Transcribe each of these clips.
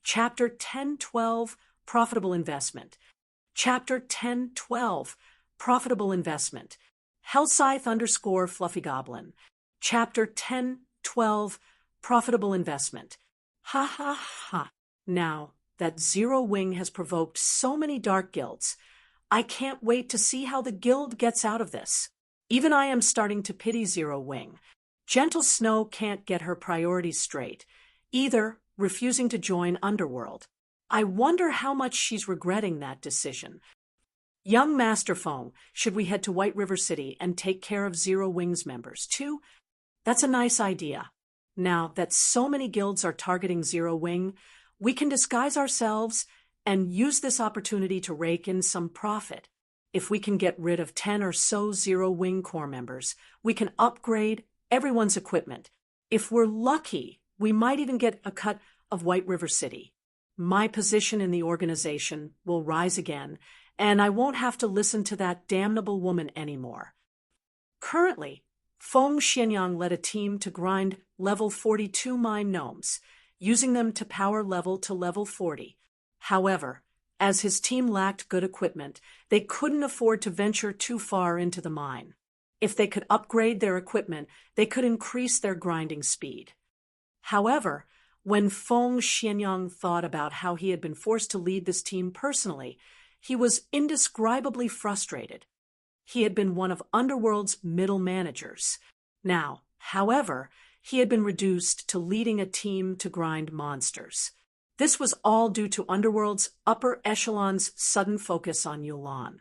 Chapter 1012, Profitable Investment. Chapter 1012, Profitable Investment. Hellscythe_Fluffy Goblin. Chapter 1012, Profitable Investment. Ha ha ha. Now that Zero Wing has provoked so many dark guilds, I can't wait to see how the guild gets out of this. Even I am starting to pity Zero Wing. Gentle Snow can't get her priorities straight, either refusing to join Underworld. I wonder how much she's regretting that decision. Young Master Fong, should we head to White River City and take care of Zero Wing's members too? That's a nice idea. Now that so many guilds are targeting Zero Wing, we can disguise ourselves and use this opportunity to rake in some profit. If we can get rid of 10 or so Zero Wing core members, we can upgrade everyone's equipment. If we're lucky, we might even get a cut of White River City. My position in the organization will rise again, and I won't have to listen to that damnable woman anymore. Currently, Feng Xianyang led a team to grind level 42 mine gnomes, using them to power level to level 40. However, as his team lacked good equipment, they couldn't afford to venture too far into the mine. If they could upgrade their equipment, they could increase their grinding speed. However, when Feng Xianyang thought about how he had been forced to lead this team personally, he was indescribably frustrated. He had been one of Underworld's middle managers. Now, however, he had been reduced to leading a team to grind monsters. This was all due to Underworld's upper echelon's sudden focus on Yulan.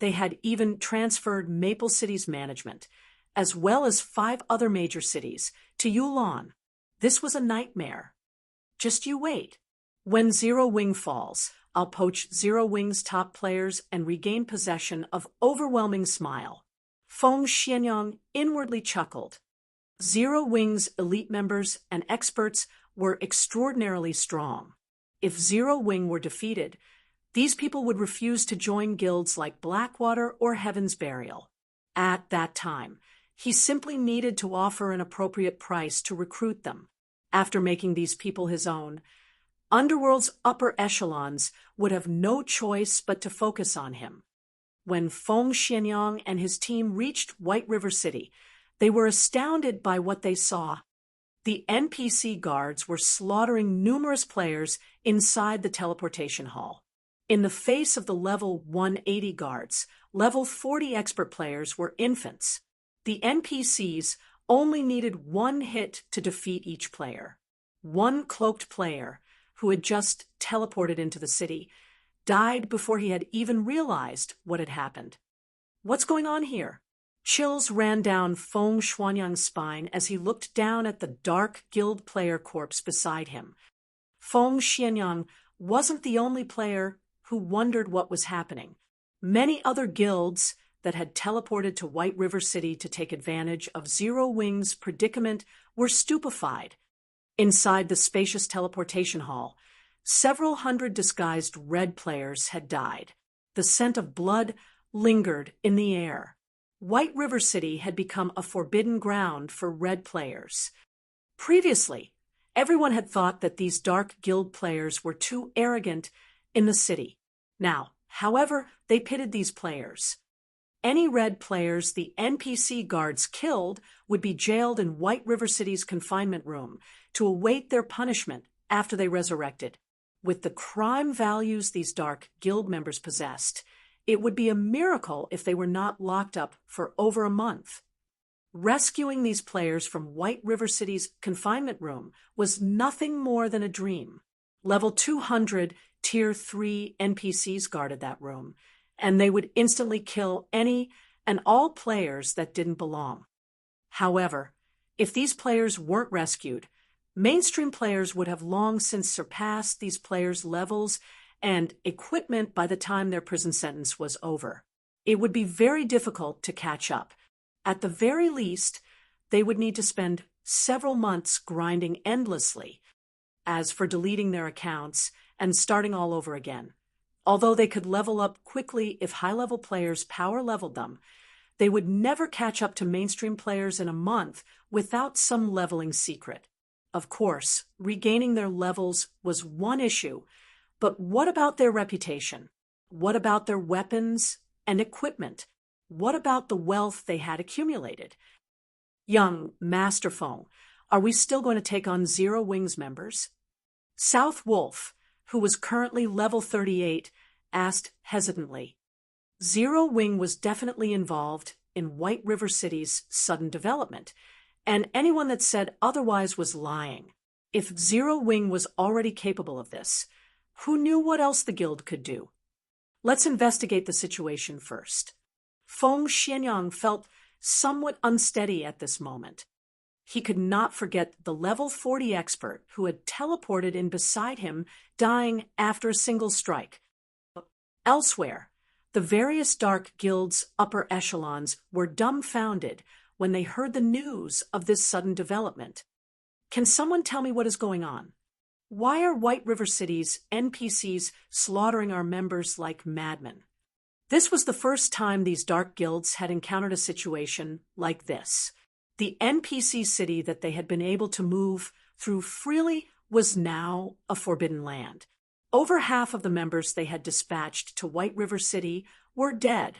They had even transferred Maple City's management, as well as 5 other major cities, to Yulan. This was a nightmare. Just you wait. When Zero Wing falls, I'll poach Zero Wing's top players and regain possession of Overwhelming Smile. Feng Xianyang inwardly chuckled. Zero Wing's elite members and experts were extraordinarily strong. If Zero Wing were defeated, these people would refuse to join guilds like Blackwater or Heaven's Burial. At that time, he simply needed to offer an appropriate price to recruit them. After making these people his own, Underworld's upper echelons would have no choice but to focus on him. When Feng Xianyang and his team reached White River City, they were astounded by what they saw. The NPC guards were slaughtering numerous players inside the teleportation hall. In the face of the level 180 guards, level 40 expert players were infants. The NPCs only needed one hit to defeat each player. One cloaked player, who had just teleported into the city, died before he had even realized what had happened. What's going on here? Chills ran down Feng Xianyang's spine as he looked down at the dark guild player corpse beside him. Feng Xianyang wasn't the only player who wondered what was happening. Many other guilds that had teleported to White River City to take advantage of Zero Wing's predicament were stupefied. Inside the spacious teleportation hall, several hundred disguised red players had died. The scent of blood lingered in the air. White River City had become a forbidden ground for red players. Previously, everyone had thought that these dark guild players were too arrogant in the city. Now, however, they pitted these players. Any red players the NPC guards killed would be jailed in White River City's confinement room to await their punishment after they resurrected. With the crime values these dark guild members possessed, it would be a miracle if they were not locked up for over a month. Rescuing these players from White River City's confinement room was nothing more than a dream. Level 200 Tier 3 NPCs guarded that room, and they would instantly kill any and all players that didn't belong. However, if these players weren't rescued, mainstream players would have long since surpassed these players' levels and equipment by the time their prison sentence was over. It would be very difficult to catch up. At the very least, they would need to spend several months grinding endlessly. As for deleting their accounts and starting all over again, although they could level up quickly if high-level players power leveled them, they would never catch up to mainstream players in a month without some leveling secret. Of course, regaining their levels was one issue, but what about their reputation? What about their weapons and equipment? What about the wealth they had accumulated? Young Master Feng, are we still going to take on Zero Wings members? South Wolf, who was currently level 38, asked hesitantly. Zero Wing was definitely involved in White River City's sudden development, and anyone that said otherwise was lying. If Zero Wing was already capable of this, who knew what else the guild could do? Let's investigate the situation first. Feng Xianyang felt somewhat unsteady at this moment. He could not forget the level 40 expert who had teleported in beside him, dying after a single strike. Elsewhere, the various dark guilds' upper echelons were dumbfounded when they heard the news of this sudden development. Can someone tell me what is going on? Why are White River City's NPCs slaughtering our members like madmen? This was the first time these dark guilds had encountered a situation like this. The NPC city that they had been able to move through freely was now a forbidden land. Over half of the members they had dispatched to White River City were dead.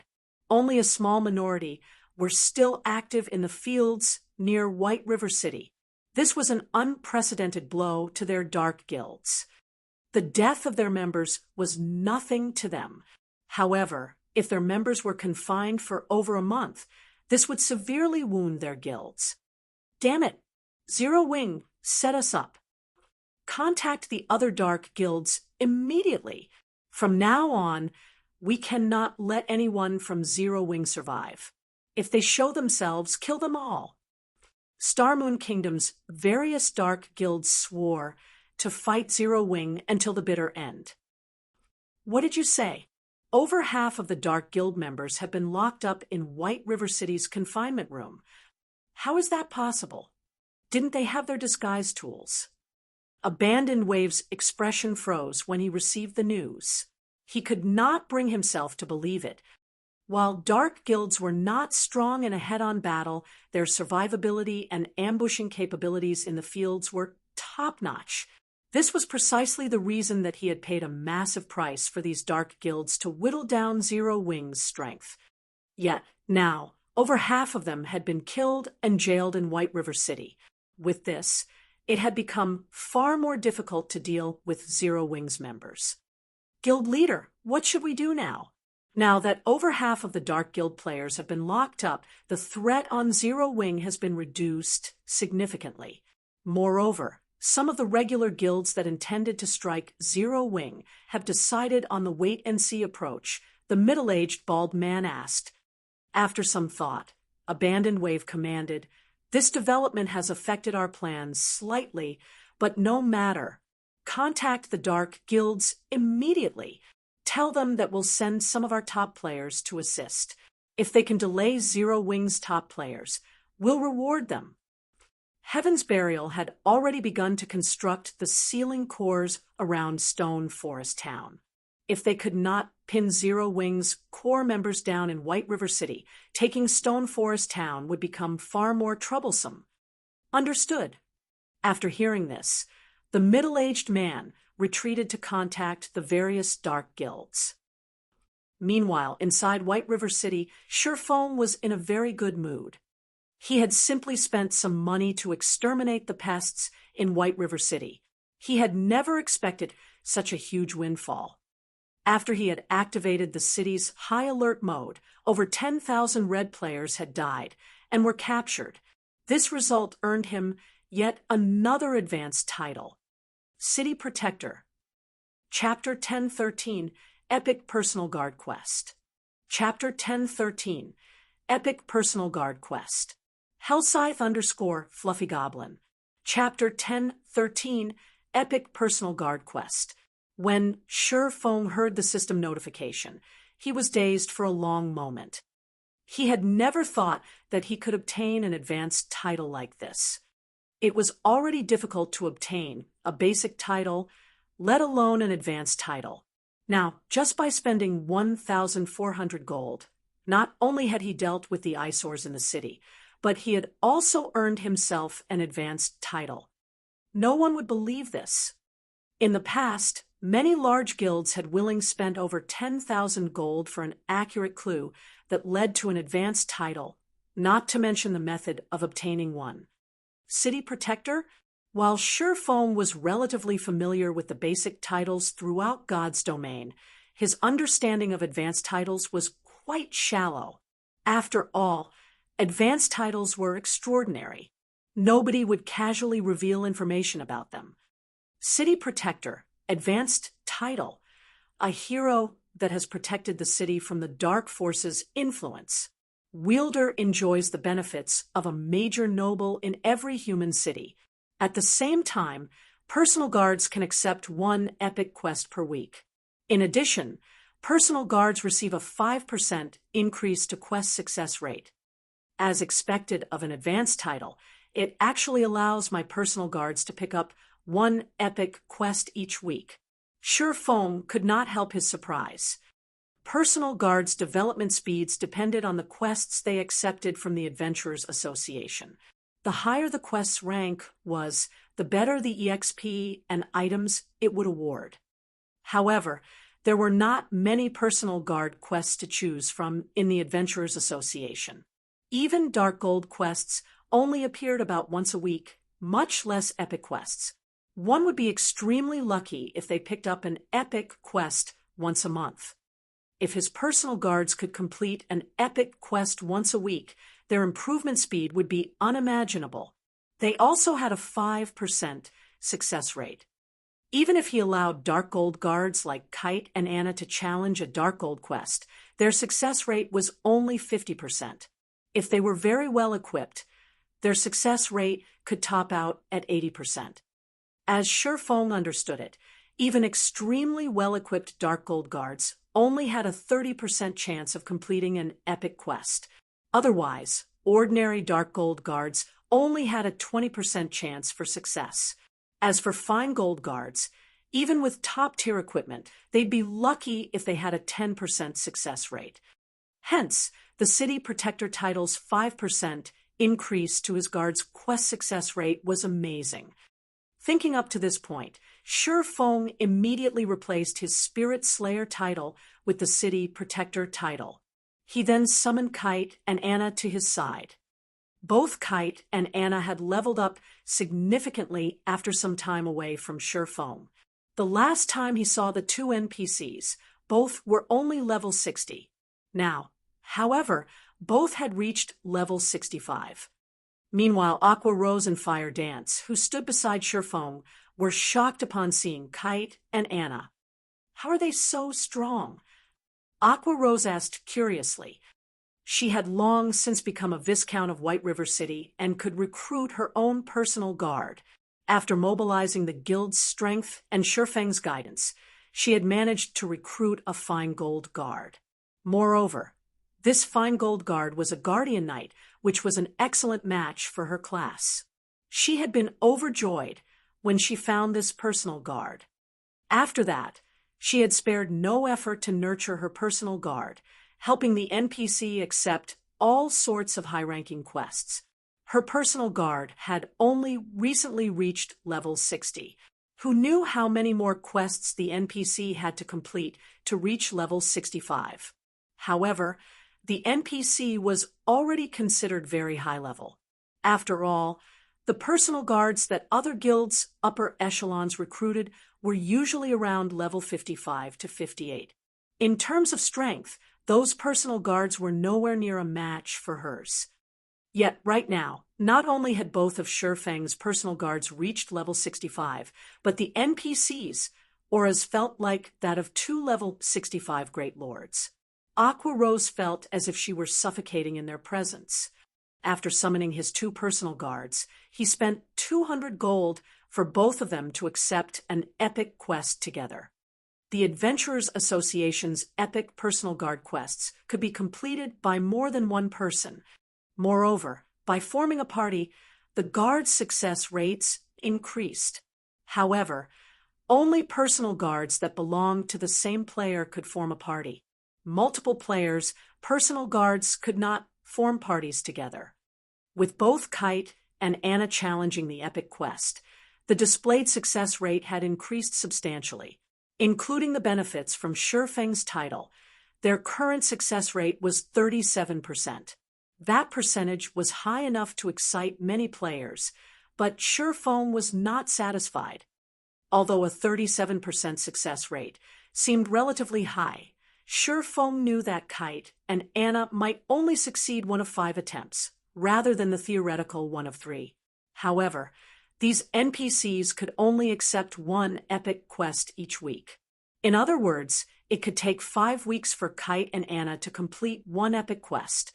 Only a small minority were still active in the fields near White River City. This was an unprecedented blow to their dark guilds. The death of their members was nothing to them. However, if their members were confined for over a month, this would severely wound their guilds. Damn it! Zero Wing, set us up. Contact the other dark guilds immediately. From now on, we cannot let anyone from Zero Wing survive. If they show themselves, kill them all. Star Moon Kingdom's various dark guilds swore to fight Zero Wing until the bitter end. What did you say? Over half of the Dark Guild members have been locked up in White River City's confinement room. How is that possible? Didn't they have their disguise tools? Abandoned Wave's expression froze when he received the news. He could not bring himself to believe it. While Dark Guilds were not strong in a head-on battle, their survivability and ambushing capabilities in the fields were top-notch. This was precisely the reason that he had paid a massive price for these dark guilds to whittle down Zero Wing's strength. Yet, now, over half of them had been killed and jailed in White River City. With this, it had become far more difficult to deal with Zero Wing's members. Guild leader, what should we do now? Now that over half of the Dark Guild players have been locked up, the threat on Zero Wing has been reduced significantly. Moreover, some of the regular guilds that intended to strike Zero Wing have decided on the wait-and-see approach, the middle-aged bald man asked. After some thought, Abandoned Wave commanded, "This development has affected our plans slightly, but no matter. Contact the Dark Guilds immediately. Tell them that we'll send some of our top players to assist. If they can delay Zero Wing's top players, we'll reward them." Heaven's Burial had already begun to construct the ceiling cores around Stone Forest Town. If they could not pin Zero Wing's core members down in White River City, taking Stone Forest Town would become far more troublesome. Understood. After hearing this, the middle-aged man retreated to contact the various dark guilds. Meanwhile, inside White River City, Shifeng was in a very good mood. He had simply spent some money to exterminate the pests in White River City. He had never expected such a huge windfall. After he had activated the city's high alert mode, over 10,000 red players had died and were captured. This result earned him yet another advanced title, City Protector. Chapter 1013, Epic Personal Guard Quest. Chapter 1013, Epic Personal Guard Quest. Hellscythe_Fluffy Goblin. Chapter 1013, Epic Personal Guard Quest. When Shifeng heard the system notification, he was dazed for a long moment. He had never thought that he could obtain an advanced title like this. It was already difficult to obtain a basic title, let alone an advanced title. Now, just by spending 1,400 gold, not only had he dealt with the eyesores in the city, but he had also earned himself an advanced title. No one would believe this. In the past, many large guilds had willingly spent over 10,000 gold for an accurate clue that led to an advanced title, not to mention the method of obtaining one. City Protector? While Surefoam was relatively familiar with the basic titles throughout God's domain, his understanding of advanced titles was quite shallow. After all, advanced titles were extraordinary. Nobody would casually reveal information about them. City Protector, advanced title, a hero that has protected the city from the dark forces' influence. Wielder enjoys the benefits of a major noble in every human city. At the same time, personal guards can accept one epic quest per week. In addition, personal guards receive a 5% increase to quest success rate. As expected of an advanced title, it actually allows my personal guards to pick up one epic quest each week. Surefoam could not help his surprise. Personal guards' development speeds depended on the quests they accepted from the Adventurers Association. The higher the quest's rank was, the better the EXP and items it would award. However, there were not many personal guard quests to choose from in the Adventurers Association. Even Dark Gold quests only appeared about once a week, much less epic quests. One would be extremely lucky if they picked up an epic quest once a month. If his personal guards could complete an epic quest once a week, their improvement speed would be unimaginable. They also had a 5% success rate. Even if he allowed Dark Gold guards like Kite and Anna to challenge a Dark Gold quest, their success rate was only 50%. If they were very well equipped, their success rate could top out at 80%. As Surefoam understood it, even extremely well-equipped Dark Gold guards only had a 30% chance of completing an epic quest. Otherwise, ordinary Dark Gold guards only had a 20% chance for success. As for Fine Gold guards, even with top-tier equipment, they'd be lucky if they had a 10% success rate. Hence, the City Protector title's 5% increase to his guard's quest success rate was amazing. Thinking up to this point, Surefoam immediately replaced his Spirit Slayer title with the City Protector title. He then summoned Kite and Anna to his side. Both Kite and Anna had leveled up significantly after some time away from Surefoam. The last time he saw the two NPCs, both were only level 60. Now, however, both had reached level 65. Meanwhile, Aqua Rose and Fire Dance, who stood beside Surefoam, were shocked upon seeing Kite and Anna. How are they so strong? Aqua Rose asked curiously. She had long since become a Viscount of White River City and could recruit her own personal guard. After mobilizing the guild's strength and Shurfeng's guidance, she had managed to recruit a Fine Gold guard. Moreover, this Fine Gold guard was a Guardian Knight, which was an excellent match for her class. She had been overjoyed when she found this personal guard. After that, she had spared no effort to nurture her personal guard, helping the NPC accept all sorts of high-ranking quests. Her personal guard had only recently reached level 60. Who knew how many more quests the NPC had to complete to reach level 65? However, the NPC was already considered very high level. After all, the personal guards that other guilds' upper echelons recruited were usually around level 55 to 58. In terms of strength, those personal guards were nowhere near a match for hers. Yet right now, not only had both of Shurfeng's personal guards reached level 65, but the NPCs, or as felt like that of two level 65 Great Lords. Aqua Rose felt as if she were suffocating in their presence. After summoning his two personal guards, he spent 200 gold for both of them to accept an epic quest together. The Adventurers Association's epic personal guard quests could be completed by more than one person. Moreover, by forming a party, the guards' success rates increased. However, only personal guards that belonged to the same player could form a party. Multiple players, personal guards could not form parties together. With both Kite and Anna challenging the epic quest, The displayed success rate had increased substantially. Including the benefits from Shifeng's title, their current success rate was 37%. That percentage was high enough to excite many players, but Shifeng was not satisfied. Although a 37% success rate seemed relatively high, Shifeng knew that Kite and Anna might only succeed one of 5 attempts, rather than the theoretical one of 3. However, these NPCs could only accept 1 epic quest each week. In other words, it could take 5 weeks for Kite and Anna to complete 1 epic quest.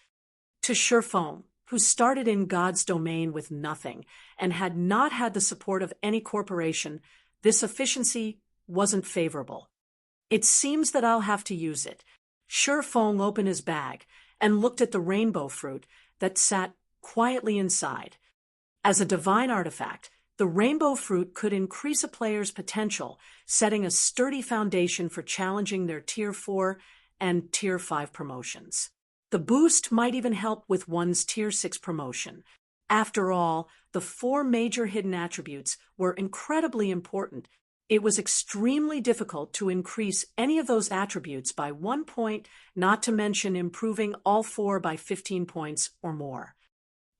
To Shifeng, who started in God's domain with nothing and had not had the support of any corporation, this efficiency wasn't favorable. It seems that I'll have to use it. Shifeng opened his bag and looked at the rainbow fruit that sat quietly inside. As a divine artifact, the rainbow fruit could increase a player's potential, setting a sturdy foundation for challenging their Tier 4 and Tier 5 promotions. The boost might even help with one's Tier 6 promotion. After all, the 4 major hidden attributes were incredibly important. It was extremely difficult to increase any of those attributes by 1 point, not to mention improving all 4 by 15 points or more.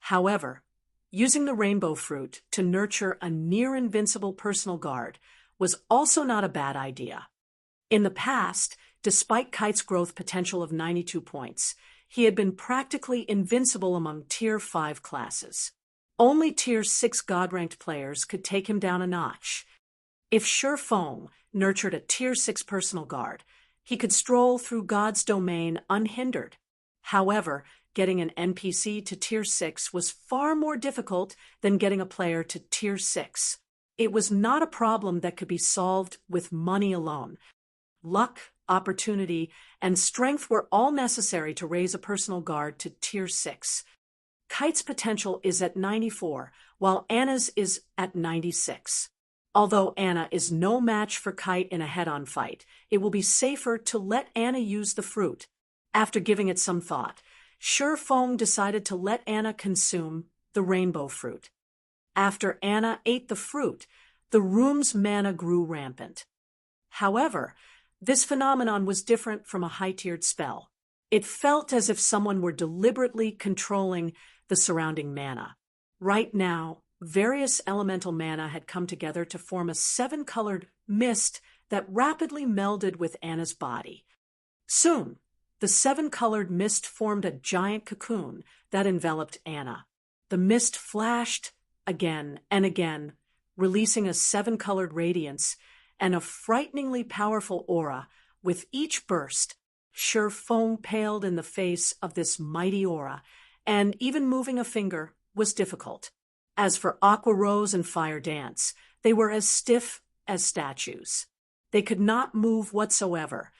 However, using the rainbow fruit to nurture a near-invincible personal guard was also not a bad idea. In the past, despite Kite's growth potential of 92 points, he had been practically invincible among Tier 5 classes. Only Tier 6 God-ranked players could take him down a notch. If Shifeng nurtured a Tier 6 personal guard, he could stroll through God's domain unhindered. However, getting an NPC to Tier 6 was far more difficult than getting a player to Tier 6. It was not a problem that could be solved with money alone. Luck, opportunity, and strength were all necessary to raise a personal guard to Tier 6. Kite's potential is at 94, while Anna's is at 96. Although Anna is no match for Kite in a head-on fight, it will be safer to let Anna use the fruit. After giving it some thought, Shifeng decided to let Anna consume the rainbow fruit. After Anna ate the fruit, the room's mana grew rampant. However, this phenomenon was different from a high-tiered spell. It felt as if someone were deliberately controlling the surrounding mana. Right now, various elemental mana had come together to form a 7-colored mist that rapidly melded with Anna's body. Soon, the 7-colored mist formed a giant cocoon that enveloped Anna. The mist flashed again and again, releasing a 7-colored radiance and a frighteningly powerful aura. With each burst, Shifeng paled in the face of this mighty aura, and even moving a finger was difficult. As for Aqua Rose and Fire Dance, they were as stiff as statues. They could not move whatsoever.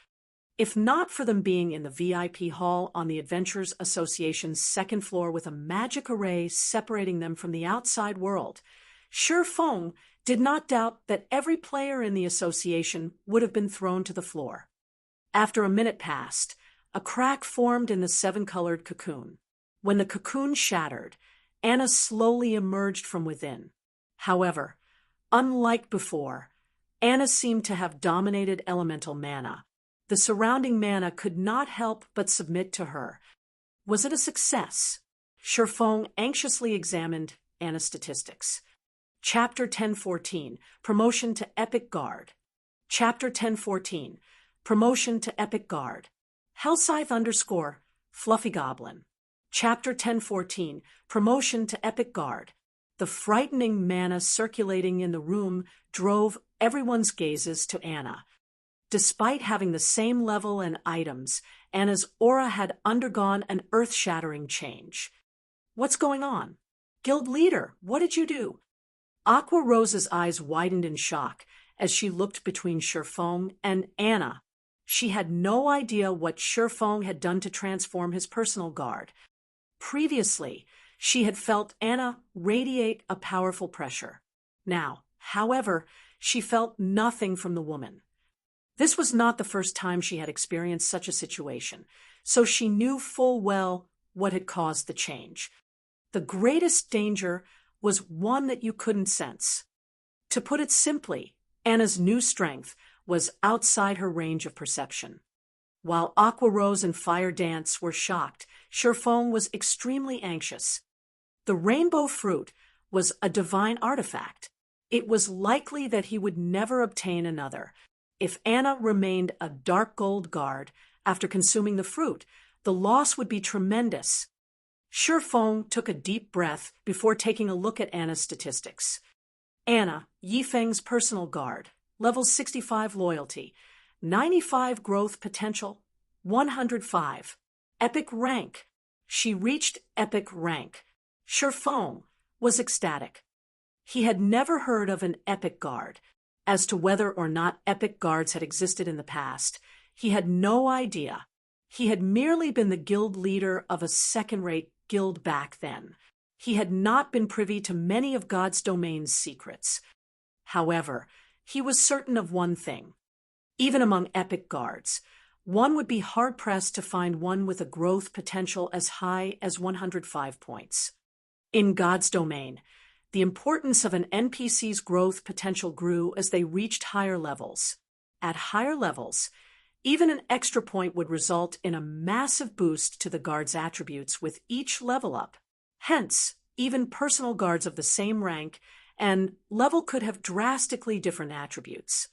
If not for them being in the VIP hall on the Adventurers Association's 2nd floor with a magic array separating them from the outside world, Shifeng did not doubt that every player in the association would have been thrown to the floor. After a minute passed, a crack formed in the 7-colored cocoon. When the cocoon shattered, Anna slowly emerged from within. However, unlike before, Anna seemed to have dominated elemental mana. The surrounding mana could not help but submit to her. Was it a success? Shifeng anxiously examined Anna's statistics. Chapter 1014, Promotion to Epic Guard. Chapter 1014, Promotion to Epic Guard. Hellscythe Fluffy Goblin. Chapter 1014, Promotion to Epic Guard. The frightening mana circulating in the room drove everyone's gazes to Anna. Despite having the same level and items, Anna's aura had undergone an earth-shattering change. What's going on? Guild leader, what did you do? Aqua Rose's eyes widened in shock as she looked between Shifeng and Anna. She had no idea what Shifeng had done to transform his personal guard. Previously, she had felt Anna radiate a powerful pressure. Now, however, she felt nothing from the woman. This was not the first time she had experienced such a situation, so she knew full well what had caused the change. The greatest danger was one that you couldn't sense. To put it simply, Anna's new strength was outside her range of perception. While Aqua Rose and Fire Dance were shocked, Sherfong was extremely anxious. The rainbow fruit was a divine artifact. It was likely that he would never obtain another. If Anna remained a dark gold guard after consuming the fruit, the loss would be tremendous. Sherfong took a deep breath before taking a look at Anna's statistics. Anna, Yifeng's personal guard, level 65 loyalty, 95 growth potential, 105. Epic rank. She reached epic rank. Sherfong was ecstatic. He had never heard of an epic guard. As to whether or not epic guards had existed in the past, he had no idea. He had merely been the guild leader of a second-rate guild back then. He had not been privy to many of God's domain's secrets. However, he was certain of one thing. Even among epic guards, one would be hard-pressed to find one with a growth potential as high as 105 points. In God's domain, the importance of an NPC's growth potential grew as they reached higher levels. At higher levels, even an extra point would result in a massive boost to the guard's attributes with each level up. Hence, even personal guards of the same rank and level could have drastically different attributes.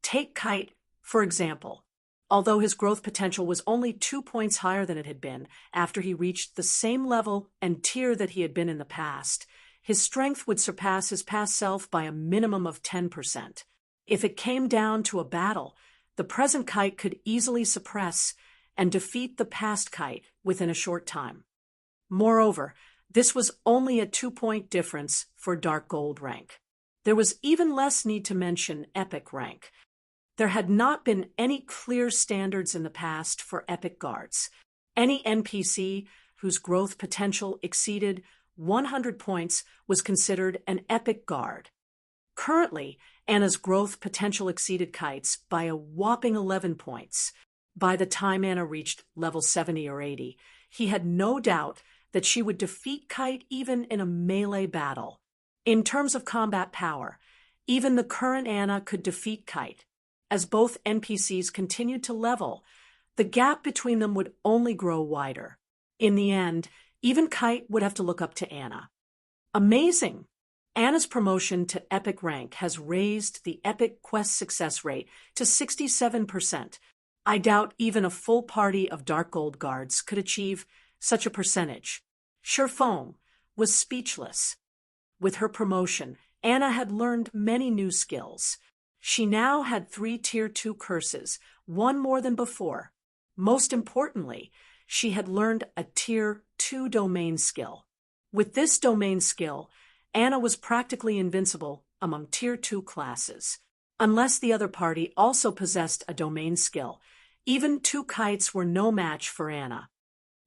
Take Kite, for example. Although his growth potential was only 2 points higher than it had been after he reached the same level and tier that he had been in the past, his strength would surpass his past self by a minimum of 10%. If it came down to a battle, the present Kite could easily suppress and defeat the past Kite within a short time. Moreover, this was only a 2-point difference for Dark Gold rank. There was even less need to mention Epic rank. There had not been any clear standards in the past for Epic guards. Any NPC whose growth potential exceeded 100 points was considered an Epic guard. Currently, Anna's growth potential exceeded Kite's by a whopping 11 points. By the time Anna reached level 70 or 80, he had no doubt that she would defeat Kite even in a melee battle. In terms of combat power, even the current Anna could defeat Kite. As both NPCs continued to level, the gap between them would only grow wider. In the end, even Kite would have to look up to Anna. Amazing! Anna's promotion to Epic rank has raised the Epic quest success rate to 67%. I doubt even a full party of Dark Gold guards could achieve such a percentage. Sherfong was speechless. With her promotion, Anna had learned many new skills. She now had 3 Tier 2 curses, one more than before. Most importantly, she had learned a Tier 2 domain skill. With this domain skill, Anna was practically invincible among Tier 2 classes. Unless the other party also possessed a domain skill, even 2 Kites were no match for Anna.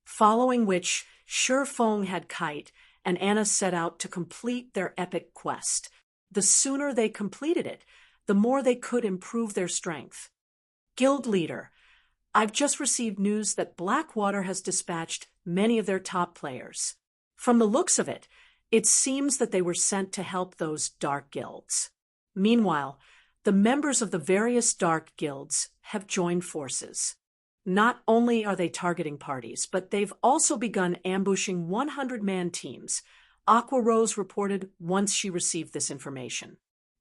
Following which, Sherfong had Kite, and Anna set out to complete their epic quest. The sooner they completed it, the more they could improve their strength. Guild leader, I've just received news that Blackwater has dispatched many of their top players. From the looks of it, it seems that they were sent to help those dark guilds. Meanwhile, the members of the various dark guilds have joined forces. Not only are they targeting parties, but they've also begun ambushing 100-man teams. Aqua Rose reported once she received this information.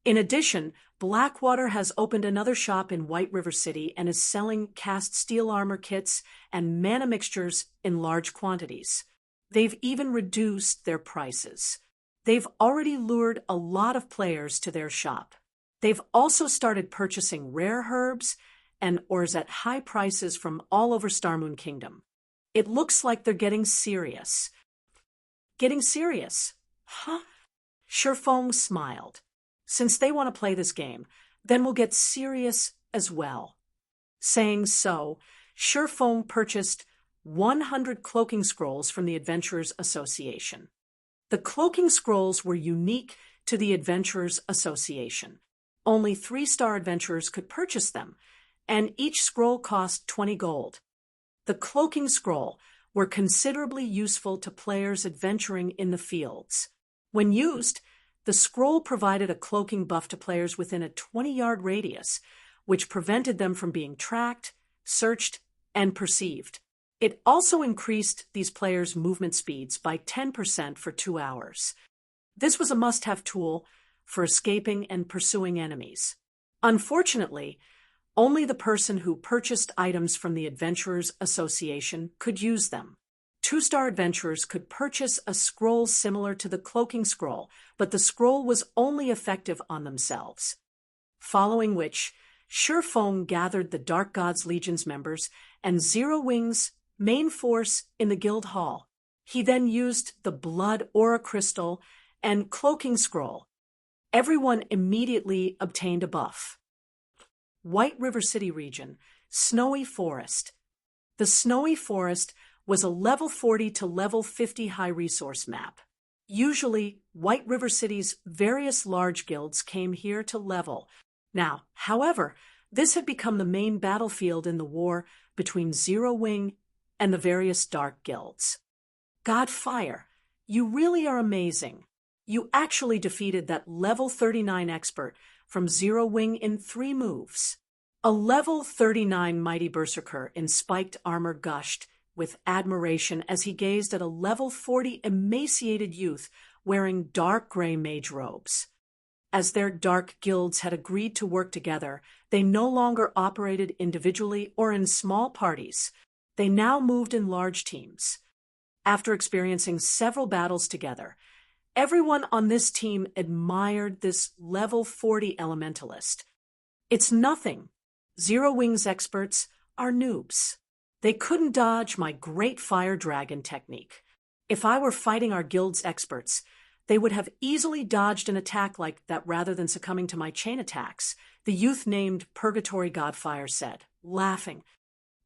In addition, Blackwater has opened another shop in White River City and is selling cast steel armor kits and mana mixtures in large quantities. They've even reduced their prices. They've already lured a lot of players to their shop. They've also started purchasing rare herbs and ores at high prices from all over Starmoon Kingdom. It looks like they're getting serious. Getting serious? Huh? Sherfong smiled. Since they want to play this game, then we'll get serious as well. Saying so, Sherfong purchased 100 cloaking scrolls from the Adventurers Association. The cloaking scrolls were unique to the Adventurers Association. Only 3-star adventurers could purchase them, and each scroll cost 20 gold. The cloaking scroll were considerably useful to players adventuring in the fields. When used, The scroll provided a cloaking buff to players within a 20-yard radius, which prevented them from being tracked, searched, and perceived. It also increased these players' movement speeds by 10% for 2 hours. This was a must-have tool for escaping and pursuing enemies. Unfortunately, only the person who purchased items from the Adventurers Association could use them. 2-star adventurers could purchase a scroll similar to the cloaking scroll, but the scroll was only effective on themselves. Following which, Shurfong gathered the Dark Gods Legion's members and Zero Wing's main force in the guild hall. He then used the Blood Aura Crystal and Cloaking Scroll. Everyone immediately obtained a buff. White River City region, Snowy Forest. The Snowy Forest was a level 40 to level 50 high resource map. Usually, White River City's various large guilds came here to level. Now, however, this had become the main battlefield in the war between Zero Wing and the various dark guilds. Godfire, you really are amazing. You actually defeated that level 39 expert from Zero Wing in 3 moves. A level 39 mighty berserker in spiked armor gushed with admiration as he gazed at a level 40 emaciated youth wearing dark gray mage robes. As their dark guilds had agreed to work together, they no longer operated individually or in small parties. They now moved in large teams. After experiencing several battles together, everyone on this team admired this level 40 elementalist. It's nothing. Zero Wing's experts are noobs. They couldn't dodge my great fire dragon technique. If I were fighting our guild's experts, they would have easily dodged an attack like that rather than succumbing to my chain attacks, the youth named Purgatory Godfire said, laughing.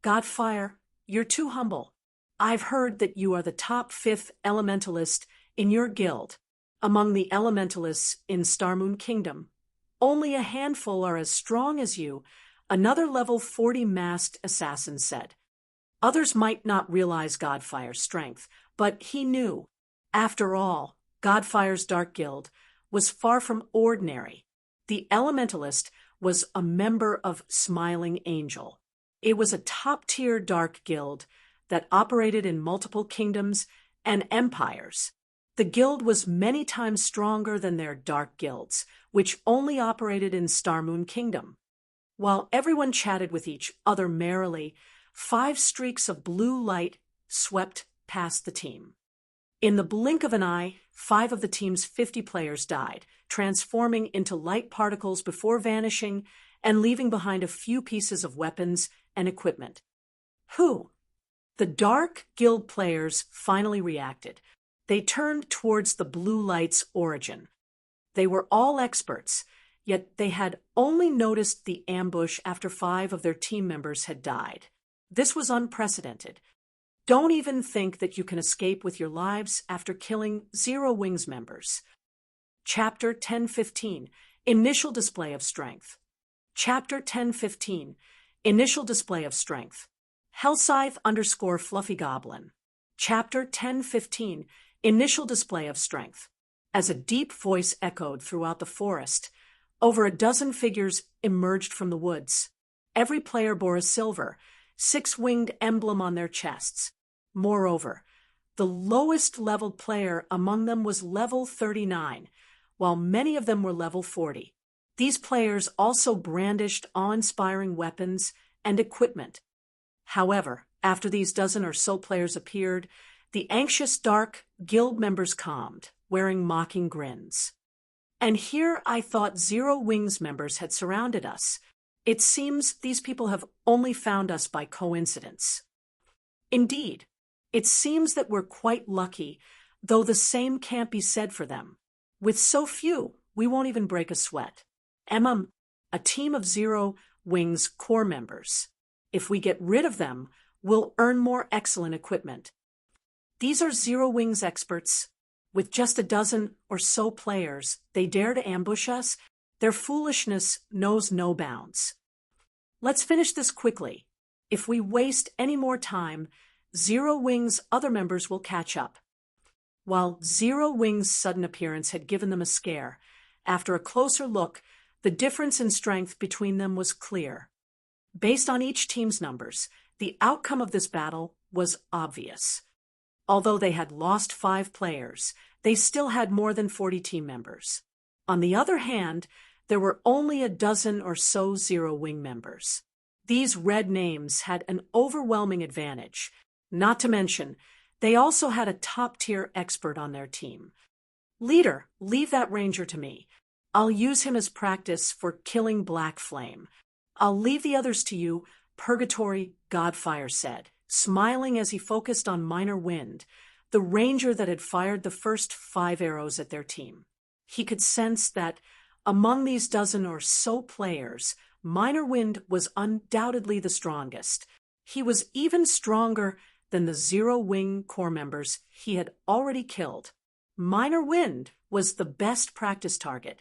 Godfire, you're too humble. I've heard that you are the top 5th elementalist in your guild. Among the elementalists in Starmoon Kingdom, only a handful are as strong as you, another level 40 masked assassin said. Others might not realize Godfire's strength, but he knew. After all, Godfire's Dark Guild was far from ordinary. The Elementalist was a member of Smiling Angel. It was a top-tier dark guild that operated in multiple kingdoms and empires. The guild was many times stronger than their dark guilds, which only operated in Starmoon Kingdom. While everyone chatted with each other merrily, 5 streaks of blue light swept past the team. In the blink of an eye, 5 of the team's 50 players died, transforming into light particles before vanishing and leaving behind a few pieces of weapons and equipment. Who? The Dark Guild players finally reacted. They turned towards the blue light's origin. They were all experts, yet they had only noticed the ambush after 5 of their team members had died. This was unprecedented. Don't even think that you can escape with your lives after killing Zero Wing's members. Chapter 1015, Initial Display of Strength. Chapter 1015, Initial Display of Strength. Hellscythe_Fluffy Goblin. Chapter 1015, Initial Display of Strength. As a deep voice echoed throughout the forest, over a dozen figures emerged from the woods. Every player bore a silver, 6-winged emblem on their chests. Moreover, the lowest leveled player among them was level 39, while many of them were level 40. These players also brandished awe-inspiring weapons and equipment. However, after these dozen or so players appeared, the anxious dark guild members calmed, wearing mocking grins. And here I thought Zero Wing's members had surrounded us. It seems these people have only found us by coincidence. Indeed, it seems that we're quite lucky, though the same can't be said for them. With so few, we won't even break a sweat. A team of Zero Wing's core members. If we get rid of them, we'll earn more excellent equipment. These are Zero Wing's experts. With just a dozen or so players, they dare to ambush us. Their foolishness knows no bounds. Let's finish this quickly. If we waste any more time, Zero Wing's other members will catch up. While Zero Wing's sudden appearance had given them a scare, after a closer look, the difference in strength between them was clear. Based on each team's numbers, the outcome of this battle was obvious. Although they had lost 5 players, they still had more than 40 team members. On the other hand, there were only a dozen or so Zero Wing members. These red names had an overwhelming advantage. Not to mention, they also had a top-tier expert on their team. Leader, leave that ranger to me. I'll use him as practice for killing Black Flame. I'll leave the others to you, Purgatory Godfire said, smiling as he focused on Minor Wind, the ranger that had fired the first 5 arrows at their team. He could sense that among these dozen or so players, Minor Wind was undoubtedly the strongest. He was even stronger than the Zero Wing core members he had already killed. Minor Wind was the best practice target.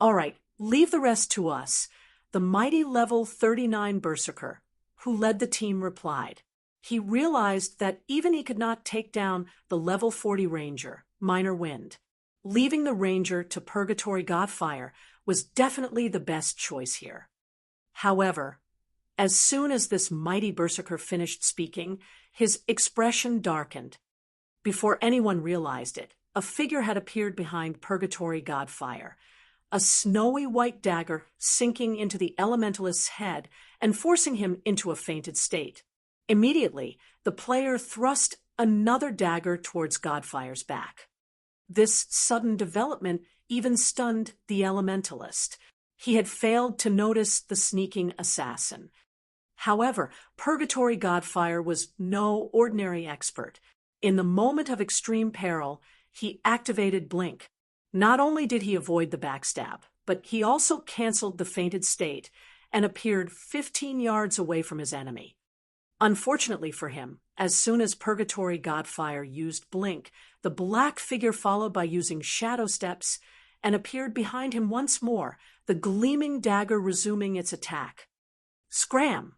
All right, leave the rest to us. The mighty level 39 Berserker, who led the team, replied. He realized that even he could not take down the level 40 Ranger, Minor Wind. Leaving the Ranger to Purgatory Godfire was definitely the best choice here. However, as soon as this mighty Berserker finished speaking, his expression darkened. Before anyone realized it, a figure had appeared behind Purgatory Godfire, a snowy white dagger sinking into the elementalist's head and forcing him into a fainted state. Immediately, the player thrust another dagger towards Godfire's back. This sudden development even stunned the elementalist. He had failed to notice the sneaking assassin. However, Purgatory Godfire was no ordinary expert. In the moment of extreme peril, he activated Blink. Not only did he avoid the backstab, but he also canceled the fainted state and appeared 15 yards away from his enemy. Unfortunately for him, as soon as Purgatory Godfire used Blink, the black figure followed by using shadow steps and appeared behind him once more, the gleaming dagger resuming its attack. Scram!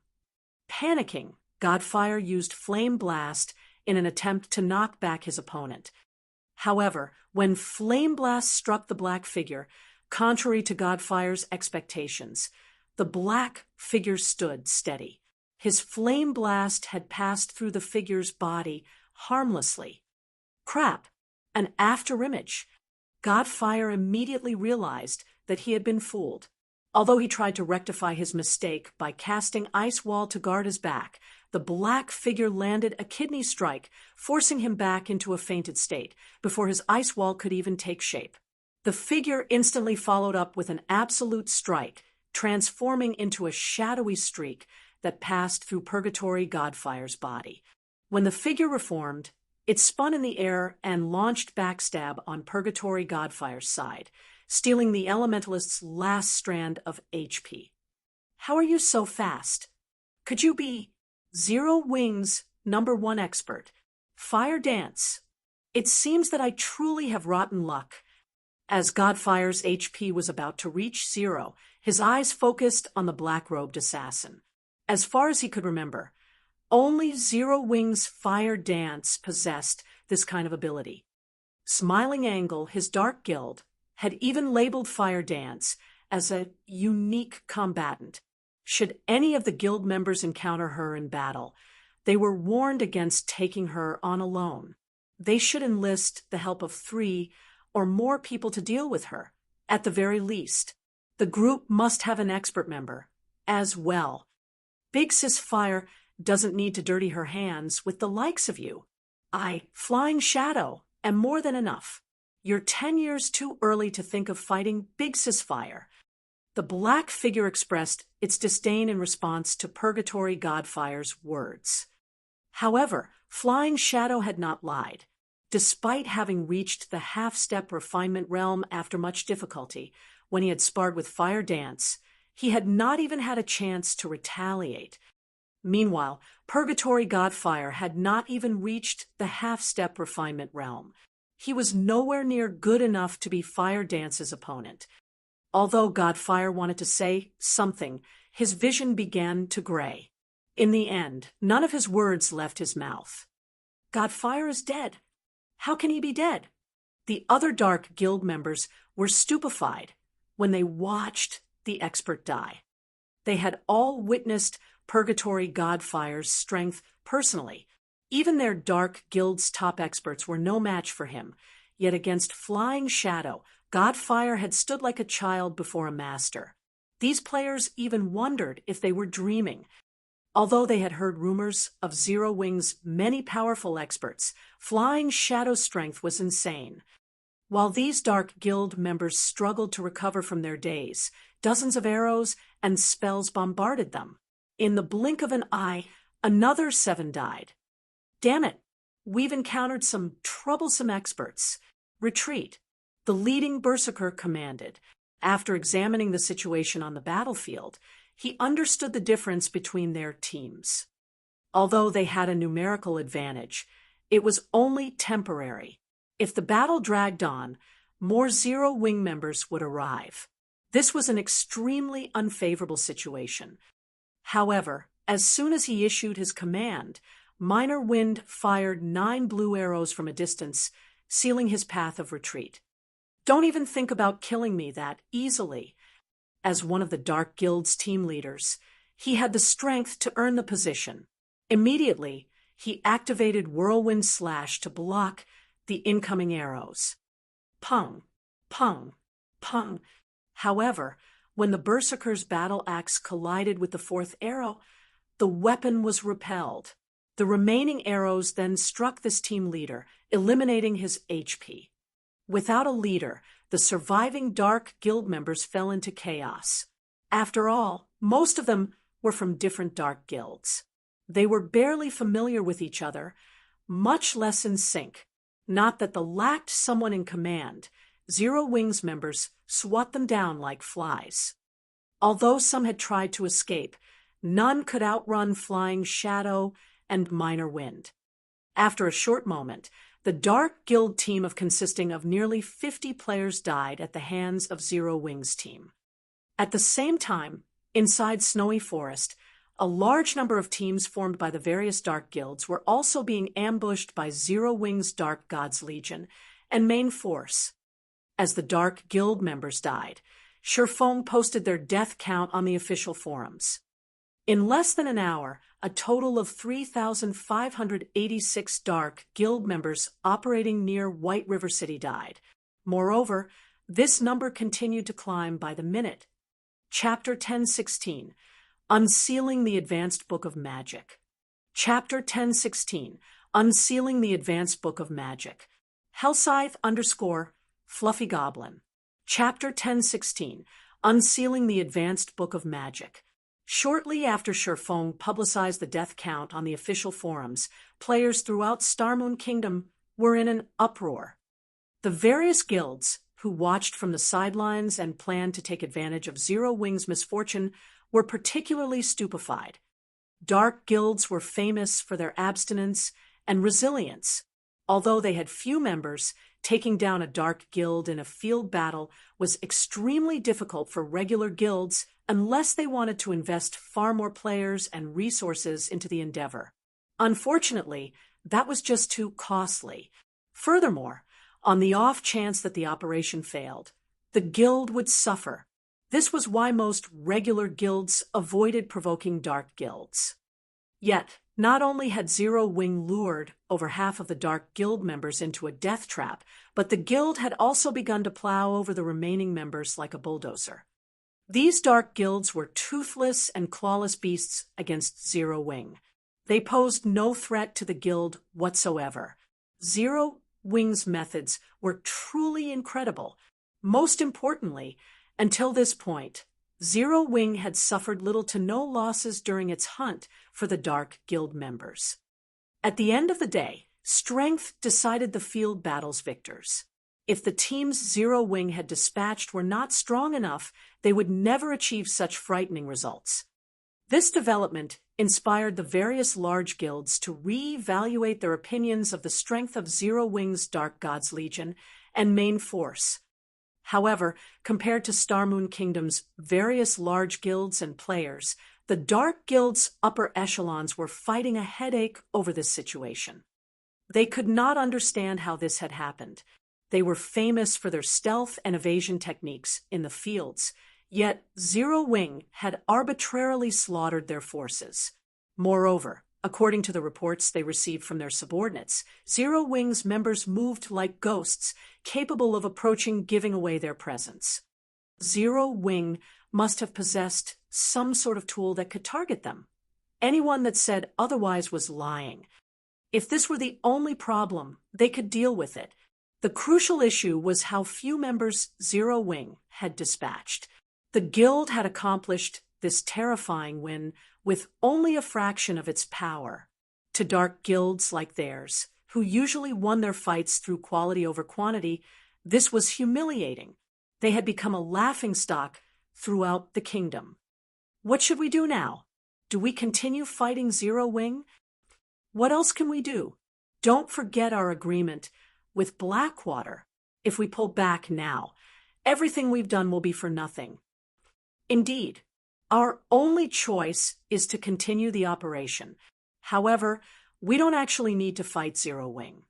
Panicking, Godfire used Flame Blast in an attempt to knock back his opponent. However, when Flame Blast struck the black figure, contrary to Godfire's expectations, the black figure stood steady. His Flame Blast had passed through the figure's body harmlessly. Crap! An afterimage. Godfire immediately realized that he had been fooled. Although he tried to rectify his mistake by casting Ice Wall to guard his back, the black figure landed a kidney strike, forcing him back into a fainted state before his Ice Wall could even take shape. The figure instantly followed up with an absolute strike, transforming into a shadowy streak that passed through Purgatory Godfire's body. When the figure reformed, it spun in the air and launched backstab on Purgatory Godfire's side, stealing the elementalist's last strand of HP. How are you so fast? Could you be Zero Wing's #1 expert? Fire Dance. It seems that I truly have rotten luck. As Godfire's HP was about to reach 0, his eyes focused on the black-robed assassin. As far as he could remember, only Zero Wing's Fire Dance possessed this kind of ability. Smiling Angle, his dark guild, had even labeled Fire Dance as a unique combatant. Should any of the guild members encounter her in battle, they were warned against taking her on alone. They should enlist the help of 3 or more people to deal with her, at the very least. The group must have an expert member, as well. Big Sis Fire doesn't need to dirty her hands with the likes of you. Flying Shadow, am more than enough. You're 10 years too early to think of fighting Big Sis Fire. The black figure expressed its disdain in response to Purgatory Godfire's words. However, Flying Shadow had not lied. Despite having reached the half-step refinement realm after much difficulty, when he had sparred with Fire Dance, he had not even had a chance to retaliate. Meanwhile, Purgatory Godfire had not even reached the half-step refinement realm. He was nowhere near good enough to be Fire Dance's opponent. Although Godfire wanted to say something, his vision began to gray. In the end, none of his words left his mouth. Godfire is dead. How can he be dead? The other Dark Guild members were stupefied when they watched the expert die. They had all witnessed Purgatory Godfire's strength personally. Even their Dark Guild's top experts were no match for him, yet against Flying Shadow, Godfire had stood like a child before a master. These players even wondered if they were dreaming. Although they had heard rumors of Zero Wing's many powerful experts, Flying Shadow's strength was insane. While these Dark Guild members struggled to recover from their daze, dozens of arrows and spells bombarded them. In the blink of an eye, another 7 died. Damn it, we've encountered some troublesome experts. Retreat, the leading berserker commanded. After examining the situation on the battlefield, he understood the difference between their teams. Although they had a numerical advantage, it was only temporary. If the battle dragged on, more Zero Wing members would arrive. This was an extremely unfavorable situation. However, as soon as he issued his command, Minor Wind fired 9 blue arrows from a distance, sealing his path of retreat. Don't even think about killing me that easily. As one of the Dark Guild's team leaders, he had the strength to earn the position. Immediately, he activated Whirlwind Slash to block the incoming arrows. Pung, pung, pung. However, when the Berserker's battle axe collided with the 4th arrow, the weapon was repelled. The remaining arrows then struck this team leader, eliminating his HP. Without a leader, the surviving Dark Guild members fell into chaos. After all, most of them were from different Dark Guilds. They were barely familiar with each other, much less in sync. Not that they lacked someone in command. Zero Wing's members swat them down like flies. Although some had tried to escape, none could outrun Flying Shadow and Minor Wind. After a short moment, the Dark Guild team consisting of nearly 50 players died at the hands of Zero Wing's team. At the same time, inside Snowy Forest, a large number of teams formed by the various Dark Guilds were also being ambushed by Zero Wing's Dark Gods Legion and main force. As the Dark Guild members died, Sherfong posted their death count on the official forums. In less than an hour, a total of 3,586 Dark Guild members operating near White River City died. Moreover, this number continued to climb by the minute. Chapter 1016, Unsealing the Advanced Book of Magic. Chapter 1016, Unsealing the Advanced Book of Magic. Hellscythe_Fluffy Goblin. Chapter 1016, Unsealing the Advanced Book of Magic. Shortly after Sherfong publicized the death count on the official forums, players throughout Starmoon Kingdom were in an uproar. The various guilds, who watched from the sidelines and planned to take advantage of Zero Wing's misfortune, were particularly stupefied. Dark guilds were famous for their abstinence and resilience. Although they had few members, taking down a Dark Guild in a field battle was extremely difficult for regular guilds unless they wanted to invest far more players and resources into the endeavor. Unfortunately, that was just too costly. Furthermore, on the off chance that the operation failed, the guild would suffer. This was why most regular guilds avoided provoking Dark Guilds. Yet, not only had Zero Wing lured over half of the Dark Guild members into a death trap, but the guild had also begun to plow over the remaining members like a bulldozer. These Dark Guilds were toothless and clawless beasts against Zero Wing. They posed no threat to the guild whatsoever. Zero Wing's methods were truly incredible. Most importantly, until this point, Zero Wing had suffered little to no losses during its hunt for the Dark Guild members. At the end of the day, strength decided the field battle's victors. If the teams Zero Wing had dispatched were not strong enough, they would never achieve such frightening results. This development inspired the various large guilds to re-evaluate their opinions of the strength of Zero Wing's Dark Gods Legion and main force. However, compared to Starmoon Kingdom's various large guilds and players, the Dark Guild's upper echelons were fighting a headache over this situation. They could not understand how this had happened. They were famous for their stealth and evasion techniques in the fields, yet Zero Wing had arbitrarily slaughtered their forces. Moreover, according to the reports they received from their subordinates, Zero Wing's members moved like ghosts, capable of approaching, giving away their presence. Zero Wing must have possessed some sort of tool that could target them. Anyone that said otherwise was lying. If this were the only problem, they could deal with it. The crucial issue was how few members Zero Wing had dispatched. The guild had accomplished this terrifying win with only a fraction of its power. To dark guilds like theirs, who usually won their fights through quality over quantity, this was humiliating. They had become a laughingstock throughout the kingdom. What should we do now? Do we continue fighting Zero Wing? What else can we do? Don't forget our agreement with Blackwater. If we pull back now, everything we've done will be for nothing. Indeed, our only choice is to continue the operation. However, we don't actually need to fight Zero Wing.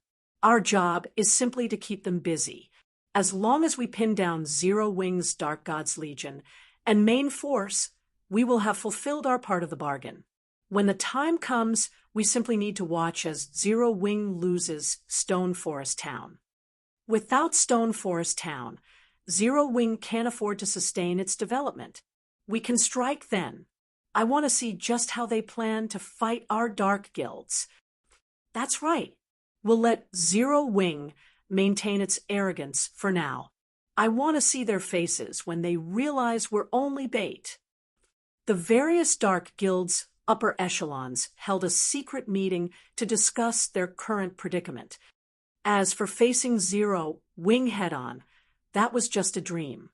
Our job is simply to keep them busy. As long as we pin down Zero Wing's Dark Gods Legion and main force, we will have fulfilled our part of the bargain. When the time comes, we simply need to watch as Zero Wing loses Stone Forest Town. Without Stone Forest Town, Zero Wing can't afford to sustain its development. We can strike then. I want to see just how they plan to fight our dark guilds. That's right. We'll let Zero Wing maintain its arrogance for now. I want to see their faces when they realize we're only bait. The various dark guilds' upper echelons held a secret meeting to discuss their current predicament. As for facing Zero Wing head-on, that was just a dream.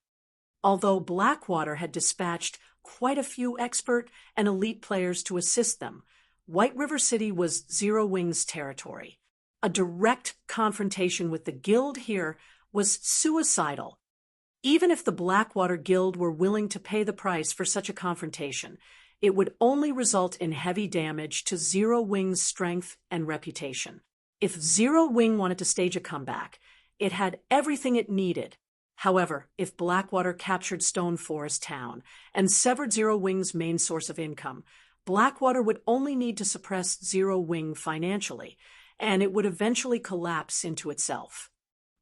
Although Blackwater had dispatched quite a few expert and elite players to assist them, White River City was Zero Wing's territory. A direct confrontation with the guild here was suicidal. Even if the Blackwater Guild were willing to pay the price for such a confrontation, it would only result in heavy damage to Zero Wing's strength and reputation. If Zero Wing wanted to stage a comeback, it had everything it needed. However, if Blackwater captured Stone Forest Town and severed Zero Wing's main source of income, Blackwater would only need to suppress Zero Wing financially, and it would eventually collapse into itself.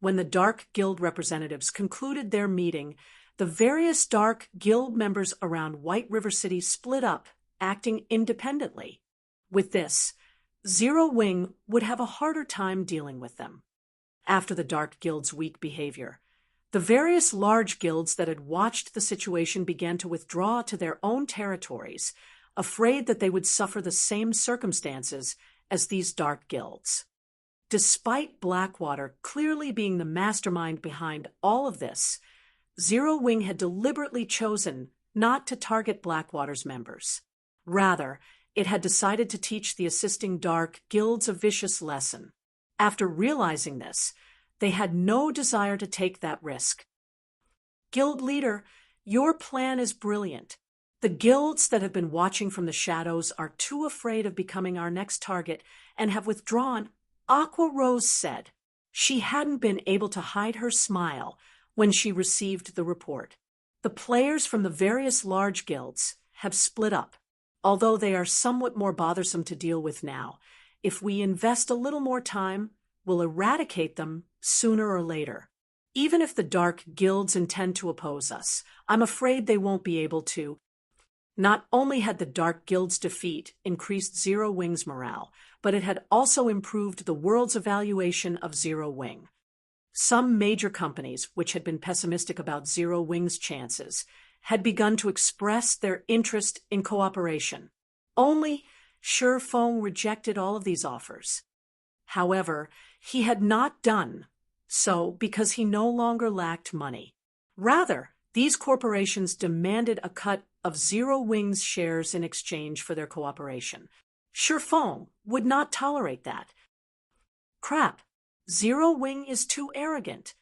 When the Dark Guild representatives concluded their meeting, the various Dark Guild members around White River City split up, acting independently. With this, Zero Wing would have a harder time dealing with them. After the Dark Guild's weak behavior, the various large guilds that had watched the situation began to withdraw to their own territories, afraid that they would suffer the same circumstances as these dark guilds. Despite Blackwater clearly being the mastermind behind all of this, Zero Wing had deliberately chosen not to target Blackwater's members. Rather, it had decided to teach the assisting dark guilds a vicious lesson. After realizing this, they had no desire to take that risk. Guild leader, your plan is brilliant. The guilds that have been watching from the shadows are too afraid of becoming our next target and have withdrawn, Aqua Rose said. She hadn't been able to hide her smile when she received the report. The players from the various large guilds have split up. Although they are somewhat more bothersome to deal with now, if we invest a little more time, we'll eradicate them sooner or later. Even if the dark guilds intend to oppose us, I'm afraid they won't be able to. Not only had the dark guild's defeat increased Zero Wing's morale, but it had also improved the world's evaluation of Zero Wing. Some major companies, which had been pessimistic about Zero Wing's chances, had begun to express their interest in cooperation. Only Shifeng rejected all of these offers. However, he had not done so because he no longer lacked money. Rather, these corporations demanded a cut of Zero Wing's shares in exchange for their cooperation. Shifeng would not tolerate that. Crap, Zero Wing is too arrogant.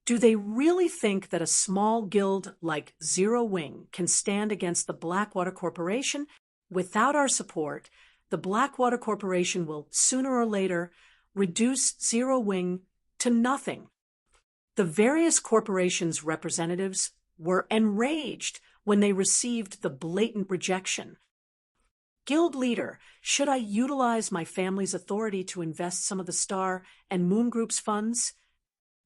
Do they really think that a small guild like Zero Wing can stand against the Blackwater Corporation? Without our support, the Blackwater Corporation will, sooner or later, reduce Zero Wing to nothing. The various corporations' representatives were enraged when they received the blatant rejection. Guild leader, should I utilize my family's authority to invest some of the Star and Moon Group's funds?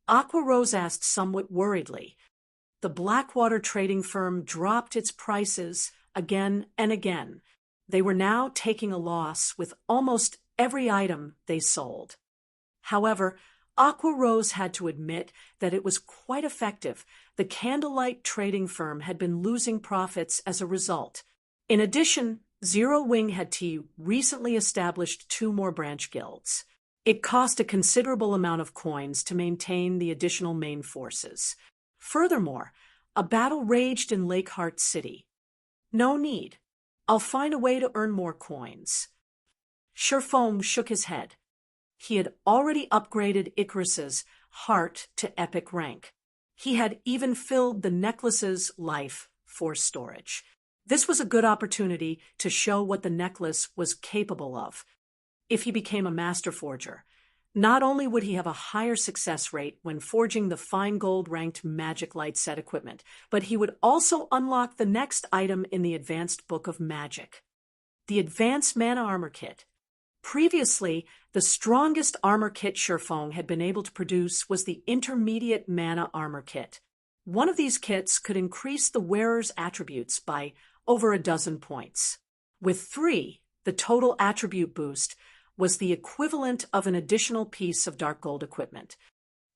Aqua Rose asked somewhat worriedly. The Blackwater trading firm dropped its prices again and again. They were now taking a loss with almost every item they sold. However, Aqua Rose had to admit that it was quite effective. The Candlelight trading firm had been losing profits as a result. In addition, Zero Wing had recently established 2 more branch guilds. It cost a considerable amount of coins to maintain the additional main forces. Furthermore, a battle raged in Lakeheart City. No need. I'll find a way to earn more coins. Sherfoam shook his head. He had already upgraded Icarus's heart to epic rank. He had even filled the necklace's life force storage. This was a good opportunity to show what the necklace was capable of. If he became a master forger, not only would he have a higher success rate when forging the fine gold-ranked magic light set equipment, but he would also unlock the next item in the Advanced Book of Magic, the Advanced Mana Armor Kit. Previously, the strongest armor kit Sherfong had been able to produce was the Intermediate Mana Armor Kit. One of these kits could increase the wearer's attributes by over 12 points. With 3, the total attribute boost was the equivalent of an additional piece of dark gold equipment.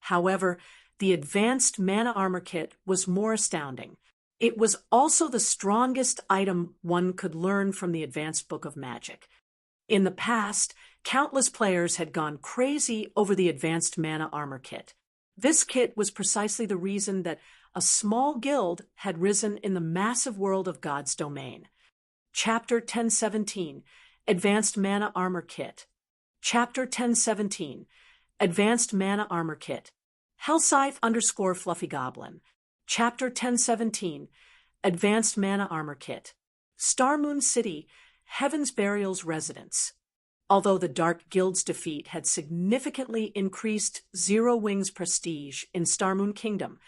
However, the Advanced Mana Armor Kit was more astounding. It was also the strongest item one could learn from the Advanced Book of Magic. In the past, countless players had gone crazy over the Advanced Mana Armor Kit. This kit was precisely the reason that a small guild had risen in the massive world of God's domain. Chapter 1017, Advanced Mana Armor Kit. Chapter 1017, Advanced Mana Armor Kit. Hellscythe_Fluffy Goblin. Chapter 1017, Advanced Mana Armor Kit. Star Moon City, Heaven's Burial's residence. Although the Dark Guild's defeat had significantly increased Zero Wing's prestige in Starmoon Kingdom,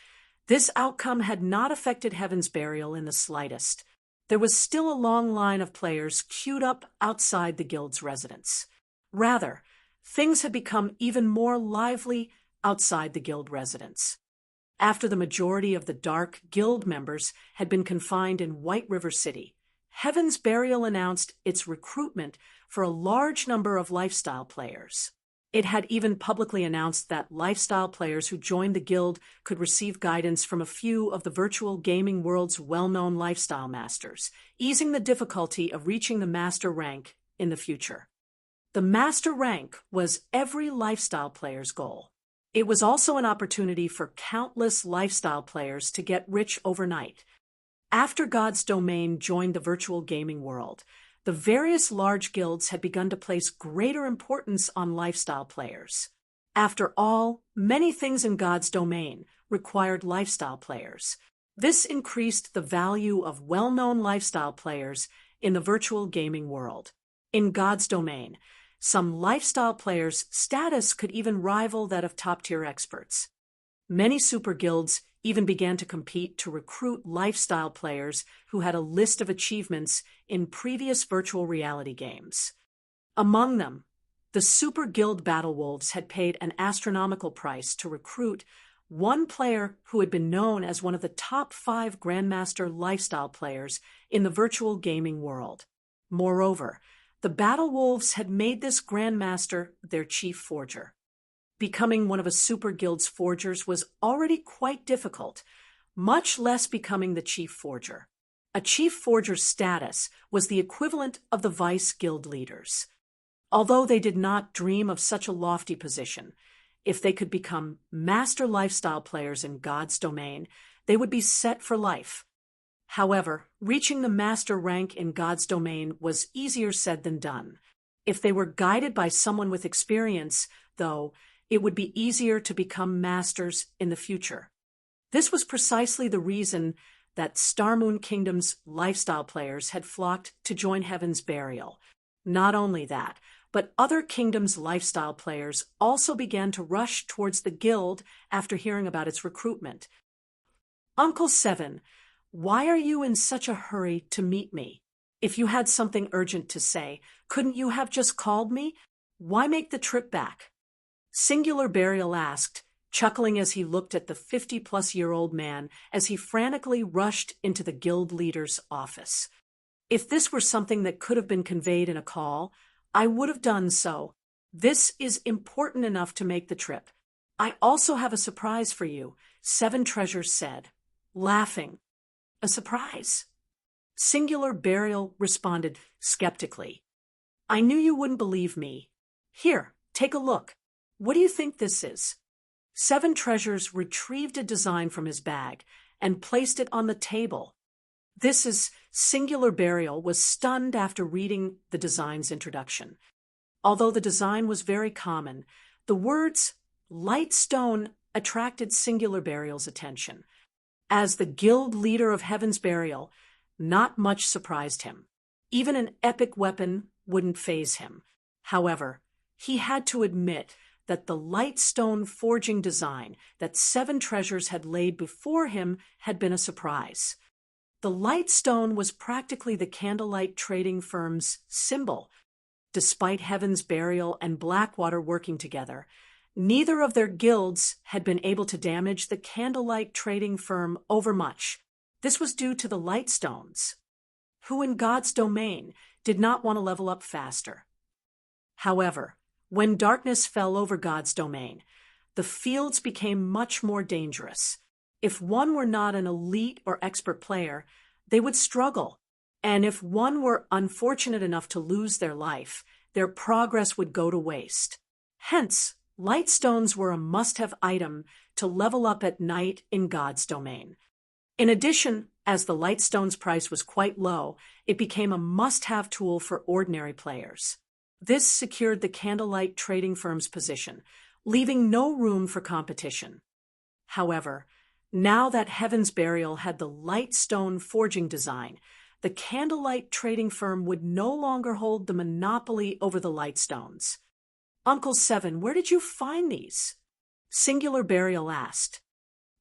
this outcome had not affected Heaven's Burial in the slightest. There was still a long line of players queued up outside the guild's residence. Rather, things had become even more lively outside the guild residence. After the majority of the Dark Guild members had been confined in White River City, Heaven's Burial announced its recruitment for a large number of lifestyle players. It had even publicly announced that lifestyle players who joined the guild could receive guidance from a few of the virtual gaming world's well-known lifestyle masters, easing the difficulty of reaching the master rank in the future. The master rank was every lifestyle player's goal. It was also an opportunity for countless lifestyle players to get rich overnight. After God's Domain joined the virtual gaming world, the various large guilds had begun to place greater importance on lifestyle players. After all, many things in God's Domain required lifestyle players. This increased the value of well-known lifestyle players in the virtual gaming world. In God's Domain, some lifestyle players' status could even rival that of top-tier experts. Many super guilds even began to compete to recruit lifestyle players who had a list of achievements in previous virtual reality games. Among them, the Super Guild Battle Wolves had paid an astronomical price to recruit one player who had been known as one of the top 5 Grandmaster lifestyle players in the virtual gaming world. Moreover, the Battle Wolves had made this Grandmaster their chief forger. Becoming one of a super guild's forgers was already quite difficult, much less becoming the chief forger. A chief forger's status was the equivalent of the vice guild leaders. Although they did not dream of such a lofty position, if they could become master lifestyle players in God's Domain, they would be set for life. However, reaching the master rank in God's Domain was easier said than done. If they were guided by someone with experience, though, it would be easier to become masters in the future. This was precisely the reason that Starmoon Kingdom's lifestyle players had flocked to join Heaven's Burial. Not only that, but other kingdoms' lifestyle players also began to rush towards the guild after hearing about its recruitment. Uncle Seven, why are you in such a hurry to meet me? If you had something urgent to say, couldn't you have just called me? Why make the trip back? Singular Burial asked, chuckling as he looked at the 50-plus-year-old man as he frantically rushed into the guild leader's office. If this were something that could have been conveyed in a call, I would have done so. This is important enough to make the trip. I also have a surprise for you, Seven Treasures said, laughing. A surprise? Singular Burial responded skeptically. I knew you wouldn't believe me. Here, take a look. What do you think this is? Seven Treasures retrieved a design from his bag and placed it on the table. This is Singular Burial was stunned after reading the design's introduction. Although the design was very common, the words light stone attracted Singular Burial's attention. As the guild leader of Heaven's Burial, not much surprised him. Even an epic weapon wouldn't faze him. However, he had to admit that the light stone forging design that Seven Treasures had laid before him had been a surprise. The light stone was practically the candlelight trading firm's symbol. Despite Heaven's Burial and Blackwater working together, neither of their guilds had been able to damage the candlelight trading firm overmuch. This was due to the light stones, who in God's domain did not want to level up faster. However, when darkness fell over God's domain, the fields became much more dangerous. If one were not an elite or expert player, they would struggle. And if one were unfortunate enough to lose their life, their progress would go to waste. Hence, light stones were a must-have item to level up at night in God's domain. In addition, as the light stone's price was quite low, it became a must-have tool for ordinary players. This secured the candlelight trading firm's position, leaving no room for competition. However, now that Heaven's Burial had the light stone forging design, the candlelight trading firm would no longer hold the monopoly over the light stones. Uncle Seven, where did you find these? Singular Burial asked.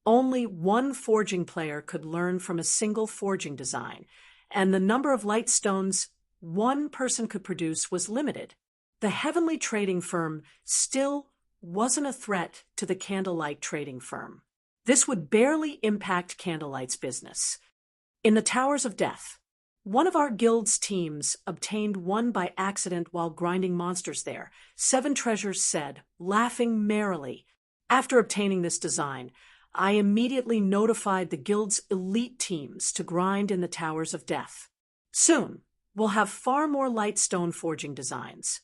Only one forging player could learn from a single forging design, and the number of light stones one person could produce was limited. The heavenly trading firm still wasn't a threat to the candlelight trading firm. This would barely impact Candlelight's business. In the Towers of Death, one of our guild's teams obtained one by accident while grinding monsters there, Seven Treasures said, laughing merrily. After obtaining this design, I immediately notified the guild's elite teams to grind in the Towers of Death. Soon, we'll have far more light stone forging designs.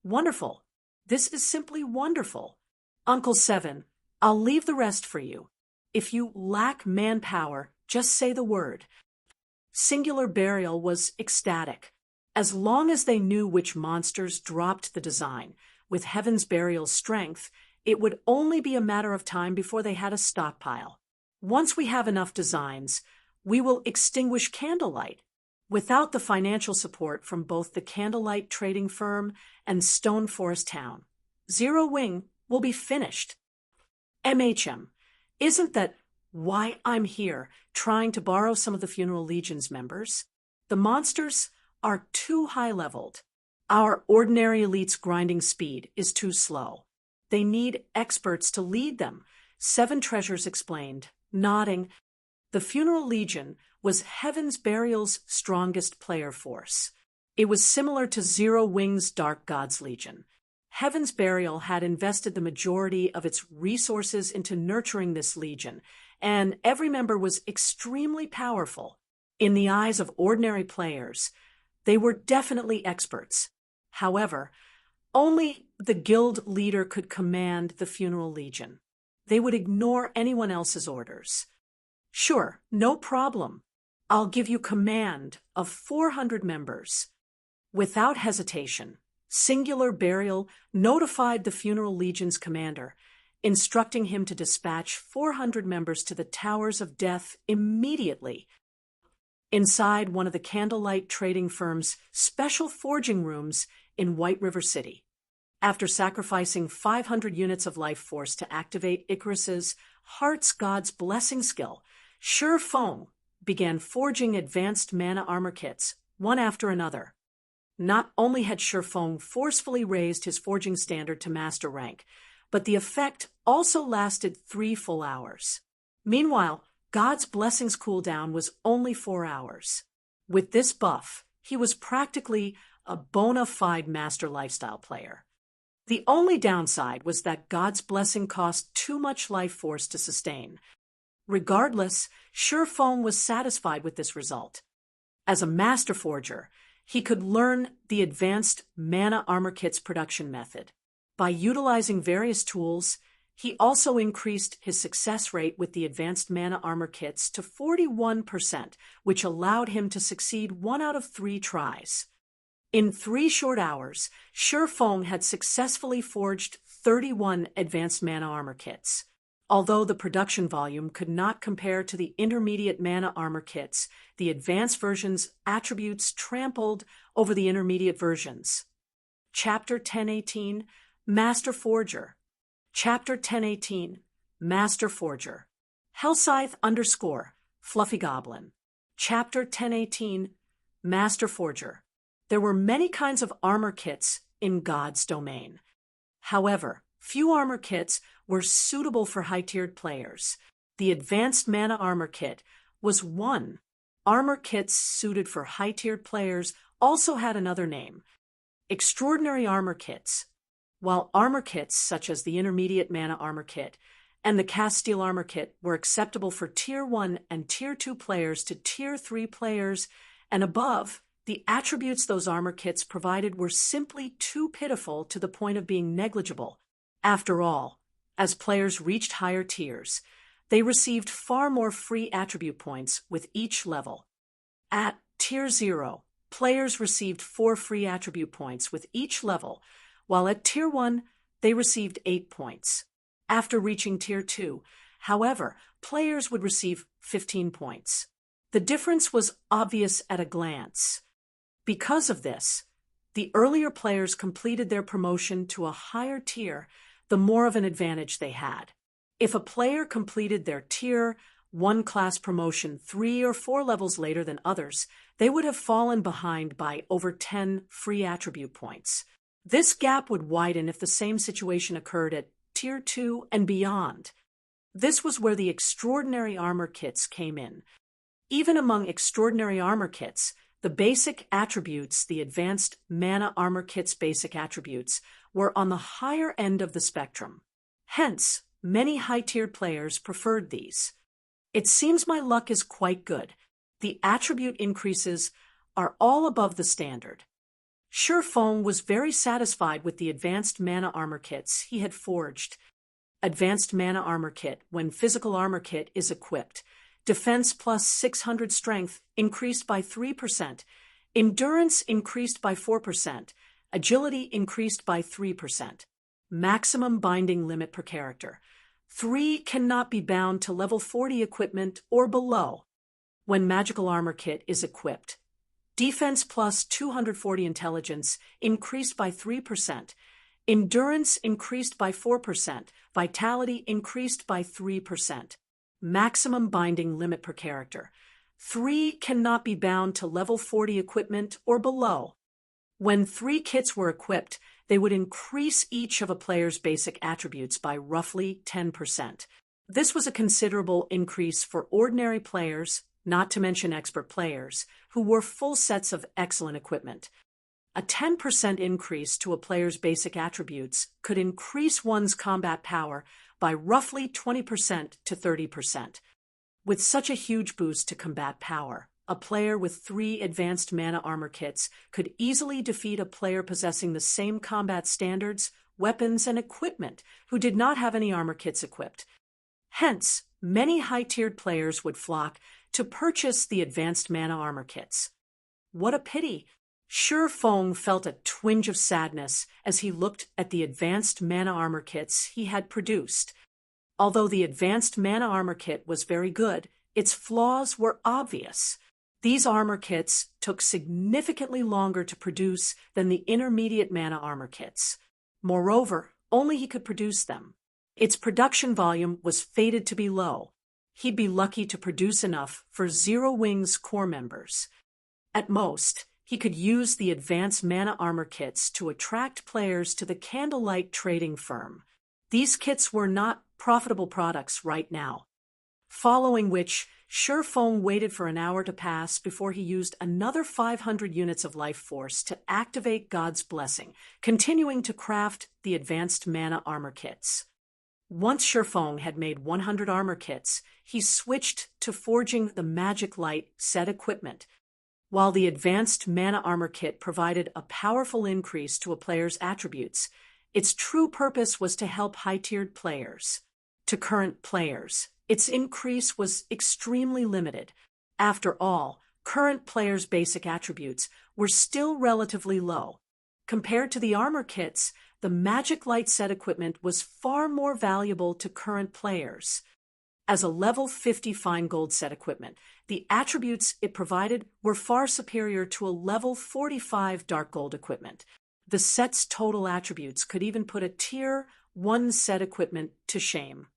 Wonderful. This is simply wonderful. Uncle Seven, I'll leave the rest for you. If you lack manpower, just say the word. Singular Burial was ecstatic. As long as they knew which monsters dropped the design, with Heaven's Burial's strength, it would only be a matter of time before they had a stockpile. Once we have enough designs, we will extinguish Candlelight. Without the financial support from both the Candlelight trading firm and Stone Forest Town, Zero Wing will be finished. MHM, isn't that why I'm here, trying to borrow some of the Funeral Legion's members? The monsters are too high-leveled. Our ordinary elite's grinding speed is too slow. They need experts to lead them, Seven Treasures explained, nodding. The Funeral Legion was Heaven's Burial's strongest player force. It was similar to Zero Wing's Dark Gods Legion. Heaven's Burial had invested the majority of its resources into nurturing this legion, and every member was extremely powerful. In the eyes of ordinary players, they were definitely experts. However, only the guild leader could command the Funeral Legion. They would ignore anyone else's orders. Sure, no problem. I'll give you command of 400 members. Without hesitation, Singular Burial notified the Funeral Legion's commander, instructing him to dispatch 400 members to the Towers of Death immediately. inside one of the candlelight trading firm's special forging rooms in White River City. After sacrificing 500 units of life force to activate Icarus's Heart's God's Blessing skill, Shi Feng began forging advanced mana armor kits, one after another. Not only had Shi Feng forcefully raised his forging standard to master rank, but the effect also lasted 3 full hours. Meanwhile, God's Blessing's cooldown was only 4 hours. With this buff, he was practically a bona fide master lifestyle player. The only downside was that God's Blessing cost too much life force to sustain. Regardless, Shi Feng was satisfied with this result. As a master forger, he could learn the advanced mana armor kits production method. By utilizing various tools, he also increased his success rate with the advanced mana armor kits to 41%, which allowed him to succeed 1 out of 3 tries. In 3 short hours, Shi Feng had successfully forged 31 advanced mana armor kits. Although the production volume could not compare to the intermediate mana armor kits, the advanced version's attributes trampled over the intermediate versions. Chapter 1018, Master Forger. Chapter 1018, Master Forger. Hellscythe _ Fluffy Goblin. Chapter 1018, Master Forger. There were many kinds of armor kits in God's domain. However, few armor kits were suitable for high-tiered players. The Advanced Mana Armor Kit was one. Armor kits suited for high-tiered players also had another name: Extraordinary Armor Kits. While armor kits such as the Intermediate Mana Armor Kit and the Cast Steel Armor Kit were acceptable for Tier 1 and Tier 2 players to Tier 3 players and above, the attributes those armor kits provided were simply too pitiful to the point of being negligible. After all, as players reached higher tiers, they received far more free attribute points with each level. At Tier 0, players received 4 free attribute points with each level, while at Tier 1, they received 8 points. After reaching Tier 2, however, players would receive 15 points. The difference was obvious at a glance. Because of this, the earlier players completed their promotion to a higher tier, the more of an advantage they had. If a player completed their Tier 1 class promotion 3 or 4 levels later than others, they would have fallen behind by over 10 free attribute points. This gap would widen if the same situation occurred at Tier 2 and beyond. This was where the Extraordinary Armor Kits came in. Even among Extraordinary Armor Kits, the basic attributes, the Advanced Mana Armor Kit's basic attributes, were on the higher end of the spectrum. Hence, many high-tiered players preferred these. It seems my luck is quite good. The attribute increases are all above the standard. Shi Feng was very satisfied with the Advanced Mana Armor Kits he had forged. Advanced Mana Armor Kit, when Physical Armor Kit is equipped. Defense plus 600 strength increased by 3%, endurance increased by 4%, agility increased by 3%. Maximum binding limit per character. 3 cannot be bound to level 40 equipment or below. When Magical Armor Kit is equipped. Defense plus 240 intelligence increased by 3%, endurance increased by 4%, vitality increased by 3%. Maximum binding limit per character. 3 cannot be bound to level 40 equipment or below. When 3 kits were equipped, they would increase each of a player's basic attributes by roughly 10%. This was a considerable increase for ordinary players, not to mention expert players, who wore full sets of excellent equipment. A 10% increase to a player's basic attributes could increase one's combat power by roughly 20% to 30%. With such a huge boost to combat power, a player with 3 advanced mana armor kits could easily defeat a player possessing the same combat standards, weapons, and equipment who did not have any armor kits equipped. Hence, many high-tiered players would flock to purchase the advanced mana armor kits. What a pity! Shi Feng felt a twinge of sadness as he looked at the advanced mana armor kits he had produced. Although the advanced mana armor kit was very good, its flaws were obvious. These armor kits took significantly longer to produce than the intermediate mana armor kits. Moreover, only he could produce them. Its production volume was fated to be low. He'd be lucky to produce enough for Zero Wing's core members. At most, he could use the advanced mana armor kits to attract players to the Candlelight trading firm. These kits were not profitable products right now. Following which, Shifeng waited for an hour to pass before he used another 500 units of life force to activate God's blessing, continuing to craft the advanced mana armor kits. Once Shifeng had made 100 armor kits, he switched to forging the Magic Light set equipment. While the advanced mana armor kit provided a powerful increase to a player's attributes, its true purpose was to help high-tiered players. To current players, its increase was extremely limited. After all, current players' basic attributes were still relatively low. Compared to the armor kits, the Magic Light set equipment was far more valuable to current players. As a level 50 fine gold set equipment, the attributes it provided were far superior to a level 45 dark gold equipment. The set's total attributes could even put a tier 1 set equipment to shame.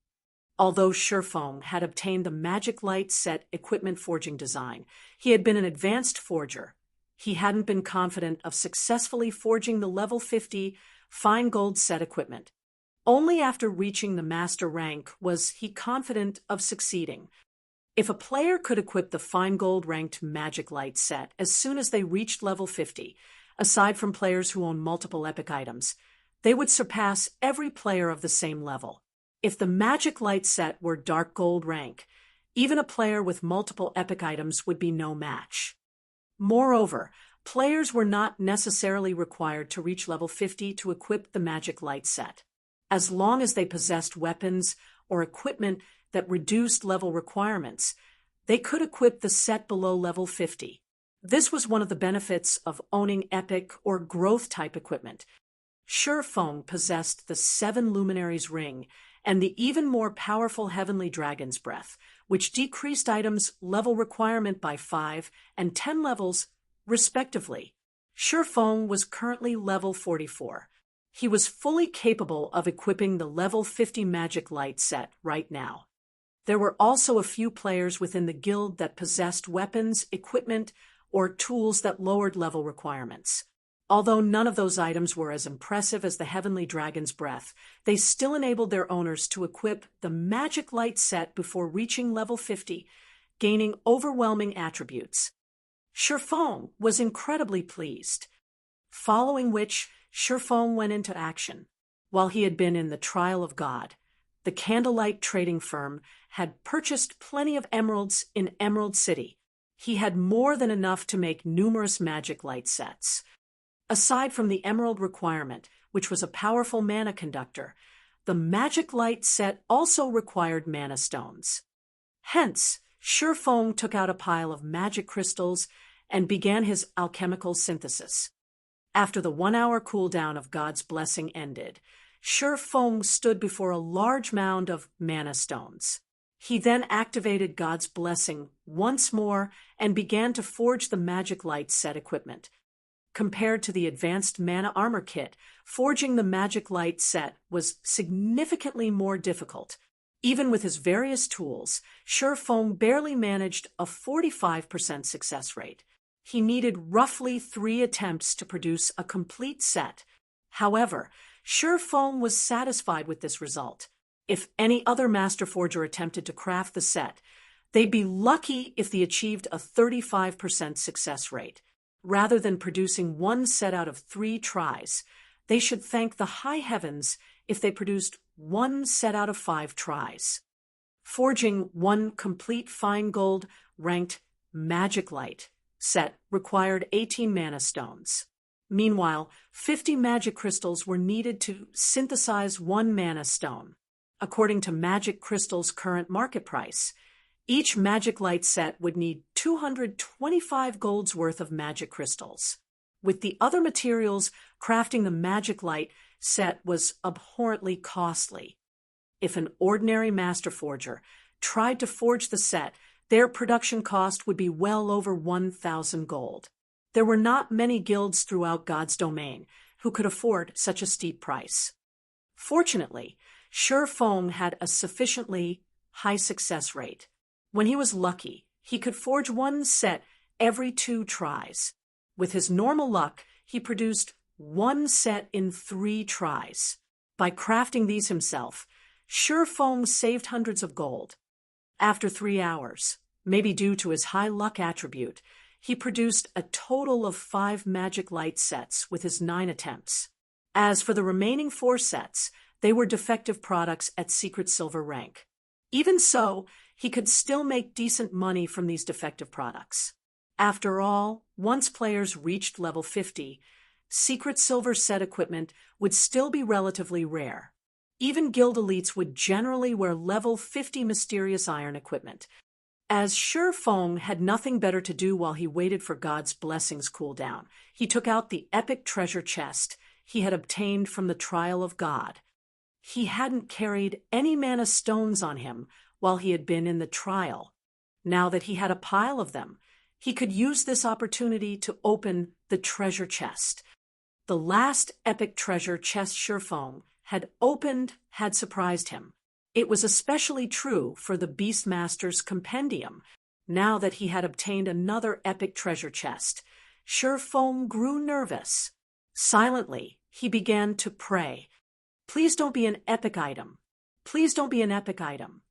Although Shifeng had obtained the Magic Light set equipment forging design, he had been an advanced forger. He hadn't been confident of successfully forging the level 50 fine gold set equipment. Only after reaching the master rank was he confident of succeeding. If a player could equip the fine gold ranked Magic Light set as soon as they reached level 50, aside from players who own multiple epic items, they would surpass every player of the same level. If the Magic Light set were dark gold rank, even a player with multiple epic items would be no match. Moreover, players were not necessarily required to reach level 50 to equip the Magic Light set. As long as they possessed weapons or equipment that reduced level requirements, they could equip the set below level 50. This was one of the benefits of owning epic or growth-type equipment. Shifeng possessed the 7 Luminaries Ring and the even more powerful Heavenly Dragon's Breath, which decreased items' level requirement by 5 and 10 levels, respectively. Shifeng was currently level 44. He was fully capable of equipping the level 50 Magic Light set right now. There were also a few players within the guild that possessed weapons, equipment, or tools that lowered level requirements. Although none of those items were as impressive as the Heavenly Dragon's Breath, they still enabled their owners to equip the Magic Light set before reaching level 50, gaining overwhelming attributes. Shifeng was incredibly pleased. Following which, Shifeng went into action. While he had been in the trial of God, the Candlelight trading firm had purchased plenty of emeralds in Emerald City. He had more than enough to make numerous Magic Light sets. Aside from the emerald requirement, which was a powerful mana conductor, the Magic Light set also required mana stones. Hence, Shifeng took out a pile of magic crystals and began his alchemical synthesis. After the 1-hour cooldown of God's blessing ended, Shifeng stood before a large mound of mana stones. He then activated God's blessing once more and began to forge the Magic Light set equipment. Compared to the advanced mana armor kit, forging the Magic Light set was significantly more difficult. Even with his various tools, Shifeng barely managed a 45% success rate. He needed roughly 3 attempts to produce a complete set. However, Shifeng was satisfied with this result. If any other master forger attempted to craft the set, they'd be lucky if they achieved a 35% success rate. Rather than producing 1 set out of 3 tries, they should thank the high heavens if they produced 1 set out of 5 tries. Forging 1 complete fine gold ranked Magic Light set required 18 mana stones. Meanwhile, 50 magic crystals were needed to synthesize 1 mana stone. According to Magic Crystal's current market price, each Magic Light set would need 225 gold's worth of magic crystals. With the other materials, crafting the Magic Light set was abhorrently costly. If an ordinary master forger tried to forge the set, Their production cost would be well over 1,000 gold. There were not many guilds throughout God's domain who could afford such a steep price. Fortunately, Feng had a sufficiently high success rate. When he was lucky, he could forge one set every 2 tries. With his normal luck, he produced one set in 3 tries. By crafting these himself, Feng saved hundreds of gold. After 3 hours, maybe due to his high luck attribute, he produced a total of 5 magic light sets with his 9 attempts. As for the remaining 4 sets, they were defective products at secret silver rank. Even so, he could still make decent money from these defective products. After all, once players reached level 50, secret silver set equipment would still be relatively rare. Even guild elites would generally wear level 50 mysterious iron equipment. As Feng had nothing better to do while he waited for God's blessings cool down, he took out the epic treasure chest he had obtained from the trial of God. He hadn't carried any mana stones on him while he had been in the trial. Now that he had a pile of them, he could use this opportunity to open the treasure chest. The last epic treasure chest Feng had opened had surprised him. It was especially true for the Beastmaster's Compendium. Now that he had obtained another epic treasure chest, Feng grew nervous. Silently, he began to pray. Please don't be an epic item. Please don't be an epic item.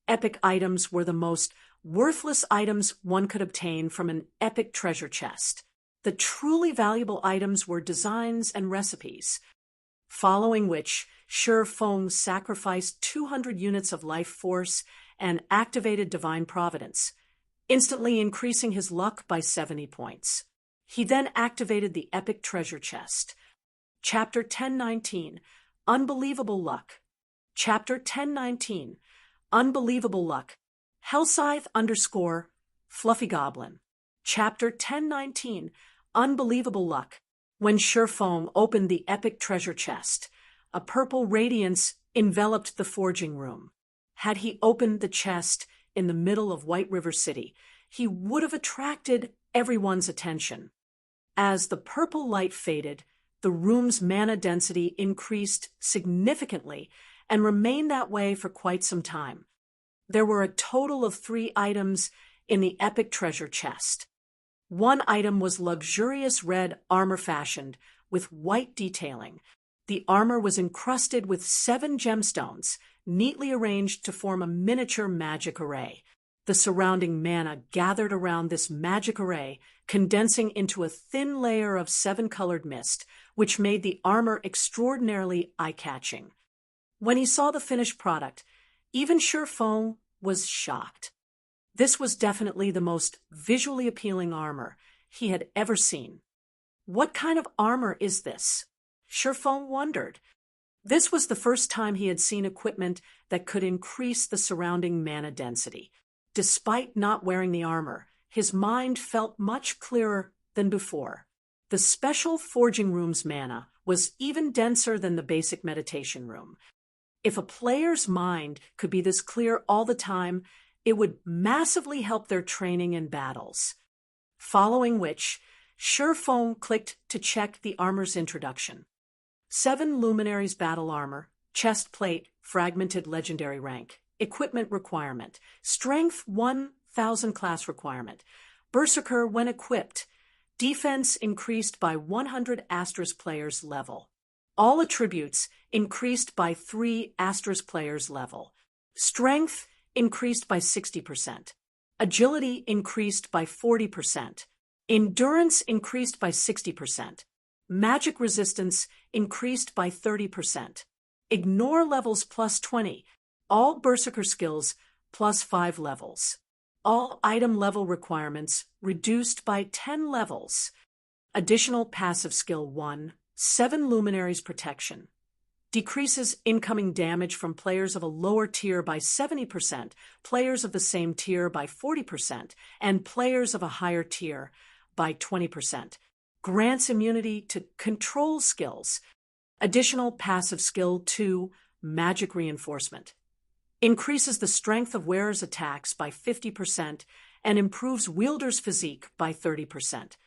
Epic items were the most worthless items one could obtain from an epic treasure chest. The truly valuable items were designs and recipes. Following which, Feng sacrificed 200 units of life force and activated Divine Providence, instantly increasing his luck by 70 points. He then activated the epic treasure chest. Chapter 1019, Unbelievable Luck. Chapter 1019, Unbelievable Luck. Hellscythe _ Fluffy Goblin. Chapter 1019, Unbelievable Luck. When Feng opened the epic treasure chest, a purple radiance enveloped the forging room. Had he opened the chest in the middle of White River City, he would have attracted everyone's attention. As the purple light faded, the room's mana density increased significantly and remained that way for quite some time. There were a total of 3 items in the epic treasure chest. One item was luxurious red armor fashioned with white detailing. The armor was encrusted with 7 gemstones, neatly arranged to form a miniature magic array. The surrounding mana gathered around this magic array, condensing into a thin layer of 7-colored mist, which made the armor extraordinarily eye-catching. When he saw the finished product, even Feng was shocked. This was definitely the most visually appealing armor he had ever seen. What kind of armor is this? Feng wondered. This was the first time he had seen equipment that could increase the surrounding mana density. Despite not wearing the armor, his mind felt much clearer than before. The special forging room's mana was even denser than the basic meditation room. If a player's mind could be this clear all the time, it would massively help their training in battles. Following which, Feng clicked to check the armor's introduction. 7 Luminaries battle armor, chest plate, fragmented legendary rank, equipment requirement, strength 1000 class requirement, berserker when equipped, defense increased by 100 * players level. All attributes increased by 3 * players level. Strength increased by 60%. Agility increased by 40%. Endurance increased by 60%. Magic resistance increased by 30%. Ignore levels plus 20. All berserker skills plus 5 levels. All item level requirements reduced by 10 levels. Additional passive skill 1, 7 Luminaries protection. Decreases incoming damage from players of a lower tier by 70%, players of the same tier by 40%, and players of a higher tier by 20%. Grants immunity to control skills. Additional passive skill 2, magic reinforcement. increases the strength of wearer's attacks by 50%, and improves wielder's physique by 30%.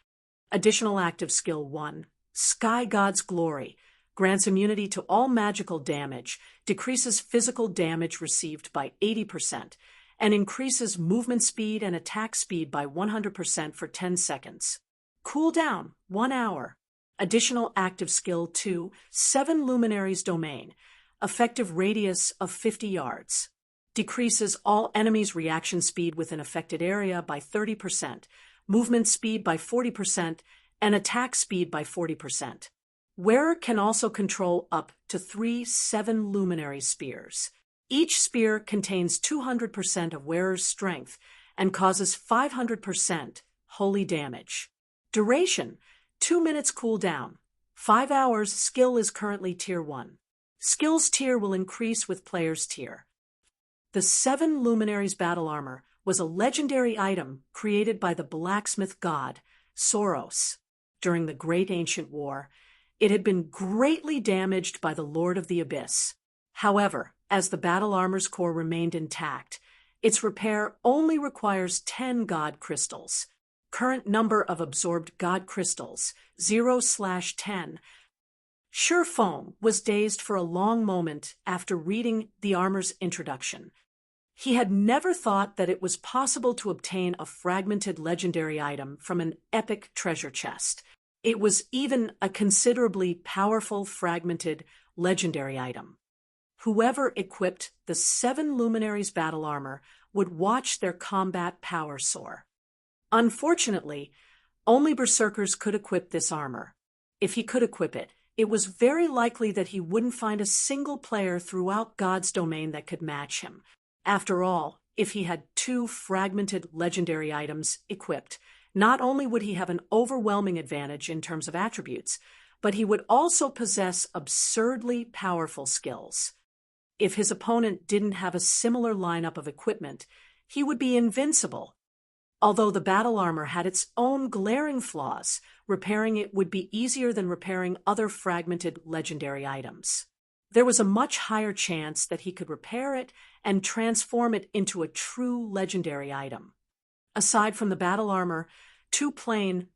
Additional active skill 1, Sky God's Glory, grants immunity to all magical damage, decreases physical damage received by 80%, and increases movement speed and attack speed by 100% for 10 seconds. Cooldown, 1 hour. Additional active skill 2, Seven Luminaries Domain, effective radius of 50 yards. Decreases all enemies' reaction speed within affected area by 30%, movement speed by 40%, and attack speed by 40%. Wearer can also control up to 3 Seven Luminary Spears. Each spear contains 200% of wearer's strength and causes 500% holy damage. Duration, 2 minutes cooldown. 5 hours. Skill is currently Tier 1. Skills tier will increase with player's tier. The Seven Luminaries Battle Armor was a legendary item created by the blacksmith god, Soros. During the Great Ancient War, it had been greatly damaged by the Lord of the Abyss. However, as the battle armor's core remained intact, its repair only requires 10 god crystals. Current number of absorbed god crystals, 0/10. Sure Feng was dazed for a long moment after reading the armor's introduction. He had never thought that it was possible to obtain a fragmented legendary item from an epic treasure chest. It was even a considerably powerful fragmented legendary item. Whoever equipped the Seven Luminaries battle armor would watch their combat power soar. Unfortunately, only berserkers could equip this armor. If he could equip it, it was very likely that he wouldn't find a single player throughout God's domain that could match him. After all, if he had 2 fragmented legendary items equipped, not only would he have an overwhelming advantage in terms of attributes, but he would also possess absurdly powerful skills. If his opponent didn't have a similar lineup of equipment, he would be invincible. Although the battle armor had its own glaring flaws, repairing it would be easier than repairing other fragmented legendary items. There was a much higher chance that he could repair it and transform it into a true legendary item. Aside from the battle armor, 2 plain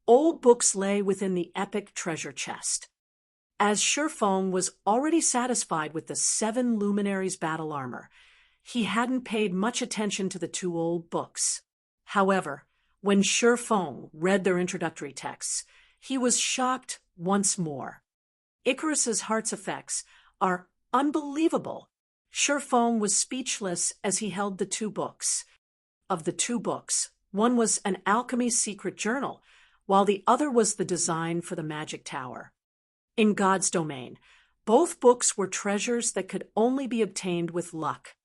old books lay within the epic treasure chest. As Sure Feng was already satisfied with the Seven Luminaries battle armor, he hadn't paid much attention to the 2 old books. However, when Sure Feng read their introductory texts, he was shocked once more. Icarus's heart's effects are unbelievable. Sure Feng was speechless as he held the 2 books. Of the 2 books, one was an alchemy's secret journal, while the other was the design for the magic tower. In God's domain, both books were treasures that could only be obtained with luck.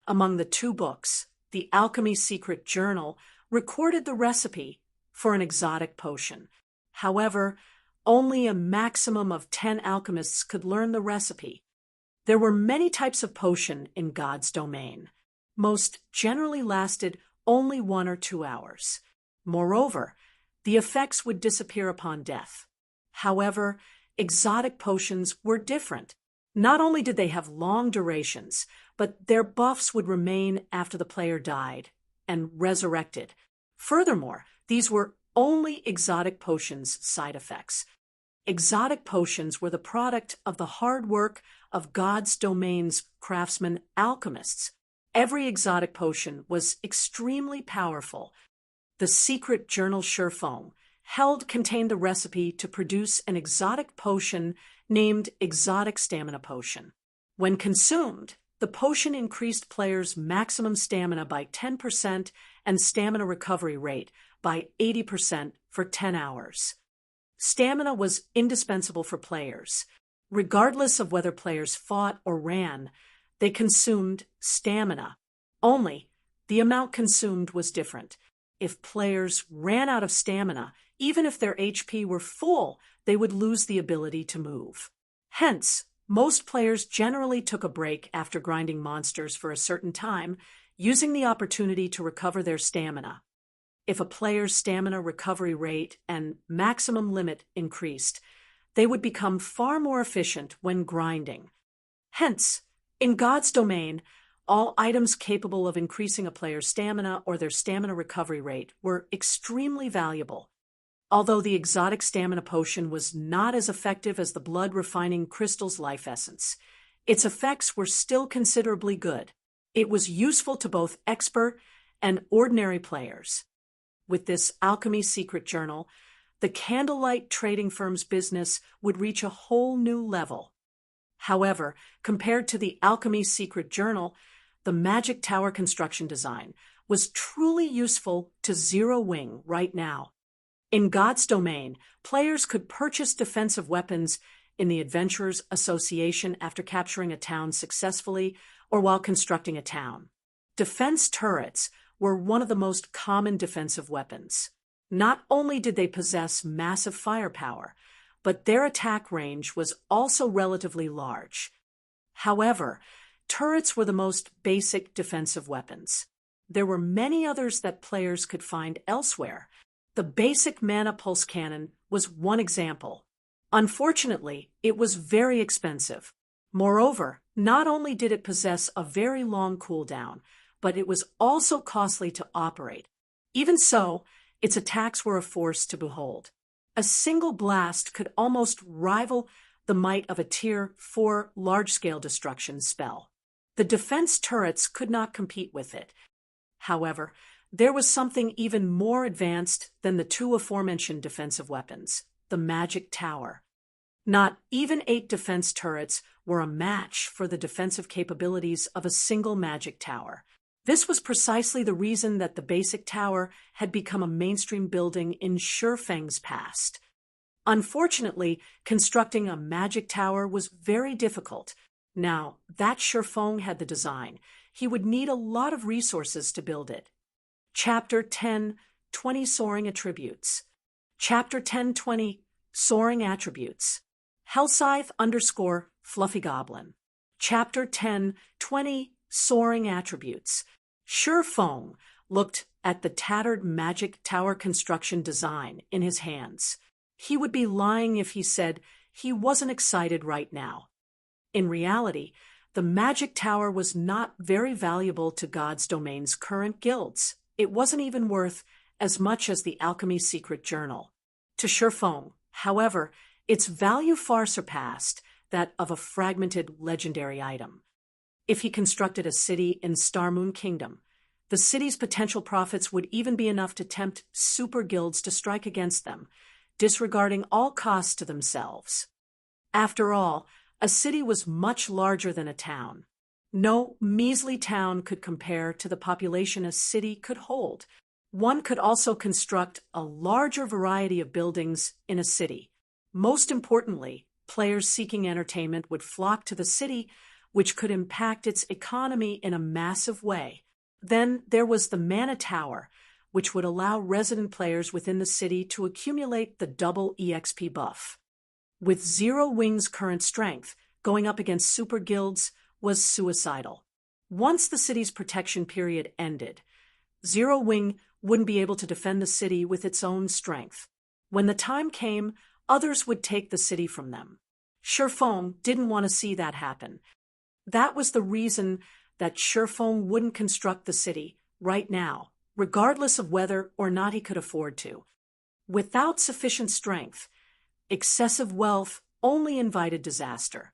Among the 2 books, the alchemy's secret journal recorded the recipe for an exotic potion. However, only a maximum of 10 alchemists could learn the recipe. There were many types of potion in God's domain. Most generally lasted only 1 or 2 hours. Moreover, the effects would disappear upon death. However, exotic potions were different. Not only did they have long durations, but their buffs would remain after the player died and resurrected. Furthermore, these were only exotic potions' side effects. Exotic potions were the product of the hard work of God's domain's craftsmen alchemists. Every exotic potion was extremely powerful. The secret journal Sure Feng held contained the recipe to produce an exotic potion named Exotic Stamina Potion. When consumed, the potion increased players' maximum stamina by 10% and stamina recovery rate by 80% for 10 hours. Stamina was indispensable for players. Regardless of whether players fought or ran, they consumed stamina. Only, the amount consumed was different. If players ran out of stamina, even if their HP were full, they would lose the ability to move. Hence, most players generally took a break after grinding monsters for a certain time, using the opportunity to recover their stamina. If a player's stamina recovery rate and maximum limit increased, they would become far more efficient when grinding. Hence, in God's domain, All items capable of increasing a player's stamina or their stamina recovery rate were extremely valuable. Although the exotic stamina potion was not as effective as the blood-refining crystal's life essence, its effects were still considerably good. It was useful to both expert and ordinary players. With this alchemy secret journal, the candlelight trading firm's business would reach a whole new level. However, compared to the alchemy secret journal, the magic tower construction design was truly useful to Zero Wing right now. In God's domain, players could purchase defensive weapons in the Adventurers Association after capturing a town successfully or while constructing a town. Defense turrets were one of the most common defensive weapons. Not only did they possess massive firepower, but their attack range was also relatively large. However, turrets were the most basic defensive weapons. There were many others that players could find elsewhere. The basic mana pulse cannon was one example. Unfortunately, it was very expensive. Moreover, not only did it possess a very long cooldown, but it was also costly to operate. Even so, its attacks were a force to behold. A single blast could almost rival the might of a Tier 4 large-scale destruction spell. The defense turrets could not compete with it. However, there was something even more advanced than the two aforementioned defensive weapons, the magic tower. Not even 8 defense turrets were a match for the defensive capabilities of a single magic tower. This was precisely the reason that the basic tower had become a mainstream building in Shurfeng's past. Unfortunately, constructing a magic tower was very difficult. Now that Shurfeng had the design, he would need a lot of resources to build it. Chapter 10:20 Soaring Attributes. Chapter 10:20 Soaring Attributes. Hellscythe_Fluffy Goblin. Chapter 10:20 Soaring Attributes. Shurfeng looked at the tattered magic tower construction design in his hands. He would be lying if he said he wasn't excited right now. In reality, the magic tower was not very valuable to God's domain's current guilds. It wasn't even worth as much as the alchemy secret journal. To Shurfeng, however, its value far surpassed that of a fragmented legendary item. If he constructed a city in Starmoon Kingdom, the city's potential profits would even be enough to tempt super guilds to strike against them, disregarding all costs to themselves. After all, a city was much larger than a town. No measly town could compare to the population a city could hold. One could also construct a larger variety of buildings in a city. Most importantly, players seeking entertainment would flock to the city, which could impact its economy in a massive way. Then there was the Mana Tower, which would allow resident players within the city to accumulate the double EXP buff. With Zero Wing's current strength, going up against super guilds was suicidal. Once the city's protection period ended, Zero Wing wouldn't be able to defend the city with its own strength. When the time came, others would take the city from them. Shurfeng didn't want to see that happen. That was the reason that Shurfeng wouldn't construct the city right now, regardless of whether or not he could afford to. Without sufficient strength, excessive wealth only invited disaster.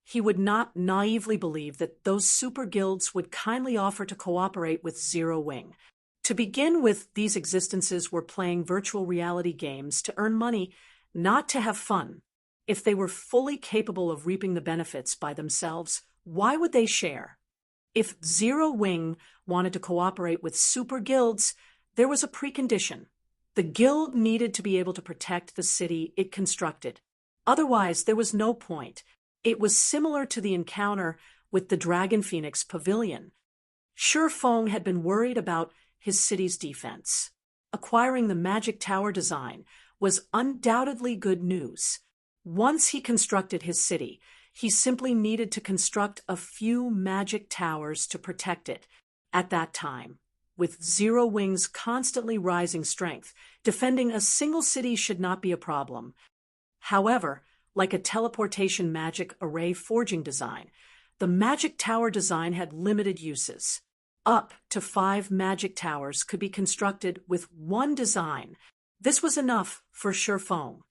He would not naively believe that those super guilds would kindly offer to cooperate with Zero Wing. To begin with, these existences were playing virtual reality games to earn money, not to have fun. If they were fully capable of reaping the benefits by themselves, why would they share? If Zero Wing wanted to cooperate with super guilds, there was a precondition. The guild needed to be able to protect the city it constructed. Otherwise, there was no point. It was similar to the encounter with the Dragon Phoenix Pavilion. Shurfeng had been worried about his city's defense. Acquiring the magic tower design was undoubtedly good news. Once he constructed his city, he simply needed to construct a few magic towers to protect it. At that time, with Zero Wing's constantly rising strength, defending a single city should not be a problem. However, like a teleportation magic array forging design, The magic tower design had limited uses. Up to 5 magic towers could be constructed with one design. This was enough for Shifeng.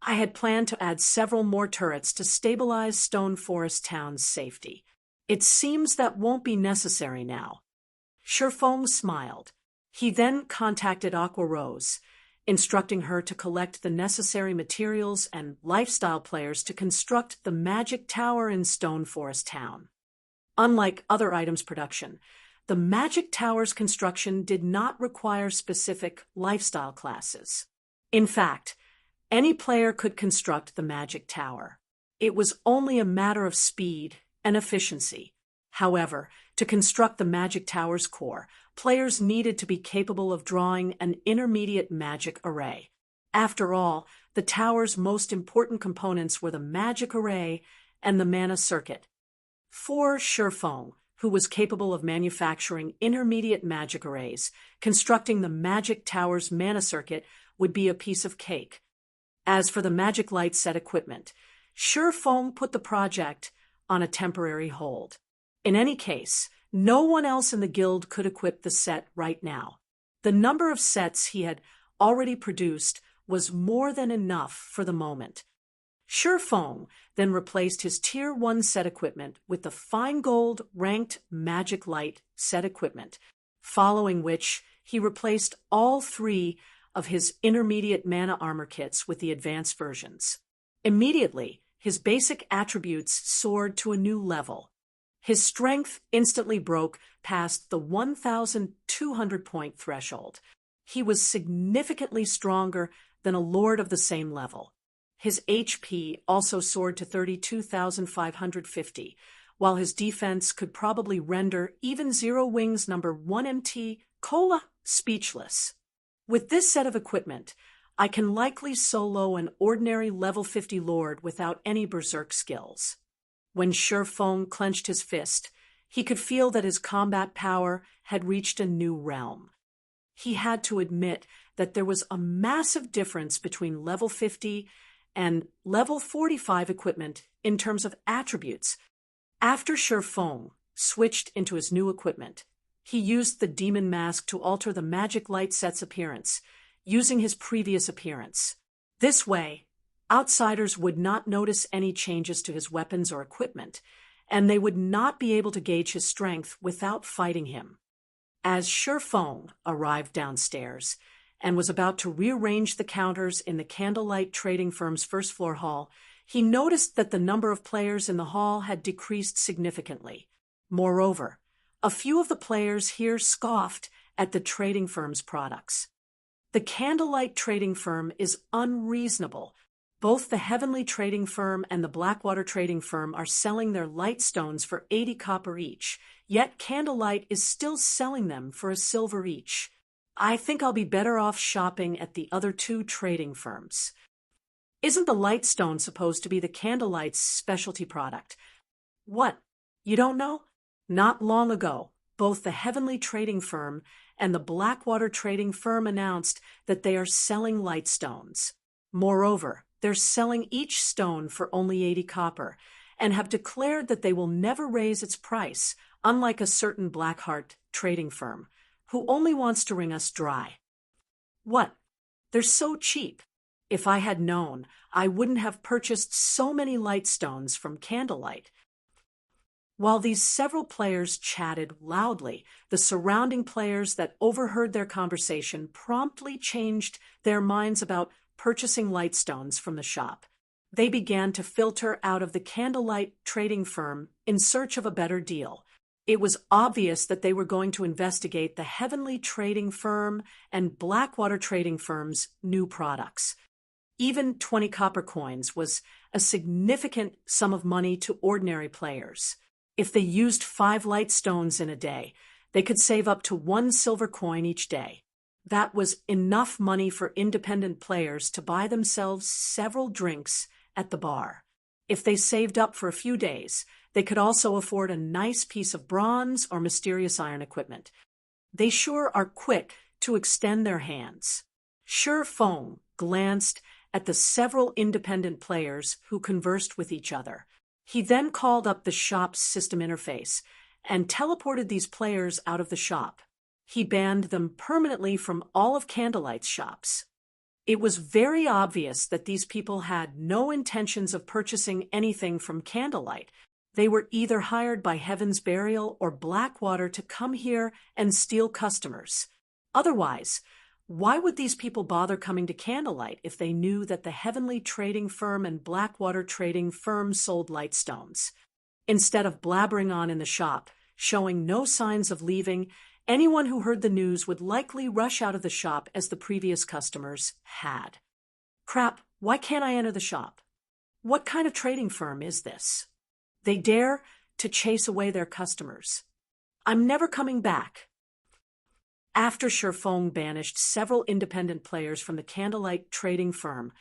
I had planned to add several more turrets to stabilize Stone Forest Town's safety. It seems that won't be necessary now. Shifeng smiled. He then contacted Aqua Rose, instructing her to collect the necessary materials and lifestyle players to construct the magic tower in Stone Forest Town. Unlike other items production, the magic tower's construction did not require specific lifestyle classes. In fact, any player could construct the magic tower. It was only a matter of speed and efficiency. However, to construct the magic tower's core, players needed to be capable of drawing an intermediate magic array. After all, the tower's most important components were the magic array and the mana circuit. For Shifeng, who was capable of manufacturing intermediate magic arrays, constructing the magic tower's mana circuit would be a piece of cake. As for the magic light set equipment, Shifeng put the project on a temporary hold. In any case, no one else in the guild could equip the set right now. The number of sets he had already produced was more than enough for the moment. Shifeng then replaced his Tier 1 set equipment with the fine gold ranked magic light set equipment, following which he replaced all 3 of his intermediate mana armor kits with the advanced versions. Immediately, his basic attributes soared to a new level. His strength instantly broke past the 1,200-point threshold. He was significantly stronger than a lord of the same level. His HP also soared to 32,550, while his defense could probably render even Zero Wings number 1 MT Cola speechless. With this set of equipment, I can likely solo an ordinary level 50 lord without any berserk skills. When Shifeng clenched his fist, he could feel that his combat power had reached a new realm. He had to admit that there was a massive difference between level 50 and level 45 equipment in terms of attributes. After Shifeng switched into his new equipment, he used the demon mask to alter the magic light set's appearance, using his previous appearance. This way, outsiders would not notice any changes to his weapons or equipment, and they would not be able to gauge his strength without fighting him. As Shifeng arrived downstairs and was about to rearrange the counters in the Candlelight Trading Firm's first-floor hall, he noticed that the number of players in the hall had decreased significantly. Moreover, a few of the players here scoffed at the trading firm's products. The Candlelight Trading Firm is unreasonable. Both the Heavenly Trading Firm and the Blackwater Trading Firm are selling their light stones for 80 copper each, yet Candlelight is still selling them for a silver each. I think I'll be better off shopping at the other 2 trading firms. Isn't the light stone supposed to be the Candlelight's specialty product? What? You don't know? Not long ago, both the Heavenly Trading Firm and the Blackwater Trading Firm announced that they are selling light stones. Moreover, they're selling each stone for only 80 copper, and have declared that they will never raise its price, unlike a certain Blackheart trading firm, who only wants to wring us dry. What? They're so cheap. If I had known, I wouldn't have purchased so many light stones from Candlelight. While these several players chatted loudly, the surrounding players that overheard their conversation promptly changed their minds about purchasing light stones from the shop. They began to filter out of the Candlelight Trading Firm in search of a better deal. It was obvious that they were going to investigate the Heavenly Trading Firm and Blackwater Trading Firm's new products. Even 20 copper coins was a significant sum of money to ordinary players. If they used 5 light stones in a day, they could save up to 1 silver coin each day. That was enough money for independent players to buy themselves several drinks at the bar. If they saved up for a few days, they could also afford a nice piece of bronze or mysterious iron equipment. They sure are quick to extend their hands. Shifeng glanced at the several independent players who conversed with each other. He then called up the shop's system interface and teleported these players out of the shop. He banned them permanently from all of Candlelight's shops. It was very obvious that these people had no intentions of purchasing anything from Candlelight. They were either hired by Heaven's Burial or Blackwater to come here and steal customers. Otherwise, why would these people bother coming to Candlelight if they knew that the Heavenly Trading Firm and Blackwater Trading Firm sold lightstones? Instead of blabbering on in the shop, showing no signs of leaving, anyone who heard the news would likely rush out of the shop as the previous customers had. Crap, why can't I enter the shop? What kind of trading firm is this? They dare to chase away their customers. I'm never coming back. After Shifeng banished several independent players from the Candlelight trading firm,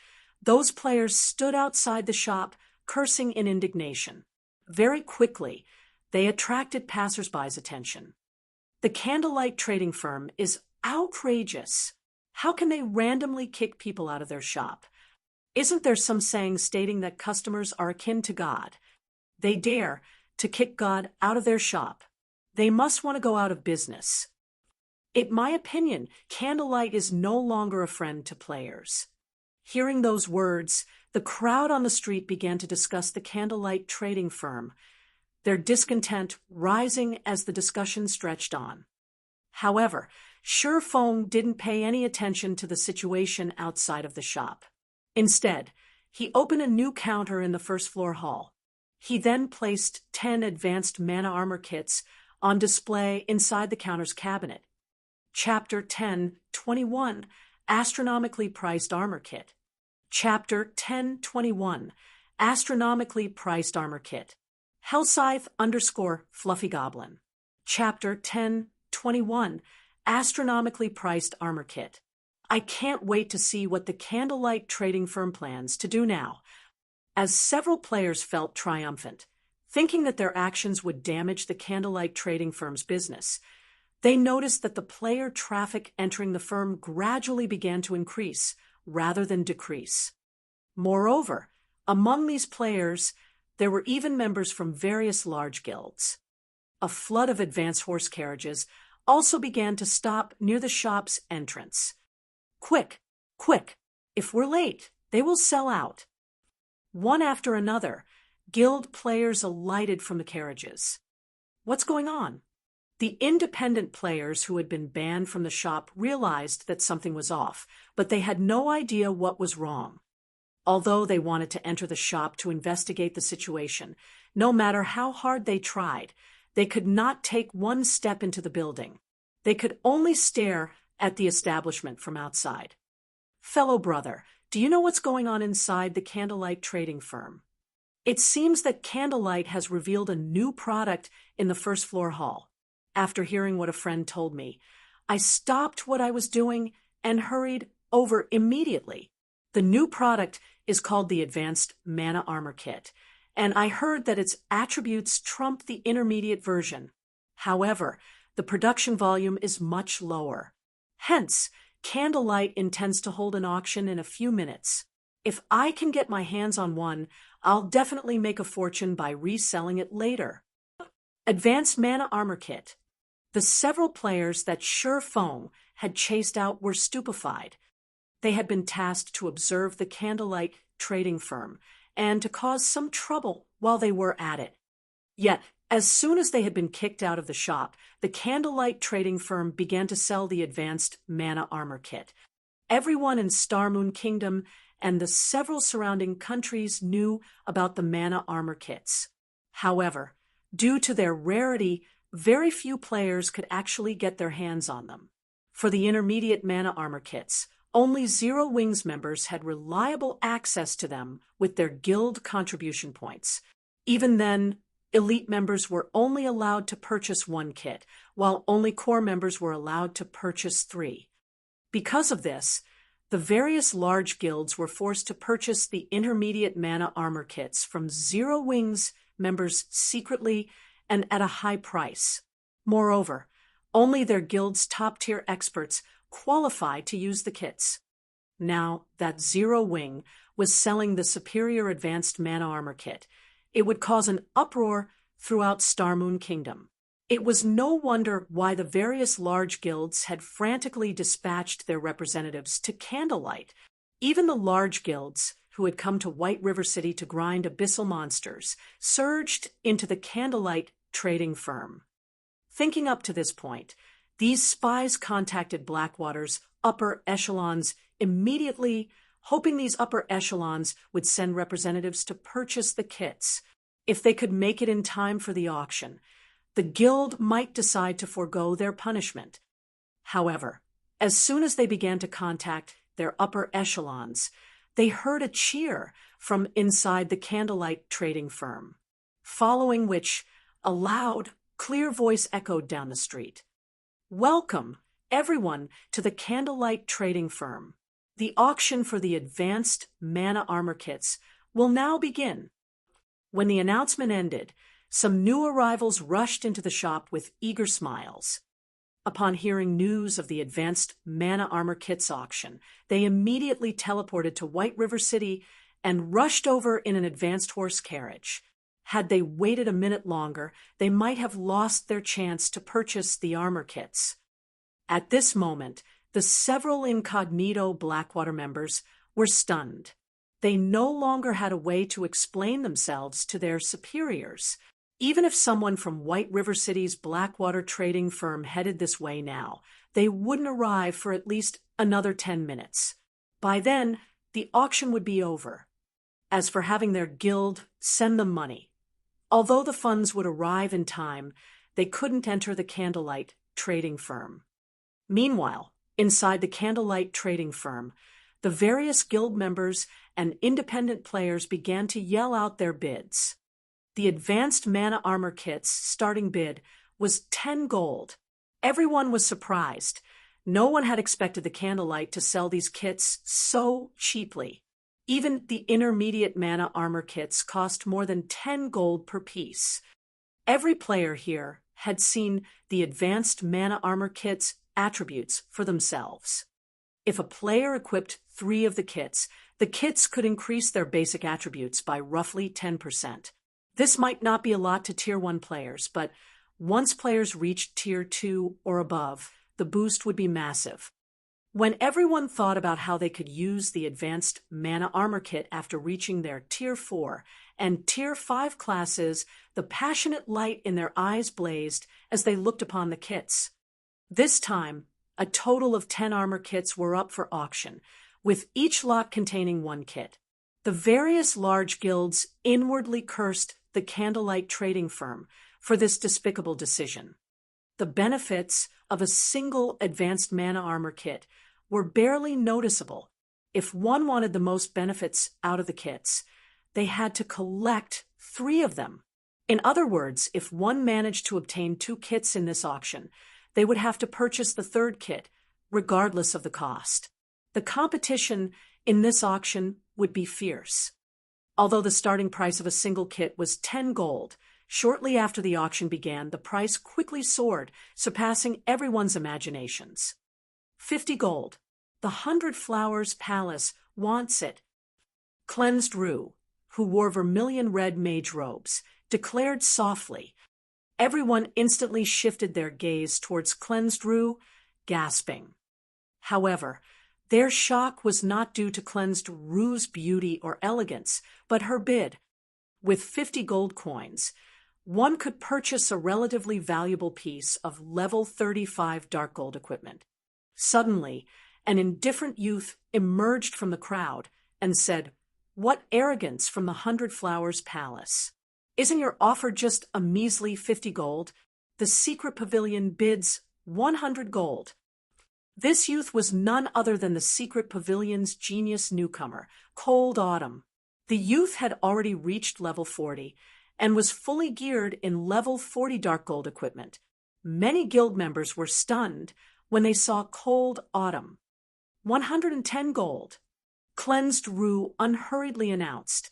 those players stood outside the shop, cursing in indignation. Very quickly, they attracted passersby's attention. The Candlelight trading firm is outrageous. How can they randomly kick people out of their shop? Isn't there some saying stating that customers are akin to God? They dare to kick God out of their shop. They must want to go out of business. In my opinion, Candlelight is no longer a friend to players. Hearing those words, the crowd on the street began to discuss the Candlelight trading firm, their discontent rising as the discussion stretched on. However, Shifeng didn't pay any attention to the situation outside of the shop. Instead, he opened a new counter in the first-floor hall. He then placed 10 advanced mana armor kits on display inside the counter's cabinet. Chapter 10:21, Astronomically Priced Armor Kit. Chapter 10:21, Astronomically Priced Armor Kit. Hellscythe_Fluffy Goblin. Chapter 10:21, Astronomically Priced Armor Kit. I can't wait to see what the Candlelight trading firm plans to do now. As several players felt triumphant, thinking that their actions would damage the Candlelight trading firm's business, they noticed that the player traffic entering the firm gradually began to increase rather than decrease. Moreover, among these players, there were even members from various large guilds. A flood of advanced horse carriages also began to stop near the shop's entrance. Quick, quick, if we're late, they will sell out. One after another, guild players alighted from the carriages. What's going on? The independent players who had been banned from the shop realized that something was off, but they had no idea what was wrong. Although they wanted to enter the shop to investigate the situation, no matter how hard they tried, they could not take one step into the building. They could only stare at the establishment from outside. Fellow brother, do you know what's going on inside the Candlelight trading firm? It seems that Candlelight has revealed a new product in the first-floor hall. After hearing what a friend told me, I stopped what I was doing and hurried over immediately. The new product is called the Advanced Mana Armor Kit, and I heard that its attributes trump the intermediate version. However, the production volume is much lower. Hence, Candlelight intends to hold an auction in a few minutes. If I can get my hands on one, I'll definitely make a fortune by reselling it later. Advanced Mana Armor Kit. The several players that Shifeng had chased out were stupefied. They had been tasked to observe the Candlelight trading firm and to cause some trouble while they were at it. Yet, as soon as they had been kicked out of the shop, the Candlelight trading firm began to sell the Advanced Mana Armor Kit. Everyone in Starmoon Kingdom and the several surrounding countries knew about the Mana Armor Kits. However, due to their rarity, very few players could actually get their hands on them. For the intermediate Mana Armor Kits, only Zero Wings members had reliable access to them with their guild contribution points. Even then, elite members were only allowed to purchase one kit, while only core members were allowed to purchase 3. Because of this, the various large guilds were forced to purchase the intermediate Mana Armor Kits from Zero Wings members secretly and at a high price. Moreover, only their guild's top-tier experts qualified to use the kits. Now that Zero Wing was selling the superior Advanced Mana Armor Kit, It would cause an uproar throughout Starmoon Kingdom. It was no wonder why the various large guilds had frantically dispatched their representatives to Candlelight. Even the large guilds, who had come to White River City to grind abyssal monsters, surged into the Candlelight trading firm. Thinking up to this point, these spies contacted Blackwater's upper echelons immediately, hoping these upper echelons would send representatives to purchase the kits. If they could make it in time for the auction, the guild might decide to forego their punishment. However, as soon as they began to contact their upper echelons, they heard a cheer from inside the Candlelight trading firm, following which a loud, clear voice echoed down the street. "Welcome, everyone, to the Candlelight trading firm. The auction for the advanced mana armor kits will now begin." When the announcement ended, some new arrivals rushed into the shop with eager smiles. Upon hearing news of the advanced mana armor kits auction, they immediately teleported to White River City and rushed over in an advanced horse carriage. Had they waited a minute longer, they might have lost their chance to purchase the armor kits. At this moment, the several incognito Blackwater members were stunned. They no longer had a way to explain themselves to their superiors. Even if someone from White River City's Blackwater trading firm headed this way now, they wouldn't arrive for at least another 10 minutes. By then, the auction would be over. As for having their guild send them money, although the funds would arrive in time, they couldn't enter the Candlelight trading firm. Meanwhile, inside the Candlelight trading firm, the various guild members and independent players began to yell out their bids. The advanced mana armor kit's starting bid was 10 gold. Everyone was surprised. No one had expected the Candlelight to sell these kits so cheaply. Even the intermediate mana armor kits cost more than 10 gold per piece. Every player here had seen the advanced mana armor kit's attributes for themselves. If a player equipped 3 of the kits could increase their basic attributes by roughly 10%. This might not be a lot to Tier 1 players, but once players reached Tier 2 or above, the boost would be massive. When everyone thought about how they could use the advanced mana armor kit after reaching their Tier 4 and Tier 5 classes, the passionate light in their eyes blazed as they looked upon the kits. This time, a total of 10 armor kits were up for auction, with each lot containing 1 kit. The various large guilds inwardly cursed the Candlelight trading firm for this despicable decision. The benefits of a single advanced mana armor kit were barely noticeable. If one wanted the most benefits out of the kits, they had to collect 3 of them. In other words, if one managed to obtain 2 kits in this auction, they would have to purchase the 3rd kit, regardless of the cost. The competition in this auction would be fierce. Although the starting price of a single kit was 10 gold, shortly after the auction began, the price quickly soared, surpassing everyone's imaginations. 50 gold. The 100 Flowers Palace wants it. Cleansed Rue, who wore vermilion red mage robes, declared softly. Everyone instantly shifted their gaze towards Cleansed Rue, gasping. However, their shock was not due to Cleansed Rue's beauty or elegance, but her bid. With 50 gold coins, one could purchase a relatively valuable piece of level 35 dark gold equipment. Suddenly, an indifferent youth emerged from the crowd and said, "What arrogance from the 100 Flowers Palace. Isn't your offer just a measly 50 gold? The secret pavilion bids 100 gold. This youth was none other than the secret pavilion's genius newcomer, Cold Autumn. The youth had already reached level 40 and was fully geared in level 40 dark gold equipment. Many guild members were stunned when they saw Cold Autumn. 110 gold. Cleansed Rue unhurriedly announced.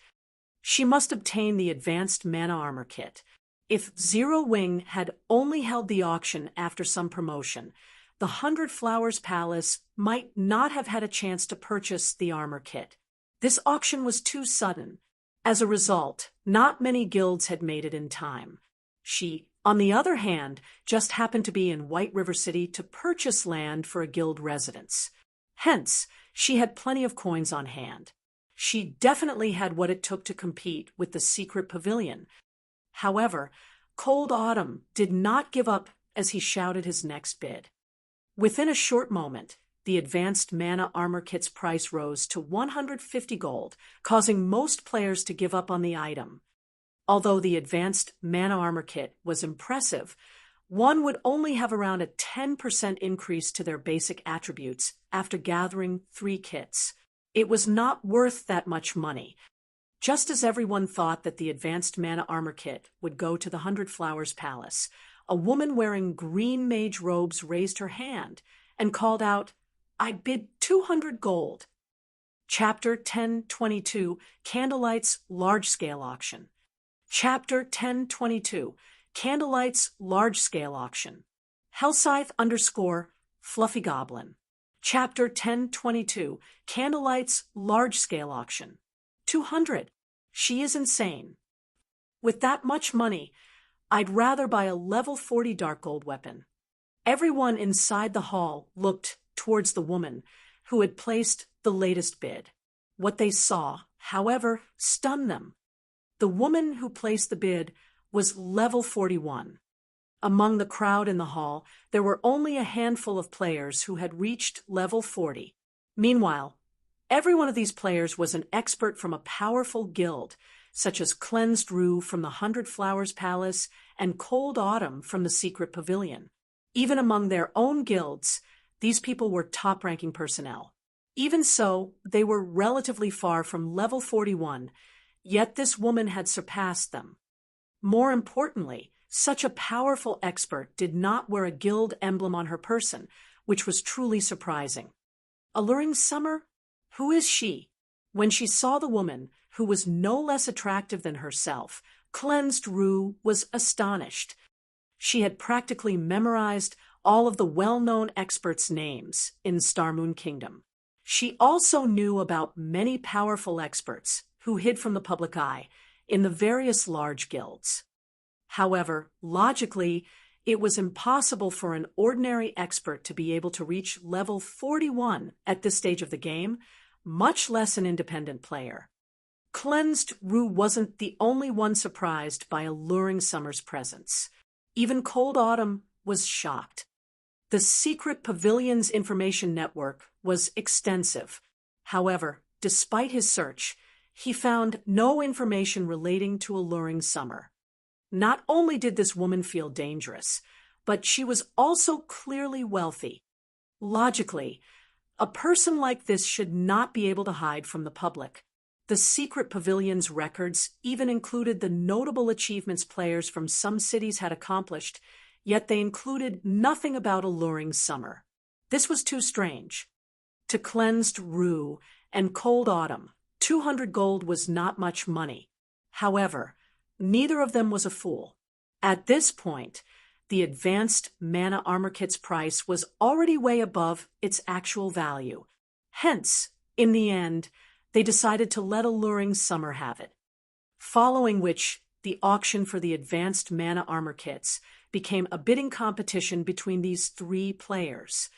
She must obtain the advanced mana armor kit. If Zero Wing had only held the auction after some promotion, the 100 Flowers Palace might not have had a chance to purchase the armor kit. This auction was too sudden. As a result, not many guilds had made it in time. She, on the other hand, just happened to be in White River City to purchase land for a guild residence. Hence, she had plenty of coins on hand. She definitely had what it took to compete with the secret pavilion. However, Cold Autumn did not give up as he shouted his next bid. Within a short moment, the advanced mana armor kit's price rose to 150 gold, causing most players to give up on the item. Although the advanced mana armor kit was impressive, one would only have around a 10% increase to their basic attributes after gathering 3 kits. It was not worth that much money. Just as everyone thought that the advanced mana armor kit would go to the 100 Flowers Palace, a woman wearing green mage robes raised her hand and called out, "I bid 200 gold." Chapter 1022, Candlelight's Large-Scale Auction. Chapter 1022, Candlelight's Large-Scale Auction. Hellscythe_Fluffy Goblin. Chapter 1022, Candlelight's Large-Scale Auction. 200. She is insane. With that much money, I'd rather buy a level 40 dark gold weapon. Everyone inside the hall looked towards the woman who had placed the latest bid. What they saw, however, stunned them. The woman who placed the bid was level 41. Among the crowd in the hall, there were only a handful of players who had reached level 40. Meanwhile, every one of these players was an expert from a powerful guild, such as Cleansed Rue from the 100 Flowers Palace and Cold Autumn from the Secret Pavilion. Even among their own guilds, these people were top-ranking personnel. Even so, they were relatively far from level 41, yet this woman had surpassed them. More importantly, such a powerful expert did not wear a guild emblem on her person, which was truly surprising. Alluring Summer? Who is she? When she saw the woman, who was no less attractive than herself, Cleansed Rue was astonished. She had practically memorized all of the well-known experts' names in Starmoon Kingdom. She also knew about many powerful experts who hid from the public eye in the various large guilds. However, logically, it was impossible for an ordinary expert to be able to reach level 41 at this stage of the game, much less an independent player. Cleansed Rue wasn't the only one surprised by Alluring Summer's presence. Even Cold Autumn was shocked. The Secret Pavilion's information network was extensive. However, despite his search, he found no information relating to Alluring Summer. Not only did this woman feel dangerous, but she was also clearly wealthy. Logically, a person like this should not be able to hide from the public. The Secret Pavilion's records even included the notable achievements players from some cities had accomplished, yet they included nothing about Alluring Summer. This was too strange. To Cleansed Rue and Cold Autumn, 200 gold was not much money. However, neither of them was a fool. At this point, the advanced mana armor kit's price was already way above its actual value. Hence, in the end, they decided to let Alluring Summer have it. Following which, the auction for the advanced mana armor kits became a bidding competition between these 3 players.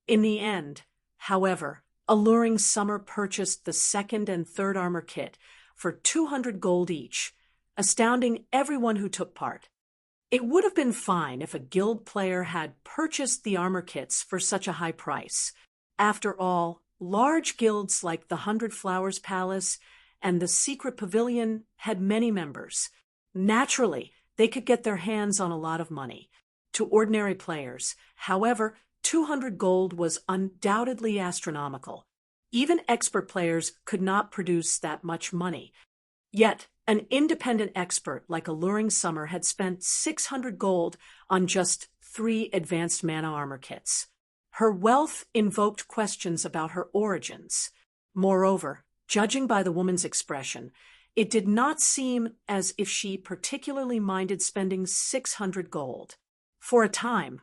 In the end, however, Alluring Summer purchased the 2nd and 3rd armor kit for 200 gold each, astounding everyone who took part. It would have been fine if a guild player had purchased the armor kits for such a high price. After all, large guilds like the 100 Flowers Palace and the Secret Pavilion had many members. Naturally, they could get their hands on a lot of money. To ordinary players, however, 200 gold was undoubtedly astronomical. Even expert players could not produce that much money. Yet, an independent expert like Alluring Summer had spent 600 gold on just 3 advanced mana armor kits. Her wealth invoked questions about her origins. Moreover, judging by the woman's expression, it did not seem as if she particularly minded spending 600 gold. For a time,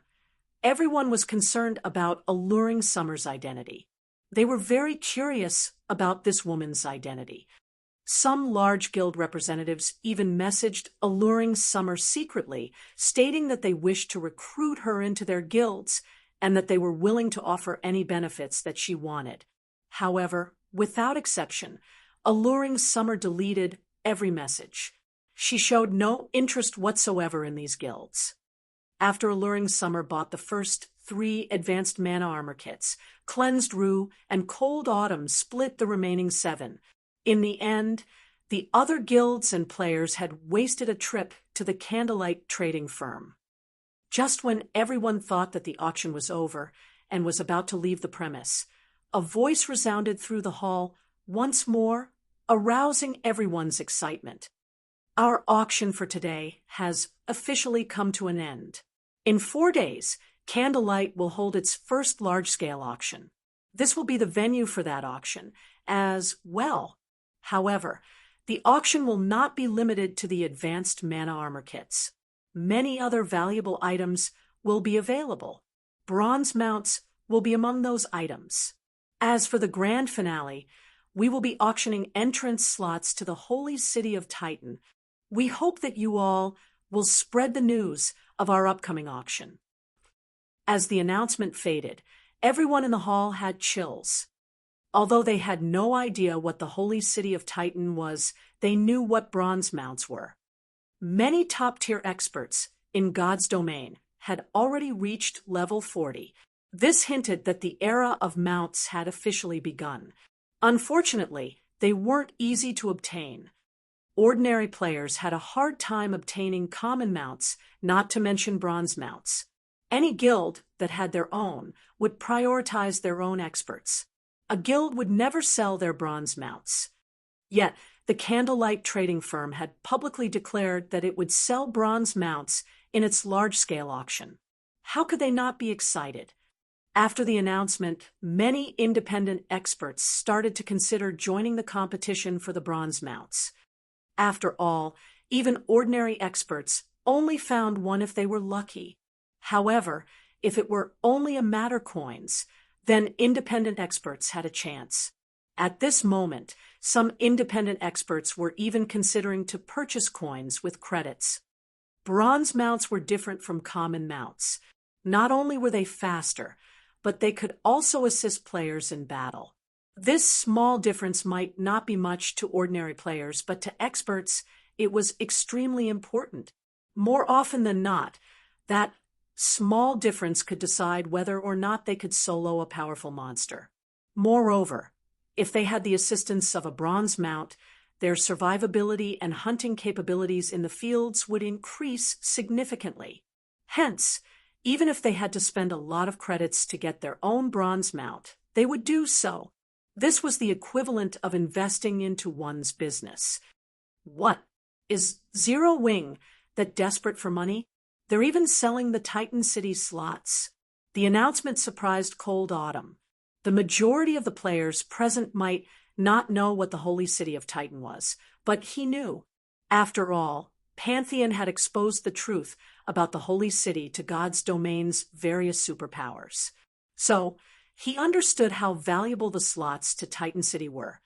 everyone was concerned about Alluring Summer's identity. They were very curious about this woman's identity. Some large guild representatives even messaged Alluring Summer secretly, stating that they wished to recruit her into their guilds and that they were willing to offer any benefits that she wanted. However, without exception, Alluring Summer deleted every message. She showed no interest whatsoever in these guilds. After Alluring Summer bought the first 3 advanced mana armor kits, Cleansed Rue and Cold Autumn split the remaining 7. In the end, the other guilds and players had wasted a trip to the Candlelight trading firm. Just when everyone thought that the auction was over and was about to leave the premise, a voice resounded through the hall once more, arousing everyone's excitement. Our auction for today has officially come to an end. In 4 days, Candlelight will hold its first large-scale auction. This will be the venue for that auction as well. However, the auction will not be limited to the advanced mana armor kits. Many other valuable items will be available. Bronze mounts will be among those items. As for the grand finale, we will be auctioning entrance slots to the holy city of Titan. We hope that you all will spread the news of our upcoming auction. As the announcement faded, everyone in the hall had chills. Although they had no idea what the holy city of Titan was, they knew what bronze mounts were. Many top-tier experts in God's domain had already reached level 40. This hinted that the era of mounts had officially begun. Unfortunately, they weren't easy to obtain. Ordinary players had a hard time obtaining common mounts, not to mention bronze mounts. Any guild that had their own would prioritize their own experts. A guild would never sell their bronze mounts. Yet, the Candlelight trading firm had publicly declared that it would sell bronze mounts in its large-scale auction. How could they not be excited? After the announcement, many independent experts started to consider joining the competition for the bronze mounts. After all, even ordinary experts only found one if they were lucky. However, if it were only a matter coins, then independent experts had a chance. At this moment, some independent experts were even considering to purchase coins with credits. Bronze mounts were different from common mounts. Not only were they faster, but they could also assist players in battle. This small difference might not be much to ordinary players, but to experts, it was extremely important. More often than not, that small difference could decide whether or not they could solo a powerful monster. Moreover, if they had the assistance of a bronze mount, their survivability and hunting capabilities in the fields would increase significantly. Hence, even if they had to spend a lot of credits to get their own bronze mount, they would do so. This was the equivalent of investing into one's business. What? Is Zero Wing that desperate for money? They're even selling the Titan City slots. The announcement surprised Cold Autumn. The majority of the players present might not know what the holy city of Titan was, but he knew. After all, Pantheon had exposed the truth about the holy city to God's domain's various superpowers. So, he understood how valuable the slots to Titan City were.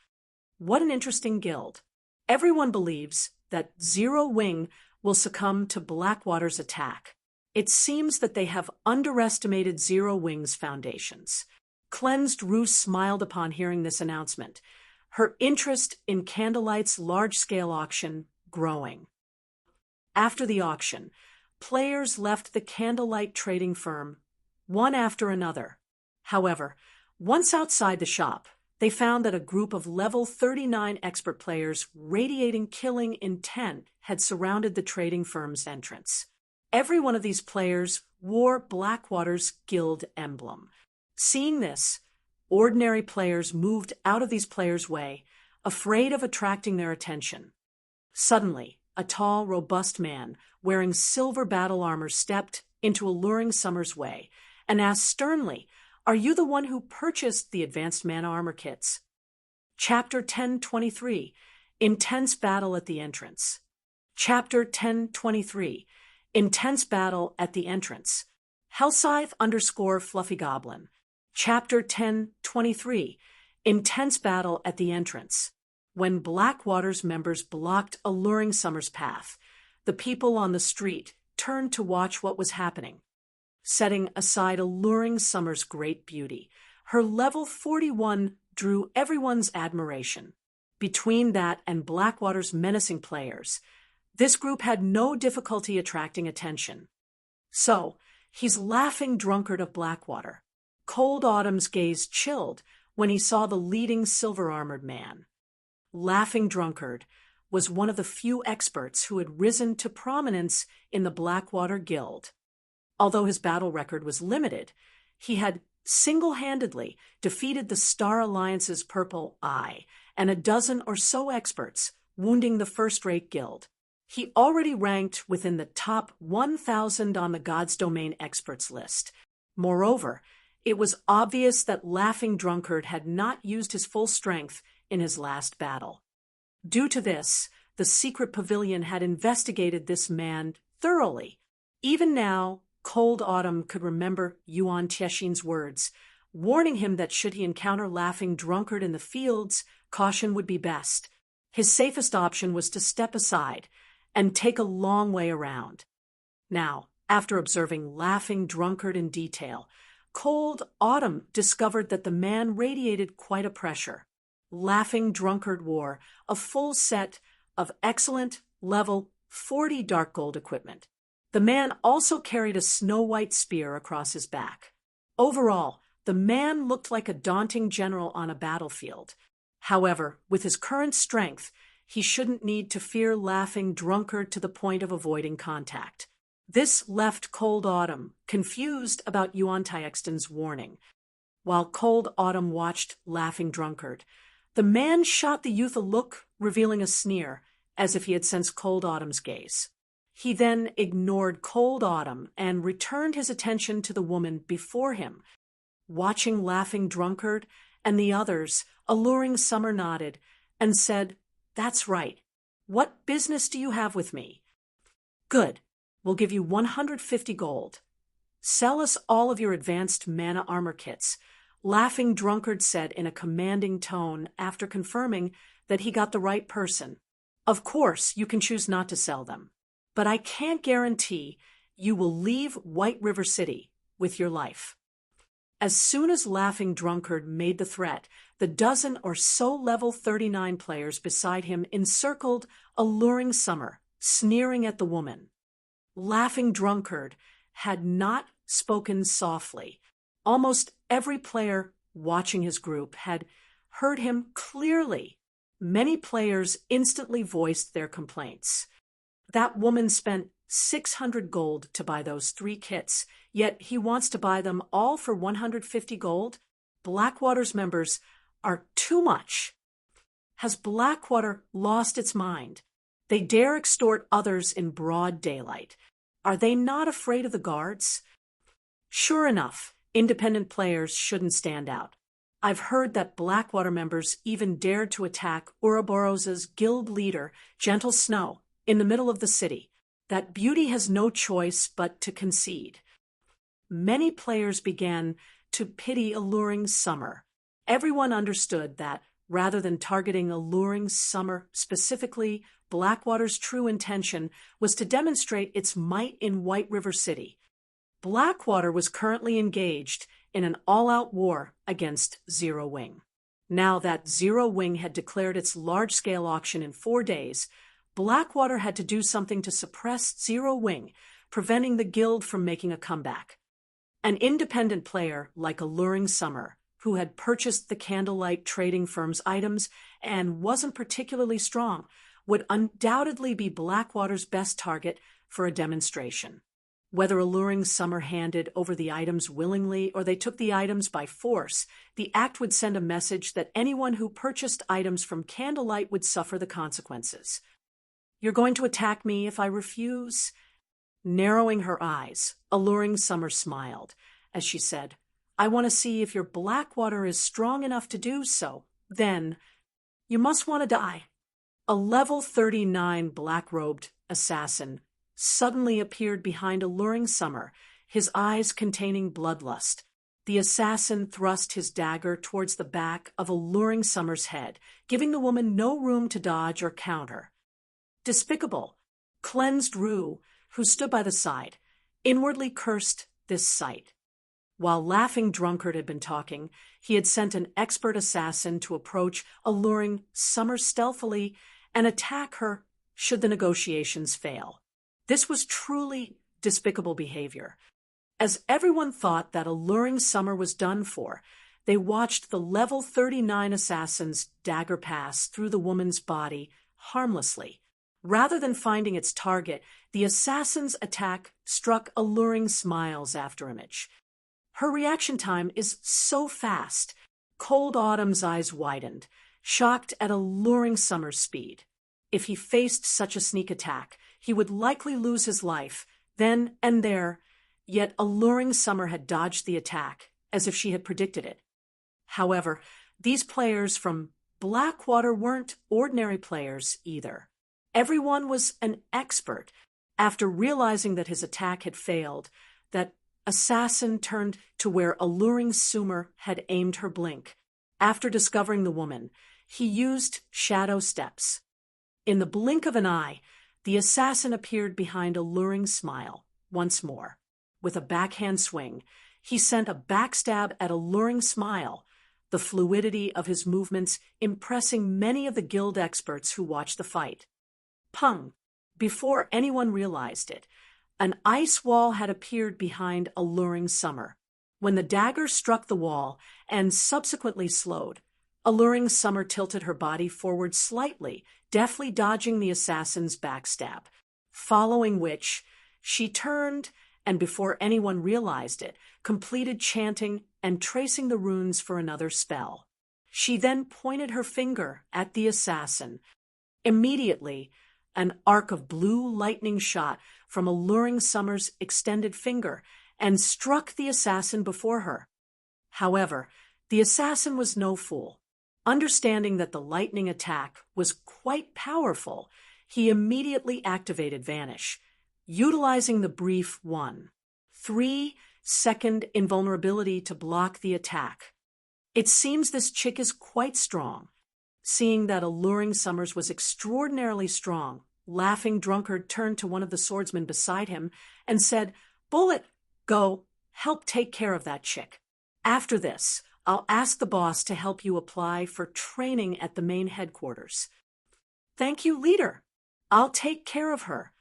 What an interesting guild. Everyone believes that Zero Wing will succumb to Blackwater's attack. It seems that they have underestimated Zero Wing's foundations. Cleansed Rue smiled upon hearing this announcement, her interest in Candlelight's large-scale auction growing. After the auction, players left the Candlelight trading firm, one after another. However, once outside the shop, they found that a group of level 39 expert players radiating killing intent had surrounded the trading firm's entrance. Every one of these players wore Blackwater's guild emblem. Seeing this, ordinary players moved out of these players' way, afraid of attracting their attention. Suddenly, a tall, robust man wearing silver battle armor stepped into Alluring Summer's way and asked sternly, "Are you the one who purchased the advanced mana armor kits?" Chapter 1023, Intense Battle at the Entrance. Chapter 1023, Intense Battle at the Entrance. Hellscythe_Fluffy Goblin. Chapter 1023, Intense Battle at the Entrance. when Blackwater's members blocked Alluring Summer's path. The people on the street turned to watch what was happening. Setting aside Alluring Summer's great beauty, her level 41 drew everyone's admiration. Between that and Blackwater's menacing players, this group had no difficulty attracting attention. So, he's Laughing Drunkard of Blackwater. Cold Autumn's gaze chilled when he saw the leading silver-armored man. Laughing Drunkard was one of the few experts who had risen to prominence in the Blackwater Guild. Although his battle record was limited, he had single-handedly defeated the Star Alliance's Purple Eye and a dozen or so experts, wounding the first-rate guild. He already ranked within the top 1,000 on the God's Domain experts list. Moreover, it was obvious that Laughing Drunkard had not used his full strength in his last battle. Due to this, the secret pavilion had investigated this man thoroughly. Even now, Cold Autumn could remember Yuan Tiexin's words, warning him that should he encounter Laughing Drunkard in the fields, caution would be best. His safest option was to step aside and take a long way around. Now, after observing Laughing Drunkard in detail, Cold Autumn discovered that the man radiated quite a pressure. Laughing Drunkard wore a full set of excellent level 40 dark gold equipment. The man also carried a snow-white spear across his back. Overall, the man looked like a daunting general on a battlefield. However, with his current strength, he shouldn't need to fear Laughing Drunkard to the point of avoiding contact. This left Cold Autumn confused about Yuan Tiexin's warning. While Cold Autumn watched Laughing Drunkard, the man shot the youth a look, revealing a sneer, as if he had sensed Cold Autumn's gaze. He then ignored Cold Autumn and returned his attention to the woman before him. Watching Laughing Drunkard and the others, Alluring Summer nodded and said, "That's right. What business do you have with me?" "Good. We'll give you 150 gold. Sell us all of your advanced mana armor kits," Laughing Drunkard said in a commanding tone after confirming that he got the right person. "Of course, you can choose not to sell them, but I can't guarantee you will leave White River City with your life." As soon as Laughing Drunkard made the threat, the dozen or so level 39 players beside him encircled Alluring Summer, sneering at the woman. Laughing Drunkard had not spoken softly. Almost every player watching his group had heard him clearly. Many players instantly voiced their complaints. That woman spent 600 gold to buy those 3 kits, yet he wants to buy them all for 150 gold? Blackwater's members are too much. Has Blackwater lost its mind? They dare extort others in broad daylight. Are they not afraid of the guards? Sure enough, independent players shouldn't stand out. I've heard that Blackwater members even dared to attack Ouroboros's guild leader, Gentle Snow, in the middle of the city. That beauty has no choice but to concede. Many players began to pity Alluring Summer. Everyone understood that, rather than targeting Alluring Summer specifically, Blackwater's true intention was to demonstrate its might in White River City. Blackwater was currently engaged in an all-out war against Zero Wing. Now that Zero Wing had declared its large-scale auction in 4 days, Blackwater had to do something to suppress Zero Wing, preventing the guild from making a comeback. An independent player like Alluring Summer, who had purchased the Candlelight trading firm's items and wasn't particularly strong, would undoubtedly be Blackwater's best target for a demonstration. Whether Alluring Summer handed over the items willingly or they took the items by force, the act would send a message that anyone who purchased items from Candlelight would suffer the consequences. "You're going to attack me if I refuse?" Narrowing her eyes, Alluring Summer smiled as she said, "I want to see if your Blackwater is strong enough to do so. Then, you must want to die." A level 39 black-robed assassin suddenly appeared behind Alluring Summer, his eyes containing bloodlust. the assassin thrust his dagger towards the back of alluring Summer's head, giving the woman no room to dodge or counter. Despicable, cleansed Rue, who stood by the side, inwardly cursed this sight. While Laughing Drunkard had been talking, he had sent an expert assassin to approach, alluring Summer stealthily and attack her should the negotiations fail. This was truly despicable behavior. As everyone thought that alluring Summer was done for, they watched the level 39 assassin's dagger pass through the woman's body harmlessly. Rather than finding its target, the assassin's attack struck alluring Smile's afterimage. Her reaction time is so fast. Cold Autumn's eyes widened, shocked at alluring Summer's speed. If he faced such a sneak attack, he would likely lose his life, then and there, yet alluring Summer had dodged the attack, as if she had predicted it. However, these players from Blackwater weren't ordinary players either. Everyone was an expert. After realizing that his attack had failed, that assassin turned to where alluring Summer had aimed her blink. After discovering the woman, he used shadow steps. In the blink of an eye, the assassin appeared behind alluring Smile once more. With a backhand swing, he sent a backstab at alluring Smile, the fluidity of his movements impressing many of the guild experts who watched the fight. Pung! Before anyone realized it, an ice wall had appeared behind alluring Summer. When the dagger struck the wall and subsequently slowed, alluring Summer tilted her body forward slightly, deftly dodging the assassin's backstab, following which she turned and, before anyone realized it, completed chanting and tracing the runes for another spell. She then pointed her finger at the assassin. Immediately, an arc of blue lightning shot from alluring Summer's extended finger and struck the assassin before her. However, the assassin was no fool. Understanding that the lightning attack was quite powerful, he immediately activated Vanish, utilizing the brief 1-3-second invulnerability to block the attack. It seems this chick is quite strong. Seeing that alluring Summers was extraordinarily strong, Laughing Drunkard turned to one of the swordsmen beside him and said, "Bullet, go, help take care of that chick. After this, I'll ask the boss to help you apply for training at the main headquarters." "Thank you, leader. I'll take care of her."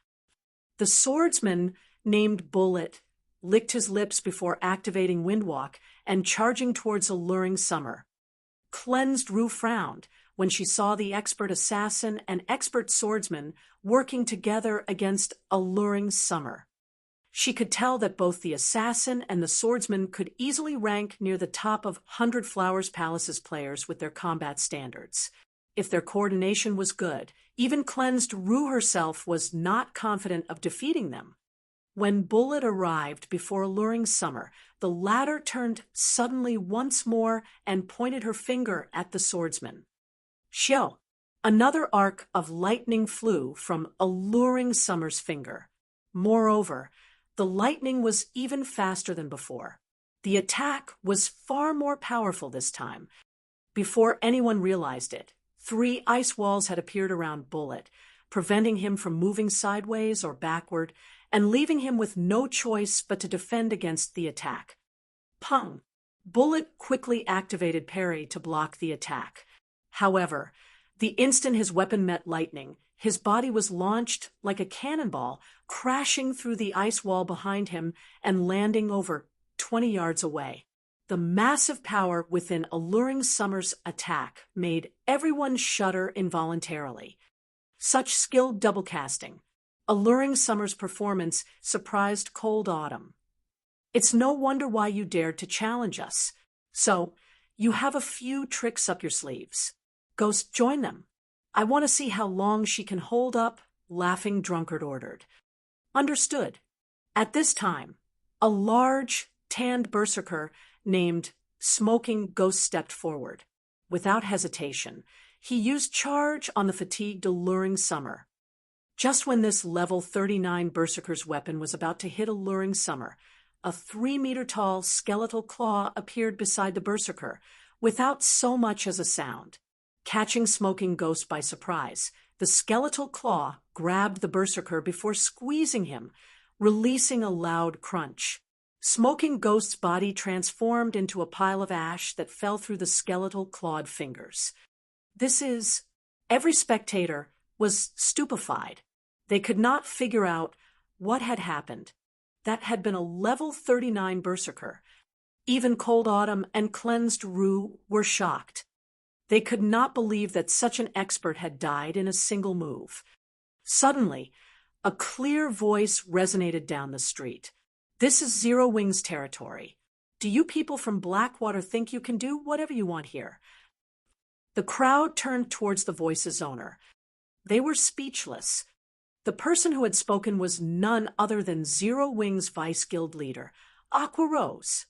The swordsman, named Bullet, licked his lips before activating Windwalk and charging towards alluring Summer. Cleansed Rue frowned when she saw the expert assassin and expert swordsman working together against alluring Summer. She could tell that both the assassin and the swordsman could easily rank near the top of 100 Flowers Palace's players with their combat standards. If their coordination was good, even cleansed Rue herself was not confident of defeating them. When Bullet arrived before alluring Summer, the latter turned suddenly once more and pointed her finger at the swordsman. Xiao! Another arc of lightning flew from alluring Summer's finger. Moreover, the lightning was even faster than before. The attack was far more powerful this time. Before anyone realized it, 3 ice walls had appeared around Bullet, preventing him from moving sideways or backward, and leaving him with no choice but to defend against the attack. Pung! Bullet quickly activated parry to block the attack. However, the instant his weapon met lightning, his body was launched like a cannonball, crashing through the ice wall behind him and landing over 20 yards away. The massive power within alluring Summer's attack made everyone shudder involuntarily. Such skilled double casting. Alluring Summer's performance surprised Cold Autumn. "It's no wonder why you dared to challenge us. So, you have a few tricks up your sleeves. Ghost, join them. I want to see how long she can hold up," Laughing Drunkard ordered. "Understood." At this time, a large, tanned berserker named Smoking Ghost stepped forward. Without hesitation, he used charge on the fatigued alluring Summer. Just when this level 39 berserker's weapon was about to hit alluring Summer, a 3-meter-tall skeletal claw appeared beside the berserker, without so much as a sound. Catching Smoking Ghost by surprise, the skeletal claw grabbed the berserker before squeezing him, releasing a loud crunch. Smoking Ghost's body transformed into a pile of ash that fell through the skeletal clawed fingers. Every spectator was stupefied. They could not figure out what had happened. That had been a level 39 berserker. Even Cold Autumn and Cleansed Rue were shocked. They could not believe that such an expert had died in a single move. Suddenly, a clear voice resonated down the street. "This is Zero Wings territory. Do you people from Blackwater think you can do whatever you want here?" The crowd turned towards the voice's owner. They were speechless. The person who had spoken was none other than Zero Wings Vice Guild leader, Aqua Rose.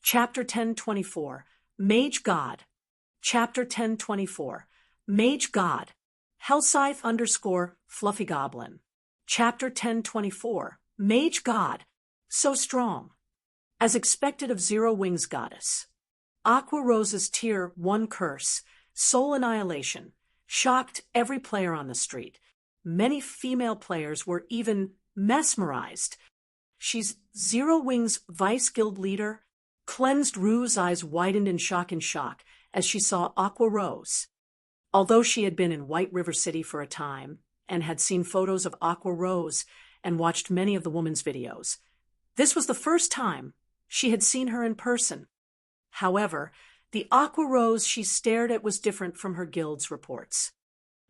Chapter 1024, Mage God. Chapter 1024, Mage God. Hellscythe _ Fluffy Goblin. Chapter 1024, Mage God. So strong. As expected of Zero Wings Goddess. Aqua Rose's Tier 1 curse, Soul Annihilation, shocked every player on the street. Many female players were even mesmerized. "She's Zero Wings Vice Guild leader?" Cleansed Rue's eyes widened in shock as she saw Aqua Rose. Although she had been in White River City for a time and had seen photos of Aqua Rose and watched many of the woman's videos, this was the first time she had seen her in person. However, the Aqua Rose she stared at was different from her guild's reports.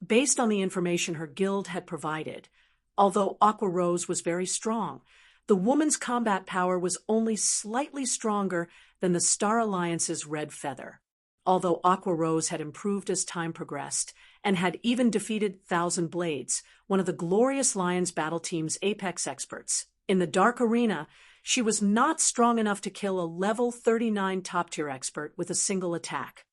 Based on the information her guild had provided, although Aqua Rose was very strong, the woman's combat power was only slightly stronger than the Star Alliance's Red Feather. Although Aqua Rose had improved as time progressed and had even defeated Thousand Blades, one of the Glorious Lions battle team's apex experts, in the Dark Arena, she was not strong enough to kill a level 39 top-tier expert with a single attack.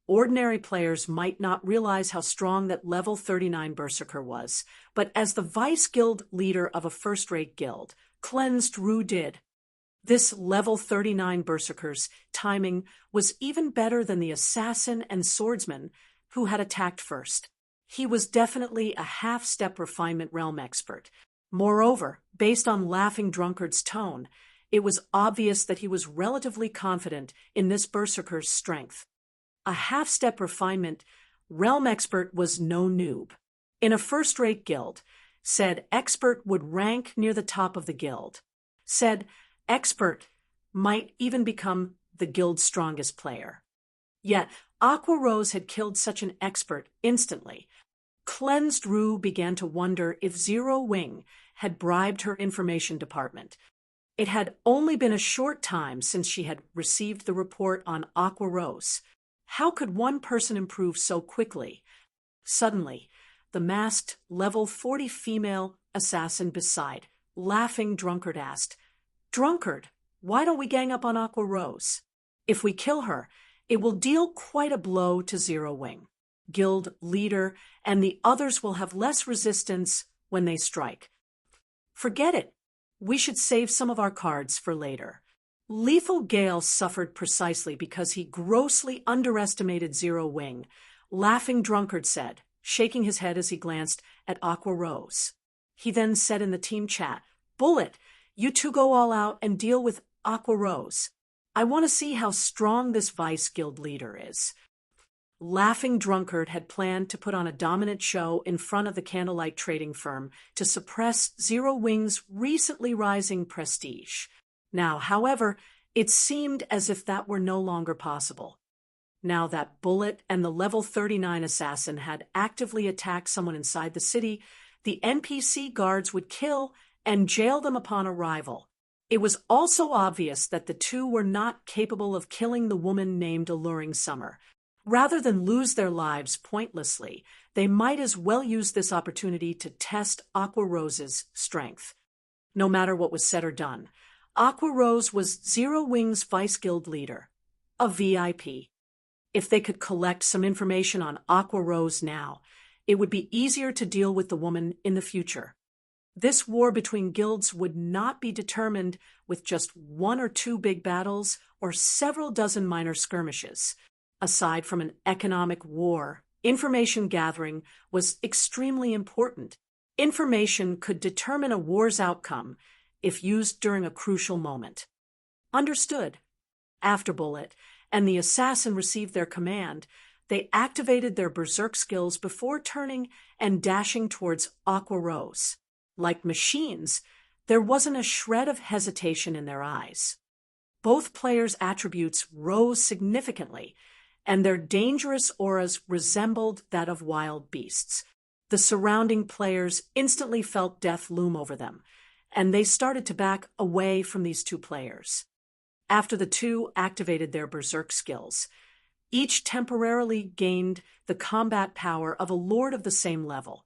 Ordinary players might not realize how strong that level 39 berserker was, but as the vice guild leader of a first-rate guild, Cleansed Rue did. This level 39 berserker's timing was even better than the assassin and swordsman who had attacked first. He was definitely a half-step refinement realm expert. Moreover, based on Laughing Drunkard's tone, it was obvious that he was relatively confident in this berserker's strength. A half-step refinement realm expert was no noob. In a first-rate guild, said expert would rank near the top of the guild. Said expert might even become the guild's strongest player. Yet, Aqua Rose had killed such an expert instantly. Cleansed Rue began to wonder if Zero Wing had bribed her information department. It had only been a short time since she had received the report on Aqua Rose. How could one person improve so quickly? Suddenly, the masked level 40 female assassin beside, Laughing Drunkard, asked, "Drunkard, why don't we gang up on Aqua Rose? If we kill her, it will deal quite a blow to Zero Wing. Guild leader and the others will have less resistance when they strike. Forget it. We should save some of our cards for later." Lethal Gale suffered precisely because he grossly underestimated Zero Wing, Laughing Drunkard said, shaking his head as he glanced at Aqua Rose. He then said in the team chat, "Bullet, you two go all out and deal with Aqua Rose. I want to see how strong this vice guild leader is." Laughing Drunkard had planned to put on a dominant show in front of the candlelight trading firm to suppress Zero Wing's recently rising prestige. Now, however, it seemed as if that were no longer possible. Now that Bullet and the level 39 assassin had actively attacked someone inside the city, the NPC guards would kill and jail them upon arrival. It was also obvious that the two were not capable of killing the woman named Alluring Summer. Rather than lose their lives pointlessly, they might as well use this opportunity to test Aqua Rose's strength. No matter what was said or done, Aqua Rose was Zero Wing's vice guild leader, a VIP. If they could collect some information on Aqua Rose now, it would be easier to deal with the woman in the future. This war between guilds would not be determined with just one or two big battles or several dozen minor skirmishes. Aside from an economic war, information gathering was extremely important. Information could determine a war's outcome if used during a crucial moment. Understood. After Bullet and the assassin received their command, they activated their berserk skills before turning and dashing towards Aqua Rose. Like machines, there wasn't a shred of hesitation in their eyes. Both players' attributes rose significantly, and their dangerous auras resembled that of wild beasts. The surrounding players instantly felt death loom over them, and they started to back away from these two players. After the two activated their berserk skills, each temporarily gained the combat power of a lord of the same level.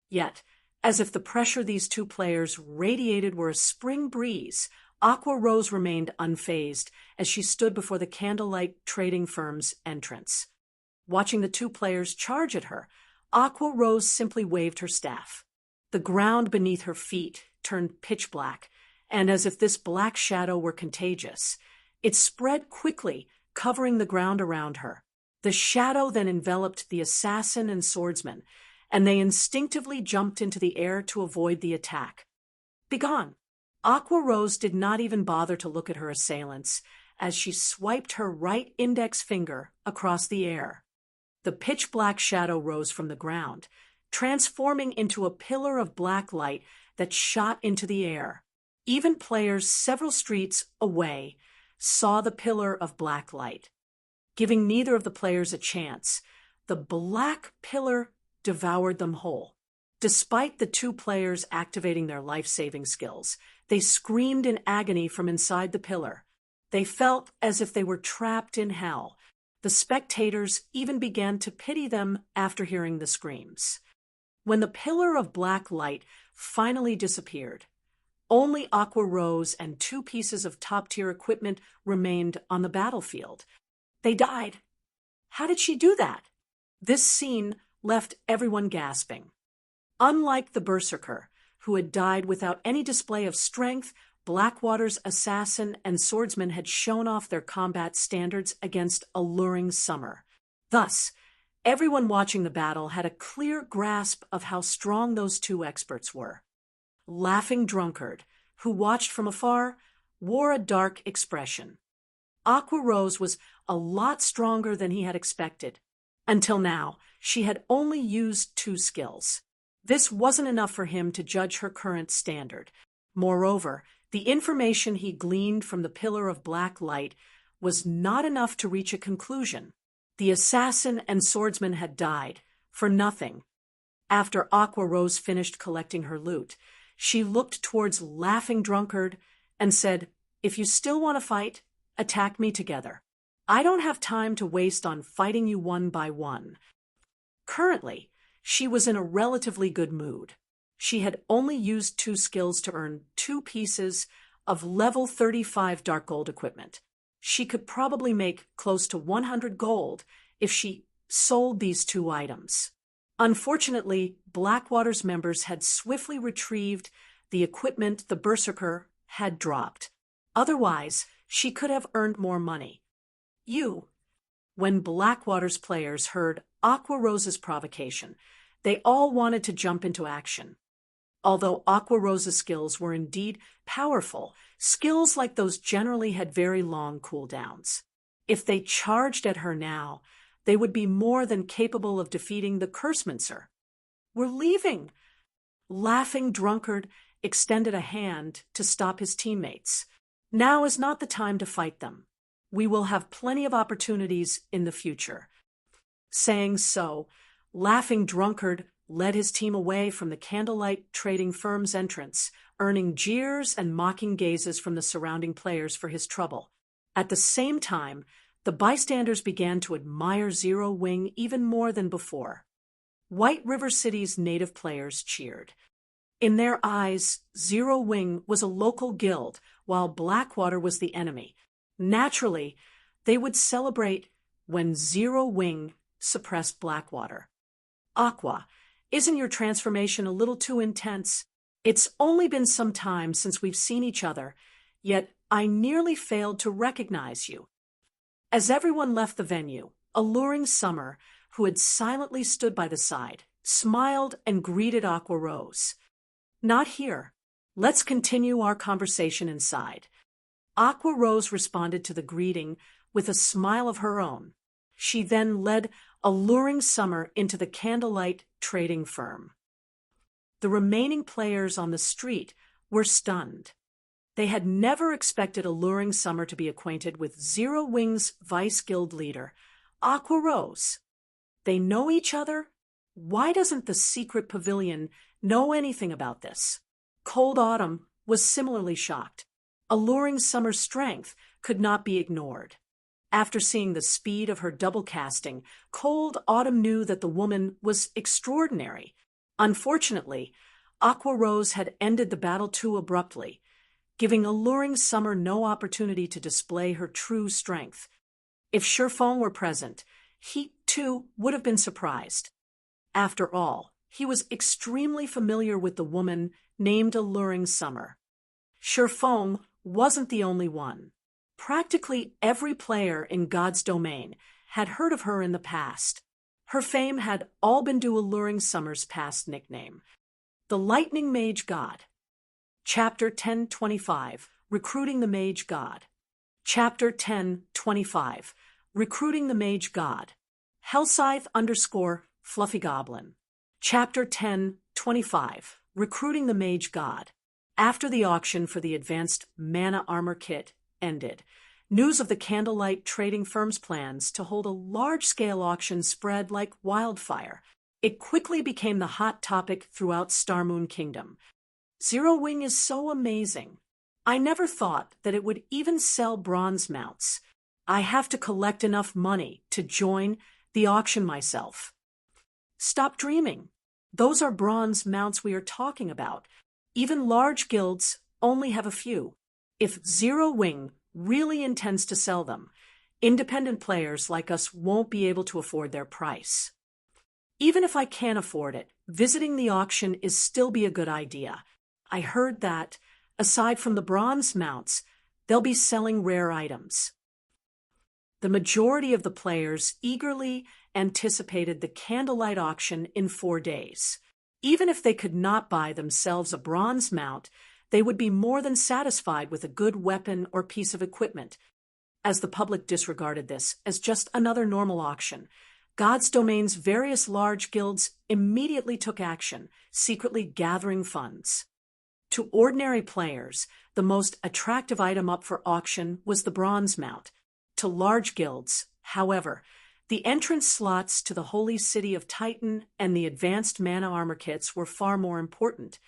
Yet, as if the pressure these two players radiated were a spring breeze, Aqua Rose remained unfazed as she stood before the candlelight trading firm's entrance. Watching the two players charge at her, Aqua Rose simply waved her staff. The ground beneath her feet turned pitch black, and as if this black shadow were contagious, it spread quickly, covering the ground around her. The shadow then enveloped the assassin and swordsman, and they instinctively jumped into the air to avoid the attack. Begone! Aqua Rose did not even bother to look at her assailants as she swiped her right index finger across the air. The pitch-black shadow rose from the ground, transforming into a pillar of black light that shot into the air. Even players several streets away saw the pillar of black light. Giving neither of the players a chance, the black pillar devoured them whole. Despite the two players activating their life-saving skills, they screamed in agony from inside the pillar. They felt as if they were trapped in hell. The spectators even began to pity them after hearing the screams. When the pillar of black light finally disappeared, only Aqua Rose and two pieces of top-tier equipment remained on the battlefield. They died. How did she do that? This scene left everyone gasping. Unlike the Berserker, who had died without any display of strength, Blackwater's assassin and swordsman had shown off their combat standards against alluring summer. Thus, everyone watching the battle had a clear grasp of how strong those two experts were. Laughing Drunkard, who watched from afar, wore a dark expression. Aqua Rose was a lot stronger than he had expected. Until now, she had only used two skills. This wasn't enough for him to judge her current standard. Moreover, the information he gleaned from the pillar of black light was not enough to reach a conclusion. The assassin and swordsman had died, for nothing. After Aqua Rose finished collecting her loot, she looked towards Laughing Drunkard and said, "If you still want to fight, attack me together. I don't have time to waste on fighting you one by one." Currently, she was in a relatively good mood. She had only used two skills to earn 2 pieces of level 35 dark gold equipment. She could probably make close to 100 gold if she sold these 2 items. Unfortunately, Blackwater's members had swiftly retrieved the equipment the Berserker had dropped. Otherwise, she could have earned more money. When Blackwater's players heard Aqua Rose's provocation, they all wanted to jump into action. Although Aqua Rose's skills were indeed powerful, skills like those generally had very long cooldowns. If they charged at her now, they would be more than capable of defeating the Cursemancer. "We're leaving!" Laughing Drunkard extended a hand to stop his teammates. "Now is not the time to fight them. We will have plenty of opportunities in the future." Saying so, Laughing Drunkard led his team away from the candlelight trading firm's entrance, earning jeers and mocking gazes from the surrounding players for his trouble. At the same time, the bystanders began to admire Zero Wing even more than before. White River City's native players cheered. In their eyes, Zero Wing was a local guild, while Blackwater was the enemy. Naturally, they would celebrate when Zero Wing suppressed Blackwater. "Aqua, isn't your transformation a little too intense?" It's only been some time since we've seen each other, yet I nearly failed to recognize you. As everyone left the venue, alluring Summer, who had silently stood by the side, smiled and greeted Aqua Rose. Not here. Let's continue our conversation inside. Aqua Rose responded to the greeting with a smile of her own. She then led alluring Summer into the candlelight trading firm. The remaining players on the street were stunned. They had never expected alluring Summer to be acquainted with Zero Wing's vice guild leader, Aqua Rose. They know each other? Why doesn't the secret pavilion know anything about this? Cold Autumn was similarly shocked. Alluring Summer's strength could not be ignored. After seeing the speed of her double casting, Cold Autumn knew that the woman was extraordinary. Unfortunately, Aqua Rose had ended the battle too abruptly, giving alluring Summer no opportunity to display her true strength. If Sherfong were present, he too would have been surprised. After all, he was extremely familiar with the woman named Alluring Summer. Sherfong wasn't the only one. Practically every player in God's domain had heard of her in the past. Her fame had all been due Alluring Summer's past nickname, the Lightning Mage God. Chapter 1025, Recruiting the Mage God. Chapter 1025, Recruiting the Mage God. Hellscythe_Fluffy Goblin. Chapter 1025, Recruiting the Mage God. After the auction for the advanced mana armor kit ended, news of the Candlelight trading firm's plans to hold a large-scale auction spread like wildfire. It quickly became the hot topic throughout Starmoon Kingdom. Zero Wing is so amazing. I never thought that it would even sell bronze mounts. I have to collect enough money to join the auction myself. Stop dreaming. Those are bronze mounts we are talking about. Even large guilds only have a few. If Zero Wing really intends to sell them, independent players like us won't be able to afford their price. Even if I can't afford it, visiting the auction is still be a good idea. I heard that, aside from the bronze mounts, they'll be selling rare items. The majority of the players eagerly anticipated the candlelight auction in 4 days. Even if they could not buy themselves a bronze mount, they would be more than satisfied with a good weapon or piece of equipment. As the public disregarded this as just another normal auction, God's Domain's various large guilds immediately took action, secretly gathering funds. To ordinary players, the most attractive item up for auction was the bronze mount. To large guilds, however, the entrance slots to the Holy City of Titan and the advanced mana armor kits were far more important.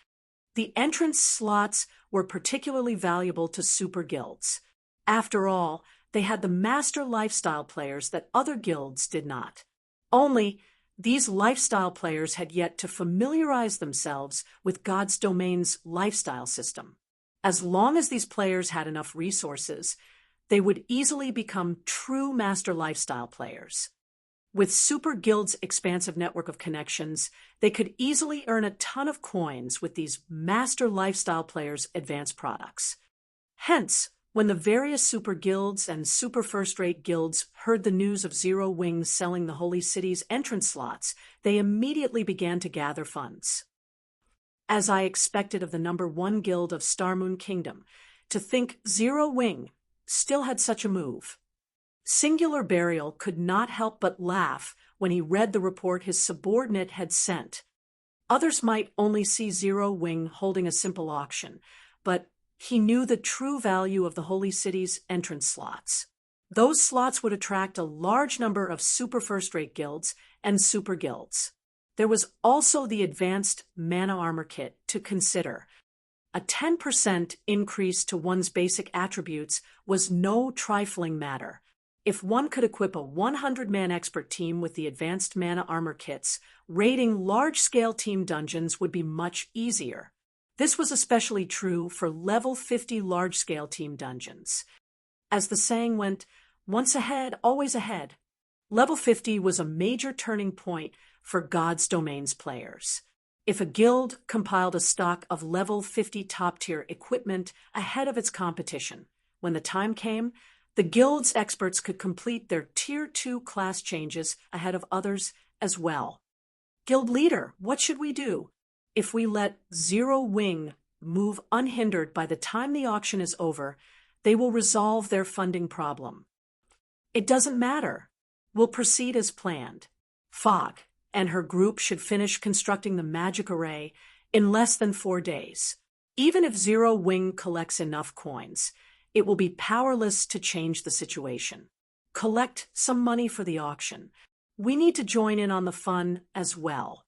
The entrance slots were particularly valuable to super guilds. After all, they had the master lifestyle players that other guilds did not. Only, these lifestyle players had yet to familiarize themselves with God's Domain's lifestyle system. As long as these players had enough resources, they would easily become true master lifestyle players. With Super Guild's expansive network of connections, they could easily earn a ton of coins with these master lifestyle players' advanced products. Hence, when the various Super Guilds and Super First-Rate Guilds heard the news of Zero Wing selling the Holy City's entrance slots, they immediately began to gather funds. As I expected of the #1 guild of Starmoon Kingdom, to think Zero Wing still had such a move. Singular Burial could not help but laugh when he read the report his subordinate had sent. Others might only see Zero Wing holding a simple auction, but he knew the true value of the Holy City's entrance slots. Those slots would attract a large number of super first-rate guilds and super guilds. There was also the advanced mana armor kit to consider. A 10% increase to one's basic attributes was no trifling matter. If one could equip a 100-man expert team with the advanced mana armor kits, raiding large-scale team dungeons would be much easier. This was especially true for level 50 large-scale team dungeons. As the saying went, once ahead, always ahead. Level 50 was a major turning point for God's Domain's players. If a guild compiled a stock of level 50 top-tier equipment ahead of its competition, when the time came, the guild's experts could complete their Tier 2 class changes ahead of others as well. Guild leader, what should we do? If we let Zero Wing move unhindered by the time the auction is over, they will resolve their funding problem. It doesn't matter. We'll proceed as planned. Fog and her group should finish constructing the magic array in less than 4 days. Even if Zero Wing collects enough coins, it will be powerless to change the situation. Collect some money for the auction. We need to join in on the fun as well.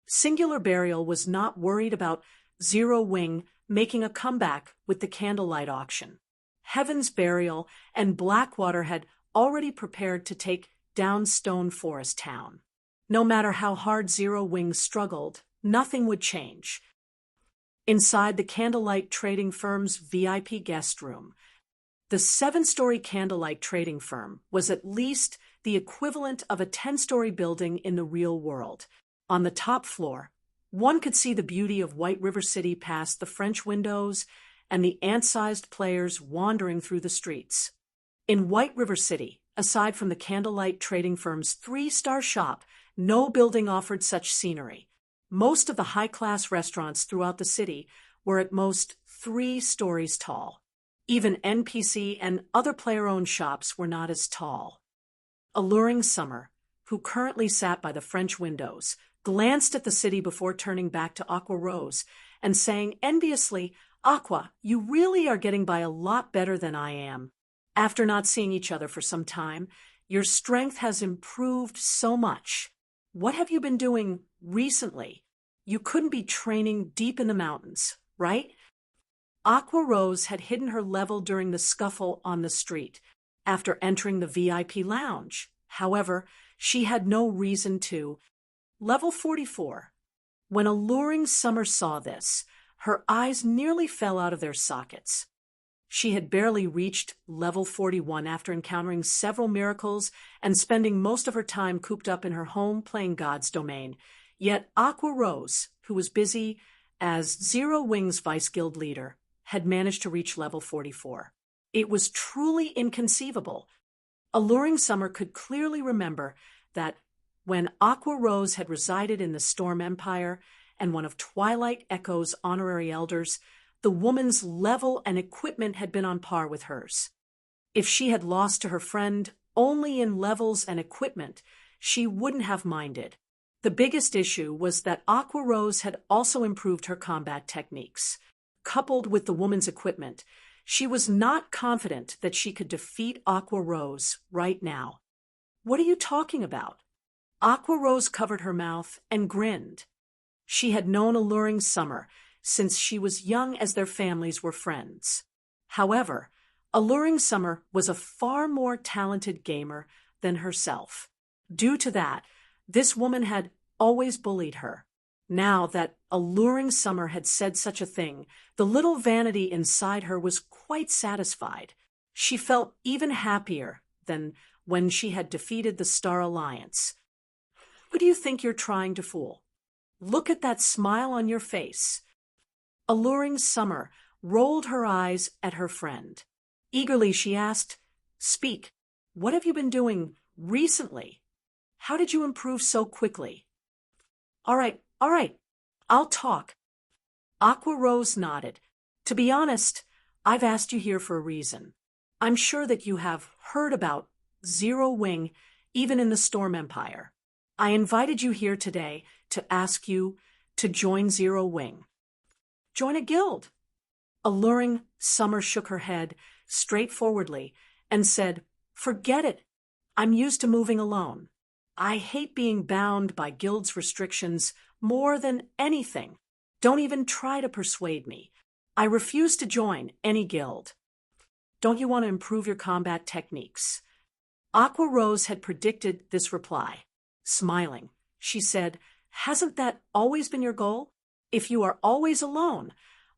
Singular Burial was not worried about Zero Wing making a comeback with the candlelight auction. Heaven's Burial and Blackwater had already prepared to take down Stone Forest Town. No matter how hard Zero Wing struggled, nothing would change. Inside the Candlelight Trading Firm's VIP guest room, the 7-story Candlelight Trading Firm was at least the equivalent of a 10-story building in the real world. On the top floor, one could see the beauty of White River City past the French windows and the ant-sized players wandering through the streets. In White River City, aside from the Candlelight Trading Firm's 3-star shop, no building offered such scenery. Most of the high-class restaurants throughout the city were at most 3 stories tall. Even NPC and other player-owned shops were not as tall. Alluring Summer, who currently sat by the French windows, glanced at the city before turning back to Aqua Rose and saying enviously, "Aqua, you really are getting by a lot better than I am. After not seeing each other for some time, your strength has improved so much. What have you been doing recently? You couldn't be training deep in the mountains, right?" Aqua Rose had hidden her level during the scuffle on the street after entering the VIP lounge. However, she had no reason to. Level 44. When Alluring Summer saw this, her eyes nearly fell out of their sockets. She had barely reached level 41 after encountering several miracles and spending most of her time cooped up in her home playing God's Domain. Yet Aqua Rose, who was busy as Zero Wing's vice guild leader, had managed to reach level 44. It was truly inconceivable. Alluring Summer could clearly remember that when Aqua Rose had resided in the Storm Empire and one of Twilight Echo's honorary elders, the woman's level and equipment had been on par with hers. If she had lost to her friend only in levels and equipment, she wouldn't have minded. The biggest issue was that Aqua Rose had also improved her combat techniques. Coupled with the woman's equipment, she was not confident that she could defeat Aqua Rose right now. "What are you talking about?" Aqua Rose covered her mouth and grinned. She had known Alluring Summer since she was young, as their families were friends. However, Alluring Summer was a far more talented gamer than herself. Due to that, this woman had always bullied her. Now that Alluring Summer had said such a thing, the little vanity inside her was quite satisfied. She felt even happier than when she had defeated the Star Alliance. "Who do you think you're trying to fool? Look at that smile on your face." Alluring Summer rolled her eyes at her friend. Eagerly she asked, "Speak, what have you been doing recently? How did you improve so quickly?" All right, I'll talk." Aqua Rose nodded. "To be honest, I've asked you here for a reason. I'm sure that you have heard about Zero Wing, even in the Storm Empire. I invited you here today to ask you to join Zero Wing." "Join a guild." Alluring Summer shook her head straightforwardly and said, "Forget it. I'm used to moving alone. I hate being bound by guild's restrictions more than anything. Don't even try to persuade me. I refuse to join any guild." "Don't you want to improve your combat techniques?" Aqua Rose had predicted this reply. Smiling, she said, "Hasn't that always been your goal? If you are always alone,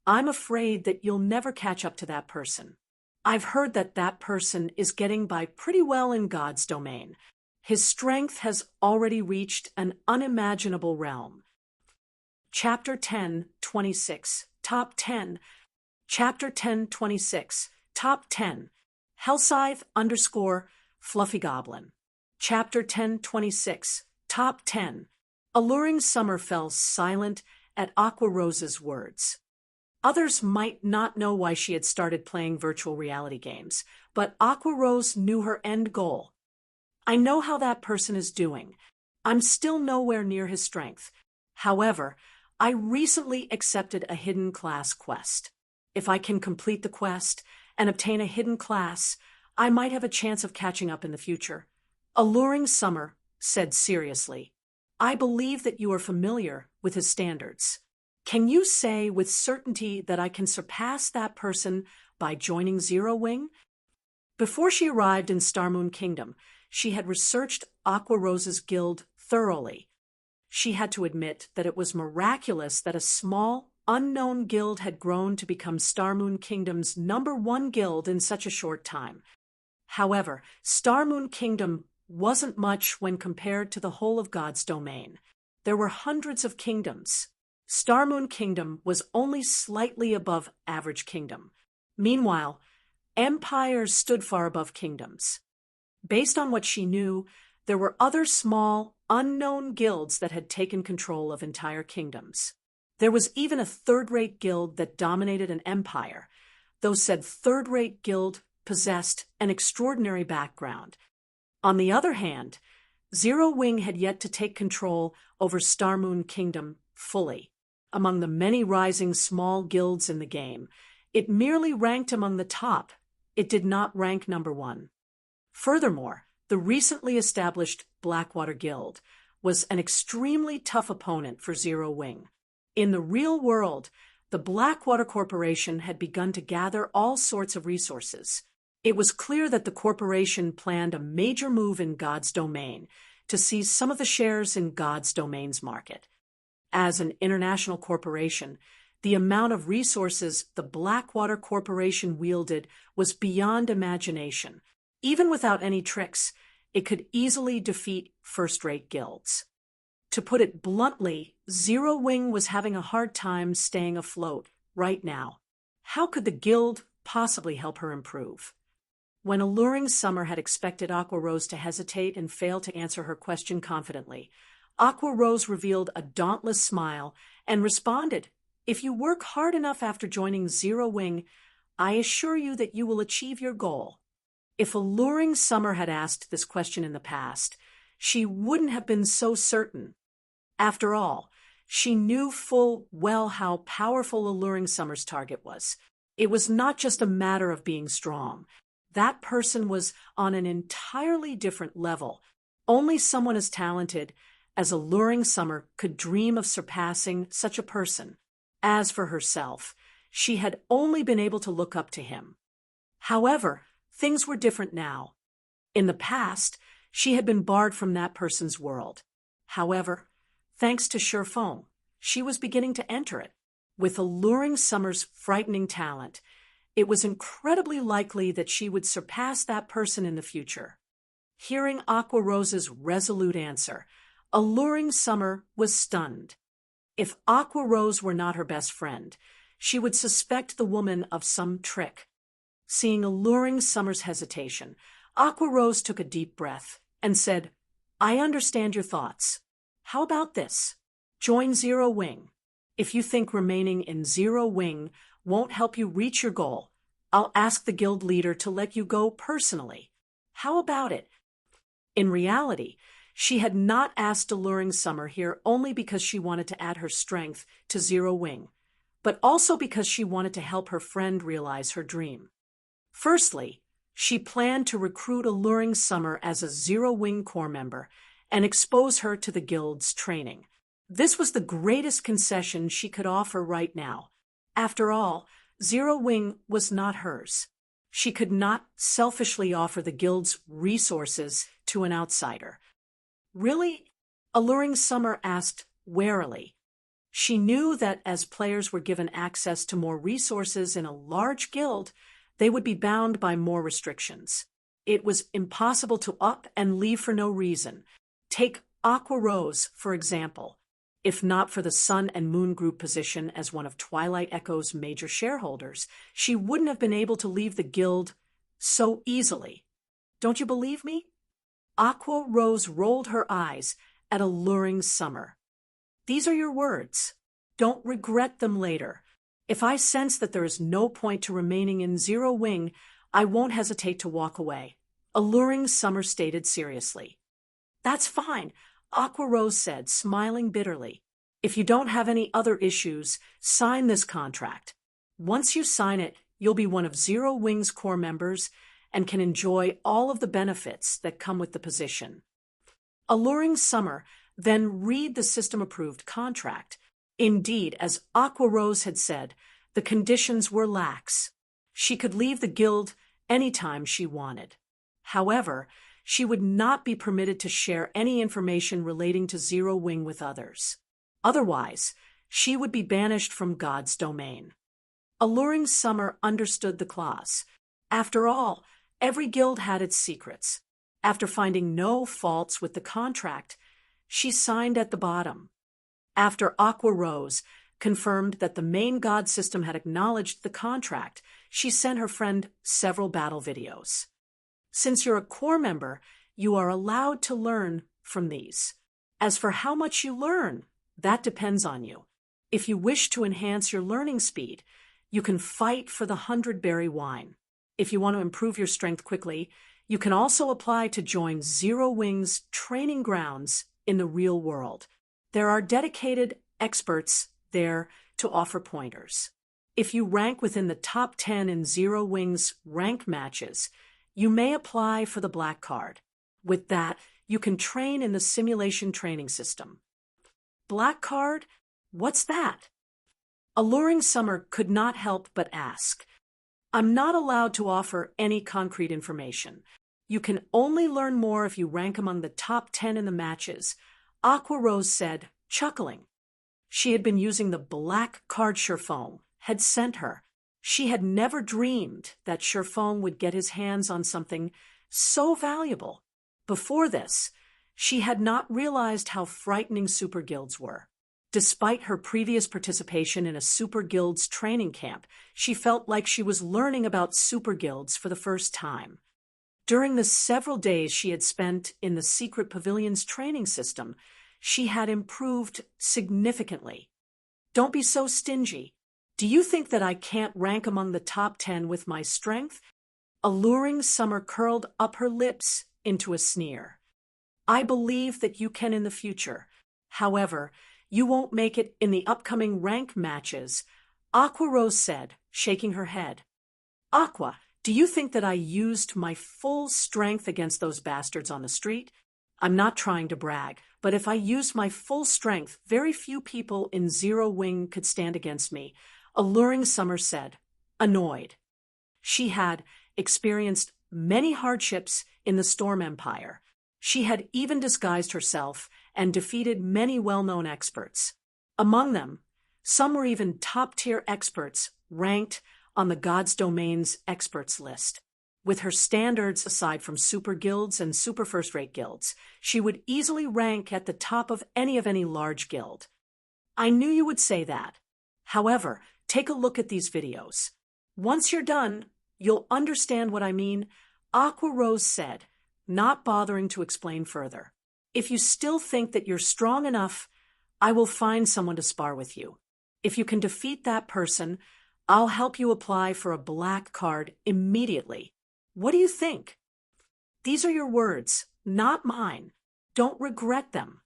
I'm afraid that you'll never catch up to that person. I've heard that that person is getting by pretty well in God's Domain. His strength has already reached an unimaginable realm." Chapter 10:26, Top 10. Chapter 10:26, Top 10. Hellscythe_Fluffy Goblin. Chapter 10:26, Top 10. Alluring Summer fell silent at Aqua Rose's words. Others might not know why she had started playing virtual reality games, but Aqua Rose knew her end goal. I know how that person is doing. I'm still nowhere near his strength. However, I recently accepted a hidden class quest. If I can complete the quest and obtain a hidden class, I might have a chance of catching up in the future. Alluring Summer said seriously, I believe that you are familiar with his standards. Can you say with certainty that I can surpass that person by joining Zero Wing? Before she arrived in Starmoon Kingdom, she had researched Aqua Rose's guild thoroughly. She had to admit that it was miraculous that a small, unknown guild had grown to become Starmoon Kingdom's #1 guild in such a short time. However, Starmoon Kingdom wasn't much when compared to the whole of God's domain. There were hundreds of kingdoms. Starmoon Kingdom was only slightly above average kingdom. Meanwhile, empires stood far above kingdoms. Based on what she knew, there were other small, unknown guilds that had taken control of entire kingdoms. There was even a third-rate guild that dominated an empire, though said third-rate guild possessed an extraordinary background. On the other hand, Zero Wing had yet to take control over Starmoon Kingdom fully. Among the many rising small guilds in the game, it merely ranked among the top. It did not rank #1. Furthermore, the recently established Blackwater Guild was an extremely tough opponent for Zero Wing. In the real world, the Blackwater Corporation had begun to gather all sorts of resources. It was clear that the corporation planned a major move in God's domain to seize some of the shares in God's domain's market. As an international corporation, the amount of resources the Blackwater Corporation wielded was beyond imagination. Even without any tricks, it could easily defeat first-rate guilds. To put it bluntly, Zero Wing was having a hard time staying afloat right now. How could the guild possibly help her improve? When Alluring Summer had expected Aqua Rose to hesitate and fail to answer her question confidently, Aqua Rose revealed a dauntless smile and responded, If you work hard enough after joining Zero Wing, I assure you that you will achieve your goal. If Alluring Summer had asked this question in the past, she wouldn't have been so certain. After all, she knew full well how powerful Alluring Summer's target was. It was not just a matter of being strong. That person was on an entirely different level. Only someone as talented as Alluring Summer could dream of surpassing such a person. As for herself, she had only been able to look up to him. However, things were different now. In the past, she had been barred from that person's world. However, thanks to Sherfong, she was beginning to enter it. With Alluring Summer's frightening talent, it was incredibly likely that she would surpass that person in the future. Hearing Aqua Rose's resolute answer, Alluring Summer was stunned. If Aqua Rose were not her best friend, she would suspect the woman of some trick. Seeing Alluring Summer's hesitation, Aqua Rose took a deep breath and said, I understand your thoughts. How about this? Join Zero Wing. If you think remaining in Zero Wing won't help you reach your goal, I'll ask the guild leader to let you go personally. How about it? In reality, she had not asked Alluring Summer here only because she wanted to add her strength to Zero Wing, but also because she wanted to help her friend realize her dream. Firstly, she planned to recruit Alluring Summer as a Zero Wing Corps member and expose her to the guild's training. This was the greatest concession she could offer right now. After all, Zero Wing was not hers. She could not selfishly offer the guild's resources to an outsider. Really? Alluring Summer asked warily. She knew that as players were given access to more resources in a large guild, they would be bound by more restrictions. It was impossible to up and leave for no reason. Take Aqua Rose, for example. If not for the Sun and Moon Group position as one of Twilight Echo's major shareholders, she wouldn't have been able to leave the guild so easily. Don't you believe me? Aqua Rose rolled her eyes at Alluring Summer. These are your words. Don't regret them later. If I sense that there is no point to remaining in Zero Wing, I won't hesitate to walk away. Alluring Summer stated seriously. That's fine, Aqua Rose said, smiling bitterly. If you don't have any other issues, sign this contract. Once you sign it, you'll be one of Zero Wing's core members and can enjoy all of the benefits that come with the position. Alluring Summer then read the system-approved contract. Indeed, as Aqua Rose had said, the conditions were lax. She could leave the guild anytime she wanted. However, she would not be permitted to share any information relating to Zero Wing with others. Otherwise, she would be banished from God's domain. Alluring Summer understood the clause. After all, every guild had its secrets. After finding no faults with the contract, she signed at the bottom. After Aqua Rose confirmed that the main god system had acknowledged the contract, she sent her friend several battle videos. Since you're a core member, you are allowed to learn from these. As for how much you learn, that depends on you. If you wish to enhance your learning speed, you can fight for the 100-berry wine. If you want to improve your strength quickly, you can also apply to join Zero Wing's training grounds in the real world. There are dedicated experts there to offer pointers. If you rank within the top 10 in Zero Wing's rank matches, you may apply for the black card. With that, you can train in the simulation training system. Black card? What's that? Alluring Summer could not help but ask. I'm not allowed to offer any concrete information. You can only learn more if you rank among the top 10 in the matches, Aqua Rose said, chuckling. She had been using the black card Sherfone had sent her. She had never dreamed that Sherfone would get his hands on something so valuable. Before this, she had not realized how frightening super guilds were. Despite her previous participation in a super guild's training camp, she felt like she was learning about super guilds for the first time. During the several days she had spent in the secret pavilion's training system, she had improved significantly. Don't be so stingy. Do you think that I can't rank among the top 10 with my strength? Alluring Summer curled up her lips into a sneer. I believe that you can in the future. However, you won't make it in the upcoming rank matches, Aqua Rose said, shaking her head. Aqua, do you think that I used my full strength against those bastards on the street? I'm not trying to brag, but if I used my full strength, very few people in Zero Wing could stand against me, Alluring Summer said, annoyed. She had experienced many hardships in the Storm Empire. She had even disguised herself and defeated many well-known experts. Among them, some were even top-tier experts ranked on the God's Domain's experts list. With her standards aside from super guilds and super first-rate guilds, she would easily rank at the top of any large guild. I knew you would say that. However, take a look at these videos. Once you're done, you'll understand what I mean, Aqua Rose said, not bothering to explain further. If you still think that you're strong enough, I will find someone to spar with you. If you can defeat that person, I'll help you apply for a black card immediately. What do you think? These are your words, not mine. Don't regret them.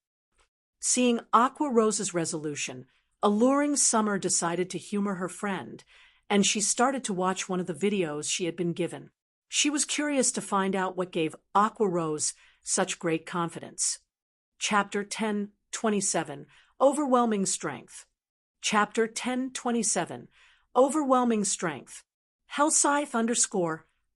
Seeing Aqua Rose's resolution, Alluring Summer decided to humor her friend, and she started to watch one of the videos she had been given. She was curious to find out what gave Aqua Rose such great confidence. Chapter 10:27, Overwhelming Strength. Chapter 10:27, Overwhelming Strength. Hellscythe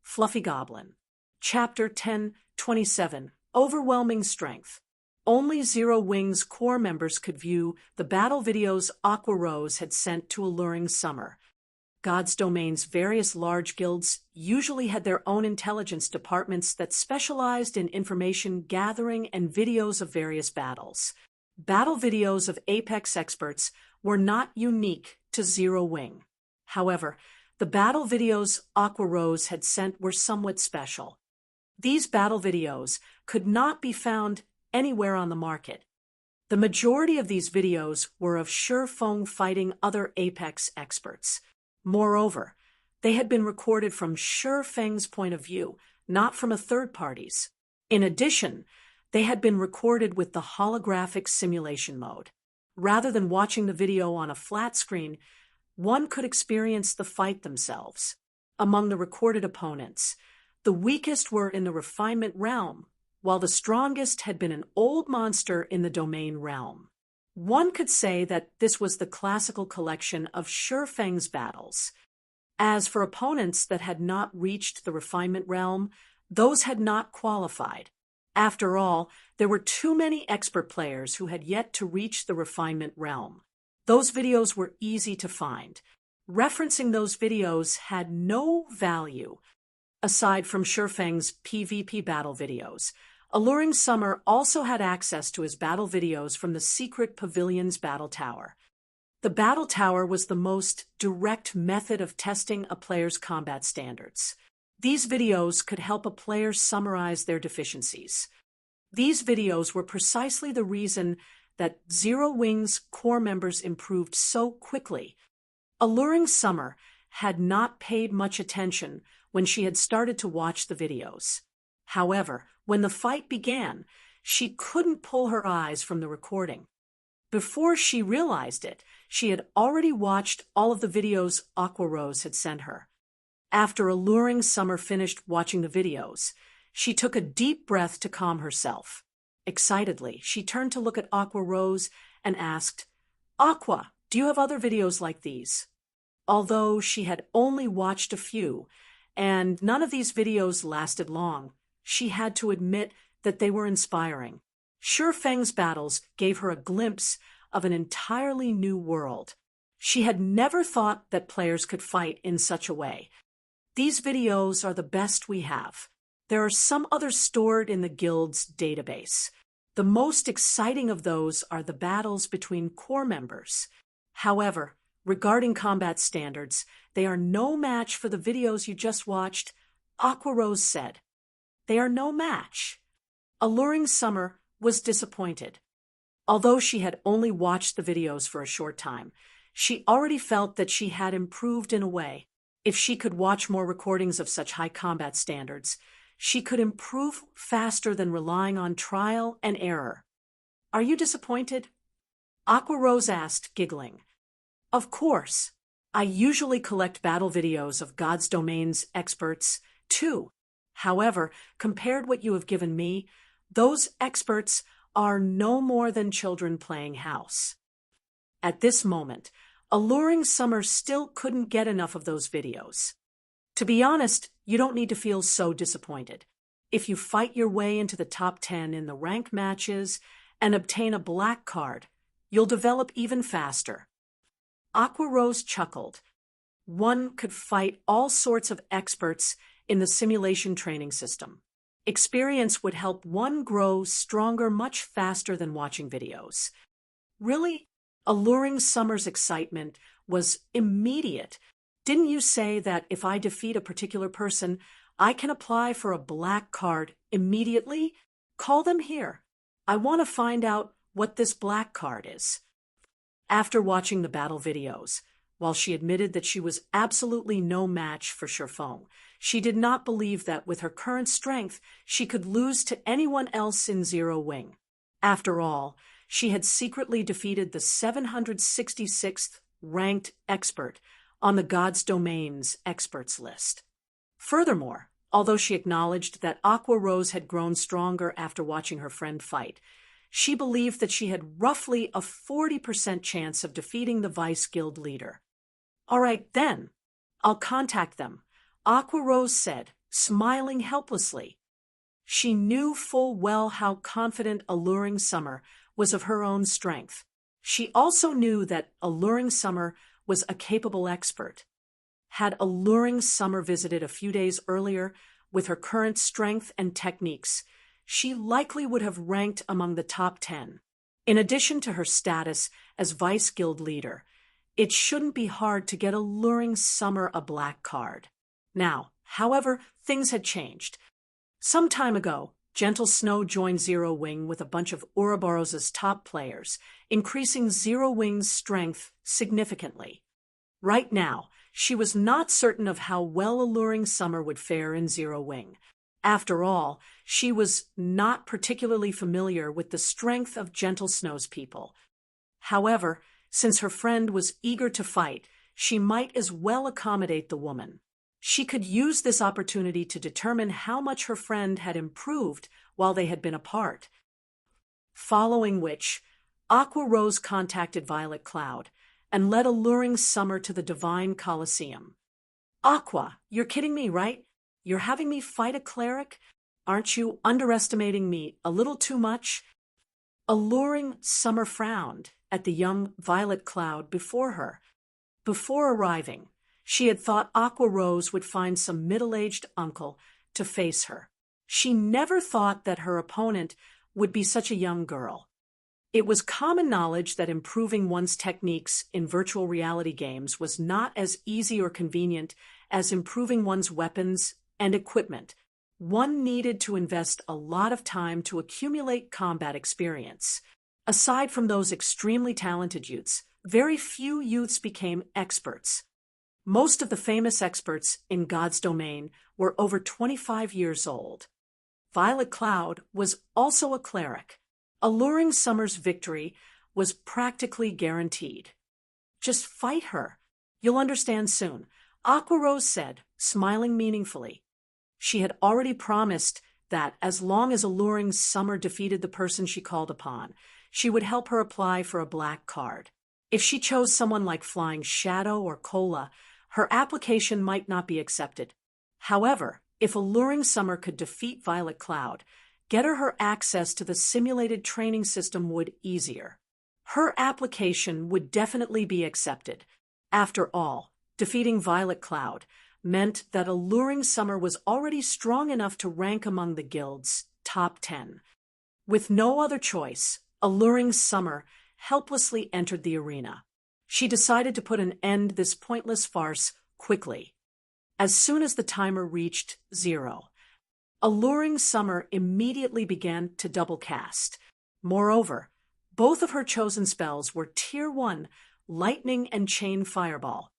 Fluffy Goblin. Chapter 10:27, Overwhelming Strength. Only Zero Wing's core members could view the battle videos Aqua Rose had sent to Alluring Summer. God's Domain's various large guilds usually had their own intelligence departments that specialized in information gathering and videos of various battles. Battle videos of Apex experts were not unique to Zero Wing. However, the battle videos Aqua Rose had sent were somewhat special. These battle videos could not be found anywhere on the market. The majority of these videos were of Shifeng fighting other Apex experts. Moreover, they had been recorded from Shifeng's point of view, not from a third party's. In addition, they had been recorded with the holographic simulation mode. Rather than watching the video on a flat screen, one could experience the fight themselves. Among the recorded opponents, the weakest were in the refinement realm, while the strongest had been an old monster in the domain realm. One could say that this was the classical collection of Shifeng's battles. As for opponents that had not reached the refinement realm, those had not qualified. After all, there were too many expert players who had yet to reach the refinement realm. Those videos were easy to find. Referencing those videos had no value. Aside from Shifeng's PvP battle videos, Alluring Summer also had access to his battle videos from the secret pavilion's battle tower. The battle tower was the most direct method of testing a player's combat standards. These videos could help a player summarize their deficiencies. These videos were precisely the reason that Zero Wing's core members improved so quickly. Alluring Summer had not paid much attention when she had started to watch the videos. However, when the fight began, she couldn't pull her eyes from the recording. Before she realized it, she had already watched all of the videos Aqua Rose had sent her. After Alluring Summer finished watching the videos, she took a deep breath to calm herself. Excitedly, she turned to look at Aqua Rose and asked, "Aqua, do you have other videos like these?" Although she had only watched a few, and none of these videos lasted long, she had to admit that they were inspiring. Shifeng's battles gave her a glimpse of an entirely new world. She had never thought that players could fight in such a way. These videos are the best we have. There are some others stored in the guild's database. The most exciting of those are the battles between core members. However, regarding combat standards, they are no match for the videos you just watched, Aqua Rose said. They are no match. Alluring Summer was disappointed. Although she had only watched the videos for a short time, she already felt that she had improved in a way. If she could watch more recordings of such high combat standards, she could improve faster than relying on trial and error. "Are you disappointed?" Aqua Rose asked, giggling. "Of course. I usually collect battle videos of God's Domain's experts, too. However, compared what you have given me, those experts are no more than children playing house." At this moment, Alluring Summer still couldn't get enough of those videos. To be honest, you don't need to feel so disappointed. If you fight your way into the top 10 in the rank matches and obtain a black card, you'll develop even faster. Aqua Rose chuckled. One could fight all sorts of experts in the simulation training system. Experience would help one grow stronger much faster than watching videos. Really? Alluring Summer's excitement was immediate. "Didn't you say that if I defeat a particular person, I can apply for a black card immediately? Call them here. I want to find out what this black card is." After watching the battle videos, while she admitted that she was absolutely no match for Shifeng, she did not believe that with her current strength she could lose to anyone else in Zero Wing. After all, she had secretly defeated the 766th ranked expert on the God's Domain's experts list. Furthermore, although she acknowledged that Aqua Rose had grown stronger after watching her friend fight, she believed that she had roughly a 40% chance of defeating the Vice Guild leader. "All right, then. I'll contact them," Aqua Rose said, smiling helplessly. She knew full well how confident Alluring Summer was of her own strength. She also knew that Alluring Summer was a capable expert. Had Alluring Summer visited a few days earlier with her current strength and techniques, she likely would have ranked among the top 10. In addition to her status as Vice Guild leader, it shouldn't be hard to get Alluring Summer a black card. Now, however, things had changed. Some time ago, Gentle Snow joined Zero Wing with a bunch of Ouroboros' top players, increasing Zero Wing's strength significantly. Right now, she was not certain of how well Alluring Summer would fare in Zero Wing. After all, she was not particularly familiar with the strength of Gentle Snow's people. However, since her friend was eager to fight, she might as well accommodate the woman. She could use this opportunity to determine how much her friend had improved while they had been apart. Following which, Aqua Rose contacted Violet Cloud and led Alluring Summer to the Divine Colosseum. Aqua, you're kidding me, right? You're having me fight a cleric? Aren't you underestimating me a little too much? Alluring Summer frowned at the young Violet Cloud before her. Before arriving, she had thought Aqua Rose would find some middle-aged uncle to face her. She never thought that her opponent would be such a young girl. It was common knowledge that improving one's techniques in virtual reality games was not as easy or convenient as improving one's weapons and equipment. One needed to invest a lot of time to accumulate combat experience. Aside from those extremely talented youths, very few youths became experts. Most of the famous experts in God's domain were over 25 years old. Violet Cloud was also a cleric. Alluring Summer's victory was practically guaranteed. Just fight her. You'll understand soon, Aqua Rose said, smiling meaningfully. She had already promised that as long as Alluring Summer defeated the person she called upon, she would help her apply for a black card. If she chose someone like Flying Shadow or Cola, her application might not be accepted. However, if Alluring Summer could defeat Violet Cloud, get her access to the simulated training system would easier. Her application would definitely be accepted. After all, defeating Violet Cloud meant that Alluring Summer was already strong enough to rank among the guild's top 10. With no other choice, Alluring Summer helplessly entered the arena. She decided to put an end to this pointless farce quickly. As soon as the timer reached 0, Alluring Summer immediately began to double cast. Moreover, both of her chosen spells were Tier 1, Lightning and Chain Fireball.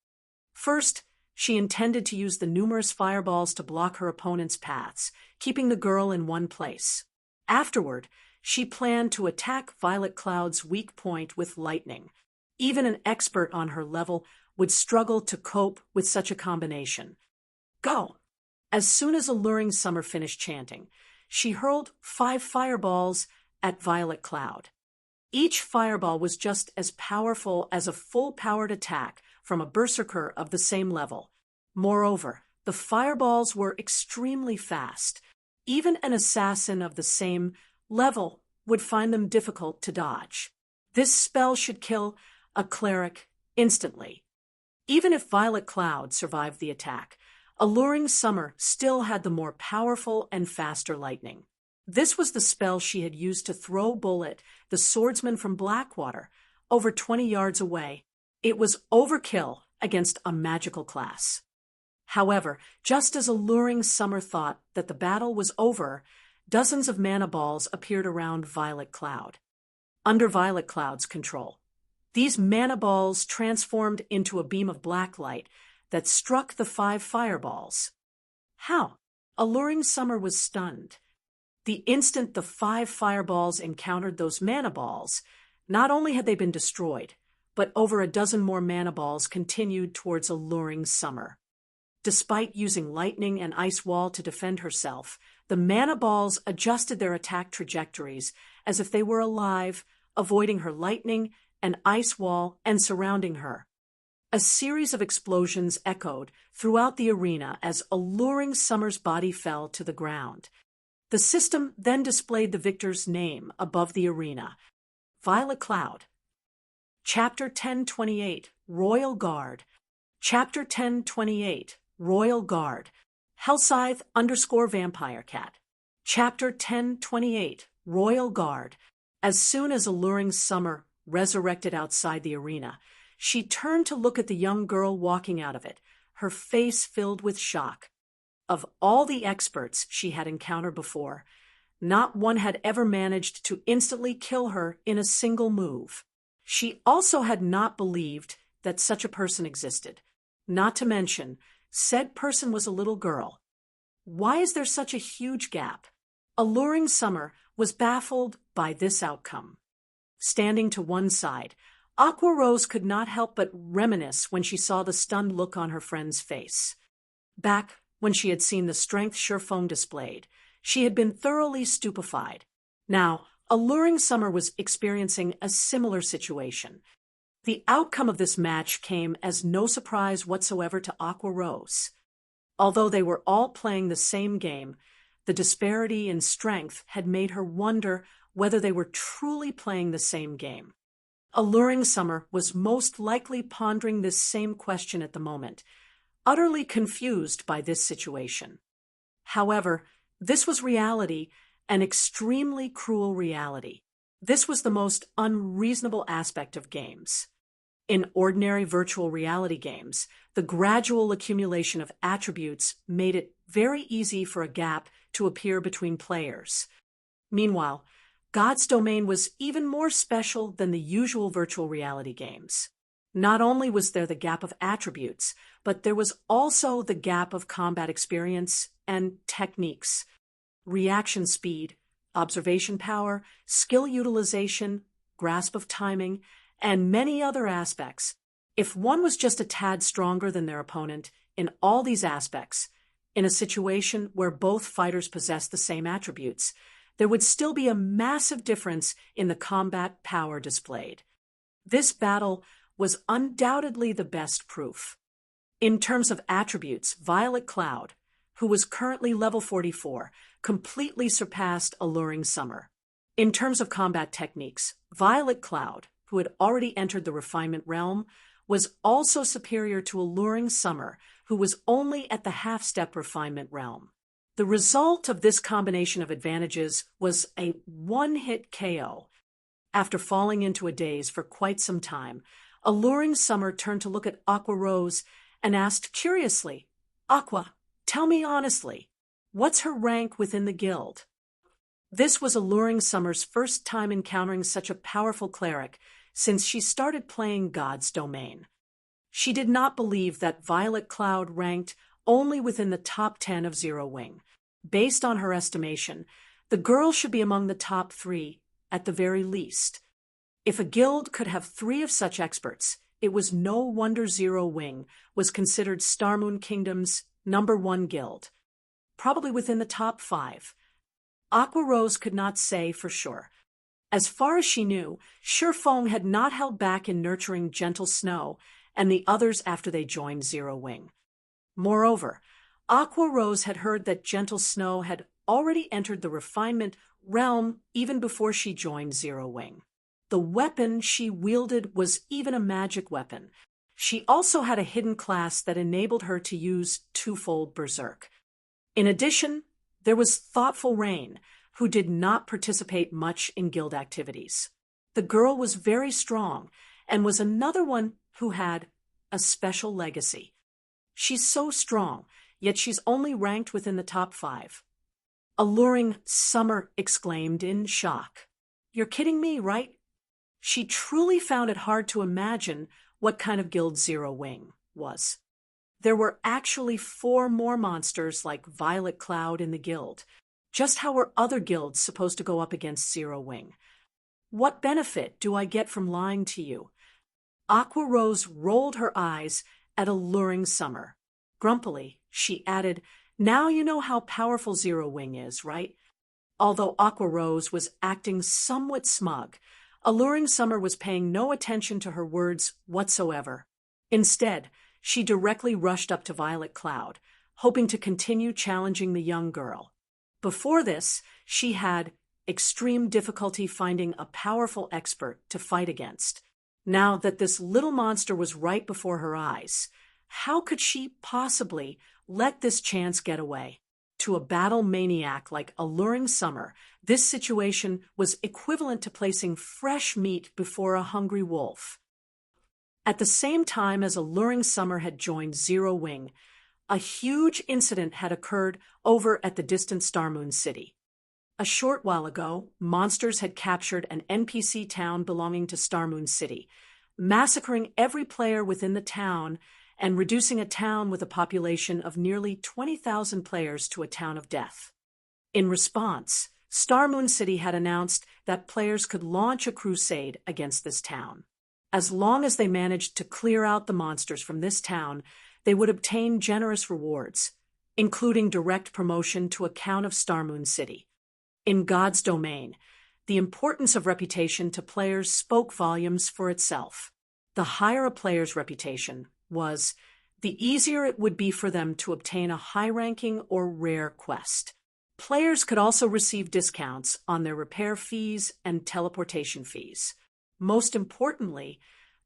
First, she intended to use the numerous fireballs to block her opponent's paths, keeping the girl in one place. Afterward, she planned to attack Violet Cloud's weak point with lightning. Even an expert on her level would struggle to cope with such a combination. Go! As soon as Alluring Summer finished chanting, she hurled 5 fireballs at Violet Cloud. Each fireball was just as powerful as a full-powered attack from a berserker of the same level. Moreover, the fireballs were extremely fast. Even an assassin of the same level would find them difficult to dodge. This spell should kill a cleric instantly. Even if Violet Cloud survived the attack, Alluring Summer still had the more powerful and faster lightning. This was the spell she had used to throw Bullet, the swordsman from Blackwater, over 20 yards away. It was overkill against a magical class. However, just as Alluring Summer thought that the battle was over, dozens of mana balls appeared around Violet Cloud. Under Violet Cloud's control, these mana balls transformed into a beam of black light that struck the 5 fireballs. How? Alluring Summer was stunned. The instant the 5 fireballs encountered those mana balls, not only had they been destroyed, but over a dozen more mana balls continued towards Alluring Summer. Despite using lightning and ice wall to defend herself, the mana balls adjusted their attack trajectories as if they were alive, avoiding her lightning and ice wall and surrounding her. A series of explosions echoed throughout the arena as Alluring Summer's body fell to the ground. The system then displayed the victor's name above the arena. Violet Cloud. Chapter 1028, Royal Guard. Chapter 1028, Royal Guard. Hellscythe _Vampire Cat. Chapter 1028, Royal Guard. As soon as Alluring Summer resurrected outside the arena, she turned to look at the young girl walking out of it, her face filled with shock. Of all the experts she had encountered before, not one had ever managed to instantly kill her in a single move. She also had not believed that such a person existed. Not to mention, said person was a little girl. Why is there such a huge gap? Alluring Summer was baffled by this outcome. Standing to one side, Aqua Rose could not help but reminisce when she saw the stunned look on her friend's face. Back when she had seen the strength Sherfong displayed, she had been thoroughly stupefied. Now, Alluring Summer was experiencing a similar situation. The outcome of this match came as no surprise whatsoever to Aqua Rose. Although they were all playing the same game, the disparity in strength had made her wonder whether they were truly playing the same game. Alluring Summer was most likely pondering this same question at the moment, utterly confused by this situation. However, this was reality, an extremely cruel reality. This was the most unreasonable aspect of games. In ordinary virtual reality games, the gradual accumulation of attributes made it very easy for a gap to appear between players. Meanwhile, God's Domain was even more special than the usual virtual reality games. Not only was there the gap of attributes, but there was also the gap of combat experience and techniques, reaction speed, observation power, skill utilization, grasp of timing, and many other aspects. If one was just a tad stronger than their opponent in all these aspects, in a situation where both fighters possessed the same attributes, there would still be a massive difference in the combat power displayed. This battle was undoubtedly the best proof. In terms of attributes, Violet Cloud, who was currently level 44, completely surpassed Alluring Summer. In terms of combat techniques, Violet Cloud, who had already entered the refinement realm, was also superior to Alluring Summer, who was only at the half-step refinement realm. The result of this combination of advantages was a one-hit KO. After falling into a daze for quite some time, Alluring Summer turned to look at Aqua Rose and asked curiously, "Aqua, tell me honestly, what's her rank within the guild?" This was Alluring Summer's first time encountering such a powerful cleric since she started playing God's Domain. She did not believe that Violet Cloud ranked only within the top 10 of Zero Wing. Based on her estimation, the girl should be among the top 3, at the very least. If a guild could have 3 of such experts, it was no wonder Zero Wing was considered Starmoon Kingdom's #1 guild, probably within the top 5. Aqua Rose could not say for sure. As far as she knew, Sherfong had not held back in nurturing Gentle Snow and the others after they joined Zero Wing. Moreover, Aqua Rose had heard that Gentle Snow had already entered the refinement realm even before she joined Zero Wing. The weapon she wielded was even a magic weapon. She also had a hidden class that enabled her to use twofold Berserk. In addition, there was Thoughtful Rain, who did not participate much in guild activities. The girl was very strong and was another one who had a special legacy. She's so strong, yet she's only ranked within the top 5. Alluring Summer exclaimed in shock. "You're kidding me, right?" She truly found it hard to imagine what kind of guild Zero Wing was. There were actually 4 more monsters like Violet Cloud in the guild. Just how were other guilds supposed to go up against Zero Wing? What benefit do I get from lying to you? Aqua Rose rolled her eyes at Alluring Summer. Grumpily, she added, "Now you know how powerful Zero Wing is, right?" Although Aqua Rose was acting somewhat smug, Alluring Summer was paying no attention to her words whatsoever. Instead, she directly rushed up to Violet Cloud, hoping to continue challenging the young girl. Before this, she had extreme difficulty finding a powerful expert to fight against. Now that this little monster was right before her eyes, how could she possibly let this chance get away? to a battle maniac like Alluring Summer, this situation was equivalent to placing fresh meat before a hungry wolf. At the same time as Alluring Summer had joined Zero Wing, a huge incident had occurred over at the distant Starmoon City. A short while ago, monsters had captured an NPC town belonging to Starmoon City, massacring every player within the town and reducing a town with a population of nearly 20,000 players to a town of death. In response, Starmoon City had announced that players could launch a crusade against this town. As long as they managed to clear out the monsters from this town, they would obtain generous rewards, including direct promotion to a Count of Starmoon City. In God's domain, the importance of reputation to players spoke volumes for itself. The higher a player's reputation was, the easier it would be for them to obtain a high-ranking or rare quest. Players could also receive discounts on their repair fees and teleportation fees. Most importantly,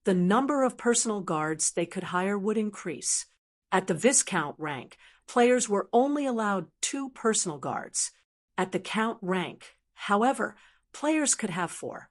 the number of personal guards they could hire would increase. At the Viscount rank, players were only allowed 2 personal guards. At the Count rank, however, players could have 4.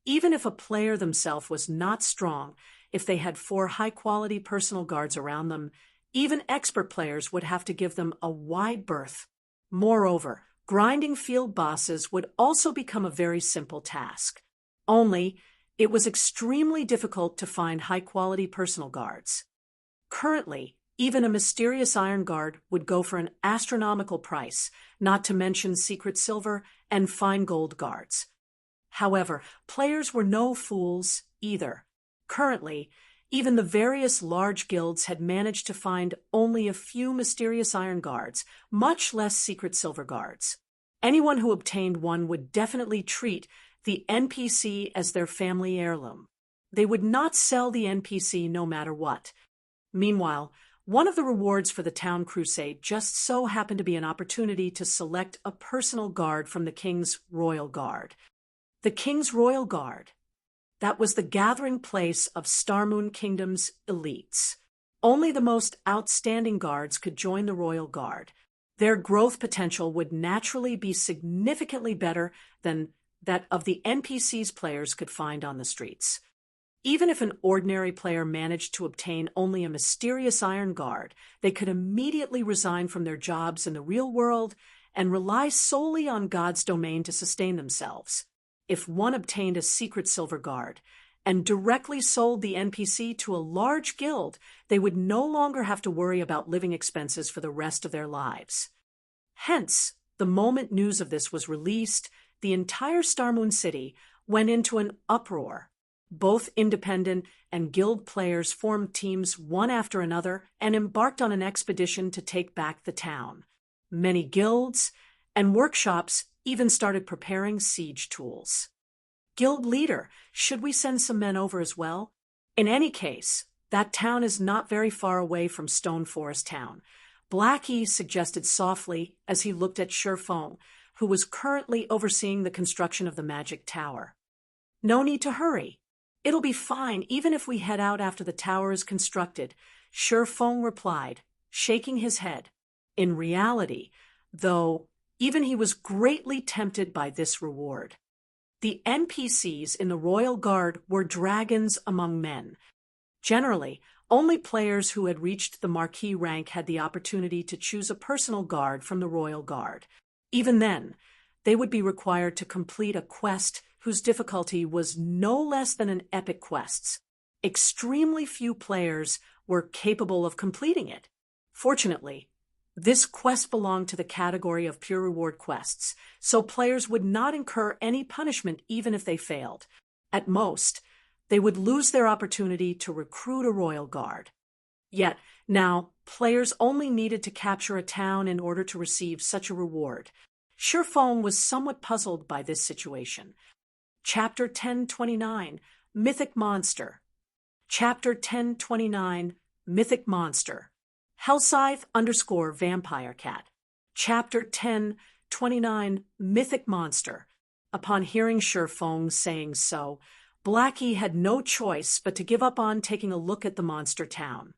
Even if a player themselves was not strong, if they had 4 high-quality personal guards around them, even expert players would have to give them a wide berth. Moreover, grinding field bosses would also become a very simple task. Only, it was extremely difficult to find high-quality personal guards. Currently, even a mysterious iron guard would go for an astronomical price, not to mention secret silver and fine gold guards. However, players were no fools either. Currently, even the various large guilds had managed to find only a few mysterious iron guards, much less secret silver guards. Anyone who obtained one would definitely treat the NPC as their family heirloom. They would not sell the NPC no matter what. Meanwhile, one of the rewards for the town crusade just so happened to be an opportunity to select a personal guard from the King's Royal Guard. The King's Royal Guard. That was the gathering place of Starmoon Kingdom's elites. Only the most outstanding guards could join the Royal Guard. Their growth potential would naturally be significantly better than that of the NPCs players could find on the streets. Even if an ordinary player managed to obtain only a mysterious iron guard, they could immediately resign from their jobs in the real world and rely solely on God's domain to sustain themselves. If one obtained a secret silver guard and directly sold the NPC to a large guild, they would no longer have to worry about living expenses for the rest of their lives. Hence, the moment news of this was released, the entire Starmoon City went into an uproar. Both independent and guild players formed teams one after another and embarked on an expedition to take back the town. Many guilds and workshops even started preparing siege tools. Guild leader, should we send some men over as well? In any case, that town is not very far away from Stone Forest Town. Blackie suggested softly as he looked at Shurfong, who was currently overseeing the construction of the magic tower. No need to hurry. It'll be fine even if we head out after the tower is constructed, Shurfong replied, shaking his head. In reality, though, even he was greatly tempted by this reward. The NPCs in the Royal Guard were dragons among men. Generally, only players who had reached the Marquis rank had the opportunity to choose a personal guard from the Royal Guard. Even then, they would be required to complete a quest whose difficulty was no less than an epic quest's. Extremely few players were capable of completing it. Fortunately, this quest belonged to the category of pure reward quests, so players would not incur any punishment even if they failed. At most, they would lose their opportunity to recruit a royal guard. Yet, now, players only needed to capture a town in order to receive such a reward. Shurfong was somewhat puzzled by this situation. Chapter 1029, Mythic Monster. Chapter 1029, Mythic Monster. Hellscythe_Vampire Cat. Chapter 1029, Mythic Monster. Upon hearing Shurfong saying so, Blackie had no choice but to give up on taking a look at the monster town.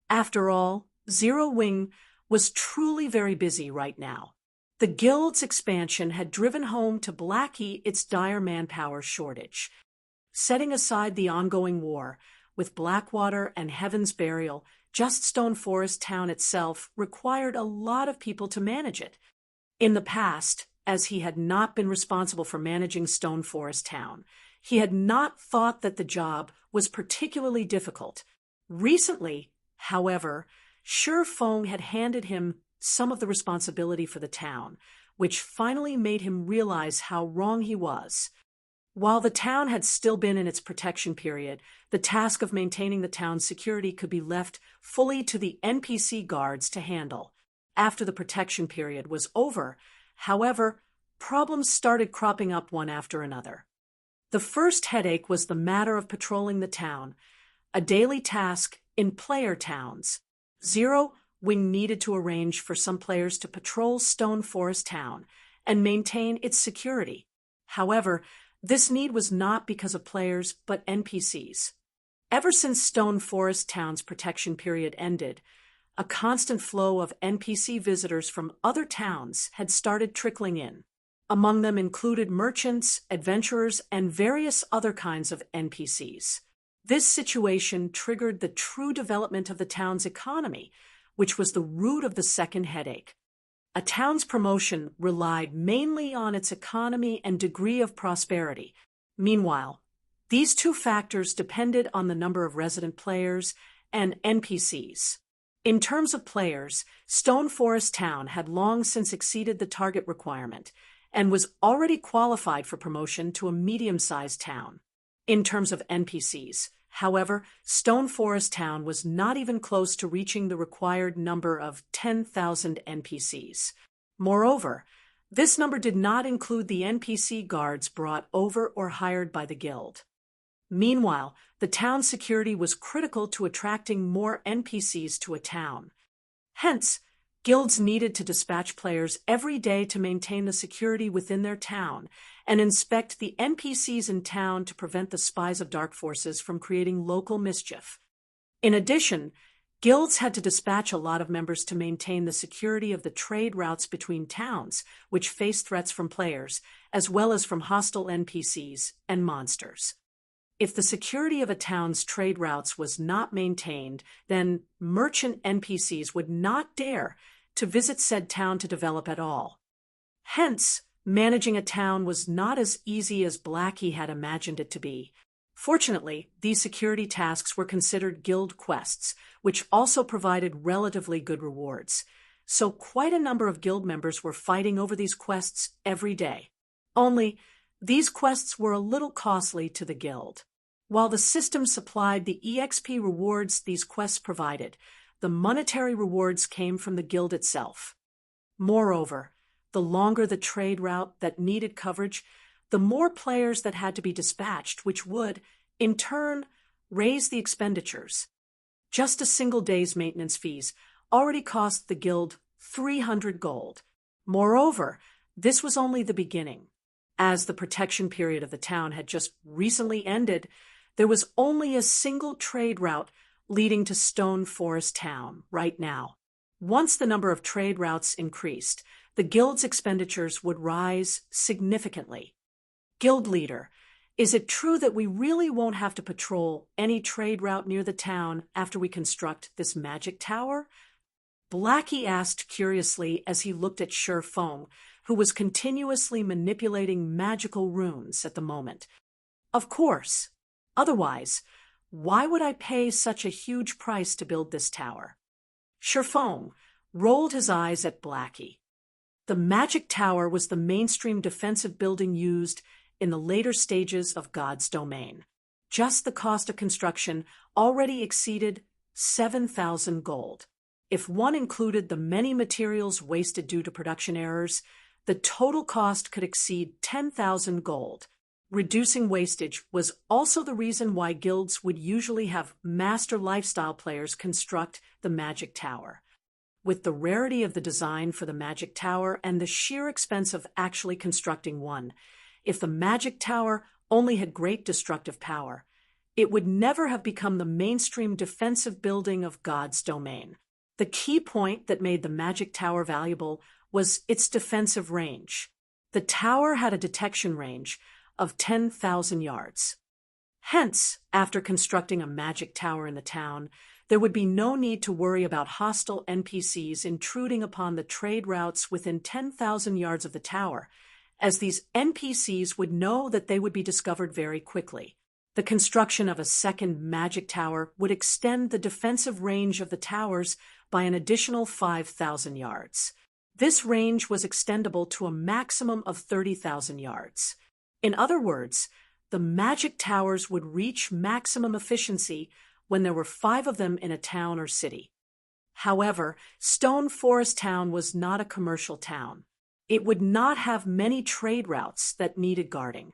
After all, Zero Wing was truly very busy right now. The guild's expansion had driven home to Blackie its dire manpower shortage. Setting aside the ongoing war, with Blackwater and Heaven's Burial, just Stone Forest Town itself required a lot of people to manage it. In the past, as he had not been responsible for managing Stone Forest Town, he had not thought that the job was particularly difficult. Recently, however, Shi Feng had handed him some of the responsibility for the town, which finally made him realize how wrong he was. While the town had still been in its protection period, the task of maintaining the town's security could be left fully to the NPC guards to handle. After the protection period was over, however, problems started cropping up one after another. The first headache was the matter of patrolling the town, a daily task in player towns. Zero Wing needed to arrange for some players to patrol Stone Forest Town and maintain its security. However, this need was not because of players but NPCs. Ever since Stone Forest Town's protection period ended, a constant flow of NPC visitors from other towns had started trickling in. Among them included merchants, adventurers, and various other kinds of NPCs. This situation triggered the true development of the town's economy, which was the root of the second headache. A town's promotion relied mainly on its economy and degree of prosperity. Meanwhile, these two factors depended on the number of resident players and NPCs. In terms of players, Stone Forest Town had long since exceeded the target requirement and was already qualified for promotion to a medium-sized town. In terms of NPCs, however, Stone Forest Town was not even close to reaching the required number of 10,000 NPCs. Moreover, this number did not include the NPC guards brought over or hired by the guild. Meanwhile, the town's security was critical to attracting more NPCs to a town. Hence, guilds needed to dispatch players every day to maintain the security within their town and inspect the NPCs in town to prevent the spies of dark forces from creating local mischief. In addition, guilds had to dispatch a lot of members to maintain the security of the trade routes between towns, which faced threats from players, as well as from hostile NPCs and monsters. If the security of a town's trade routes was not maintained, then merchant NPCs would not dare to visit said town to develop at all. Hence, managing a town was not as easy as Blackie had imagined it to be. Fortunately, these security tasks were considered guild quests, which also provided relatively good rewards. So quite a number of guild members were fighting over these quests every day. Only, these quests were a little costly to the guild. While the system supplied the EXP rewards these quests provided, the monetary rewards came from the guild itself. Moreover, the longer the trade route that needed coverage, the more players that had to be dispatched, which would, in turn, raise the expenditures. Just a single day's maintenance fees already cost the guild 300 gold. Moreover, this was only the beginning. As the protection period of the town had just recently ended, there was only a single trade route leading to Stone Forest Town right now. Once the number of trade routes increased, the guild's expenditures would rise significantly. Guild leader, is it true that we really won't have to patrol any trade route near the town after we construct this magic tower? Blackie asked curiously as he looked at Shi Feng, who was continuously manipulating magical runes at the moment. Of course. Otherwise, why would I pay such a huge price to build this tower? Shi Feng rolled his eyes at Blackie. The magic tower was the mainstream defensive building used in the later stages of God's domain. Just the cost of construction already exceeded 7,000 gold. If one included the many materials wasted due to production errors, the total cost could exceed 10,000 gold. Reducing wastage was also the reason why guilds would usually have master lifestyle players construct the magic tower. With the rarity of the design for the magic tower and the sheer expense of actually constructing one, if the magic tower only had great destructive power, it would never have become the mainstream defensive building of God's domain. The key point that made the magic tower valuable was its defensive range. The tower had a detection range of 10,000 yards. Hence, after constructing a magic tower in the town, there would be no need to worry about hostile NPCs intruding upon the trade routes within 10,000 yards of the tower, as these NPCs would know that they would be discovered very quickly. The construction of a second magic tower would extend the defensive range of the towers by an additional 5,000 yards. This range was extendable to a maximum of 30,000 yards. In other words, the magic towers would reach maximum efficiency when there were 5 of them in a town or city. However, Stone Forest Town was not a commercial town. It would not have many trade routes that needed guarding.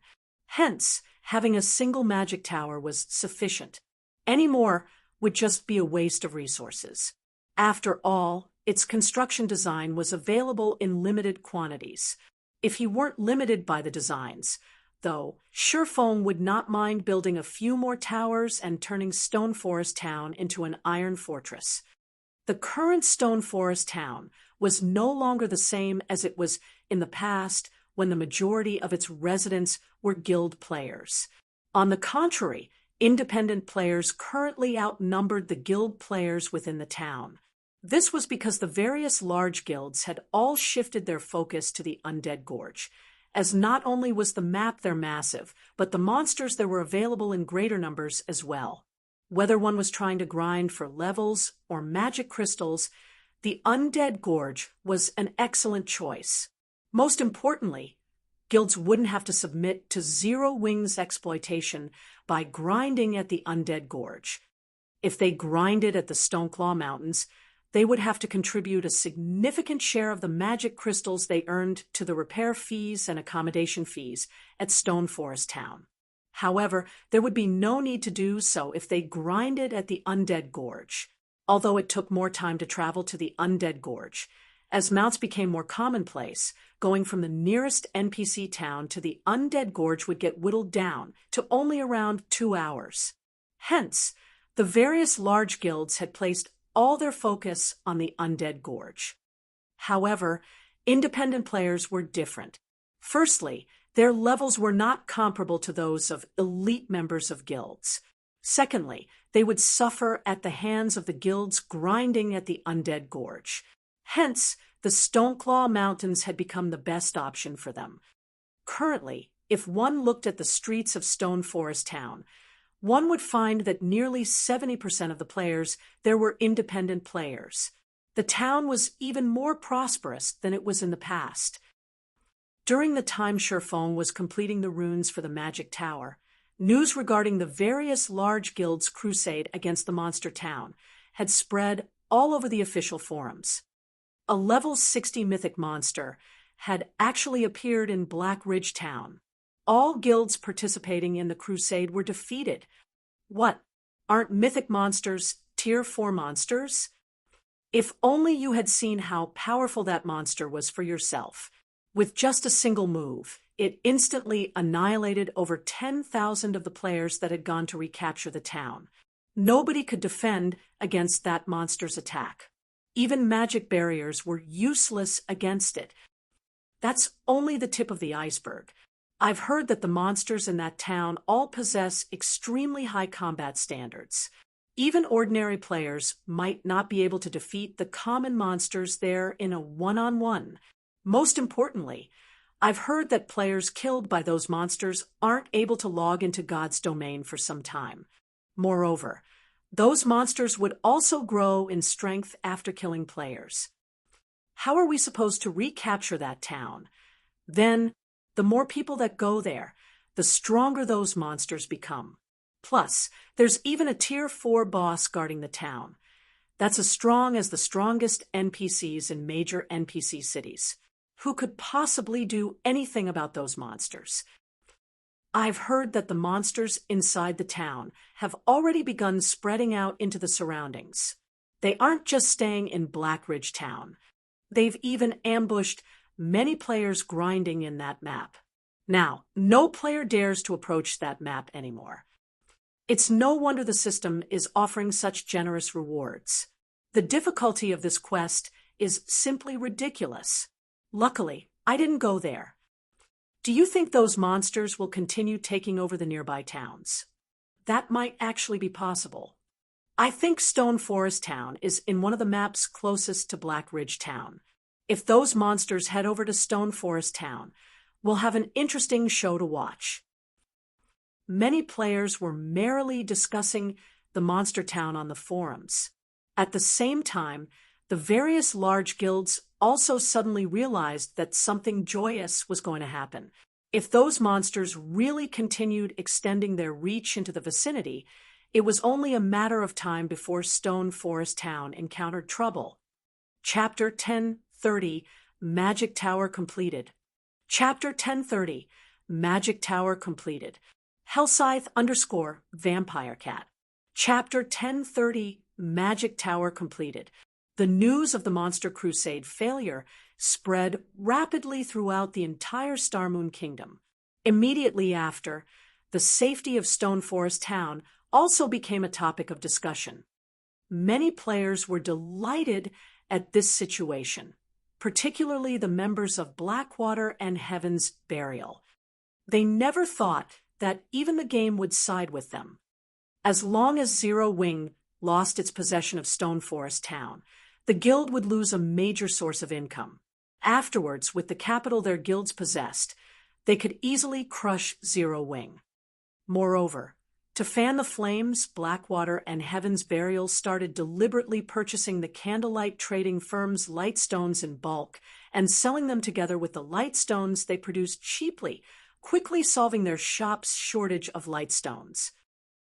Hence, having a single magic tower was sufficient. Any more would just be a waste of resources. After all, its construction design was available in limited quantities. If you weren't limited by the designs, though, Surefoam would not mind building a few more towers and turning Stone Forest Town into an iron fortress. The current Stone Forest Town was no longer the same as it was in the past when the majority of its residents were guild players. On the contrary, independent players currently outnumbered the guild players within the town. This was because the various large guilds had all shifted their focus to the Undead Gorge, as not only was the map there massive, but the monsters there were available in greater numbers as well. Whether one was trying to grind for levels or magic crystals, the Undead Gorge was an excellent choice. Most importantly, guilds wouldn't have to submit to Zero Wings exploitation by grinding at the Undead Gorge. If they grinded at the Stoneclaw Mountains, they would have to contribute a significant share of the magic crystals they earned to the repair fees and accommodation fees at Stone Forest Town. However, there would be no need to do so if they grinded at the Undead Gorge, although it took more time to travel to the Undead Gorge. As mounts became more commonplace, going from the nearest NPC town to the Undead Gorge would get whittled down to only around 2 hours. Hence, the various large guilds had placed all their focus on the Undead Gorge. However, independent players were different. Firstly, their levels were not comparable to those of elite members of guilds. Secondly, they would suffer at the hands of the guilds grinding at the Undead Gorge. Hence, the Stoneclaw Mountains had become the best option for them. Currently, if one looked at the streets of Stone Forest Town, one would find that nearly 70% of the players there were independent players. The town was even more prosperous than it was in the past. During the time Surefoam was completing the runes for the Magic Tower, news regarding the various large guilds' crusade against the monster town had spread all over the official forums. A level 60 mythic monster had actually appeared in Black Ridge Town. All guilds participating in the crusade were defeated. What? Aren't mythic monsters tier 4 monsters? If only you had seen how powerful that monster was for yourself. With just a single move, it instantly annihilated over 10,000 of the players that had gone to recapture the town. Nobody could defend against that monster's attack. Even magic barriers were useless against it. That's only the tip of the iceberg. I've heard that the monsters in that town all possess extremely high combat standards. Even ordinary players might not be able to defeat the common monsters there in a one-on-one. Most importantly, I've heard that players killed by those monsters aren't able to log into God's domain for some time. Moreover, those monsters would also grow in strength after killing players. How are we supposed to recapture that town? Then, the more people that go there, the stronger those monsters become. Plus, there's even a tier 4 boss guarding the town. That's as strong as the strongest NPCs in major NPC cities. Who could possibly do anything about those monsters? I've heard that the monsters inside the town have already begun spreading out into the surroundings. They aren't just staying in Black Ridge Town. They've even ambushed many players grinding in that map. Now, no player dares to approach that map anymore. It's no wonder the system is offering such generous rewards. The difficulty of this quest is simply ridiculous. Luckily, I didn't go there. Do you think those monsters will continue taking over the nearby towns? That might actually be possible. I think Stone Forest Town is in one of the maps closest to Black Ridge Town. If those monsters head over to Stone Forest Town, we'll have an interesting show to watch. Many players were merrily discussing the monster town on the forums. At the same time, the various large guilds also suddenly realized that something joyous was going to happen. If those monsters really continued extending their reach into the vicinity, it was only a matter of time before Stone Forest Town encountered trouble. Chapter 1030, Magic Tower completed. Chapter 1030, Magic Tower completed. Hellscythe_Vampire Cat. Chapter 1030, Magic Tower completed. The news of the Monster Crusade failure spread rapidly throughout the entire Starmoon Kingdom. Immediately after, the safety of Stone Forest Town also became a topic of discussion. Many players were delighted at this situation, particularly the members of Blackwater and Heaven's Burial. They never thought that even the game would side with them. As long as Zero Wing lost its possession of Stone Forest Town, the guild would lose a major source of income. Afterwards, with the capital their guilds possessed, they could easily crush Zero Wing. Moreover, to fan the flames, Blackwater and Heaven's Burial started deliberately purchasing the candlelight trading firm's lightstones in bulk and selling them together with the lightstones they produced cheaply, quickly solving their shop's shortage of lightstones.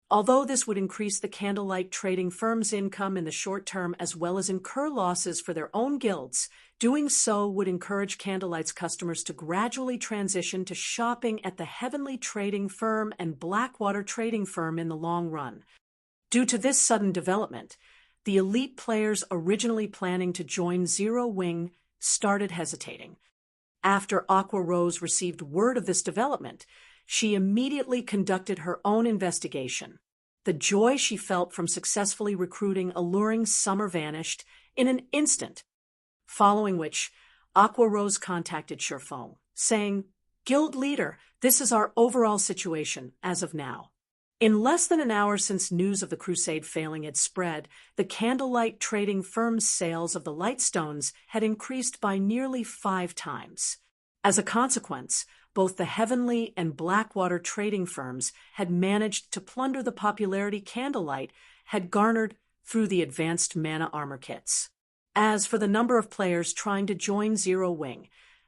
Although this would increase the candlelight trading firm's income in the short term as well as incur losses for their own guilds, doing so would encourage Candlelight's customers to gradually transition to shopping at the Heavenly Trading Firm and Blackwater Trading Firm in the long run. Due to this sudden development, the elite players originally planning to join Zero Wing started hesitating. After Aqua Rose received word of this development, she immediately conducted her own investigation. The joy she felt from successfully recruiting alluring Summer vanished in an instant, following which Aqua Rose contacted Sherfone, saying, "Guild leader, this is our overall situation as of now." In less than an hour since news of the crusade failing had spread, the candlelight trading firm's sales of the lightstones had increased by nearly 5 times. As a consequence, both the Heavenly and Blackwater trading firms had managed to plunder the popularity Candlelight had garnered through the advanced mana armor kits. As for the number of players trying to join Zero Wing,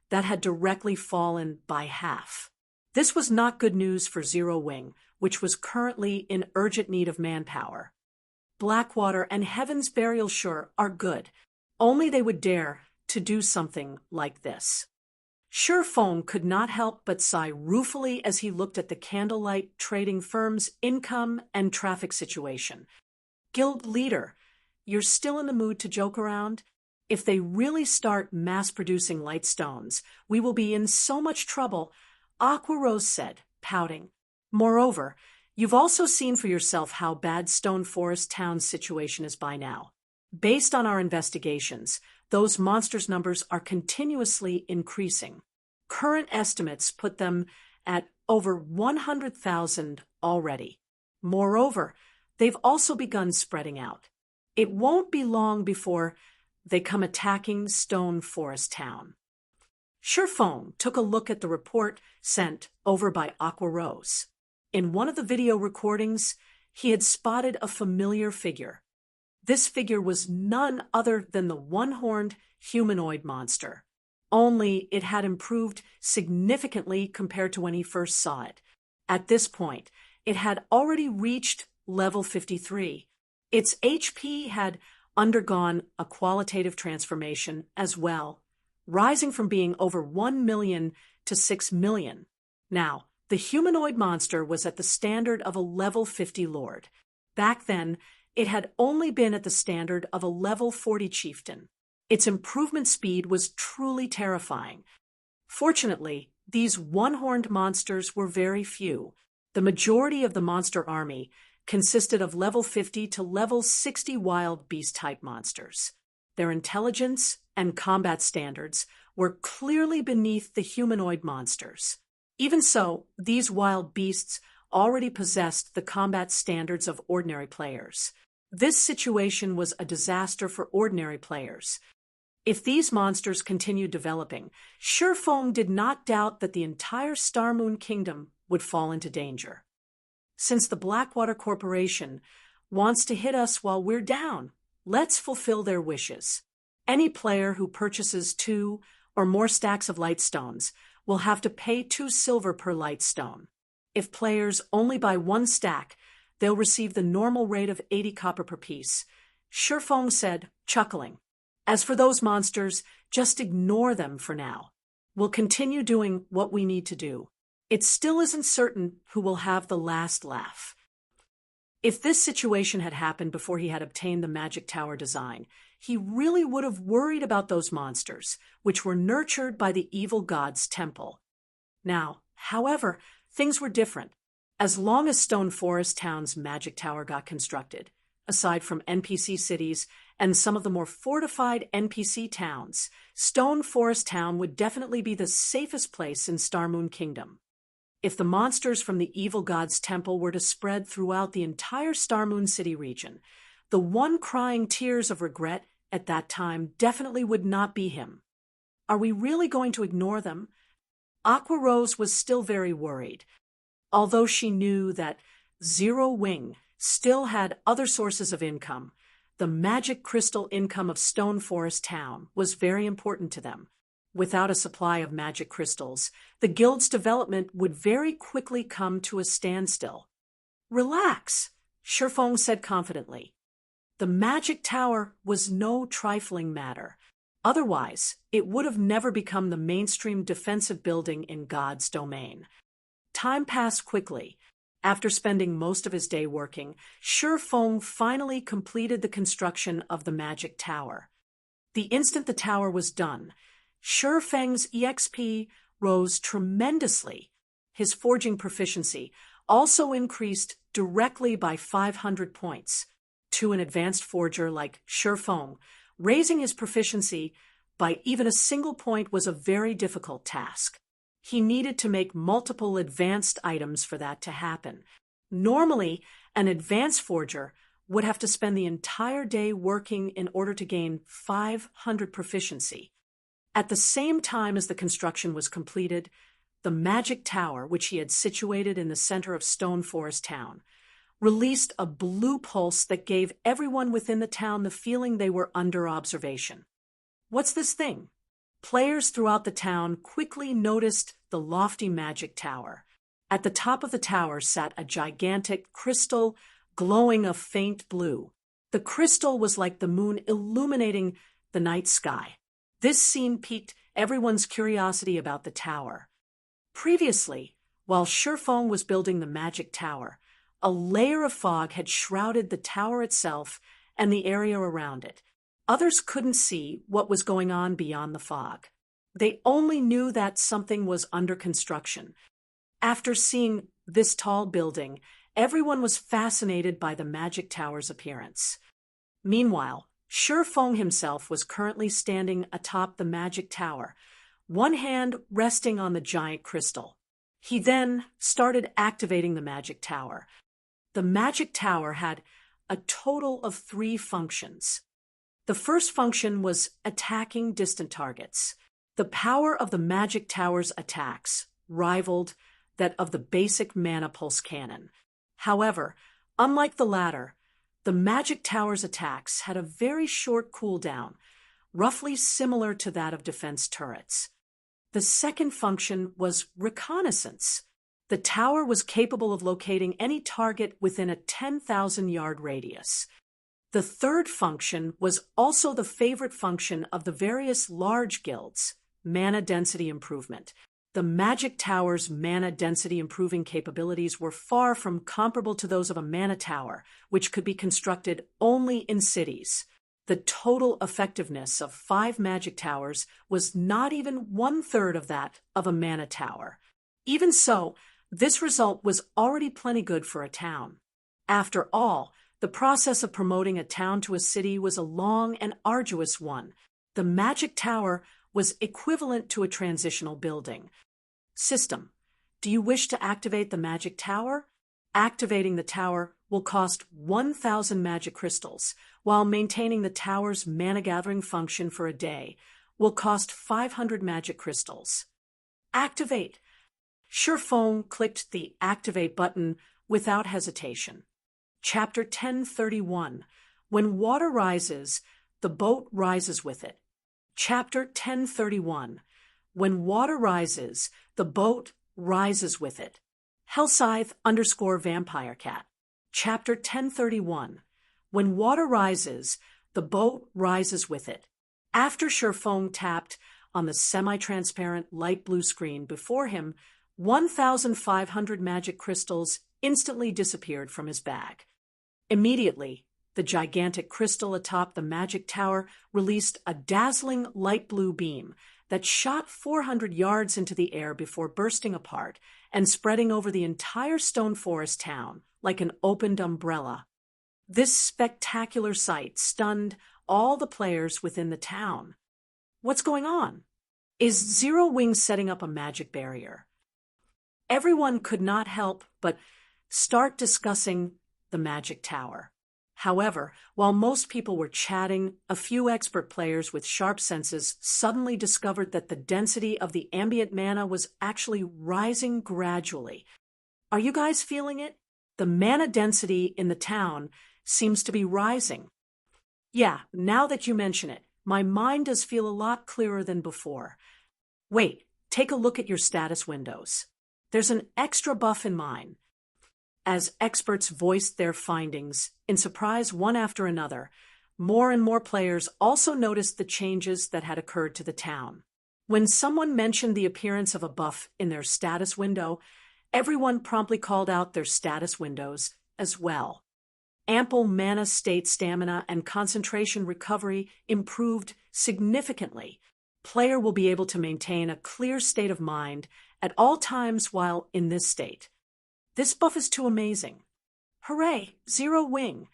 that had directly fallen by half. This was not good news for Zero Wing, which was currently in urgent need of manpower. Blackwater and Heaven's Burial sure are good, only they would dare to do something like this. Sherfone could not help but sigh ruefully as he looked at the candlelight trading firm's income and traffic situation. Guild leader, you're still in the mood to joke around? If they really start mass-producing lightstones, we will be in so much trouble, Aqua Rose said, pouting. Moreover, you've also seen for yourself how bad Stone Forest Town's situation is by now. Based on our investigations, those monsters' numbers are continuously increasing. Current estimates put them at over 100,000 already. Moreover, they've also begun spreading out. It won't be long before they come attacking Stone Forest Town. Sherfone took a look at the report sent over by Aqua Rose. In one of the video recordings, he had spotted a familiar figure. This figure was none other than the one-horned humanoid monster. Only it had improved significantly compared to when he first saw it. At this point, it had already reached level 53. Its HP had undergone a qualitative transformation as well, rising from being over 1 million to 6 million. Now, the humanoid monster was at the standard of a level 50 lord. Back then, it had only been at the standard of a level 40 chieftain. Its improvement speed was truly terrifying. Fortunately, these one-horned monsters were very few. The majority of the monster army consisted of level 50 to level 60 wild beast-type monsters. Their intelligence and combat standards were clearly beneath the humanoid monsters. Even so, these wild beasts already possessed the combat standards of ordinary players. This situation was a disaster for ordinary players. If these monsters continued developing, Shifeng did not doubt that the entire Star Moon Kingdom would fall into danger. Since the Blackwater Corporation wants to hit us while we're down, let's fulfill their wishes. Any player who purchases 2 or more stacks of lightstones will have to pay 2 silver per lightstone. If players only buy 1 stack, they'll receive the normal rate of 80 copper per piece, Shifeng said, chuckling. As for those monsters, just ignore them for now. We'll continue doing what we need to do. It still isn't certain who will have the last laugh. If this situation had happened before he had obtained the magic tower design, he really would have worried about those monsters, which were nurtured by the evil god's temple. Now, however, things were different. As long as Stone Forest Town's magic tower got constructed, aside from NPC cities and some of the more fortified NPC towns, Stone Forest Town would definitely be the safest place in Star Moon Kingdom. If the monsters from the evil god's temple were to spread throughout the entire Star Moon City region, the one crying tears of regret at that time definitely would not be him. Are we really going to ignore them? Aqua Rose was still very worried. Although she knew that Zero Wing still had other sources of income, the magic crystal income of Stone Forest Town was very important to them. Without a supply of magic crystals, the guild's development would very quickly come to a standstill. Relax, Shifeng said confidently. The magic tower was no trifling matter. Otherwise, it would have never become the mainstream defensive building in God's domain. Time passed quickly. After spending most of his day working, Shifeng finally completed the construction of the magic tower. The instant the tower was done, Shifeng's EXP rose tremendously. His forging proficiency also increased directly by 500 points. To an advanced forger like Shifeng, raising his proficiency by even a single point was a very difficult task. He needed to make multiple advanced items for that to happen. Normally, an advanced forger would have to spend the entire day working in order to gain 500 proficiency. At the same time as the construction was completed, the magic tower, which he had situated in the center of Stone Forest Town, released a blue pulse that gave everyone within the town the feeling they were under observation. What's this thing? Players throughout the town quickly noticed the lofty magic tower. At the top of the tower sat a gigantic crystal glowing a faint blue. The crystal was like the moon illuminating the night sky. This scene piqued everyone's curiosity about the tower. Previously, while Shifeng was building the magic tower, a layer of fog had shrouded the tower itself and the area around it. Others couldn't see what was going on beyond the fog. They only knew that something was under construction. After seeing this tall building, everyone was fascinated by the magic tower's appearance. Meanwhile, Shifeng himself was currently standing atop the magic tower, one hand resting on the giant crystal. He then started activating the magic tower. The magic tower had a total of 3 functions. The first function was attacking distant targets. The power of the magic tower's attacks rivaled that of the basic mana pulse cannon. However, unlike the latter, the magic tower's attacks had a very short cooldown, roughly similar to that of defense turrets. The second function was reconnaissance. The tower was capable of locating any target within a 10,000-yard radius. The third function was also the favorite function of the various large guilds, mana density improvement. The magic tower's mana density improving capabilities were far from comparable to those of a mana tower, which could be constructed only in cities. The total effectiveness of 5 magic towers was not even 1/3 of that of a mana tower. Even so, this result was already plenty good for a town. After all, the process of promoting a town to a city was a long and arduous one. The Magic Tower was equivalent to a transitional building. System: do you wish to activate the Magic Tower? Activating the tower will cost 1,000 magic crystals, while maintaining the tower's mana-gathering function for a day will cost 500 magic crystals. Activate! Surephone clicked the Activate button without hesitation. Chapter 1031. When water rises, the boat rises with it. Chapter 1031. When water rises, the boat rises with it. Hellscythe_Vampire Cat. Chapter 1031. When water rises, the boat rises with it. After Surephone tapped on the semi-transparent light blue screen before him, 1,500 magic crystals instantly disappeared from his bag. Immediately, the gigantic crystal atop the magic tower released a dazzling light blue beam that shot 400 yards into the air before bursting apart and spreading over the entire Stone Forest town like an opened umbrella. This spectacular sight stunned all the players within the town. What's going on? Is Zero Wing setting up a magic barrier? Everyone could not help but start discussing the Magic Tower. However, while most people were chatting, a few expert players with sharp senses suddenly discovered that the density of the ambient mana was actually rising gradually. Are you guys feeling it? The mana density in the town seems to be rising. Yeah, now that you mention it, my mind does feel a lot clearer than before. Wait, take a look at your status windows. There's an extra buff in mine. As experts voiced their findings, in surprise one after another, more and more players also noticed the changes that had occurred to the town. When someone mentioned the appearance of a buff in their status window, everyone promptly called out their status windows as well. Ample mana state stamina and concentration recovery improved significantly. Player will be able to maintain a clear state of mind at all times while in this state. This buff is too amazing. Hooray, Zero Wing.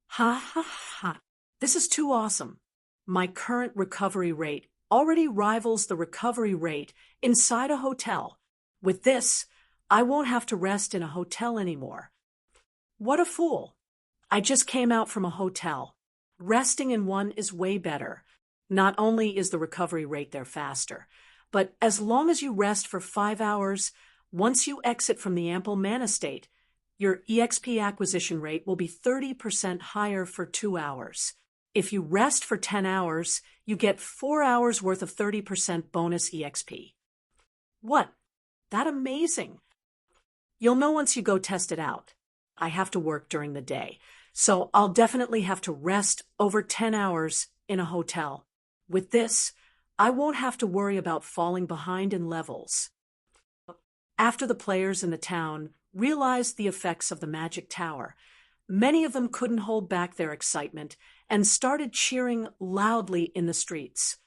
Ha ha ha. This is too awesome. My current recovery rate already rivals the recovery rate inside a hotel. With this, I won't have to rest in a hotel anymore. What a fool. I just came out from a hotel. Resting in one is way better. Not only is the recovery rate there faster, but as long as you rest for 5 hours, once you exit from the ample mana state, your EXP acquisition rate will be 30% higher for 2 hours. If you rest for 10 hours, you get 4 hours worth of 30% bonus EXP. What? That amazing! You'll know once you go test it out. I have to work during the day, so I'll definitely have to rest over 10 hours in a hotel. With this, I won't have to worry about falling behind in levels. After the players in the town realized the effects of the Magic Tower, many of them couldn't hold back their excitement and started cheering loudly in the streets.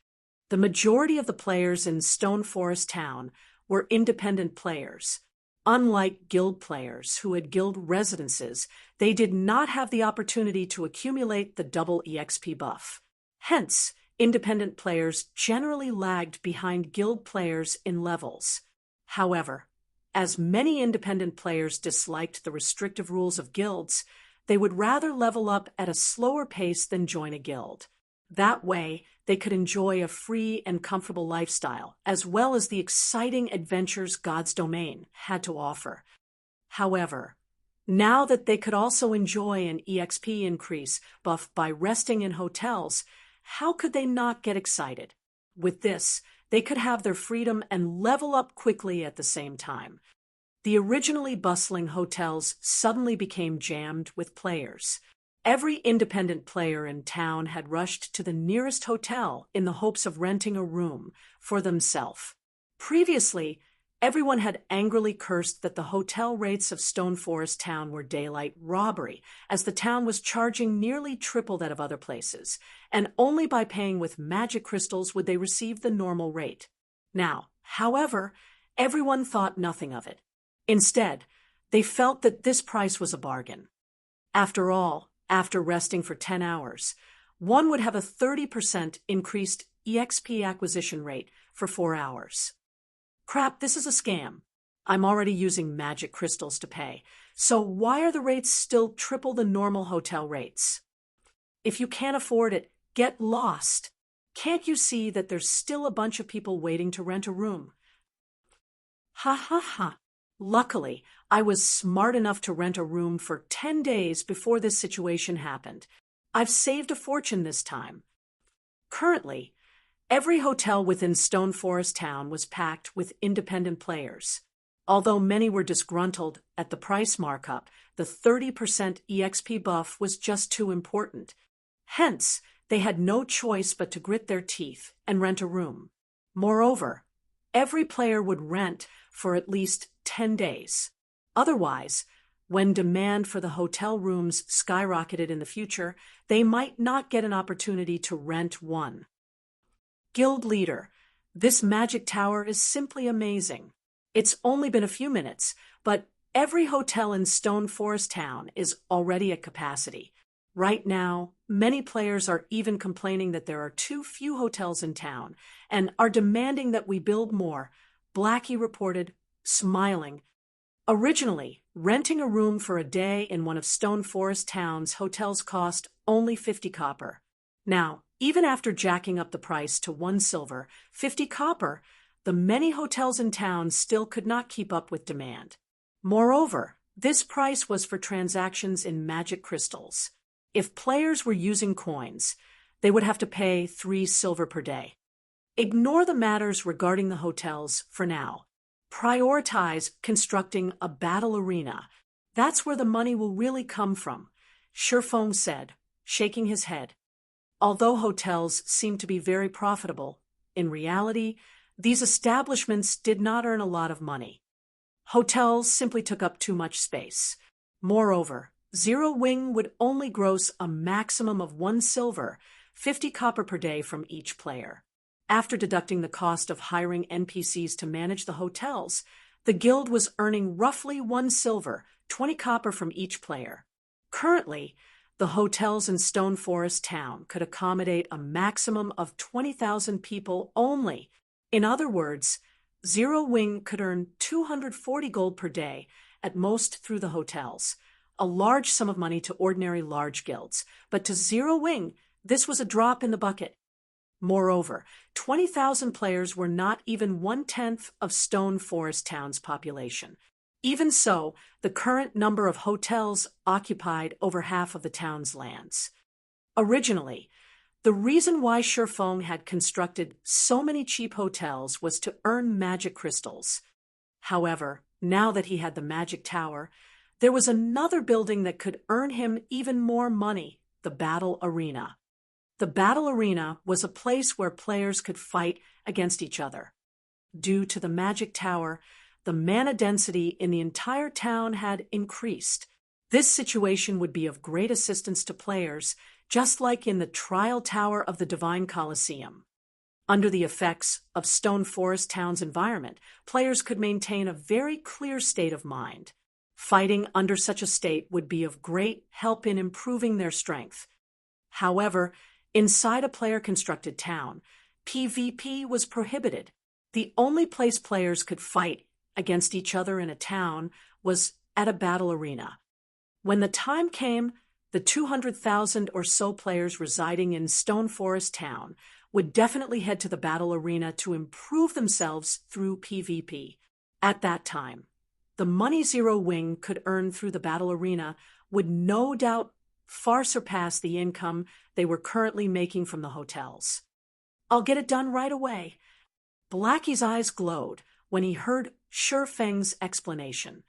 The majority of the players in Stone Forest Town were independent players. Unlike guild players who had guild residences, they did not have the opportunity to accumulate the double EXP buff. Hence, independent players generally lagged behind guild players in levels. However, as many independent players disliked the restrictive rules of guilds, they would rather level up at a slower pace than join a guild. That way, they could enjoy a free and comfortable lifestyle, as well as the exciting adventures God's Domain had to offer. However, now that they could also enjoy an EXP increase buff by resting in hotels, how could they not get excited? With this, they could have their freedom and level up quickly at the same time. The originally bustling hotels suddenly became jammed with players. Every independent player in town had rushed to the nearest hotel in the hopes of renting a room for themselves. Previously, everyone had angrily cursed that the hotel rates of Stone Forest Town were daylight robbery, as the town was charging nearly triple that of other places, and only by paying with magic crystals would they receive the normal rate. Now, however, everyone thought nothing of it. Instead, they felt that this price was a bargain. After all, after resting for 10 hours, one would have a 30% increased EXP acquisition rate for 4 hours. Crap, this is a scam. I'm already using magic crystals to pay, so why are the rates still triple the normal hotel rates? If you can't afford it, get lost. Can't you see that there's still a bunch of people waiting to rent a room? Ha ha ha. Luckily, I was smart enough to rent a room for 10 days before this situation happened. I've saved a fortune this time. Currently, every hotel within Stone Forest Town was packed with independent players. Although many were disgruntled at the price markup, the 30% EXP buff was just too important. Hence, they had no choice but to grit their teeth and rent a room. Moreover, every player would rent for at least 10 days. Otherwise, when demand for the hotel rooms skyrocketed in the future, they might not get an opportunity to rent one. Guild Leader, this magic tower is simply amazing. It's only been a few minutes, but every hotel in Stone Forest Town is already at capacity. Right now, many players are even complaining that there are too few hotels in town and are demanding that we build more, Blackie reported, smiling. Originally, renting a room for a day in one of Stone Forest Town's hotels cost only 50 copper. Now, even after jacking up the price to 1 silver, 50 copper, the many hotels in town still could not keep up with demand. Moreover, this price was for transactions in magic crystals. If players were using coins, they would have to pay 3 silver per day. Ignore the matters regarding the hotels for now. Prioritize constructing a battle arena. That's where the money will really come from, Shifeng said, shaking his head. Although hotels seem to be very profitable, in reality, these establishments did not earn a lot of money. Hotels simply took up too much space. Moreover, Zero Wing would only gross a maximum of 1 silver, 50 copper per day from each player. After deducting the cost of hiring NPCs to manage the hotels, the guild was earning roughly 1 silver, 20 copper from each player. Currently, the hotels in Stone Forest Town could accommodate a maximum of 20,000 people only. In other words, Zero Wing could earn 240 gold per day, at most through the hotels, a large sum of money to ordinary large guilds, but to Zero Wing, this was a drop in the bucket. Moreover, 20,000 players were not even 1/10 of Stone Forest Town's population. Even so, the current number of hotels occupied over half of the town's lands. Originally, the reason why Shifeng had constructed so many cheap hotels was to earn magic crystals. However, now that he had the magic tower, there was another building that could earn him even more money, the battle arena. The battle arena was a place where players could fight against each other. Due to the magic tower, the mana density in the entire town had increased. This situation would be of great assistance to players, just like in the Trial Tower of the Divine Colosseum. Under the effects of Stone Forest Town's environment, players could maintain a very clear state of mind. Fighting under such a state would be of great help in improving their strength. However, inside a player-constructed town, PvP was prohibited. The only place players could fight against each other in a town was at a battle arena. When the time came, the 200,000 or so players residing in Stone Forest Town would definitely head to the battle arena to improve themselves through PvP. At that time, the money Zero Wing could earn through the battle arena would no doubt far surpass the income they were currently making from the hotels. I'll get it done right away. Blackie's eyes glowed when he heard Shifeng's explanation.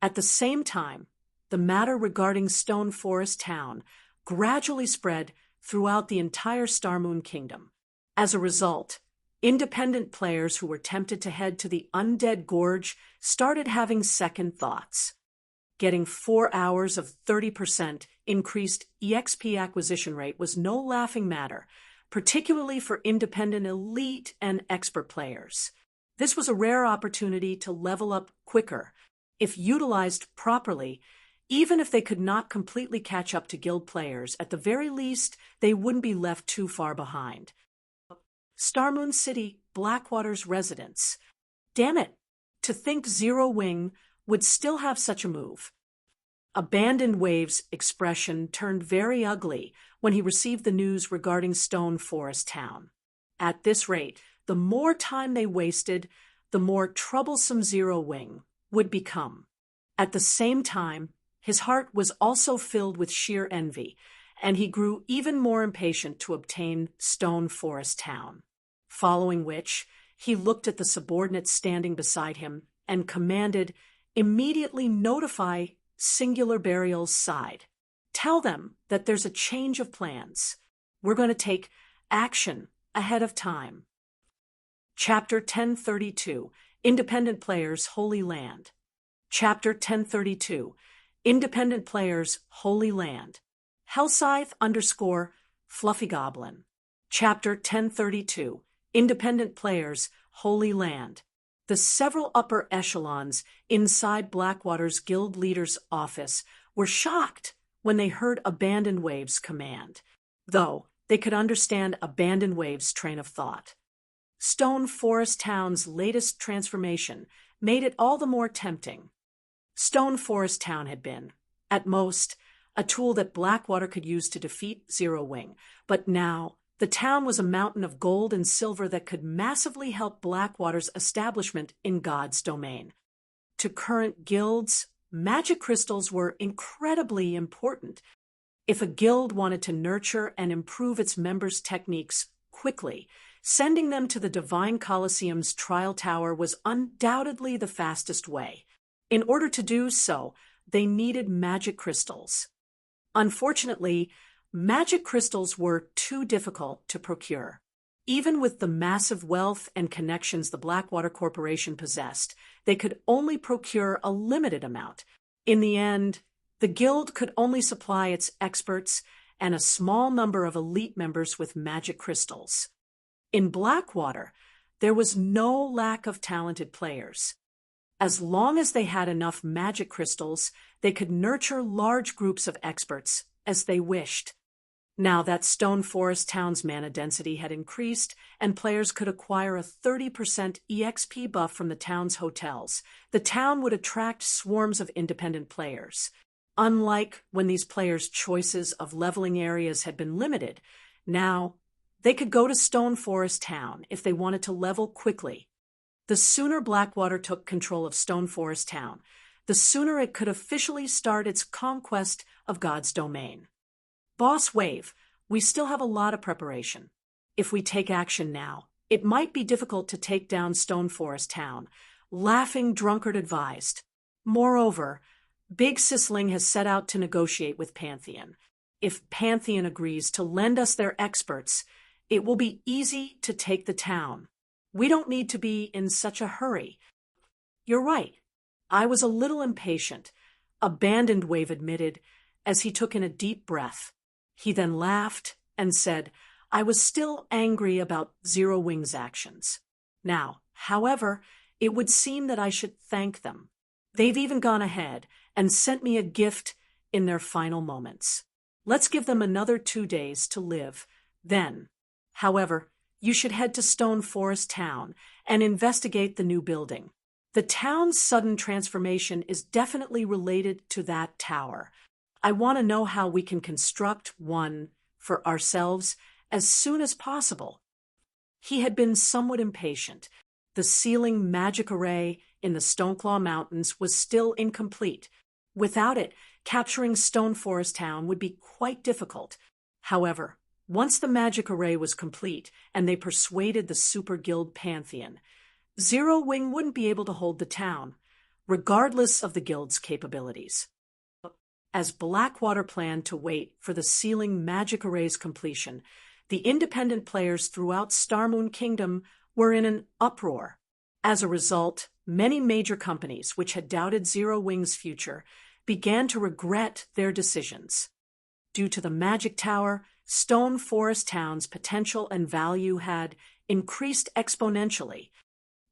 At the same time, the matter regarding Stone Forest Town gradually spread throughout the entire Starmoon Kingdom. As a result, independent players who were tempted to head to the Undead Gorge started having second thoughts. Getting 4 hours of 30% increased EXP acquisition rate was no laughing matter, particularly for independent elite and expert players. This was a rare opportunity to level up quicker. If utilized properly, Even if they could not completely catch up to guild players, at the very least, they wouldn't be left too far behind. Starmoon City, Blackwater's residence. Damn it! To think Zero Wing would still have such a move. Abandoned Wave's expression turned very ugly when he received the news regarding Stone Forest Town. At this rate, the more time they wasted, the more troublesome Zero Wing would become. At the same time, his heart was also filled with sheer envy, and he grew even more impatient to obtain Stone Forest Town. Following which, he looked at the subordinates standing beside him and commanded, "Immediately notify Singular Burial's side. Tell them that there's a change of plans. We're going to take action ahead of time." Chapter 1032, Independent Players, Holy Land. Chapter 1032, Independent Players, Holy Land. Hellscythe_Fluffy Goblin. Chapter 1032, Independent Players, Holy Land. The several upper echelons inside Blackwater's guild leader's office were shocked when they heard Abandoned Wave's command, though they could understand Abandoned Wave's train of thought. Stone Forest Town's latest transformation made it all the more tempting. Stone Forest Town had been, at most, a tool that Blackwater could use to defeat Zero Wing, but now the town was a mountain of gold and silver that could massively help Blackwater's establishment in God's domain. To current guilds, magic crystals were incredibly important. If a guild wanted to nurture and improve its members' techniques quickly, sending them to the Divine Colosseum's trial tower was undoubtedly the fastest way. In order to do so, they needed magic crystals. Unfortunately, magic crystals were too difficult to procure. Even with the massive wealth and connections the Blackwater Corporation possessed, they could only procure a limited amount. In the end, the guild could only supply its experts and a small number of elite members with magic crystals. In Blackwater, there was no lack of talented players. As long as they had enough magic crystals, they could nurture large groups of experts as they wished. Now that Stone Forest Town's mana density had increased and players could acquire a 30% EXP buff from the town's hotels, the town would attract swarms of independent players. Unlike when these players' choices of leveling areas had been limited, now they could go to Stone Forest Town if they wanted to level quickly. The sooner Blackwater took control of Stone Forest Town, the sooner it could officially start its conquest of God's domain. Boss Wave, we still have a lot of preparation. If we take action now, it might be difficult to take down Stone Forest Town, Laughing Drunkard advised. Moreover, Big Sisling has set out to negotiate with Pantheon. If Pantheon agrees to lend us their experts, it will be easy to take the town. We don't need to be in such a hurry. You're right. I was a little impatient, Abandoned Wave admitted as he took in a deep breath. He then laughed and said, "I was still angry about Zero Wing's actions. Now, however, it would seem that I should thank them. They've even gone ahead and sent me a gift in their final moments. Let's give them another 2 days to live. Then, however, you should head to Stone Forest Town and investigate the new building. The town's sudden transformation is definitely related to that tower. I want to know how we can construct one for ourselves as soon as possible." He had been somewhat impatient. The ceiling magic array in the Stoneclaw Mountains was still incomplete. Without it, capturing Stone Forest Town would be quite difficult. However, once the magic array was complete and they persuaded the Super Guild Pantheon, Zero Wing wouldn't be able to hold the town, regardless of the guild's capabilities. As Blackwater planned to wait for the ceiling magic array's completion, the independent players throughout Starmoon Kingdom were in an uproar. As a result, many major companies which had doubted Zero Wing's future began to regret their decisions. Due to the magic tower, Stone Forest Town's potential and value had increased exponentially.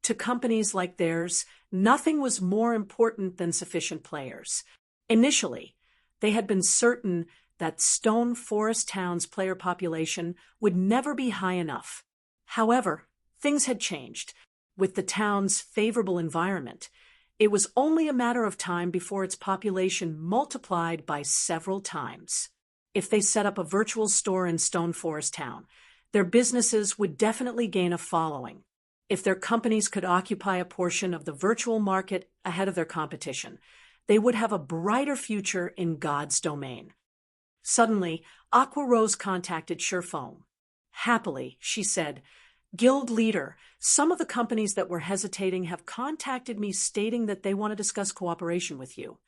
To companies like theirs, nothing was more important than sufficient players. Initially, they had been certain that Stone Forest Town's player population would never be high enough. However, things had changed. With the town's favorable environment, it was only a matter of time before its population multiplied by several times. If they set up a virtual store in Stone Forest Town, their businesses would definitely gain a following. If their companies could occupy a portion of the virtual market ahead of their competition, they would have a brighter future in God's domain. Suddenly, Aqua Rose contacted Surefoam. Happily, she said, "Guild leader, some of the companies that were hesitating have contacted me stating that they want to discuss cooperation with you."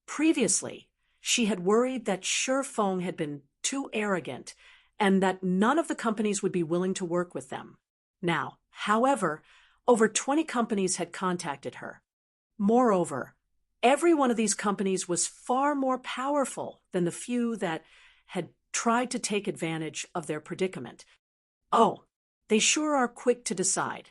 Previously, she had worried that Surefoam had been too arrogant and that none of the companies would be willing to work with them. Now, however, over 20 companies had contacted her. Moreover, every one of these companies was far more powerful than the few that had tried to take advantage of their predicament. Oh, they sure are quick to decide.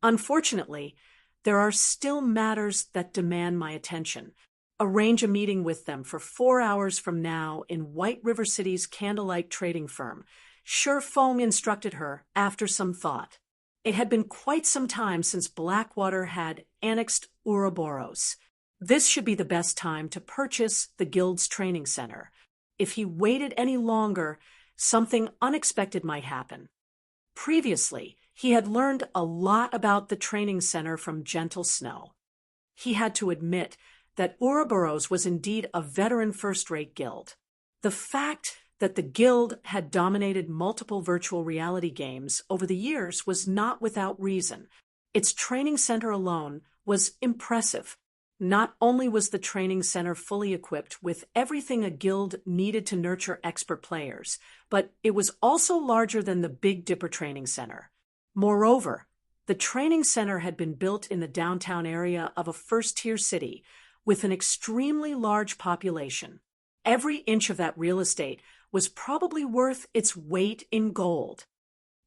Unfortunately, there are still matters that demand my attention. Arrange a meeting with them for 4 hours from now in White River City's candlelight trading firm. Surefoam instructed her after some thought. It had been quite some time since Blackwater had annexed Ouroboros. This should be the best time to purchase the guild's training center. If he waited any longer, something unexpected might happen. Previously, he had learned a lot about the training center from Gentle Snow. He had to admit that Ouroboros was indeed a veteran first-rate guild. The fact that the guild had dominated multiple virtual reality games over the years was not without reason. Its training center alone was impressive. Not only was the training center fully equipped with everything a guild needed to nurture expert players, but it was also larger than the Big Dipper Training Center. Moreover, the training center had been built in the downtown area of a first-tier city with an extremely large population. Every inch of that real estate was probably worth its weight in gold.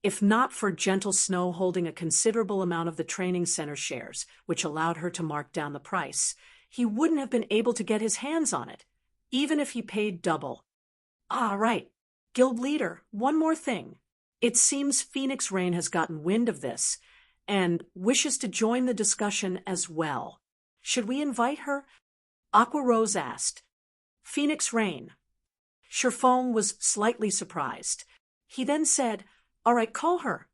If not for Gentle Snow holding a considerable amount of the training center shares, which allowed her to mark down the price, he wouldn't have been able to get his hands on it, even if he paid double. Right. Guild leader, one more thing. It seems Phoenix Rain has gotten wind of this and wishes to join the discussion as well. Should we invite her? Aqua Rose asked. Phoenix Rain. Surefoam was slightly surprised. He then said, "All right, call her."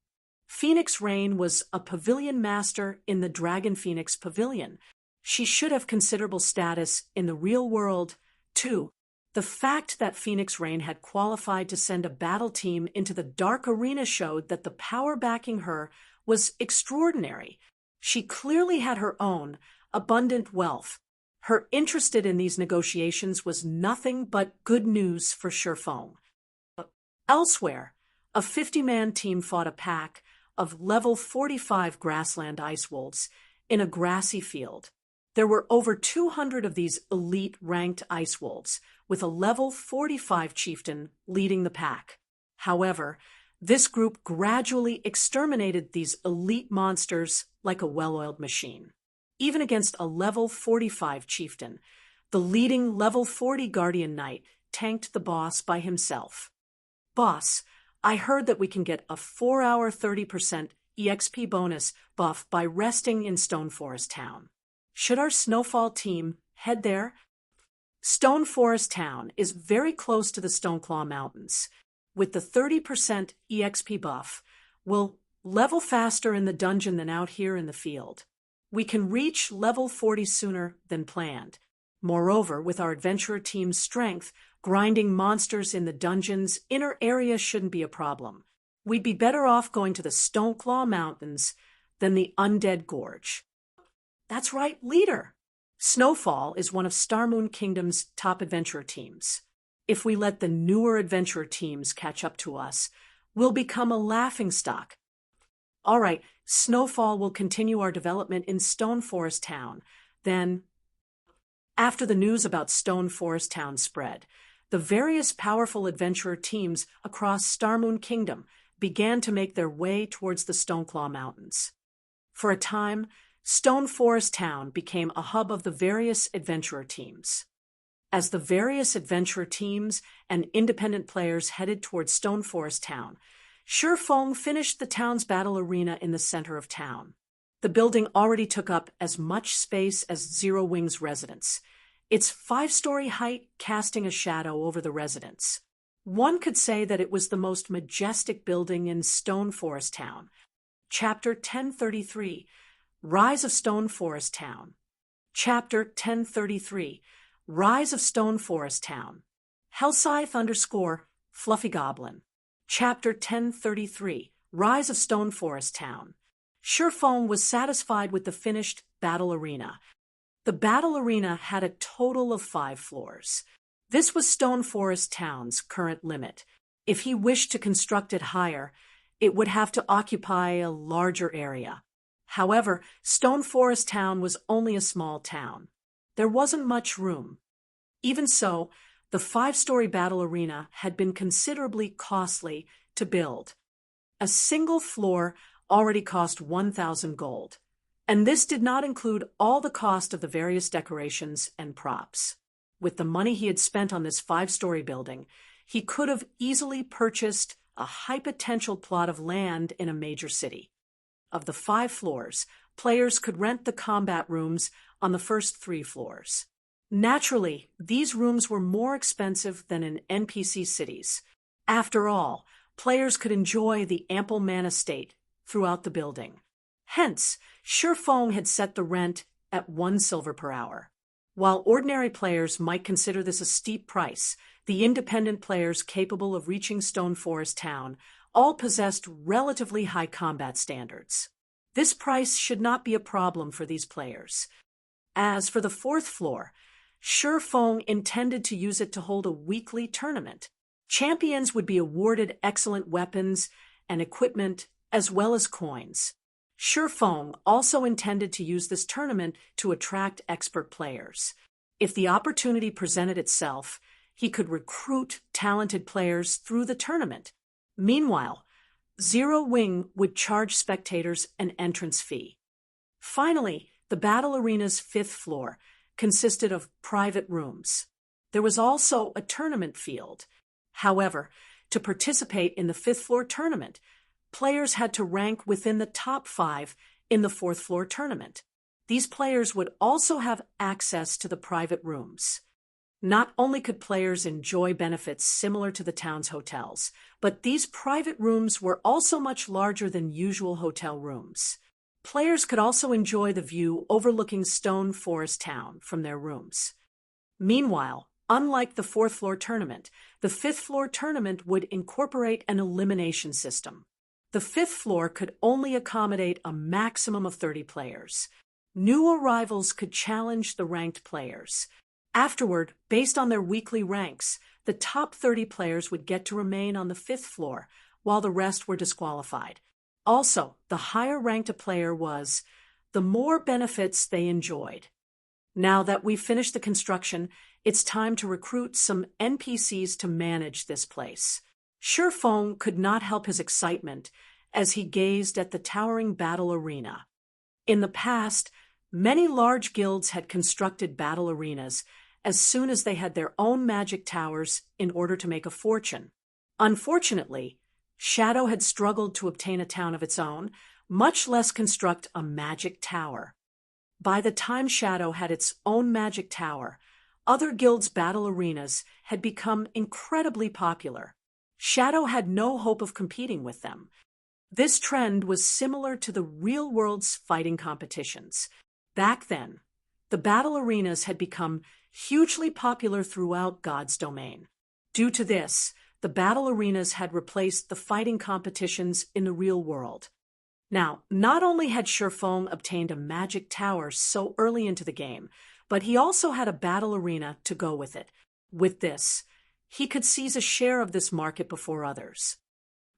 Phoenix Rain was a pavilion master in the Dragon Phoenix Pavilion. She should have considerable status in the real world, too. The fact that Phoenix Rain had qualified to send a battle team into the Dark Arena showed that the power backing her was extraordinary. She clearly had her own abundant wealth. Her interest in these negotiations was nothing but good news for Surefoam. Elsewhere, a 50-man team fought a pack of level 45 grassland ice wolves in a grassy field. There were over 200 of these elite ranked ice wolves, with a level 45 chieftain leading the pack. However, this group gradually exterminated these elite monsters like a well-oiled machine. Even against a level 45 chieftain, the leading level 40 guardian knight tanked the boss by himself. "Boss, I heard that we can get a 4-hour 30% EXP bonus buff by resting in Stone Forest Town. Should our Snowfall team head there?" Stone Forest Town is very close to the Stoneclaw Mountains. With the 30% EXP buff, we'll level faster in the dungeon than out here in the field. We can reach level 40 sooner than planned. Moreover, with our adventurer team's strength, grinding monsters in the dungeon's inner area shouldn't be a problem. We'd be better off going to the Stoneclaw Mountains than the Undead Gorge. That's right, leader. Snowfall is one of Starmoon Kingdom's top adventurer teams. If we let the newer adventurer teams catch up to us, we'll become a laughingstock. All right, Snowfall will continue our development in Stone Forest Town. Then, after the news about Stone Forest Town spread, the various powerful adventurer teams across Starmoon Kingdom began to make their way towards the Stoneclaw Mountains. For a time, Stone Forest Town became a hub of the various adventurer teams. as the various adventurer teams and independent players headed towards Stone Forest Town. Shifeng finished the town's battle arena in the center of town. The building already took up as much space as Zero Wing's residence, its 5-story height casting a shadow over the residence. One could say that it was the most majestic building in Stone Forest Town. Chapter 1033, Rise of Stone Forest Town. Chapter 1033, Rise of Stone Forest Town. Hellscythe _ Fluffy Goblin. Chapter 1033, Rise of Stone Forest Town. Shifeng was satisfied with the finished battle arena. The battle arena had a total of 5 floors. This was Stone Forest Town's current limit. If he wished to construct it higher, it would have to occupy a larger area. However, Stone Forest Town was only a small town. There wasn't much room. Even so, the 5-story battle arena had been considerably costly to build. A single floor already cost 1,000 gold, and this did not include all the cost of the various decorations and props. With the money he had spent on this 5-story building, he could have easily purchased a high-potential plot of land in a major city. Of the 5 floors, players could rent the combat rooms on the first 3 floors. Naturally, these rooms were more expensive than in NPC cities. After all, players could enjoy the ample mana state throughout the building. Hence, Shifeng had set the rent at 1 silver per hour. While ordinary players might consider this a steep price, the independent players capable of reaching Stone Forest Town all possessed relatively high combat standards. This price should not be a problem for these players. As for the 4th floor, Shifeng intended to use it to hold a weekly tournament. Champions would be awarded excellent weapons and equipment as well as coins. Shifeng also intended to use this tournament to attract expert players. If the opportunity presented itself, he could recruit talented players through the tournament. Meanwhile, Zero Wing would charge spectators an entrance fee. Finally, the battle arena's 5th floor consisted of private rooms. There was also a tournament field. However, to participate in the 5th floor tournament, players had to rank within the top 5 in the 4th floor tournament. These players would also have access to the private rooms. Not only could players enjoy benefits similar to the town's hotels, but these private rooms were also much larger than usual hotel rooms. Players could also enjoy the view overlooking Stone Forest Town from their rooms. Meanwhile, unlike the 4th floor tournament, the 5th floor tournament would incorporate an elimination system. The 5th floor could only accommodate a maximum of 30 players. New arrivals could challenge the ranked players. Afterward, based on their weekly ranks, the top 30 players would get to remain on the 5th floor, while the rest were disqualified. Also, the higher ranked a player was, the more benefits they enjoyed. Now that we've finished the construction, it's time to recruit some NPCs to manage this place. Shifeng could not help his excitement as he gazed at the towering battle arena. In the past, many large guilds had constructed battle arenas as soon as they had their own magic towers in order to make a fortune. Unfortunately, Shadow had struggled to obtain a town of its own, much less construct a magic tower. By the time Shadow had its own magic tower, other guilds' battle arenas had become incredibly popular. Shadow had no hope of competing with them. This trend was similar to the real world's fighting competitions. Back then, the battle arenas had become hugely popular throughout God's domain. Due to this, the battle arenas had replaced the fighting competitions in the real world. Now, not only had Shifeng obtained a magic tower so early into the game, but he also had a battle arena to go with it. With this, he could seize a share of this market before others.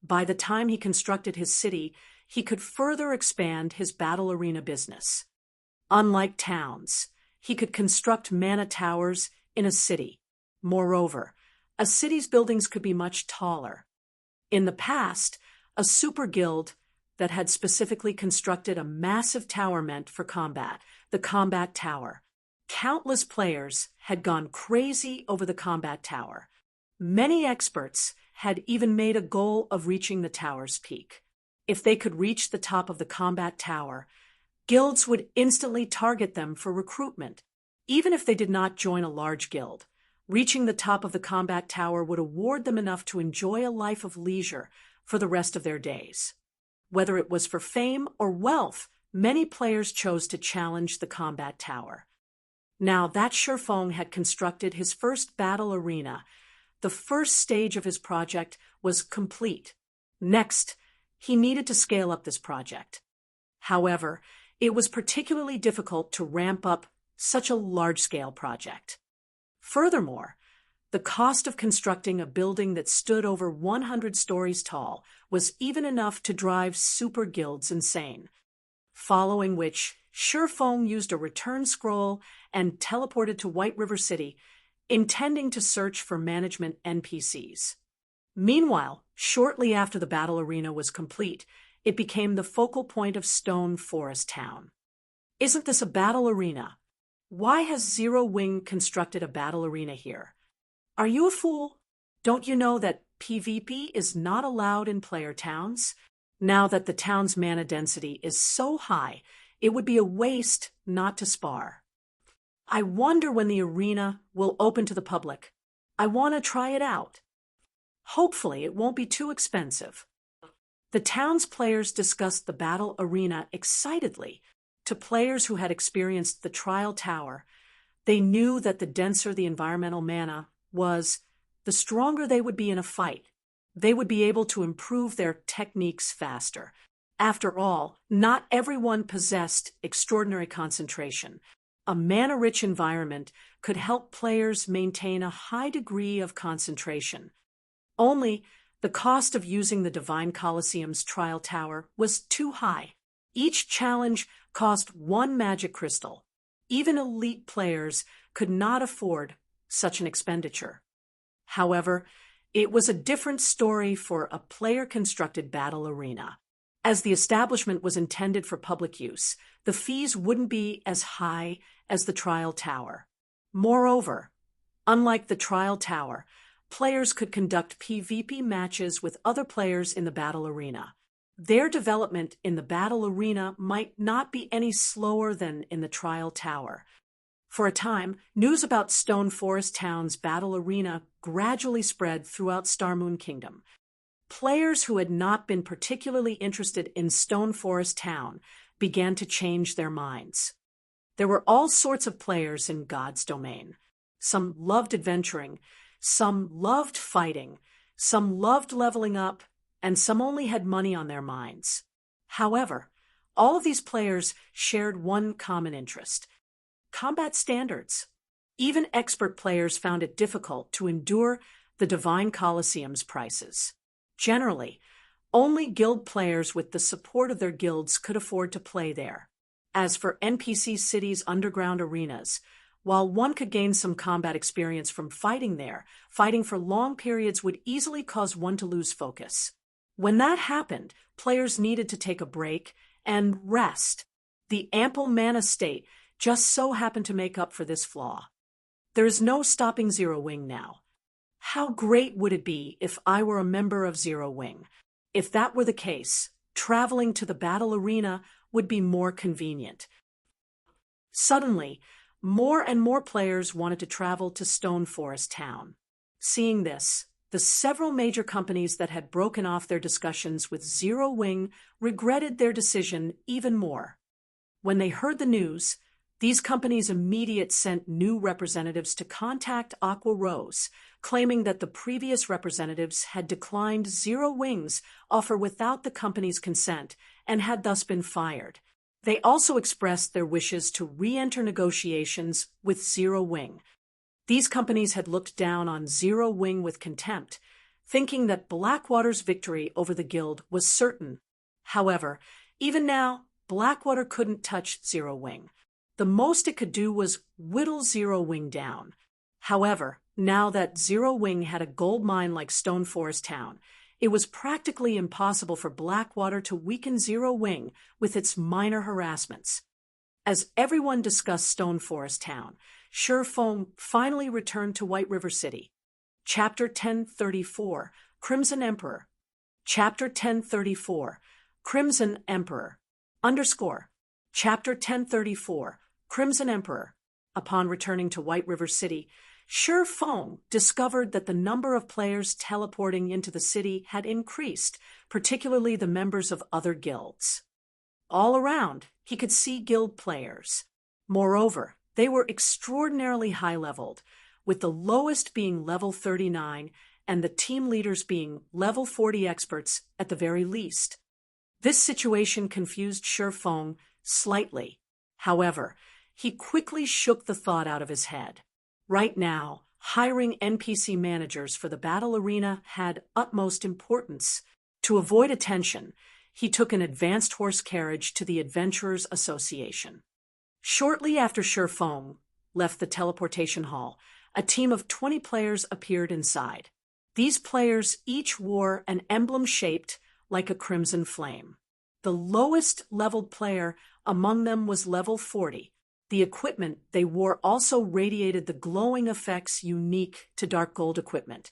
By the time he constructed his city, he could further expand his battle arena business. Unlike towns, he could construct mana towers in a city. Moreover, a city's buildings could be much taller. In the past, a super guild that had specifically constructed a massive tower meant for combat, the combat tower. Countless players had gone crazy over the combat tower. Many experts had even made a goal of reaching the tower's peak. If they could reach the top of the combat tower, guilds would instantly target them for recruitment, even if they did not join a large guild. Reaching the top of the combat tower would award them enough to enjoy a life of leisure for the rest of their days. Whether it was for fame or wealth, many players chose to challenge the combat tower. Now that Shifeng had constructed his first battle arena, the first stage of his project was complete. Next, he needed to scale up this project. However, it was particularly difficult to ramp up such a large-scale project. Furthermore, the cost of constructing a building that stood over 100 stories tall was even enough to drive super guilds insane. Following which, Shifeng used a return scroll and teleported to White River City, intending to search for management NPCs. Meanwhile, shortly after the battle arena was complete, it became the focal point of Stone Forest Town. Isn't this a battle arena? Why has Zero Wing constructed a battle arena here? Are you a fool? Don't you know that PvP is not allowed in player towns? Now that the town's mana density is so high, it would be a waste not to spar. I wonder when the arena will open to the public. I want to try it out. Hopefully it won't be too expensive. The town's players discussed the battle arena excitedly. To players who had experienced the trial tower, they knew that the denser the environmental mana was, the stronger they would be in a fight. They would be able to improve their techniques faster. After all, not everyone possessed extraordinary concentration. A mana-rich environment could help players maintain a high degree of concentration. Only, the cost of using the Divine Colosseum's trial tower was too high. Each challenge cost 1 magic crystal. Even elite players could not afford such an expenditure. However, it was a different story for a player-constructed battle arena. As the establishment was intended for public use, the fees wouldn't be as high as the trial tower. Moreover, unlike the trial tower, players could conduct PvP matches with other players in the battle arena. Their development in the battle arena might not be any slower than in the trial tower. For a time, news about Stone Forest Town's battle arena gradually spread throughout Starmoon Kingdom. Players who had not been particularly interested in Stone Forest Town began to change their minds. There were all sorts of players in God's domain. Some loved adventuring, some loved fighting, some loved leveling up, and some only had money on their minds. However, all of these players shared one common interest: combat standards. Even expert players found it difficult to endure the Divine Colosseum's prices. Generally, only guild players with the support of their guilds could afford to play there. As for NPC City's underground arenas, while one could gain some combat experience from fighting there, fighting for long periods would easily cause one to lose focus. When that happened, players needed to take a break and rest. The ample mana state just so happened to make up for this flaw. There is no stopping Zero Wing now. How great would it be if I were a member of Zero Wing? If that were the case, traveling to the battle arena would be more convenient. Suddenly, more and more players wanted to travel to Stone Forest Town. Seeing this, the several major companies that had broken off their discussions with Zero Wing regretted their decision even more. When they heard the news, these companies immediately sent new representatives to contact Aqua Rose, claiming that the previous representatives had declined Zero Wing's offer without the company's consent and had thus been fired. They also expressed their wishes to re-enter negotiations with Zero Wing. These companies had looked down on Zero Wing with contempt, thinking that Blackwater's victory over the guild was certain. However, even now, Blackwater couldn't touch Zero Wing. The most it could do was whittle Zero Wing down. However, now that Zero Wing had a gold mine like Stone Forest Town, it was practically impossible for Blackwater to weaken Zero Wing with its minor harassments. As everyone discussed Stone Forest Town, Feng finally returned to White River City. Chapter 1034, Crimson Emperor. Chapter 1034, Crimson Emperor. Underscore. Chapter 1034, Crimson Emperor. Upon returning to White River City, Feng discovered that the number of players teleporting into the city had increased, particularly the members of other guilds. All around, he could see guild players. Moreover, they were extraordinarily high-leveled, with the lowest being level 39 and the team leaders being level 40 experts at the very least. This situation confused Feng slightly. However, he quickly shook the thought out of his head. Right now, hiring NPC managers for the battle arena had utmost importance. To avoid attention, he took an advanced horse carriage to the Adventurers Association. Shortly after Feng left the teleportation hall, a team of 20 players appeared inside. These players each wore an emblem shaped like a crimson flame. The lowest leveled player among them was level 40. The equipment they wore also radiated the glowing effects unique to dark gold equipment.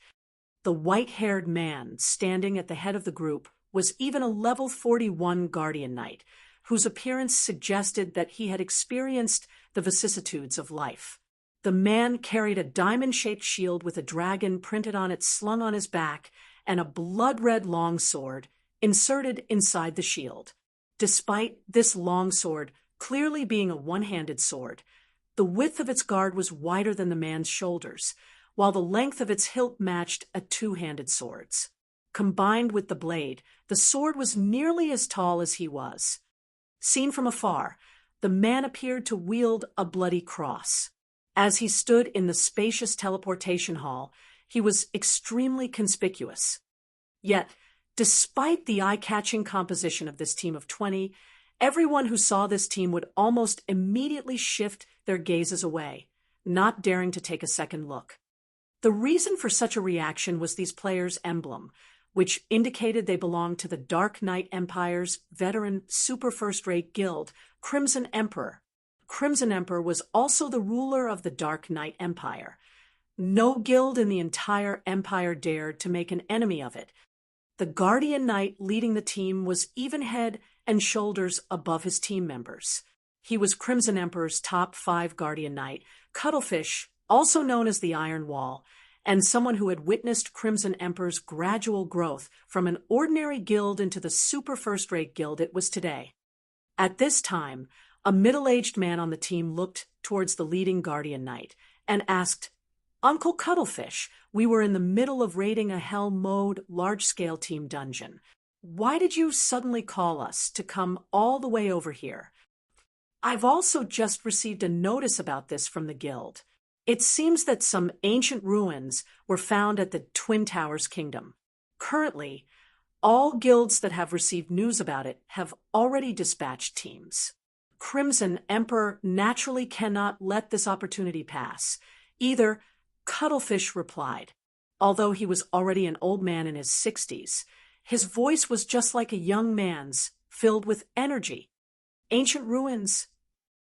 The white-haired man standing at the head of the group was even a level 41 Guardian Knight, whose appearance suggested that he had experienced the vicissitudes of life. The man carried a diamond-shaped shield with a dragon printed on it slung on his back and a blood-red longsword inserted inside the shield. Despite this longsword clearly being a one-handed sword, the width of its guard was wider than the man's shoulders, while the length of its hilt matched a two-handed sword's. Combined with the blade, the sword was nearly as tall as he was. Seen from afar, the man appeared to wield a bloody cross. As he stood in the spacious teleportation hall, he was extremely conspicuous. Yet, despite the eye-catching composition of this team of 20, everyone who saw this team would almost immediately shift their gazes away, not daring to take a second look. The reason for such a reaction was these players' emblem, which indicated they belonged to the Dark Knight Empire's veteran super first-rate guild, Crimson Emperor. Crimson Emperor was also the ruler of the Dark Knight Empire. No guild in the entire empire dared to make an enemy of it. The Guardian Knight leading the team was even head and shoulders above his team members. He was Crimson Emperor's top 5 Guardian Knight, Cuttlefish, also known as the Iron Wall, and someone who had witnessed Crimson Emperor's gradual growth from an ordinary guild into the super first-rate guild it was today. At this time, a middle-aged man on the team looked towards the leading Guardian Knight and asked, "Uncle Cuttlefish, we were in the middle of raiding a hell mode large-scale team dungeon. Why did you suddenly call us to come all the way over here? I've also just received a notice about this from the guild. It seems that some ancient ruins were found at the Twin Towers Kingdom. Currently, all guilds that have received news about it have already dispatched teams. Crimson Emperor naturally cannot let this opportunity pass. Either," Cuttlefish replied. Although he was already an old man in his 60s, his voice was just like a young man's, filled with energy. "Ancient ruins."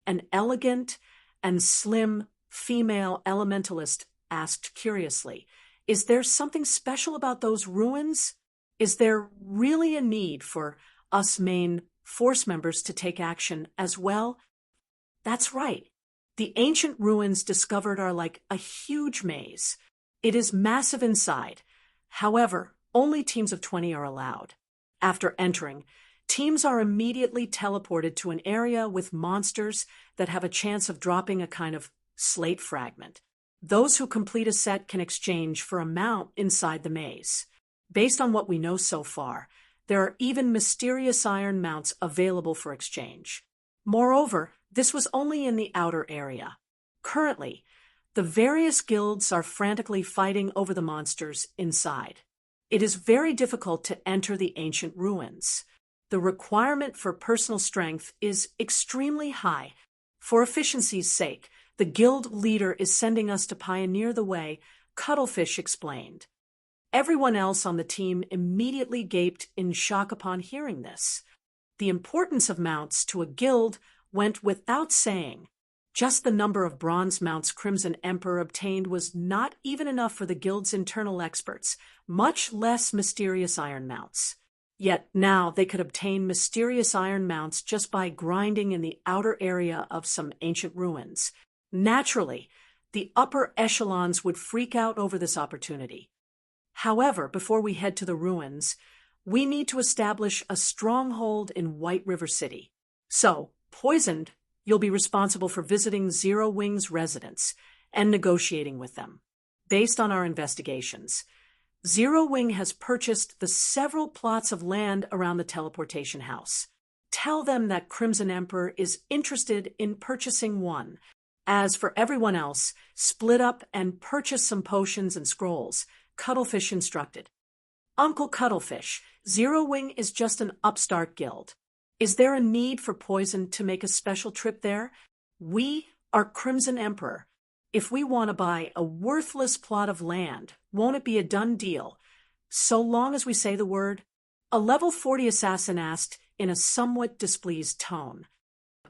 An elegant and slim female elementalist asked curiously, "Is there something special about those ruins? Is there really a need for us main force members to take action as well?" "That's right. The ancient ruins discovered are like a huge maze. It is massive inside. However, only teams of 20 are allowed. After entering, teams are immediately teleported to an area with monsters that have a chance of dropping a kind of slate fragment. Those who complete a set can exchange for a mount inside the maze. Based on what we know so far, there are even mysterious iron mounts available for exchange. Moreover, this was only in the outer area. Currently, the various guilds are frantically fighting over the monsters inside. It is very difficult to enter the ancient ruins. The requirement for personal strength is extremely high. For efficiency's sake, the guild leader is sending us to pioneer the way," Cuttlefish explained. Everyone else on the team immediately gaped in shock upon hearing this. The importance of mounts to a guild went without saying. Just the number of bronze mounts Crimson Emperor obtained was not even enough for the guild's internal experts, much less mysterious iron mounts. Yet now they could obtain mysterious iron mounts just by grinding in the outer area of some ancient ruins. Naturally, the upper echelons would freak out over this opportunity. However, before we head to the ruins, we need to establish a stronghold in White River City. So, Poisoned, you'll be responsible for visiting Zero Wing's residents and negotiating with them. Based on our investigations, Zero Wing has purchased the several plots of land around the teleportation house. Tell them that Crimson Emperor is interested in purchasing one. As for everyone else, split up and purchase some potions and scrolls, Cuttlefish instructed. Uncle Cuttlefish, Zero Wing is just an upstart guild. Is there a need for Poison to make a special trip there? We are Crimson Emperor. If we want to buy a worthless plot of land, won't it be a done deal? So long as we say the word? A level 40 assassin asked in a somewhat displeased tone.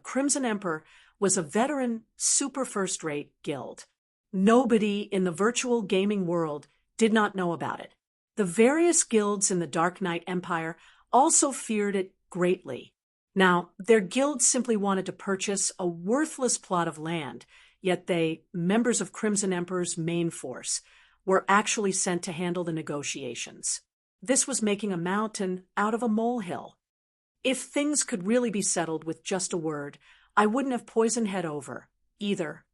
Crimson Emperor was a veteran, super first-rate guild. Nobody in the virtual gaming world did not know about it. The various guilds in the Dark Knight Empire also feared it greatly. Now, their guilds simply wanted to purchase a worthless plot of land, yet they, members of Crimson Emperor's main force, were actually sent to handle the negotiations. This was making a mountain out of a molehill. If things could really be settled with just a word, I wouldn't have Poison head over, either.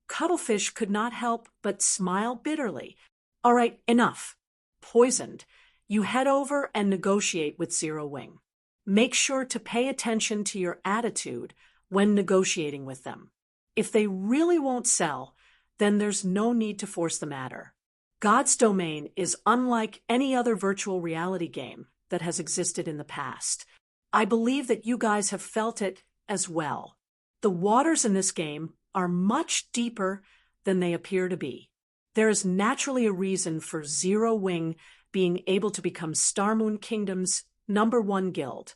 Cuttlefish could not help but smile bitterly. All right, enough. Poisoned, you head over and negotiate with Zero Wing. Make sure to pay attention to your attitude when negotiating with them. If they really won't sell, then there's no need to force the matter. God's Domain is unlike any other virtual reality game that has existed in the past. I believe that you guys have felt it as well. The waters in this game are much deeper than they appear to be. There is naturally a reason for Zero Wing being able to become Starmoon Kingdom's #1 guild.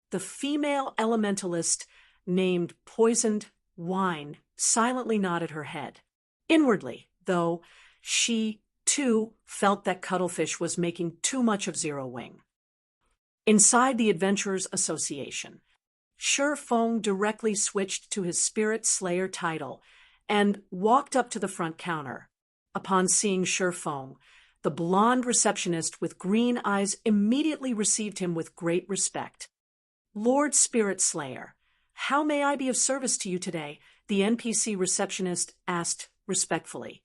The female elementalist named Poisoned Wine silently nodded her head. Inwardly, though, she, too, felt that Cuttlefish was making too much of Zero Wing. Inside the Adventurers Association, Feng directly switched to his Spirit Slayer title and walked up to the front counter. Upon seeing Feng, the blonde receptionist with green eyes immediately received him with great respect. Lord Spirit Slayer, how may I be of service to you today? The NPC receptionist asked respectfully.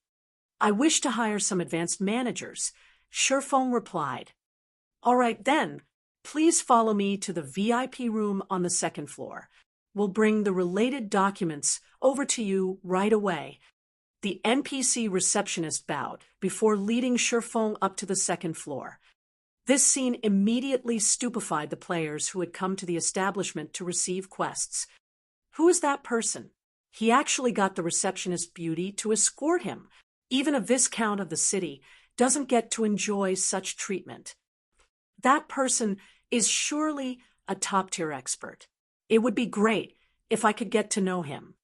I wish to hire some advanced managers, Feng replied. All right then, please follow me to the VIP room on the second floor. We'll bring the related documents over to you right away. The NPC receptionist bowed before leading Feng up to the second floor. This scene immediately stupefied the players who had come to the establishment to receive quests. Who is that person? He actually got the receptionist beauty to escort him. Even a viscount of the city doesn't get to enjoy such treatment. That person is surely a top-tier expert. It would be great if I could get to know him.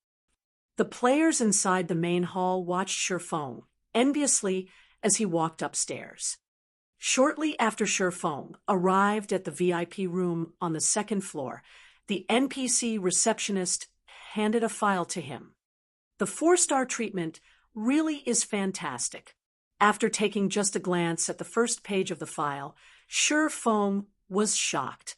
The players inside the main hall watched Feng enviously as he walked upstairs. Shortly after Feng arrived at the VIP room on the second floor, the NPC receptionist handed a file to him. The 4-star treatment really is fantastic. After taking just a glance at the first page of the file, Feng was shocked.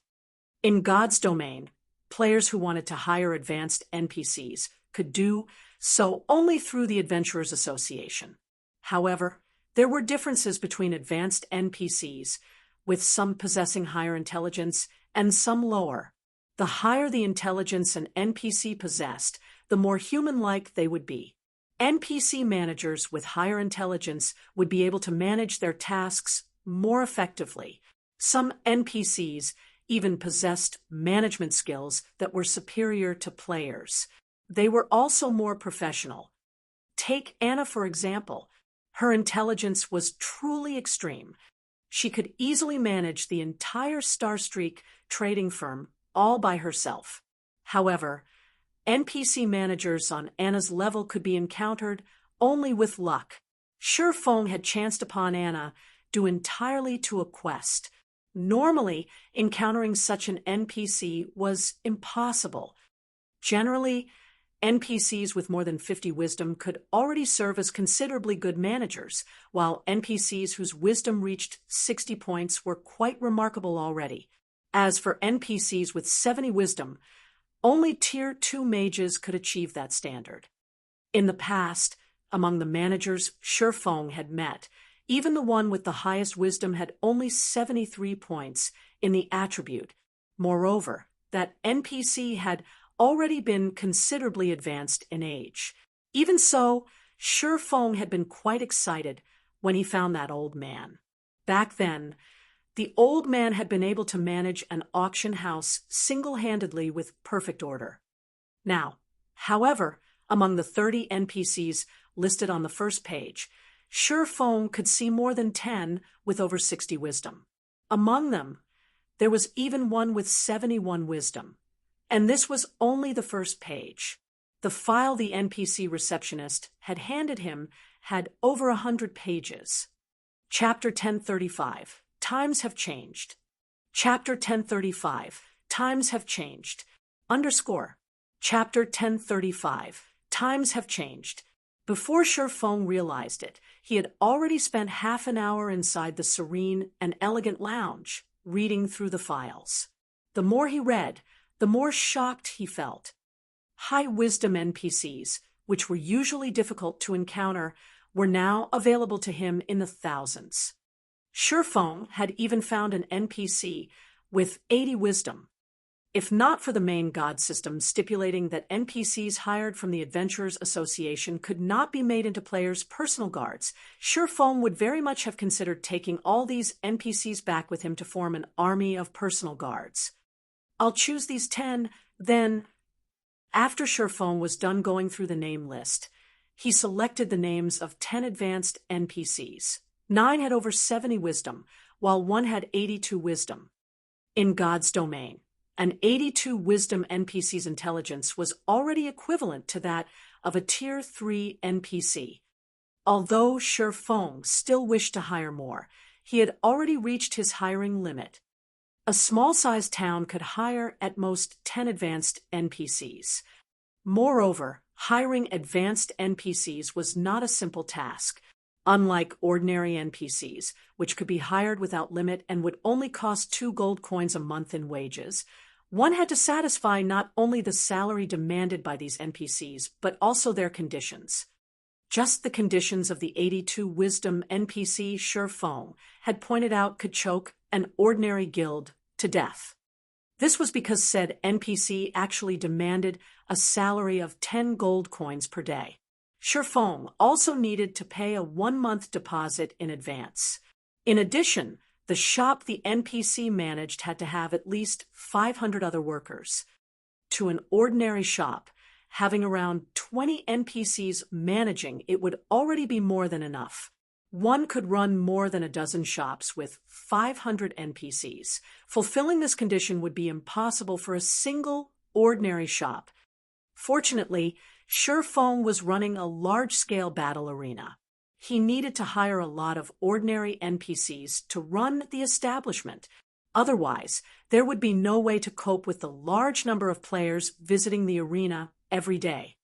In God's Domain, players who wanted to hire advanced NPCs could do so only through the Adventurers Association. However, there were differences between advanced NPCs, with some possessing higher intelligence and some lower. The higher the intelligence an NPC possessed, the more human-like they would be. NPC managers with higher intelligence would be able to manage their tasks more effectively. Some NPCs even possessed management skills that were superior to players. They were also more professional. Take Anna, for example. Her intelligence was truly extreme. She could easily manage the entire Starstreak trading firm all by herself. However, NPC managers on Anna's level could be encountered only with luck. Shi Feng had chanced upon Anna due entirely to a quest. Normally, encountering such an NPC was impossible. Generally, NPCs with more than 50 wisdom could already serve as considerably good managers, while NPCs whose wisdom reached 60 points were quite remarkable already. As for NPCs with 70 wisdom, only Tier 2 mages could achieve that standard. In the past, among the managers Shi Feng had met, even the one with the highest wisdom had only 73 points in the attribute. Moreover, that NPC had already been considerably advanced in age. Even so, Shi Feng had been quite excited when he found that old man. Back then, the old man had been able to manage an auction house single-handedly with perfect order. Now, however, among the 30 NPCs listed on the first page, Shi Feng could see more than 10 with over 60 wisdom. Among them, there was even one with 71 wisdom. And this was only the first page. The file the NPC receptionist had handed him had over 100 pages. Chapter 1035. Times have changed. Chapter 1035. Times have changed. Underscore. Chapter 1035. Times have changed. Before Shi Feng realized it, he had already spent half an hour inside the serene and elegant lounge, reading through the files. The more he read, the more shocked he felt. High wisdom NPCs, which were usually difficult to encounter, were now available to him in the thousands. Shi Feng had even found an NPC with 80 wisdom. If not for the main god system stipulating that NPCs hired from the Adventurers Association could not be made into players' personal guards, Shi Feng would very much have considered taking all these NPCs back with him to form an army of personal guards. I'll choose these 10, then. After Shi Feng was done going through the name list, he selected the names of 10 advanced NPCs. 9 had over 70 wisdom, while 1 had 82 wisdom. In God's domain, an 82 wisdom NPC's intelligence was already equivalent to that of a Tier 3 NPC. Although Shi Feng still wished to hire more, he had already reached his hiring limit. A small-sized town could hire at most 10 advanced NPCs. Moreover, hiring advanced NPCs was not a simple task. Unlike ordinary NPCs, which could be hired without limit and would only cost 2 gold coins a month in wages, one had to satisfy not only the salary demanded by these NPCs, but also their conditions. Just the conditions of the 82 wisdom NPC Shi Feng had pointed out could choke an ordinary guild to death. This was because said NPC actually demanded a salary of 10 gold coins per day. Shi Feng also needed to pay a 1-month deposit in advance. In addition, the shop the NPC managed had to have at least 500 other workers. To an ordinary shop, having around 20 NPCs managing it would already be more than enough. One could run more than a dozen shops with 500 NPCs. Fulfilling this condition would be impossible for a single ordinary shop. Fortunately, Shi Feng was running a large-scale battle arena. He needed to hire a lot of ordinary NPCs to run the establishment. Otherwise, there would be no way to cope with the large number of players visiting the arena every day.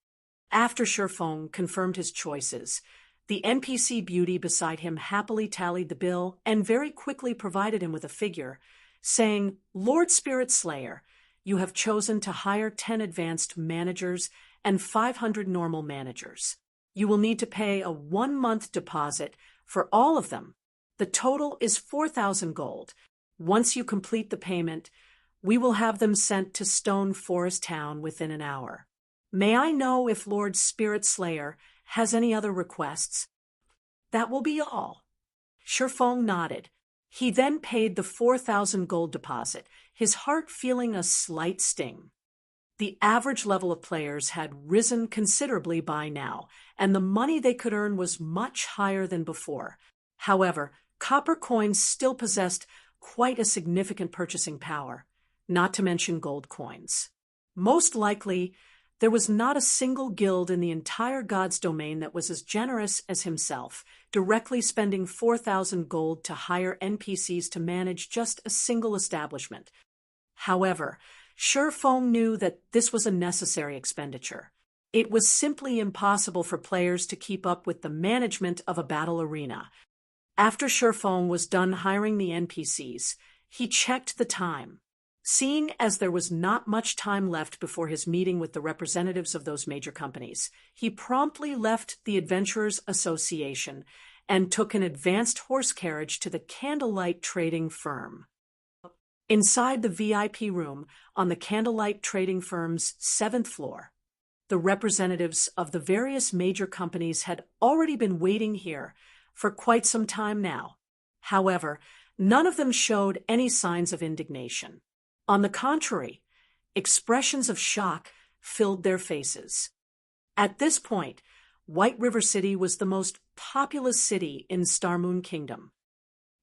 After Shi Feng confirmed his choices, the NPC beauty beside him happily tallied the bill and very quickly provided him with a figure, saying, "Lord Spirit Slayer, you have chosen to hire 10 advanced managers and 500 normal managers. You will need to pay a 1-month deposit for all of them. The total is 4,000 gold. Once you complete the payment, we will have them sent to Stone Forest Town within an hour. May I know if Lord Spirit Slayer has any other requests?" "That will be all." Shi Feng nodded. He then paid the 4,000 gold deposit, his heart feeling a slight sting. The average level of players had risen considerably by now, and the money they could earn was much higher than before. However, copper coins still possessed quite a significant purchasing power, not to mention gold coins. Most likely, There was not a single guild in the entire god's domain that was as generous as himself, directly spending 4,000 gold to hire NPCs to manage just a single establishment. However, Shurfeng knew that this was a necessary expenditure. It was simply impossible for players to keep up with the management of a battle arena. After Shurfeng was done hiring the NPCs, he checked the time. Seeing as there was not much time left before his meeting with the representatives of those major companies, he promptly left the Adventurers Association and took an advanced horse carriage to the Candlelight Trading Firm. Inside the VIP room on the Candlelight Trading Firm's 7th floor, the representatives of the various major companies had already been waiting here for quite some time now. However, none of them showed any signs of indignation. On the contrary, expressions of shock filled their faces. At this point, White River City was the most populous city in Starmoon Kingdom.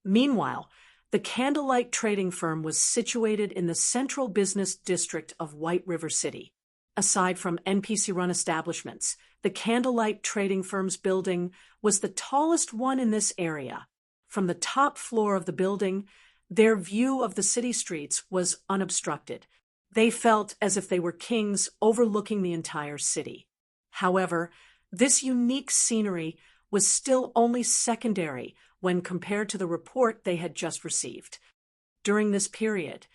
Meanwhile, the Candlelight Trading Firm was situated in the central business district of White River City. Aside from NPC-run establishments, the Candlelight Trading Firm's building was the tallest one in this area. From the top floor of the building, their view of the city streets was unobstructed. They felt as if they were kings overlooking the entire city. However, this unique scenery was still only secondary when compared to the report they had just received. During this period,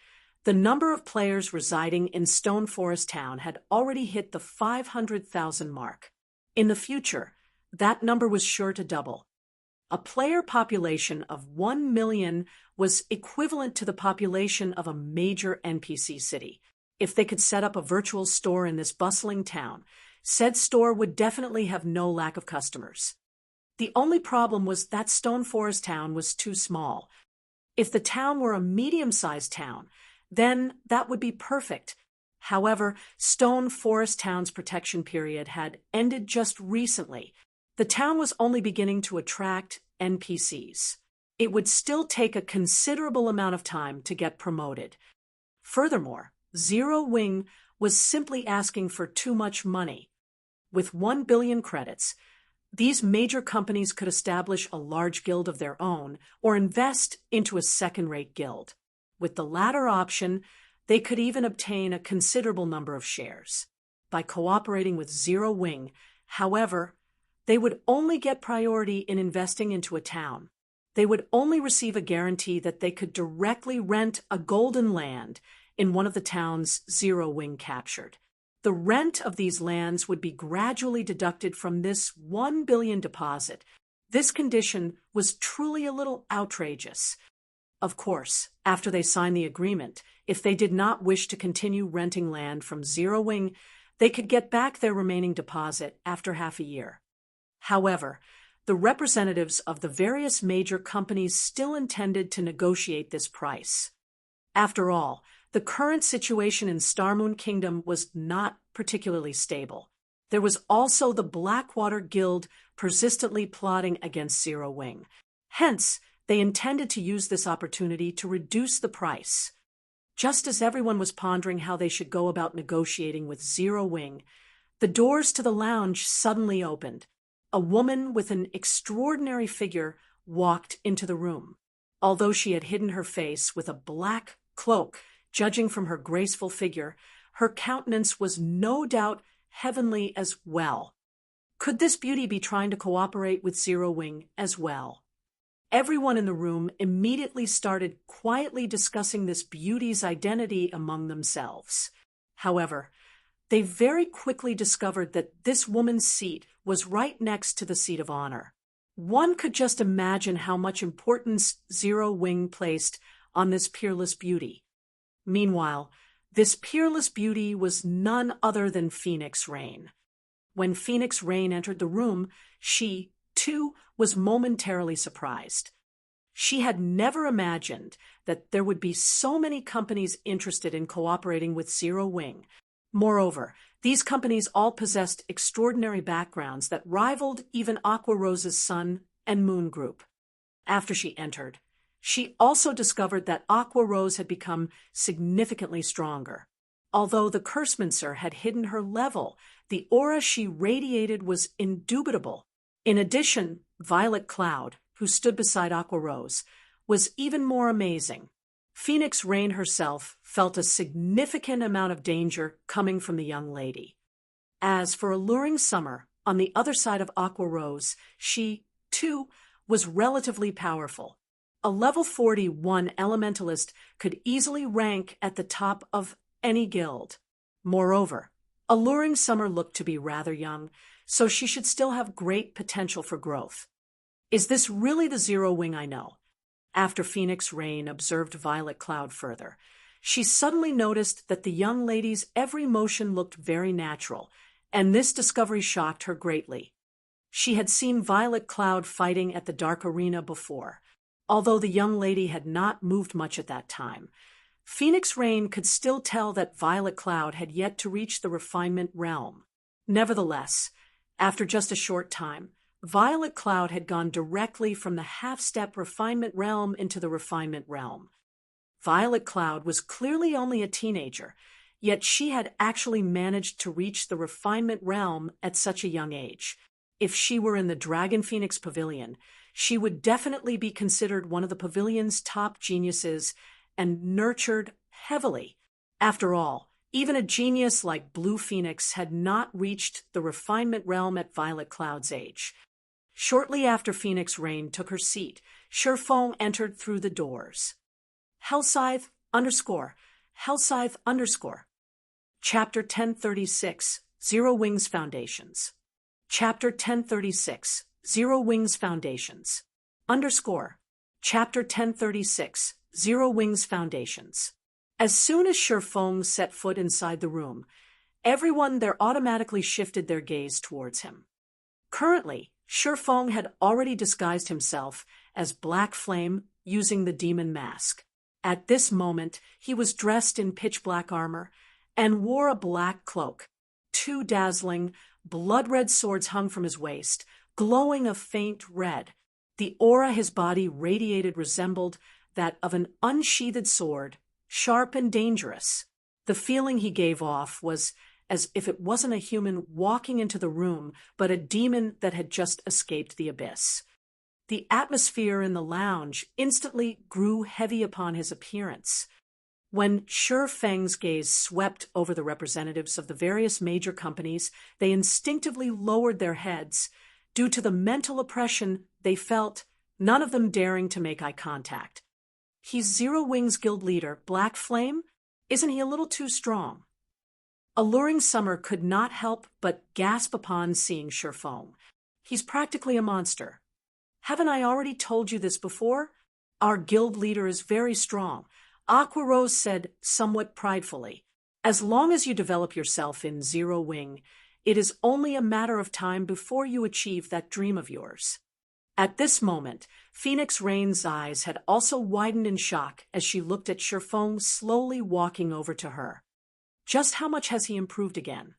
the number of players residing in Stone Forest Town had already hit the 500,000 mark. In the future, that number was sure to double. A player population of 1 million was equivalent to the population of a major NPC city. If they could set up a virtual store in this bustling town, said store would definitely have no lack of customers. The only problem was that Stone Forest Town was too small. If the town were a medium-sized town, then that would be perfect. However, Stone Forest Town's protection period had ended just recently. The town was only beginning to attract NPCs. It would still take a considerable amount of time to get promoted. Furthermore, Zero Wing was simply asking for too much money. With 1 billion credits, these major companies could establish a large guild of their own or invest into a second-rate guild. With the latter option, they could even obtain a considerable number of shares. By cooperating with Zero Wing, however, they would only get priority in investing into a town. They would only receive a guarantee that they could directly rent a golden land in one of the towns Zero Wing captured. The rent of these lands would be gradually deducted from this 1 billion deposit. This condition was truly a little outrageous. Of course, after they signed the agreement, if they did not wish to continue renting land from Zero Wing, they could get back their remaining deposit after half a year. However, the representatives of the various major companies still intended to negotiate this price. After all, the current situation in Starmoon Kingdom was not particularly stable. There was also the Blackwater Guild persistently plotting against Zero Wing. Hence, they intended to use this opportunity to reduce the price. Just as everyone was pondering how they should go about negotiating with Zero Wing, the doors to the lounge suddenly opened. A woman with an extraordinary figure walked into the room. Although she had hidden her face with a black cloak, judging from her graceful figure, her countenance was no doubt heavenly as well. Could this beauty be trying to cooperate with Zero Wing as well? Everyone in the room immediately started quietly discussing this beauty's identity among themselves. However, they very quickly discovered that this woman's seat was right next to the seat of honor. One could just imagine how much importance Zero Wing placed on this peerless beauty. Meanwhile, this peerless beauty was none other than Phoenix Rain. When Phoenix Rain entered the room, she, too, was momentarily surprised. She had never imagined that there would be so many companies interested in cooperating with Zero Wing. Moreover, these companies all possessed extraordinary backgrounds that rivaled even Aqua Rose's Sun and Moon Group. After she entered, she also discovered that Aqua Rose had become significantly stronger. Although the Cursmancer had hidden her level, the aura she radiated was indubitable. In addition, Violet Cloud, who stood beside Aqua Rose, was even more amazing. Phoenix Rain herself felt a significant amount of danger coming from the young lady. As for Alluring Summer, on the other side of Aqua Rose, she, too, was relatively powerful. A level 41 elementalist could easily rank at the top of any guild. Moreover, Alluring Summer looked to be rather young, so she should still have great potential for growth. Is this really the Zero Wing I know? After Phoenix Rain observed Violet Cloud further, she suddenly noticed that the young lady's every motion looked very natural, and this discovery shocked her greatly. She had seen Violet Cloud fighting at the Dark Arena before. Although the young lady had not moved much at that time, Phoenix Rain could still tell that Violet Cloud had yet to reach the refinement realm. Nevertheless, after just a short time, Violet Cloud had gone directly from the half-step refinement realm into the refinement realm. Violet Cloud was clearly only a teenager, yet she had actually managed to reach the refinement realm at such a young age. If she were in the Dragon Phoenix Pavilion, she would definitely be considered one of the pavilion's top geniuses and nurtured heavily. After all, even a genius like Blue Phoenix had not reached the refinement realm at Violet Cloud's age. Shortly after Phoenix Rain took her seat, Sherfong entered through the doors. Hellscythe _. Chapter 1036, Zero Wings Foundations. Chapter 1036, Zero Wings Foundations. Chapter 1036, Zero Wings Foundations. As soon as Sherfong set foot inside the room, everyone there automatically shifted their gaze towards him. Currently, Sherfong had already disguised himself as Black Flame using the demon mask. At this moment, he was dressed in pitch-black armor and wore a black cloak. Two dazzling, blood-red swords hung from his waist, glowing a faint red. The aura his body radiated resembled that of an unsheathed sword, sharp and dangerous. The feeling he gave off was as if it wasn't a human walking into the room, but a demon that had just escaped the abyss. The atmosphere in the lounge instantly grew heavy upon his appearance. When Sherfeng's gaze swept over the representatives of the various major companies, they instinctively lowered their heads due to the mental oppression they felt, none of them daring to make eye contact. He's Zero Wings Guild leader, Black Flame? Isn't he a little too strong? Alluring Summer could not help but gasp upon seeing Sherfong. He's practically a monster. Haven't I already told you this before? Our guild leader is very strong. Aqua Rose said somewhat pridefully. As long as you develop yourself in Zero Wing, it is only a matter of time before you achieve that dream of yours. At this moment, Phoenix Rain's eyes had also widened in shock as she looked at Sherfong slowly walking over to her. Just how much has he improved again?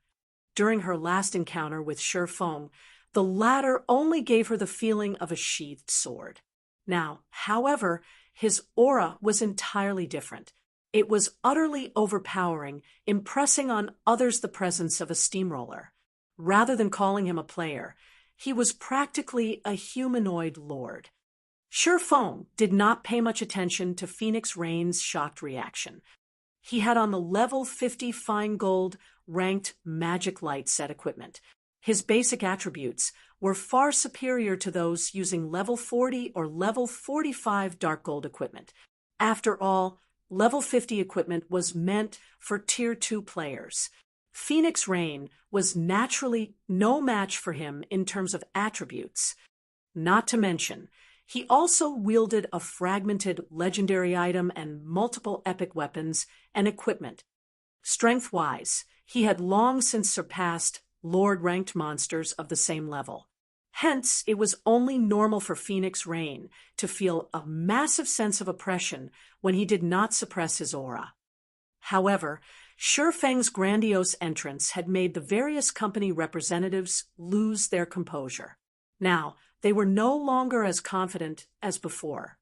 During her last encounter with Sherfong, the latter only gave her the feeling of a sheathed sword. Now, however, his aura was entirely different. It was utterly overpowering, impressing on others the presence of a steamroller. Rather than calling him a player, he was practically a humanoid lord. Sherfong did not pay much attention to Phoenix Rain's shocked reaction. He had on the level 50 fine gold ranked magic light set equipment. His basic attributes were far superior to those using level 40 or level 45 dark gold equipment. After all, level 50 equipment was meant for tier 2 players. Phoenix Rain was naturally no match for him in terms of attributes. Not to mention, he also wielded a fragmented legendary item and multiple epic weapons and equipment. Strength-wise, he had long since surpassed Lord-ranked monsters of the same level. Hence, it was only normal for Phoenix Rain to feel a massive sense of oppression when he did not suppress his aura. However, Sherfeng's grandiose entrance had made the various company representatives lose their composure. Now, they were no longer as confident as before.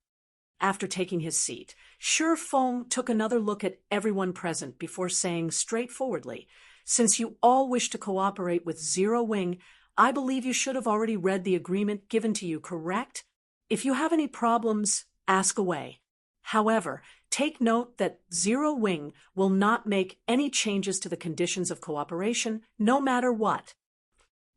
after taking his seat, Shi Feng took another look at everyone present before saying straightforwardly, "Since you all wish to cooperate with Zero Wing, I believe you should have already read the agreement given to you, correct? If you have any problems, ask away. However, take note that Zero Wing will not make any changes to the conditions of cooperation, no matter what."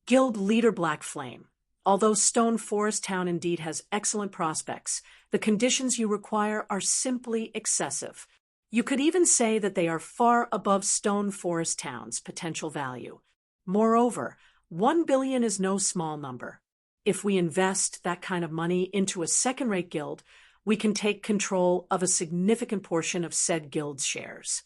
Guild Leader Black Flame. Although Stone Forest Town indeed has excellent prospects, the conditions you require are simply excessive. You could even say that they are far above Stone Forest Town's potential value. Moreover, 1 billion is no small number. If we invest that kind of money into a second-rate guild, we can take control of a significant portion of said guild's shares.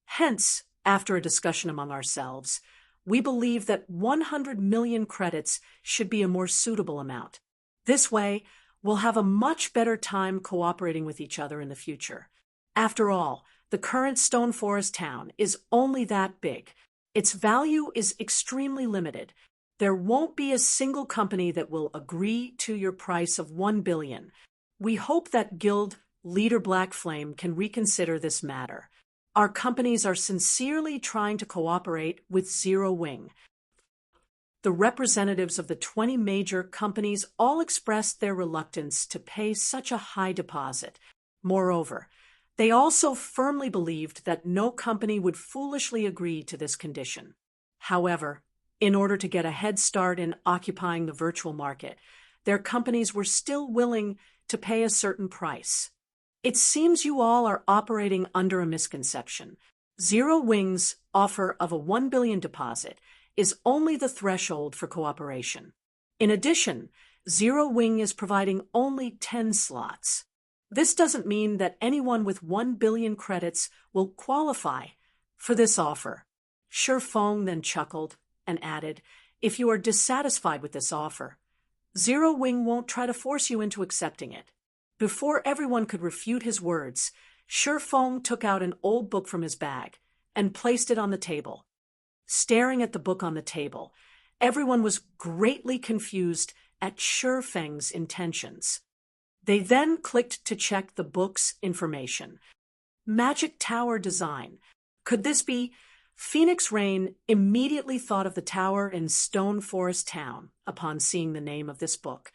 Hence, after a discussion among ourselves, we believe that 100 million credits should be a more suitable amount. This way, we'll have a much better time cooperating with each other in the future. After all, the current Stone Forest Town is only that big. Its value is extremely limited. There won't be a single company that will agree to your price of 1 billion. We hope that Guild Leader Black Flame can reconsider this matter. Our companies are sincerely trying to cooperate with Zero Wing. The representatives of the 20 major companies all expressed their reluctance to pay such a high deposit. Moreover, they also firmly believed that no company would foolishly agree to this condition. However, in order to get a head start in occupying the virtual market, their companies were still willing to pay a certain price. It seems you all are operating under a misconception. Zero Wing's offer of a 1 billion deposit is only the threshold for cooperation. In addition, Zero Wing is providing only 10 slots. This doesn't mean that anyone with 1 billion credits will qualify for this offer. Shi Feng then chuckled and added, "If you are dissatisfied with this offer, Zero Wing won't try to force you into accepting it." Before everyone could refute his words, Shi Feng took out an old book from his bag and placed it on the table. Staring at the book on the table, everyone was greatly confused at Shi Feng's intentions. They then clicked to check the book's information. Magic Tower design. Could this be? Phoenix Rain immediately thought of the tower in Stone Forest Town upon seeing the name of this book.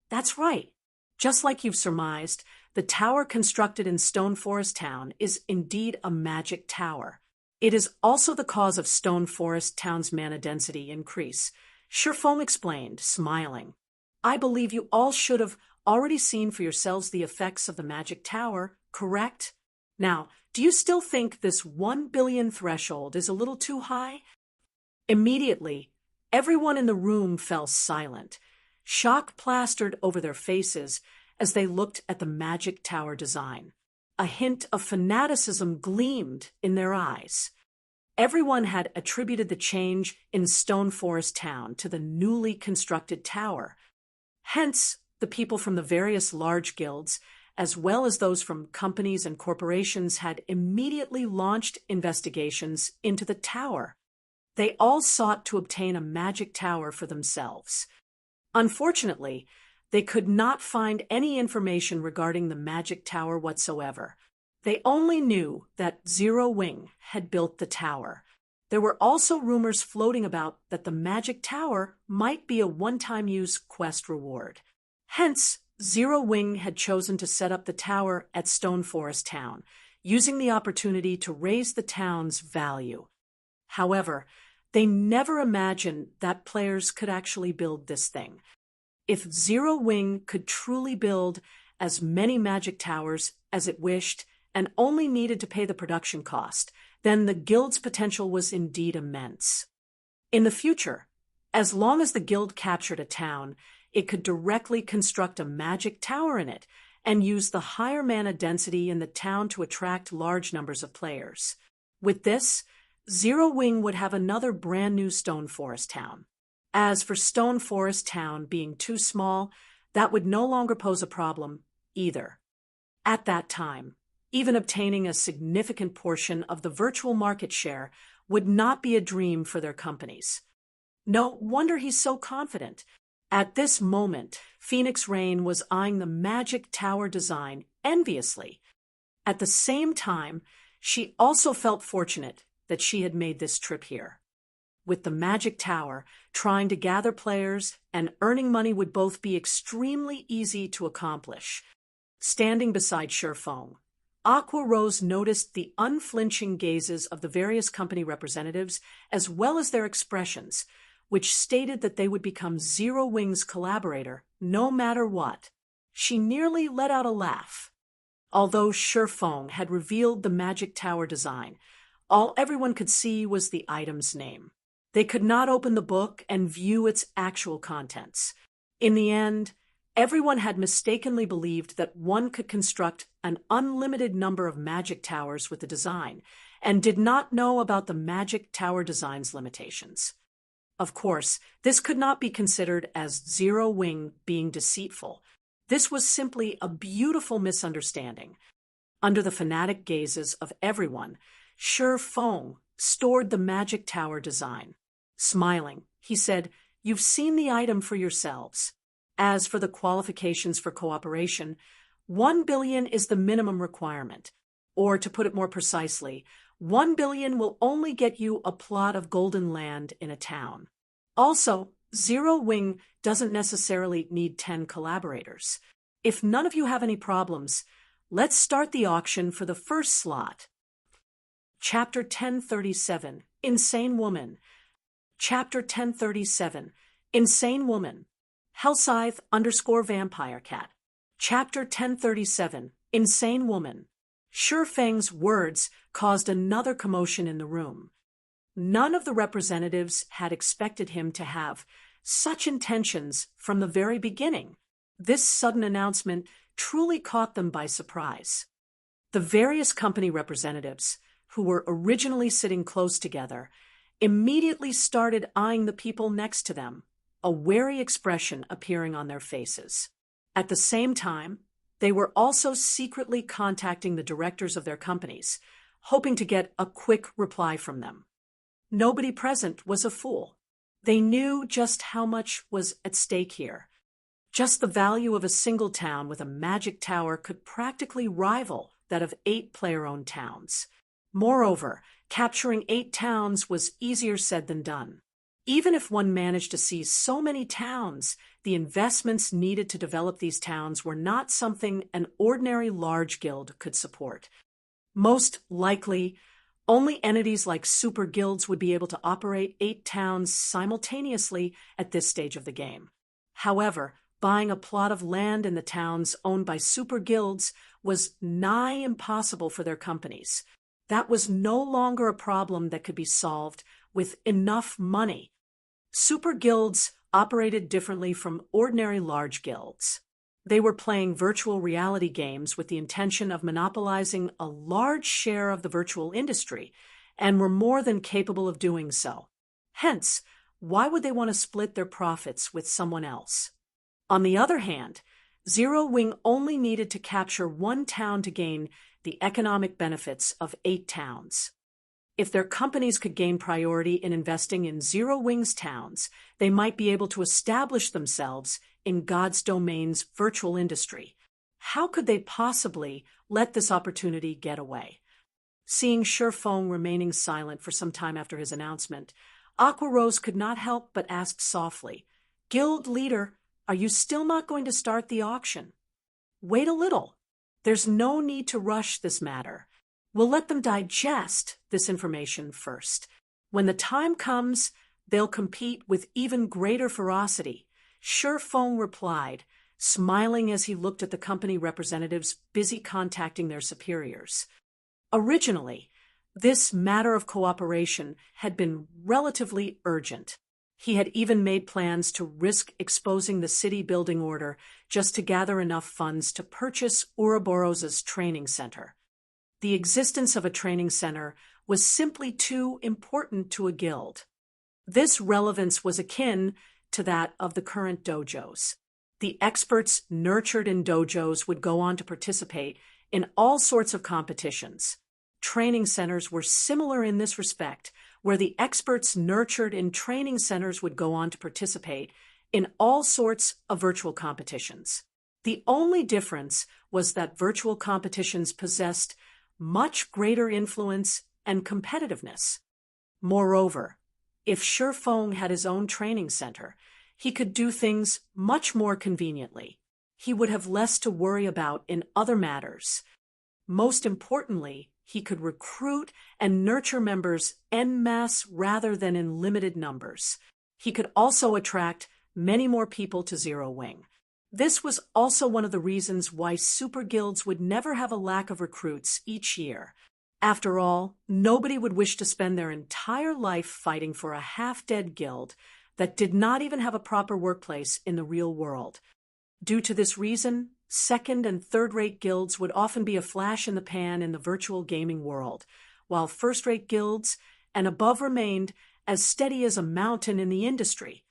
That's right. Just like you've surmised, the tower constructed in Stone Forest Town is indeed a magic tower. It is also the cause of Stone Forest Town's mana density increase. Shi Feng explained, smiling. I believe you all should have already seen for yourselves the effects of the magic tower, correct? Now, do you still think this 1 billion threshold is a little too high? Immediately, everyone in the room fell silent. Shock plastered over their faces as they looked at the magic tower design. A hint of fanaticism gleamed in their eyes. Everyone had attributed the change in Stone Forest Town to the newly constructed tower. Hence, the people from the various large guilds, as well as those from companies and corporations, had immediately launched investigations into the tower. They all sought to obtain a magic tower for themselves. Unfortunately, they could not find any information regarding the magic tower whatsoever. They only knew that Zero Wing had built the tower. There were also rumors floating about that the magic tower might be a one-time use quest reward. Hence, Zero Wing had chosen to set up the tower at Stone Forest Town, using the opportunity to raise the town's value. However, they never imagined that players could actually build this thing. If Zero Wing could truly build as many magic towers as it wished and only needed to pay the production cost, then the guild's potential was indeed immense. In the future, as long as the guild captured a town, it could directly construct a magic tower in it and use the higher mana density in the town to attract large numbers of players. With this, Zero Wing would have another brand new Stone Forest Town. As for Stone Forest Town being too small, that would no longer pose a problem either. At that time, even obtaining a significant portion of the virtual market share would not be a dream for their companies. No wonder he's so confident. At this moment, Phoenix Rain was eyeing the magic tower design enviously. At the same time, she also felt fortunate that she had made this trip here. With the magic tower, trying to gather players and earning money would both be extremely easy to accomplish. Standing beside Shifeng, Aqua Rose noticed the unflinching gazes of the various company representatives as well as their expressions, which stated that they would become Zero Wing's collaborator no matter what. She nearly let out a laugh. Although Shifeng had revealed the magic tower design, all everyone could see was the item's name. They could not open the book and view its actual contents. In the end, everyone had mistakenly believed that one could construct an unlimited number of magic towers with the design, and did not know about the magic tower design's limitations. Of course, this could not be considered as Zero Wing being deceitful. This was simply a beautiful misunderstanding. Under the fanatic gazes of everyone, Shifeng stored the magic tower design. Smiling, he said, "You've seen the item for yourselves. As for the qualifications for cooperation, 1 billion is the minimum requirement. Or to put it more precisely, 1 billion will only get you a plot of golden land in a town. Also, Zero Wing doesn't necessarily need 10 collaborators. If none of you have any problems, let's start the auction for the first slot." Chapter 1037, Insane Woman. Chapter 1037, Insane Woman. Hellscythe_Vampire Cat. Chapter 1037, Insane Woman. Shifeng's words caused another commotion in the room. None of the representatives had expected him to have such intentions from the very beginning. This sudden announcement truly caught them by surprise. The various company representatives, who were originally sitting close together, immediately started eyeing the people next to them, a wary expression appearing on their faces. At the same time, they were also secretly contacting the directors of their companies, hoping to get a quick reply from them. Nobody present was a fool. They knew just how much was at stake here. Just the value of a single town with a magic tower could practically rival that of 8 player-owned towns. Moreover, capturing 8 towns was easier said than done. Even if one managed to seize so many towns, the investments needed to develop these towns were not something an ordinary large guild could support. Most likely, only entities like super guilds would be able to operate 8 towns simultaneously at this stage of the game. However, buying a plot of land in the towns owned by super guilds was nigh impossible for their companies. That was no longer a problem that could be solved with enough money. Super guilds operated differently from ordinary large guilds. They were playing virtual reality games with the intention of monopolizing a large share of the virtual industry, and were more than capable of doing so. Hence, why would they want to split their profits with someone else? On the other hand, Zero Wing only needed to capture 1 town to gain the economic benefits of 8 towns. If their companies could gain priority in investing in Zero Wing's towns, they might be able to establish themselves in God's domain's virtual industry. How could they possibly let this opportunity get away? Seeing Shifeng remaining silent for some time after his announcement, Aqua Rose could not help but ask softly, "Guild leader, are you still not going to start the auction?" "Wait a little. There's no need to rush this matter. We'll let them digest this information first. When the time comes, they'll compete with even greater ferocity," Shifeng replied, smiling as he looked at the company representatives busy contacting their superiors. Originally, this matter of cooperation had been relatively urgent. He had even made plans to risk exposing the city building order just to gather enough funds to purchase Ouroboros's training center. The existence of a training center was simply too important to a guild. This relevance was akin to that of the current dojos. The experts nurtured in dojos would go on to participate in all sorts of competitions. Training centers were similar in this respect, where the experts nurtured in training centers would go on to participate in all sorts of virtual competitions. The only difference was that virtual competitions possessed much greater influence and competitiveness. Moreover, if Shifeng had his own training center, he could do things much more conveniently. He would have less to worry about in other matters. Most importantly, he could recruit and nurture members en masse rather than in limited numbers. He could also attract many more people to Zero Wing. This was also one of the reasons why super guilds would never have a lack of recruits each year. After all, nobody would wish to spend their entire life fighting for a half-dead guild that did not even have a proper workplace in the real world. Due to this reason, second- and third-rate guilds would often be a flash in the pan in the virtual gaming world, while first-rate guilds and above remained as steady as a mountain in the industry.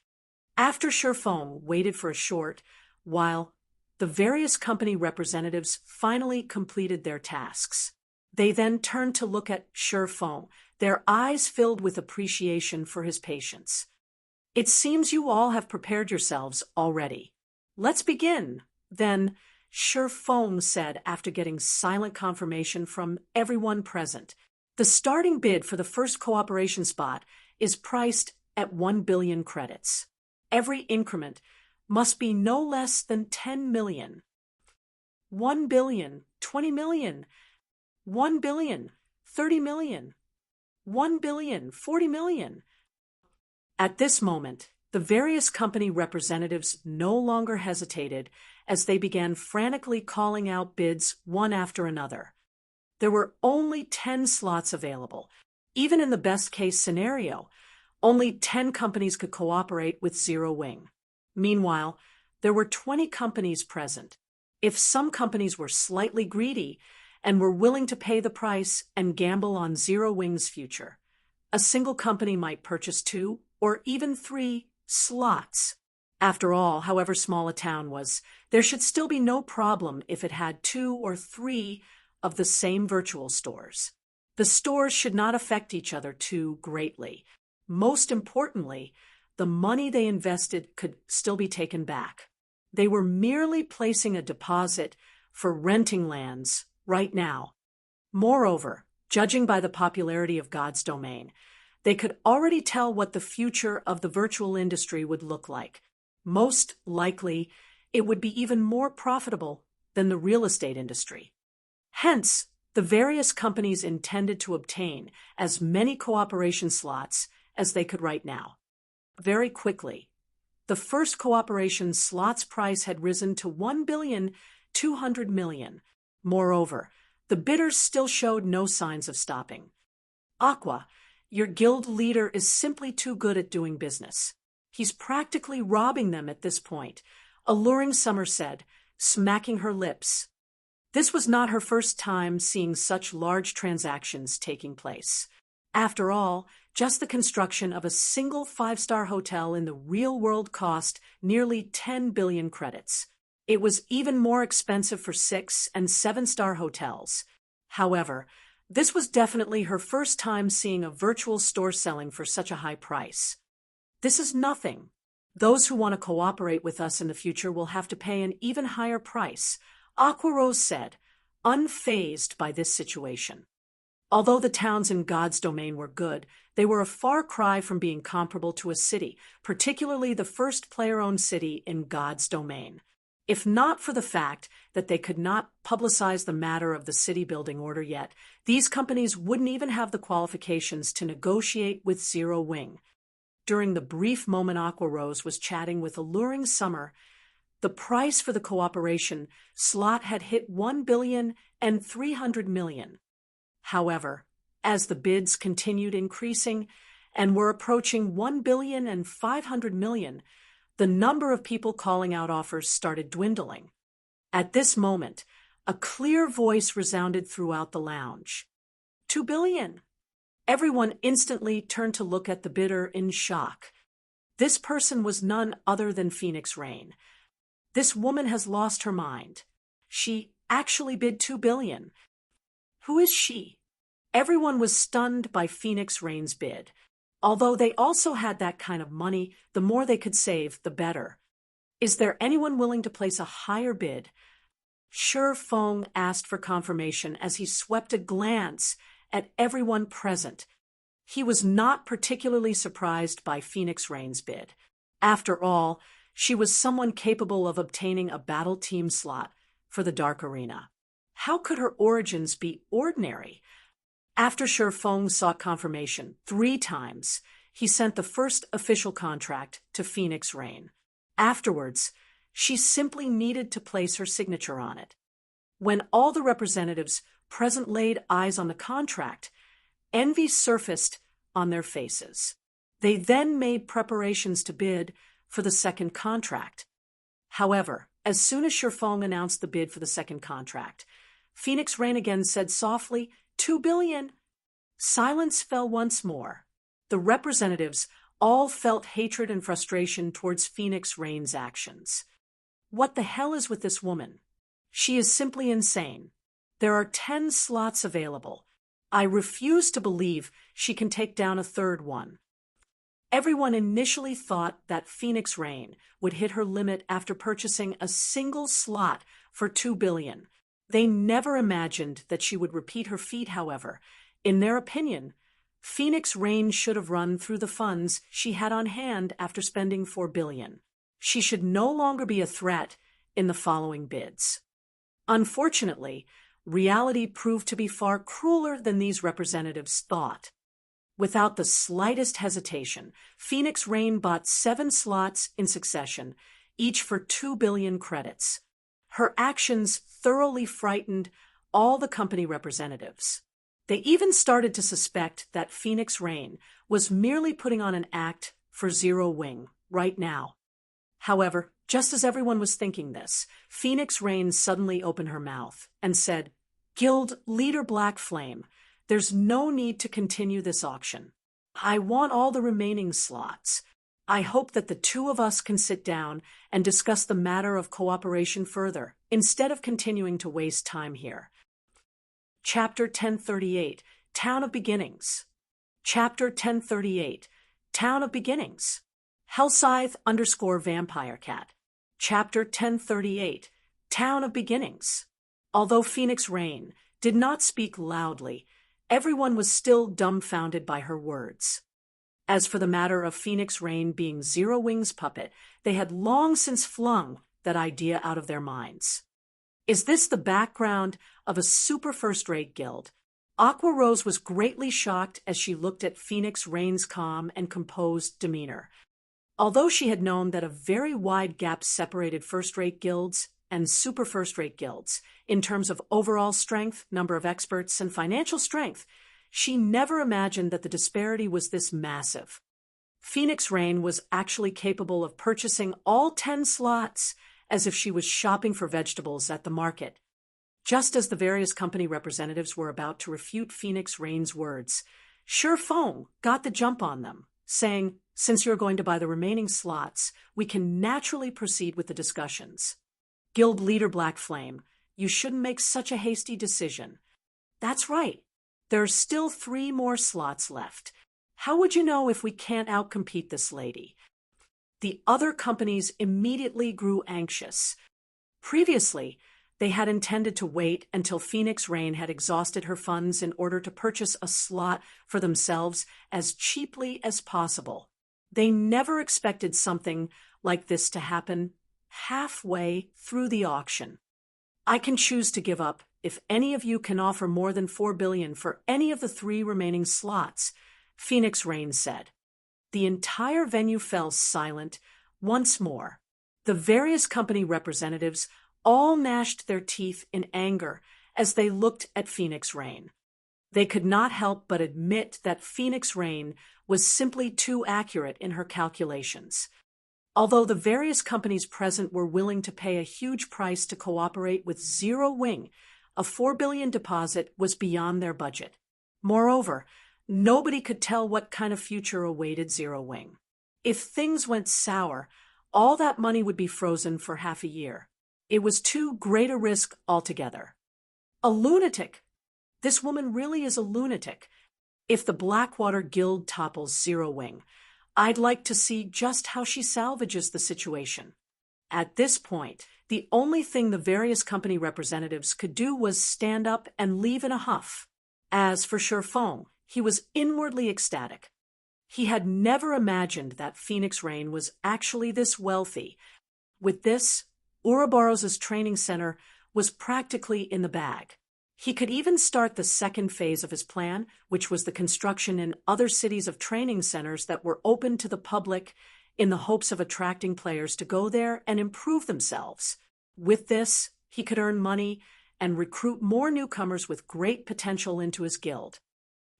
After Shifeng waited for a short while, the various company representatives finally completed their tasks. They then turned to look at Shifeng, their eyes filled with appreciation for his patience. "It seems you all have prepared yourselves already. Let's begin, then," Shifeng said after getting silent confirmation from everyone present. "The starting bid for the first cooperation spot is priced at 1 billion credits. Every increment must be no less than 10 million. 1 billion, 20 million, 1 billion, 30 million, 1 billion, 40 million. At this moment, the various company representatives no longer hesitated as they began frantically calling out bids one after another. There were only 10 slots available. Even in the best-case scenario, only 10 companies could cooperate with Zero Wing. Meanwhile, there were 20 companies present. If some companies were slightly greedy and were willing to pay the price and gamble on Zero Wing's future, a single company might purchase 2 or even 3 slots. After all, however small a town was, there should still be no problem if it had 2 or 3 of the same virtual stores. The stores should not affect each other too greatly. Most importantly, the money they invested could still be taken back. They were merely placing a deposit for renting lands right now. Moreover, judging by the popularity of God's domain, they could already tell what the future of the virtual industry would look like. Most likely, it would be even more profitable than the real estate industry. Hence, the various companies intended to obtain as many cooperation slots as they could right now. Very quickly, the first cooperation slot's price had risen to 1,200 million. Moreover, the bidders still showed no signs of stopping. "Aqua, your guild leader is simply too good at doing business. He's practically robbing them at this point," alluring Summer said, smacking her lips. This was not her first time seeing such large transactions taking place. After all, just the construction of a single 5-star hotel in the real world cost nearly 10 billion credits. It was even more expensive for 6- and 7-star hotels. However, this was definitely her first time seeing a virtual store selling for such a high price. "This is nothing. Those who want to cooperate with us in the future will have to pay an even higher price," Aquarose said, unfazed by this situation. Although the towns in God's domain were good, they were a far cry from being comparable to a city, particularly the first player-owned city in God's domain. If not for the fact that they could not publicize the matter of the city-building order yet, these companies wouldn't even have the qualifications to negotiate with Zero Wing. During the brief moment Aquarose was chatting with alluring Summer, the price for the cooperation slot had hit 1,300 million. However, as the bids continued increasing and were approaching 1,500 million, the number of people calling out offers started dwindling. At this moment, a clear voice resounded throughout the lounge. 2 billion. Everyone instantly turned to look at the bidder in shock. This person was none other than Phoenix Rain. This woman has lost her mind. She actually bid 2 billion. Who is she? Everyone was stunned by Phoenix Rain's bid. Although they also had that kind of money, the more they could save, the better. Is there anyone willing to place a higher bid? Shi Feng asked for confirmation as he swept a glance at everyone present. He was not particularly surprised by Phoenix Rain's bid. After all, she was someone capable of obtaining a battle team slot for the Dark Arena. How could her origins be ordinary? After Shi Feng sought confirmation 3 times, he sent the first official contract to Phoenix Rain. Afterwards, she simply needed to place her signature on it. When all the representatives present laid eyes on the contract, envy surfaced on their faces. They then made preparations to bid for the second contract. However, as soon as Shi Feng announced the bid for the second contract, Phoenix Rain again said softly, 2 billion. Silence fell once more. The representatives all felt hatred and frustration towards Phoenix Rain's actions. What the hell is with this woman? She is simply insane. There are 10 slots available. I refuse to believe she can take down a third one. Everyone initially thought that Phoenix Rain would hit her limit after purchasing a single slot for 2 billion. They never imagined that she would repeat her feat, however. In their opinion, Phoenix Rain should have run through the funds she had on hand after spending 4 billion. She should no longer be a threat in the following bids. Unfortunately, reality proved to be far crueler than these representatives thought. Without the slightest hesitation, Phoenix Rain bought 7 slots in succession, each for 2 billion credits. Her actions thoroughly frightened all the company representatives. They even started to suspect that Phoenix Rain was merely putting on an act for Zero Wing right now. However, just as everyone was thinking this, Phoenix Rain suddenly opened her mouth and said, "Guild Leader Black Flame, there's no need to continue this auction. I want all the remaining slots. I hope that the 2 of us can sit down and discuss the matter of cooperation further, instead of continuing to waste time here." Chapter 1038, Town of Beginnings. Chapter 1038, Town of Beginnings. Hellscythe_Vampire Cat. Chapter 1038, Town of Beginnings. Although Phoenix Rain did not speak loudly, everyone was still dumbfounded by her words. As for the matter of Phoenix Rain being Zero Wing's puppet, they had long since flung that idea out of their minds. Is this the background of a super first-rate guild? Aqua Rose was greatly shocked as she looked at Phoenix Rain's calm and composed demeanor. Although she had known that a very wide gap separated first-rate guilds and super first-rate guilds in terms of overall strength, number of experts, and financial strength, she never imagined that the disparity was this massive. Phoenix Rain was actually capable of purchasing all 10 slots as if she was shopping for vegetables at the market. Just as the various company representatives were about to refute Phoenix Rain's words, Shi Feng got the jump on them, saying, "Since you're going to buy the remaining slots, we can naturally proceed with the discussions. Guild Leader Black Flame, you shouldn't make such a hasty decision. That's right. There are still 3 more slots left. How would you know if we can't outcompete this lady?" The other companies immediately grew anxious. Previously, they had intended to wait until Phoenix Rain had exhausted her funds in order to purchase a slot for themselves as cheaply as possible. They never expected something like this to happen halfway through the auction. "I can choose to give up if any of you can offer more than 4 billion for any of the 3 remaining slots," Phoenix Rain said. The entire venue fell silent once more. The various company representatives all gnashed their teeth in anger as they looked at Phoenix Rain. They could not help but admit that Phoenix Rain was simply too accurate in her calculations. Although the various companies present were willing to pay a huge price to cooperate with Zero Wing, a 4 billion deposit was beyond their budget. Moreover, nobody could tell what kind of future awaited Zero Wing. If things went sour, all that money would be frozen for half a year. It was too great a risk altogether. A lunatic! This woman really is a lunatic. If the Blackwater Guild topples Zero Wing, I'd like to see just how she salvages the situation. At this point, the only thing the various company representatives could do was stand up and leave in a huff. As for Sherfong, he was inwardly ecstatic. He had never imagined that Phoenix Rain was actually this wealthy. With this, Ouroboros' training center was practically in the bag. He could even start the second phase of his plan, which was the construction in other cities of training centers that were open to the public in the hopes of attracting players to go there and improve themselves. With this, he could earn money and recruit more newcomers with great potential into his guild.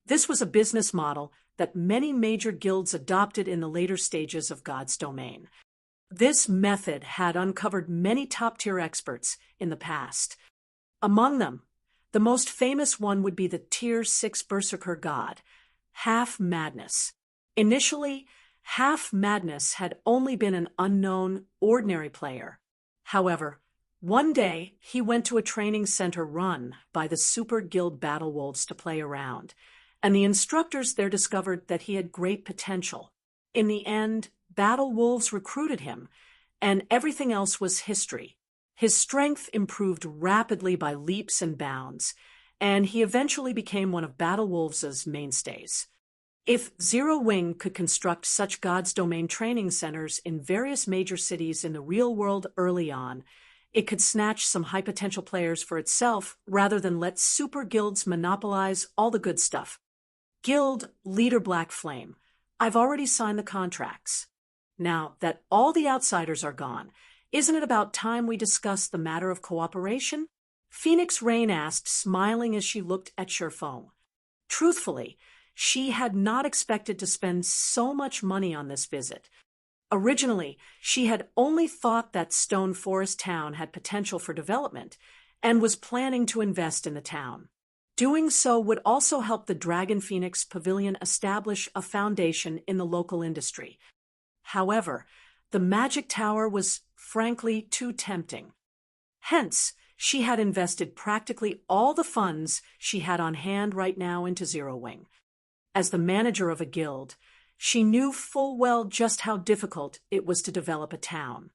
This was a business model that many major guilds adopted in the later stages of God's domain. This method had uncovered many top-tier experts in the past. Among them, the most famous one would be the Tier 6 Berserker god, Half Madness. Initially, Half Madness had only been an unknown, ordinary player. However, one day he went to a training center run by the Super Guild Battle Wolves to play around, and the instructors there discovered that he had great potential. In the end, Battle Wolves recruited him, and everything else was history. His strength improved rapidly by leaps and bounds, and he eventually became one of Battle Wolves' mainstays. If Zero Wing could construct such God's Domain training centers in various major cities in the real world early on, it could snatch some high-potential players for itself rather than let super guilds monopolize all the good stuff. Guild Leader Black Flame. I've already signed the contracts. Now that all the outsiders are gone, isn't it about time we discuss the matter of cooperation? Phoenix Rain asked, smiling as she looked at Sherfong. Truthfully, she had not expected to spend so much money on this visit. Originally, she had only thought that Stone Forest Town had potential for development and was planning to invest in the town. Doing so would also help the Dragon Phoenix Pavilion establish a foundation in the local industry. However, the Magic Tower was frankly too tempting. Hence, she had invested practically all the funds she had on hand right now into Zero Wing. As the manager of a guild, she knew full well just how difficult it was to develop a town.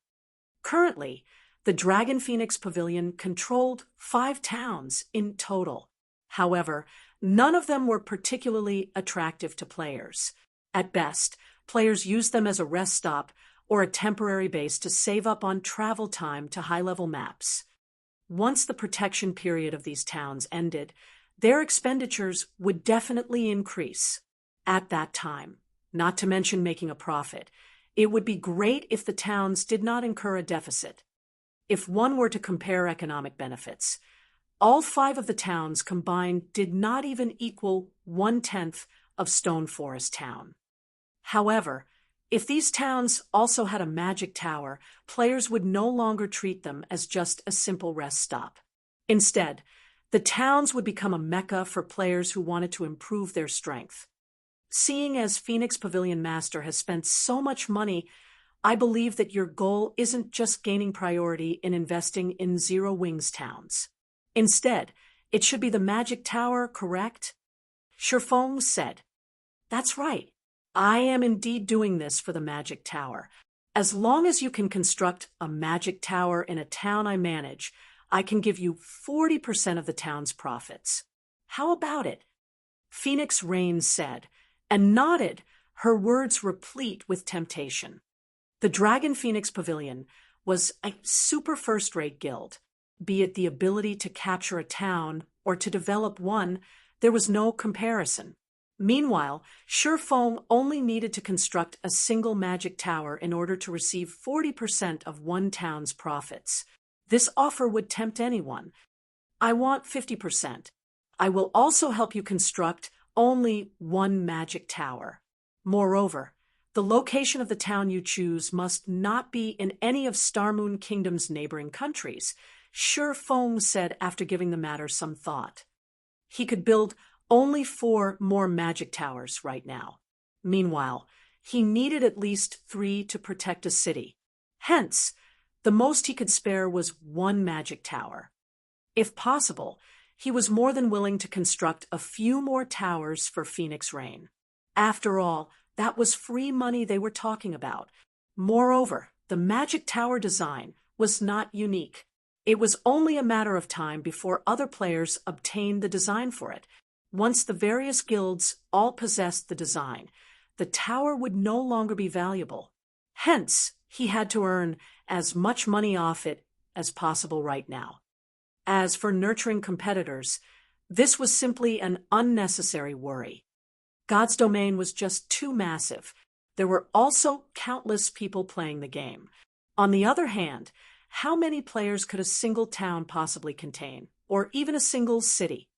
Currently, the Dragon Phoenix Pavilion controlled 5 towns in total. However, none of them were particularly attractive to players. At best, players used them as a rest stop or a temporary base to save up on travel time to high-level maps. Once the protection period of these towns ended, their expenditures would definitely increase. At that time, not to mention making a profit, it would be great if the towns did not incur a deficit. If one were to compare economic benefits, all 5 of the towns combined did not even equal 1/10 of Stone Forest Town. However, if these towns also had a magic tower, players would no longer treat them as just a simple rest stop. Instead, the towns would become a mecca for players who wanted to improve their strength. Seeing as Phoenix Pavilion Master has spent so much money, I believe that your goal isn't just gaining priority in investing in Zero Wings towns. Instead, it should be the Magic Tower, correct? Sherfong said, "That's right. I am indeed doing this for the Magic Tower. As long as you can construct a Magic Tower in a town I manage, I can give you 40% of the town's profits. How about it?" Phoenix Rain said, and nodded, her words replete with temptation. The Dragon Phoenix Pavilion was a super first-rate guild. Be it the ability to capture a town or to develop one, there was no comparison. Meanwhile, Sherfong only needed to construct a single magic tower in order to receive 40% of one town's profits. This offer would tempt anyone. "I want 50%. I will also help you construct only one magic tower. Moreover, the location of the town you choose must not be in any of Starmoon Kingdom's neighboring countries," Sherfong said after giving the matter some thought. He could build only 4 more magic towers right now. Meanwhile, he needed at least 3 to protect a city. Hence, the most he could spare was 1 magic tower. If possible, he was more than willing to construct a few more towers for Phoenix Rain. After all, that was free money they were talking about. Moreover, the magic tower design was not unique. It was only a matter of time before other players obtained the design for it. Once the various guilds all possessed the design, the tower would no longer be valuable. Hence, he had to earn as much money off it as possible right now. As for nurturing competitors, this was simply an unnecessary worry. God's domain was just too massive. There were also countless people playing the game. On the other hand, how many players could a single town possibly contain, or even a single city?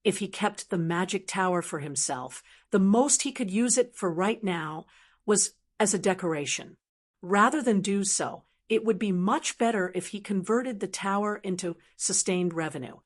If he kept the magic tower for himself, the most he could use it for right now was as a decoration. Rather than do so, it would be much better if he converted the tower into sustained revenue.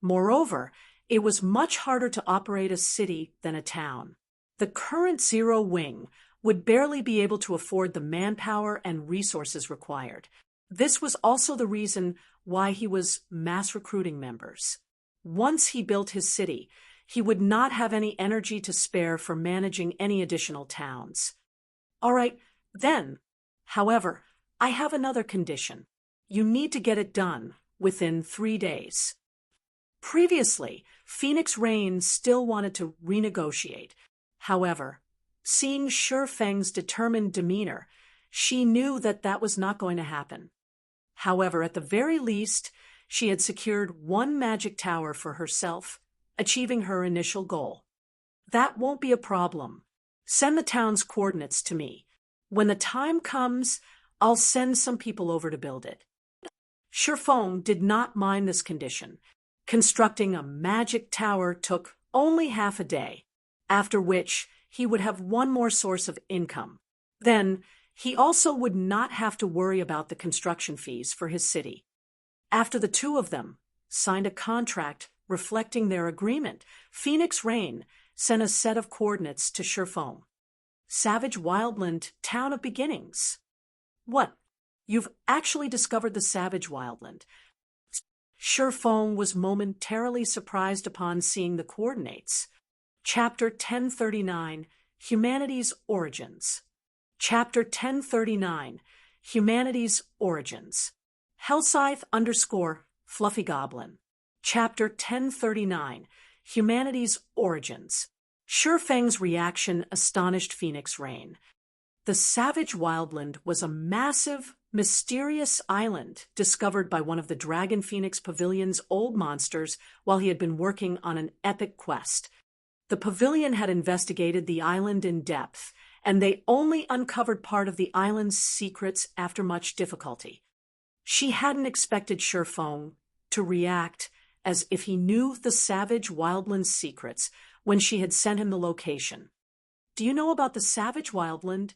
Moreover, it was much harder to operate a city than a town. The current Zero Wing would barely be able to afford the manpower and resources required. This was also the reason why he was mass recruiting members. Once he built his city, he would not have any energy to spare for managing any additional towns. All right, then. However, I have another condition. You need to get it done within 3 days. Previously, Phoenix Rain still wanted to renegotiate. However, seeing Shi Feng's determined demeanor, she knew that that was not going to happen. However, at the very least, she had secured one magic tower for herself, achieving her initial goal. That won't be a problem. Send the town's coordinates to me. When the time comes, I'll send some people over to build it. Shi Feng did not mind this condition. Constructing a magic tower took only half a day, after which he would have one more source of income. Then, he also would not have to worry about the construction fees for his city. After the two of them signed a contract reflecting their agreement, Phoenix Rain sent a set of coordinates to Shi Feng. Savage Wildland, Town of Beginnings. What? You've actually discovered the Savage Wildland. Shi Feng was momentarily surprised upon seeing the coordinates. Chapter 1039, Humanity's Origins. Chapter 1039, Humanity's Origins. Hellscythe_Fluffy Goblin. Chapter 1039, Humanity's Origins. Shi Feng's reaction astonished Phoenix Rain. The Savage Wildland was a massive, mysterious island discovered by one of the Dragon Phoenix Pavilion's old monsters while he had been working on an epic quest. The pavilion had investigated the island in depth, and they only uncovered part of the island's secrets after much difficulty. She hadn't expected Shi Feng to react as if he knew the Savage Wildland's secrets when she had sent him the location. Do you know about the Savage Wildland?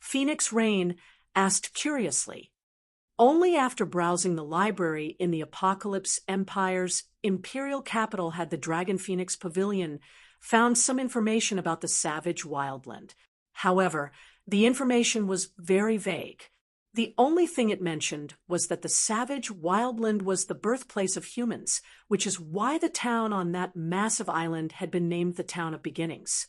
Phoenix Rain asked curiously. Only after browsing the library in the Apocalypse Empire's imperial capital had the Dragon Phoenix Pavilion found some information about the Savage Wildland. However, the information was very vague. The only thing it mentioned was that the Savage Wildland was the birthplace of humans, which is why the town on that massive island had been named the Town of Beginnings.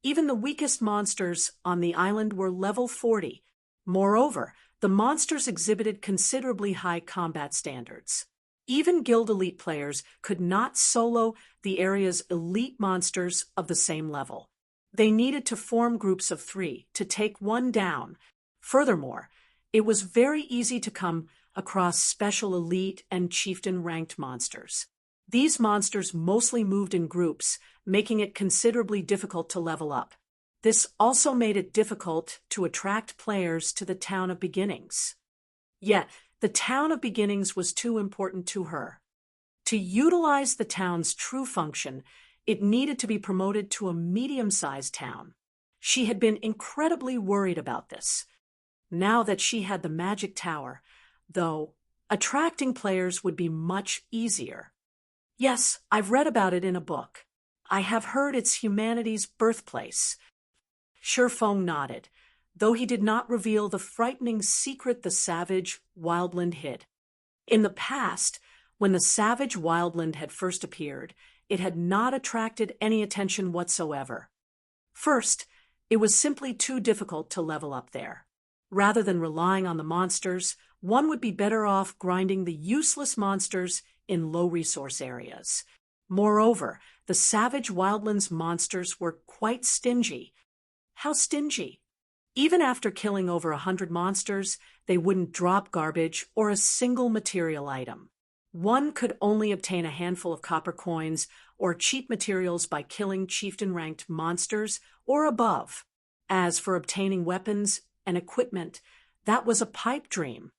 Even the weakest monsters on the island were level 40. Moreover, the monsters exhibited considerably high combat standards. Even Guild Elite players could not solo the area's elite monsters of the same level. They needed to form groups of 3 to take one down. Furthermore, it was very easy to come across special elite and chieftain-ranked monsters. These monsters mostly moved in groups, making it considerably difficult to level up. This also made it difficult to attract players to the Town of Beginnings. Yet, the Town of Beginnings was too important to her. To utilize the town's true function, it needed to be promoted to a medium-sized town. She had been incredibly worried about this. Now that she had the magic tower, though, attracting players would be much easier. Yes, I've read about it in a book. I have heard it's humanity's birthplace. Shi Feng nodded, though he did not reveal the frightening secret the Savage Wildland hid. In the past, When the savage wildland had first appeared, it had not attracted any attention whatsoever. First, it was simply too difficult to level up there. Rather than relying on the monsters, one would be better off grinding the useless monsters in low-resource areas. Moreover, the savage wildlands monsters were quite stingy. How stingy? Even after killing over 100 monsters, they wouldn't drop garbage or a single material item. One could only obtain a handful of copper coins or cheap materials by killing chieftain-ranked monsters or above. As for obtaining weapons and equipment, that was a pipe dream.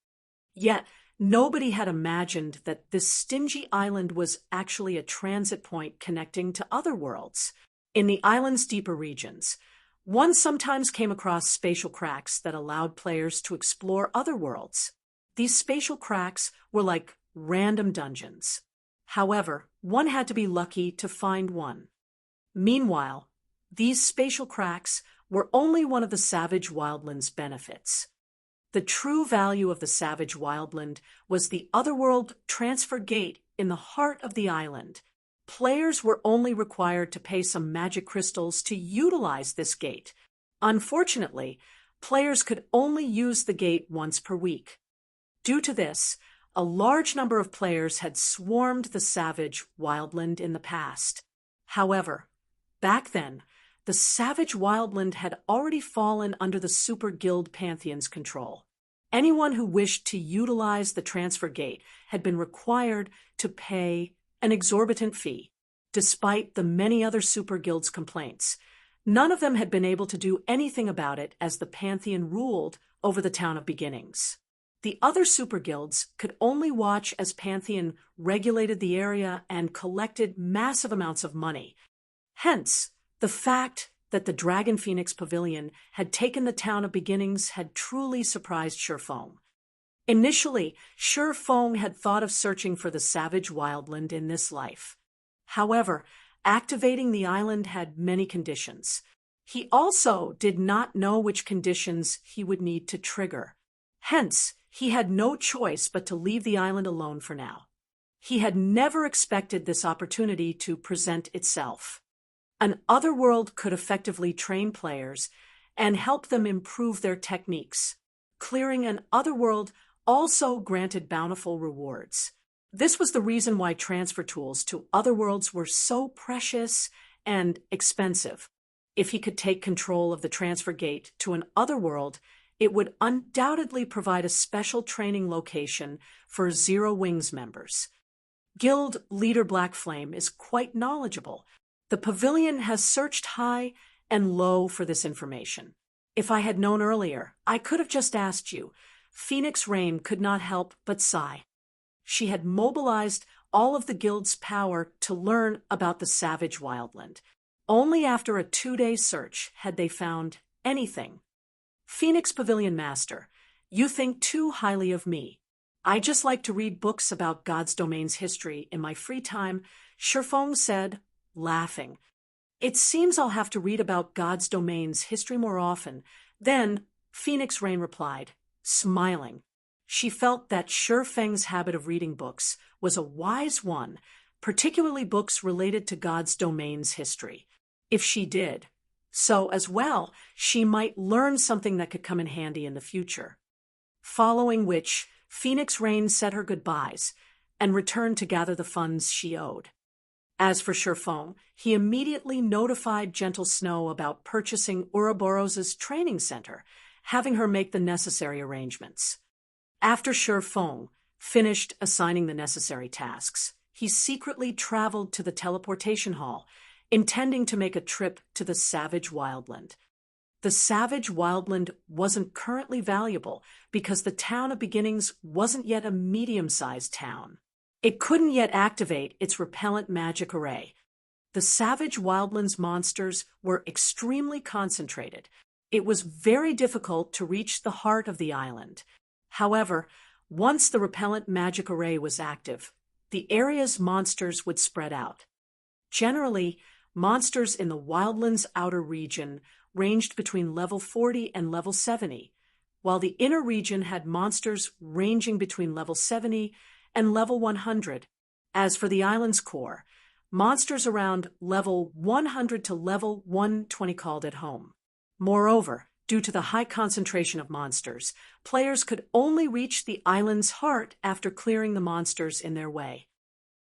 Yet, nobody had imagined that this stingy island was actually a transit point connecting to other worlds. In the island's deeper regions, one sometimes came across spatial cracks that allowed players to explore other worlds. These spatial cracks were like random dungeons. However, one had to be lucky to find one. Meanwhile, these spatial cracks were only one of the savage wildland's benefits. The true value of the savage wildland was the otherworld transfer gate in the heart of the island. Players were only required to pay some magic crystals to utilize this gate. Unfortunately, players could only use the gate once per week. Due to this, a large number of players had swarmed the savage wildland in the past. However, back then, the savage wildland had already fallen under the Super Guild Pantheon's control. Anyone who wished to utilize the transfer gate had been required to pay an exorbitant fee. Despite the many other Super Guilds' complaints, none of them had been able to do anything about it as the Pantheon ruled over the Town of Beginnings. The other Super Guilds could only watch as Pantheon regulated the area and collected massive amounts of money. Hence, the fact that the Dragon Phoenix Pavilion had taken the Town of Beginnings had truly surprised Shurfong. Initially, Shurfong had thought of searching for the savage wildland in this life. However, activating the island had many conditions. He also did not know which conditions he would need to trigger. Hence, he had no choice but to leave the island alone for now. He had never expected this opportunity to present itself. An otherworld could effectively train players and help them improve their techniques. Clearing an otherworld also granted bountiful rewards. This was the reason why transfer tools to otherworlds were so precious and expensive. If he could take control of the transfer gate to an otherworld, it would undoubtedly provide a special training location for Zero Wings members. Guild leader Black Flame is quite knowledgeable. The pavilion has searched high and low for this information. If I had known earlier, I could have just asked you. Phoenix Rain could not help but sigh. She had mobilized all of the guild's power to learn about the savage wildland. Only after a 2-day search had they found anything. Phoenix Pavilion Master, you think too highly of me. I just like to read books about God's Domain's history in my free time, Shurfong said, laughing. It seems I'll have to read about God's Domain's history more often. Then Phoenix Rain replied, smiling. She felt that Shurfeng's habit of reading books was a wise one, particularly books related to God's Domain's history. If she did so as well, she might learn something that could come in handy in the future. Following which, Phoenix Rain said her goodbyes and returned to gather the funds she owed. As for Shurfong, he immediately notified Gentle Snow about purchasing Ouroboros' training center, having her make the necessary arrangements. After Shurfong finished assigning the necessary tasks, he secretly traveled to the teleportation hall, intending to make a trip to the savage wildland. The savage wildland wasn't currently valuable because the Town of Beginnings wasn't yet a medium-sized town. It couldn't yet activate its repellent magic array. The savage wildland's monsters were extremely concentrated. It was very difficult to reach the heart of the island. However, once the repellent magic array was active, the area's monsters would spread out. Generally, monsters in the wildland's outer region ranged between level 40 and level 70, while the inner region had monsters ranging between level 70 and level 100. As for the island's core, monsters around level 100 to level 120 called it home. Moreover, due to the high concentration of monsters, players could only reach the island's heart after clearing the monsters in their way.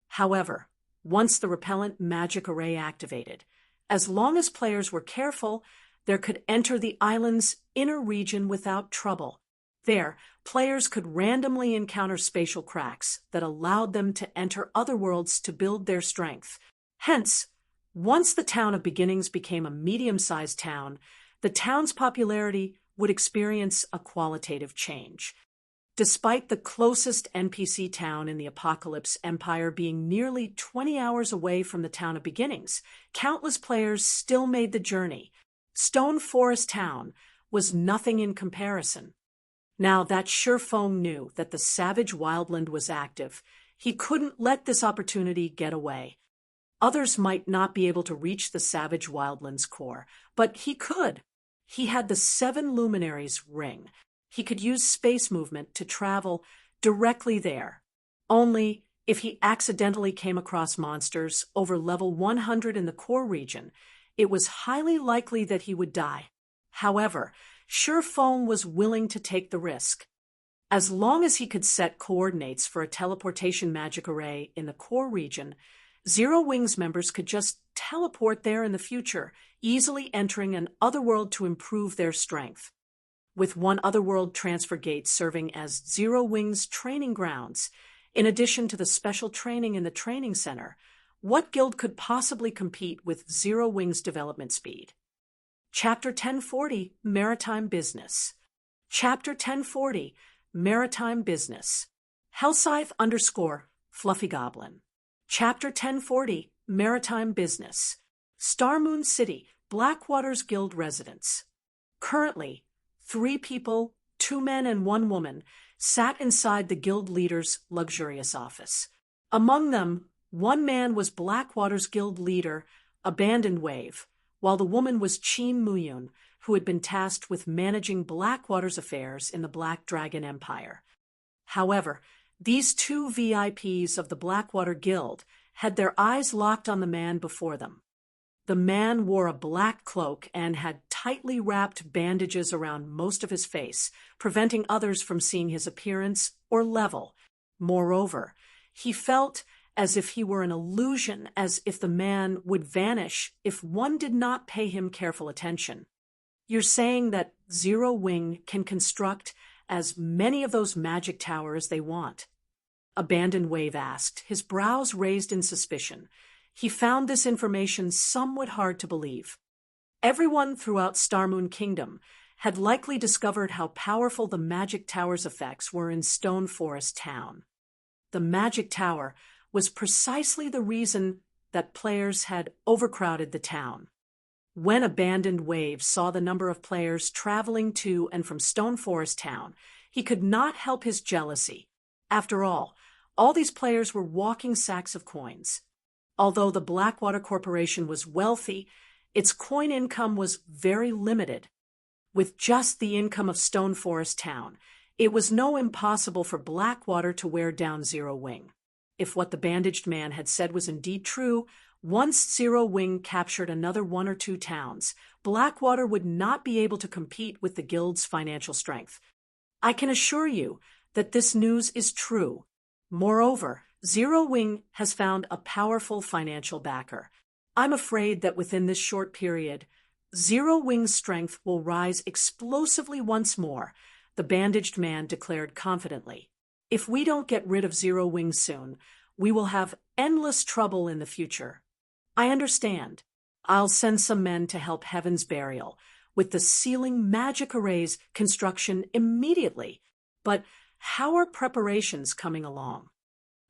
However, once the repellent magic array activated, as long as players were careful, they could enter the island's inner region without trouble. There, players could randomly encounter spatial cracks that allowed them to enter other worlds to build their strength. Hence, once the town of Beginnings became a medium-sized town, the town's popularity would experience a qualitative change. Despite the closest NPC town in the Apocalypse Empire being nearly 20 hours away from the town of Beginnings, countless players still made the journey. Stone Forest Town was nothing in comparison. Now that Shurfong knew that the savage wildland was active, he couldn't let this opportunity get away. Others might not be able to reach the savage wildland's core, but he could. He had the 7 Luminaries ring. He could use space movement to travel directly there. Only, if he accidentally came across monsters over level 100 in the core region, it was highly likely that he would die. However, Shurfong was willing to take the risk. As long as he could set coordinates for a teleportation magic array in the core region, Zero Wings members could just teleport there in the future, easily entering an otherworld to improve their strength. With one otherworld transfer gate serving as Zero Wings training grounds, in addition to the special training in the training center, what guild could possibly compete with Zero Wings development speed? Chapter 1040, Maritime Business. Chapter 1040, Maritime Business. Hellscythe_Fluffy Goblin. Chapter 1040, Maritime Business. Starmoon City, Blackwater's Guild residence. Currently, 3 people, 2 men and 1 woman, sat inside the guild leader's luxurious office. Among them, 1 man was Blackwater's guild leader, Abandoned Wave, while the woman was Chin Muyun, who had been tasked with managing Blackwater's affairs in the Black Dragon Empire. However, these 2 VIPs of the Blackwater Guild had their eyes locked on the man before them. The man wore a black cloak and had tightly wrapped bandages around most of his face, preventing others from seeing his appearance or level. Moreover, he felt as if he were an illusion, as if the man would vanish if one did not pay him careful attention. You're saying that Zero Wing can construct as many of those magic towers they want? Abandoned Wave asked, his brows raised in suspicion. He found this information somewhat hard to believe. Everyone throughout Starmoon Kingdom had likely discovered how powerful the Magic Tower's effects were in Stone Forest Town. The Magic Tower was precisely the reason that players had overcrowded the town. When Abandoned Wave saw the number of players traveling to and from Stone Forest Town, he could not help his jealousy. After all these players were walking sacks of coins. Although the Blackwater Corporation was wealthy, its coin income was very limited. With just the income of Stone Forest Town, it was no impossible for Blackwater to wear down Zero Wing. If what the bandaged man had said was indeed true, once Zero Wing captured another 1 or 2 towns, Blackwater would not be able to compete with the guild's financial strength. I can assure you that this news is true. Moreover, Zero Wing has found a powerful financial backer. I'm afraid that within this short period, Zero Wing's strength will rise explosively once more, the bandaged man declared confidently. If we don't get rid of Zero Wing soon, we will have endless trouble in the future. I understand. I'll send some men to help Heaven's Burial with the sealing magic array's construction immediately. But how are preparations coming along?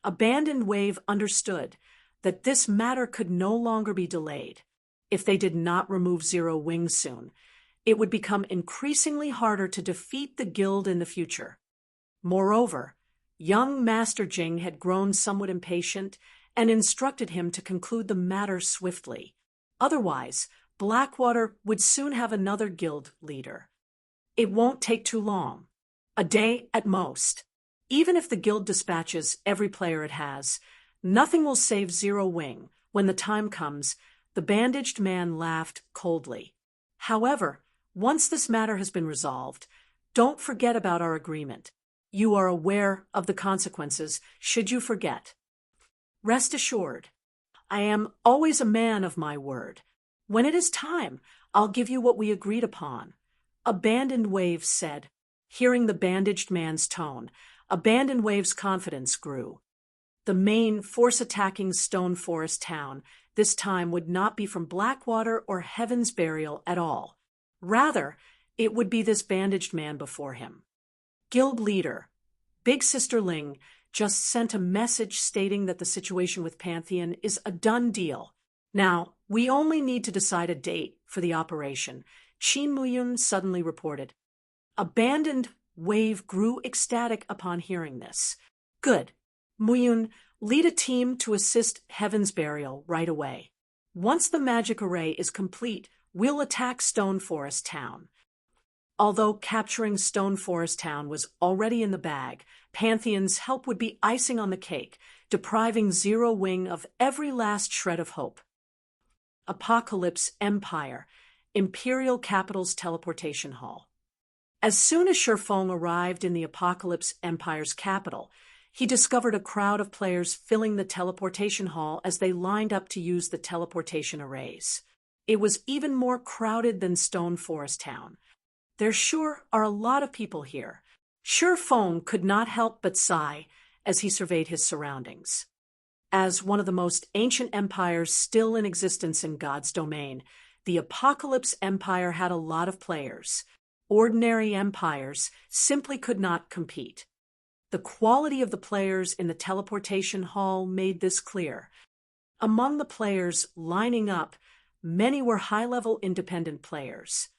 Abandoned Wave understood that this matter could no longer be delayed. If they did not remove Zero Wing soon, it would become increasingly harder to defeat the guild in the future. Moreover, young Master Jing had grown somewhat impatient and instructed him to conclude the matter swiftly. Otherwise, Blackwater would soon have another guild leader. It won't take too long. A day at most. Even if the guild dispatches every player it has, Nothing will save Zero Wing. When the time comes, the bandaged man laughed coldly. However, once this matter has been resolved, don't forget about our agreement. You are aware of the consequences should you forget. Rest assured, I am always a man of my word. When it is time, I'll give you what we agreed upon. Abandoned Wave said. Hearing the bandaged man's tone, Abandoned Wave's confidence grew. The main force-attacking Stone Forest town this time would not be from Blackwater or Heaven's Burial at all. Rather, it would be this bandaged man before him. Guild leader, Big Sister Ling, just sent a message stating that the situation with Pantheon is a done deal. Now, we only need to decide a date for the operation, Qin Muyun suddenly reported. Abandoned Wave grew ecstatic upon hearing this. Good. Muyun, lead a team to assist Heaven's Burial right away. Once the magic array is complete, we'll attack Stone Forest Town. Although capturing Stone Forest Town was already in the bag, Pantheon's help would be icing on the cake, depriving Zero Wing of every last shred of hope. Apocalypse Empire, Imperial Capital's Teleportation Hall. As soon as Shifeng arrived in the Apocalypse Empire's capital, he discovered a crowd of players filling the teleportation hall as they lined up to use the teleportation arrays. It was even more crowded than Stone Forest Town. There sure are a lot of people here. Shifeng could not help but sigh as he surveyed his surroundings. As one of the most ancient empires still in existence in God's domain, the Apocalypse Empire had a lot of players. Ordinary empires simply could not compete. The quality of the players in the teleportation hall made this clear. Among the players lining up, many were high-level independent players.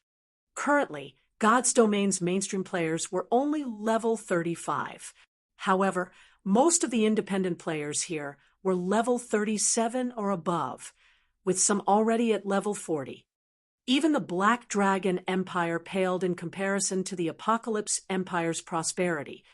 Currently, God's Domain's mainstream players were only level 35. However, most of the independent players here were level 37 or above, with some already at level 40. Even the Black Dragon Empire paled in comparison to the Apocalypse Empire's prosperity.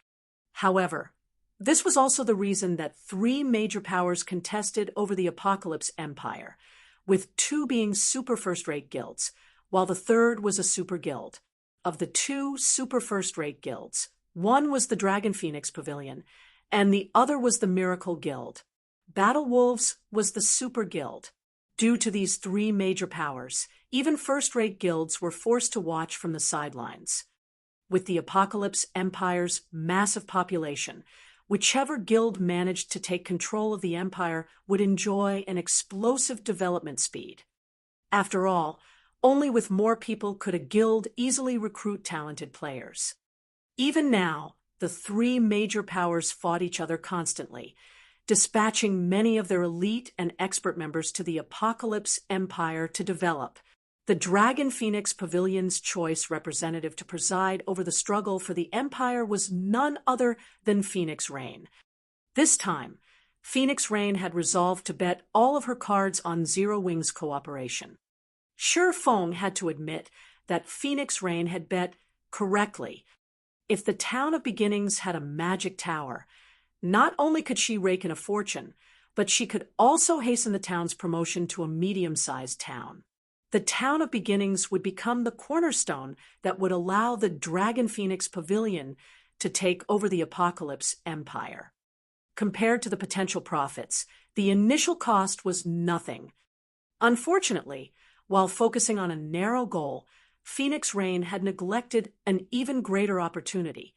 However, this was also the reason that 3 major powers contested over the Apocalypse Empire, with 2 being super first-rate guilds, while the third was a super guild. Of the 2 super first-rate guilds, one was the Dragon Phoenix Pavilion, and the other was the Miracle Guild. Battle Wolves was the super guild. Due to these 3 major powers, even first-rate guilds were forced to watch from the sidelines. With the Apocalypse Empire's massive population, whichever guild managed to take control of the empire would enjoy an explosive development speed. After all, only with more people could a guild easily recruit talented players. Even now, the 3 major powers fought each other constantly, dispatching many of their elite and expert members to the Apocalypse Empire to develop. The Dragon Phoenix Pavilion's choice representative to preside over the struggle for the Empire was none other than Phoenix Rain. This time, Phoenix Rain had resolved to bet all of her cards on Zero Wing's cooperation. Shifeng had to admit that Phoenix Rain had bet correctly. If the Town of Beginnings had a magic tower, not only could she rake in a fortune, but she could also hasten the town's promotion to a medium-sized town. The Town of Beginnings would become the cornerstone that would allow the Dragon Phoenix Pavilion to take over the Apocalypse Empire. Compared to the potential profits, the initial cost was nothing. Unfortunately, while focusing on a narrow goal, Phoenix Rain had neglected an even greater opportunity.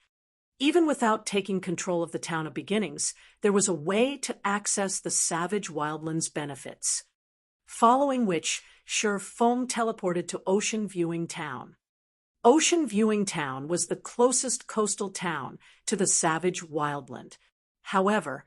Even without taking control of the Town of Beginnings, there was a way to access the Savage Wildlands benefits. Following which, Shifeng teleported to Ocean Viewing Town. Ocean Viewing Town was the closest coastal town to the Savage Wildland. However,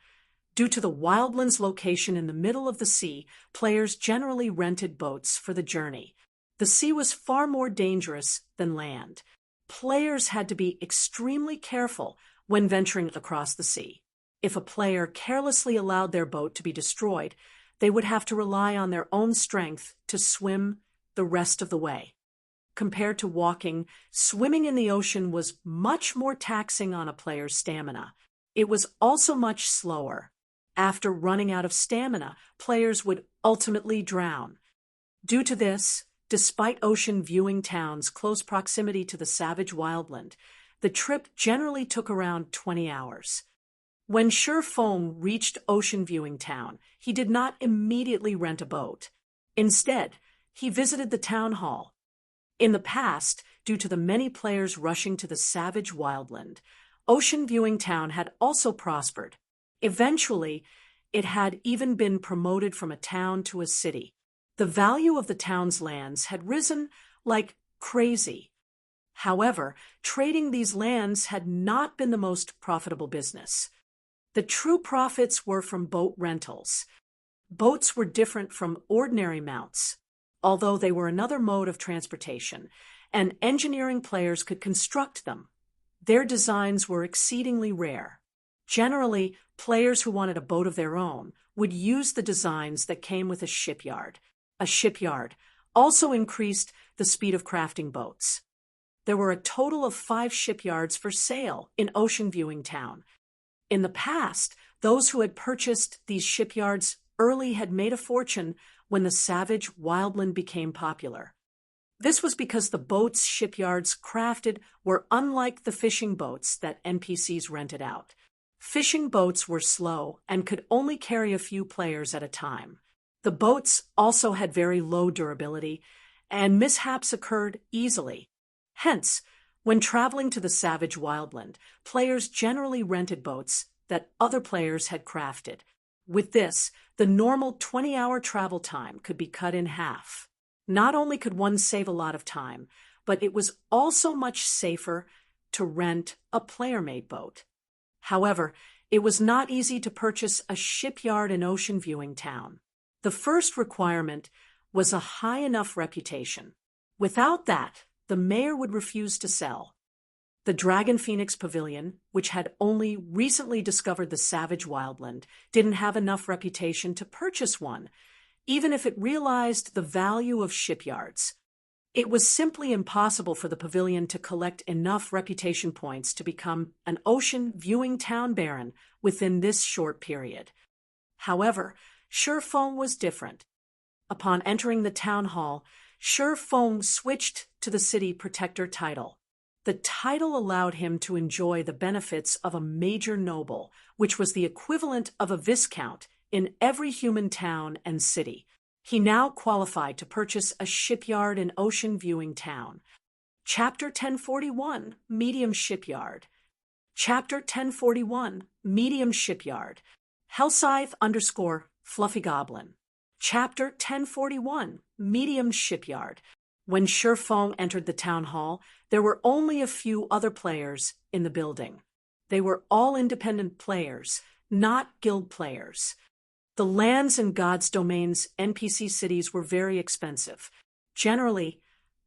due to the Wildland's location in the middle of the sea, players generally rented boats for the journey. The sea was far more dangerous than land. Players had to be extremely careful when venturing across the sea. If a player carelessly allowed their boat to be destroyed, they would have to rely on their own strength to swim the rest of the way. Compared to walking, swimming in the ocean was much more taxing on a player's stamina. It was also much slower. After running out of stamina, players would ultimately drown. Due to this, despite ocean viewing town's close proximity to the savage wildland, the trip generally took around 20 hours. When Sure Foam reached Ocean Viewing Town, he did not immediately rent a boat. Instead, he visited the town hall. In the past, due to the many players rushing to the savage wildland, Ocean Viewing Town had also prospered. Eventually, it had even been promoted from a town to a city. The value of the town's lands had risen like crazy. However, trading these lands had not been the most profitable business. The true profits were from boat rentals. Boats were different from ordinary mounts, although they were another mode of transportation, and engineering players could construct them. Their designs were exceedingly rare. Generally, players who wanted a boat of their own would use the designs that came with a shipyard. A shipyard also increased the speed of crafting boats. There were a total of 5 shipyards for sale in Ocean Viewing Town. In the past, those who had purchased these shipyards early had made a fortune when the savage wildland became popular. This was because the boats shipyards crafted were unlike the fishing boats that NPCs rented out. Fishing boats were slow and could only carry a few players at a time. The boats also had very low durability, and mishaps occurred easily. Hence, when traveling to the savage wildland, players generally rented boats that other players had crafted. With this, the normal 20-hour travel time could be cut in half. Not only could one save a lot of time, but it was also much safer to rent a player-made boat. However, it was not easy to purchase a shipyard in Ocean Viewing Town. The first requirement was a high enough reputation. Without that, the mayor would refuse to sell. The Dragon Phoenix Pavilion, which had only recently discovered the savage wildland, didn't have enough reputation to purchase one, even if it realized the value of shipyards. It was simply impossible for the pavilion to collect enough reputation points to become an Ocean Viewing Town baron within this short period. However, Sure Foam was different. Upon entering the town hall, Sure Foam switched to the city protector title. The title allowed him to enjoy the benefits of a major noble, which was the equivalent of a viscount in every human town and city. He now qualified to purchase a shipyard in Ocean Viewing Town. Chapter 1041, Medium Shipyard. Chapter 1041, Medium Shipyard. Hellscythe_Fluffy Goblin. Chapter 1041, Medium Shipyard. When Sure Foam entered the town hall, there were only a few other players in the building. They were all independent players, not guild players. The lands in God's Domain's NPC cities were very expensive. Generally,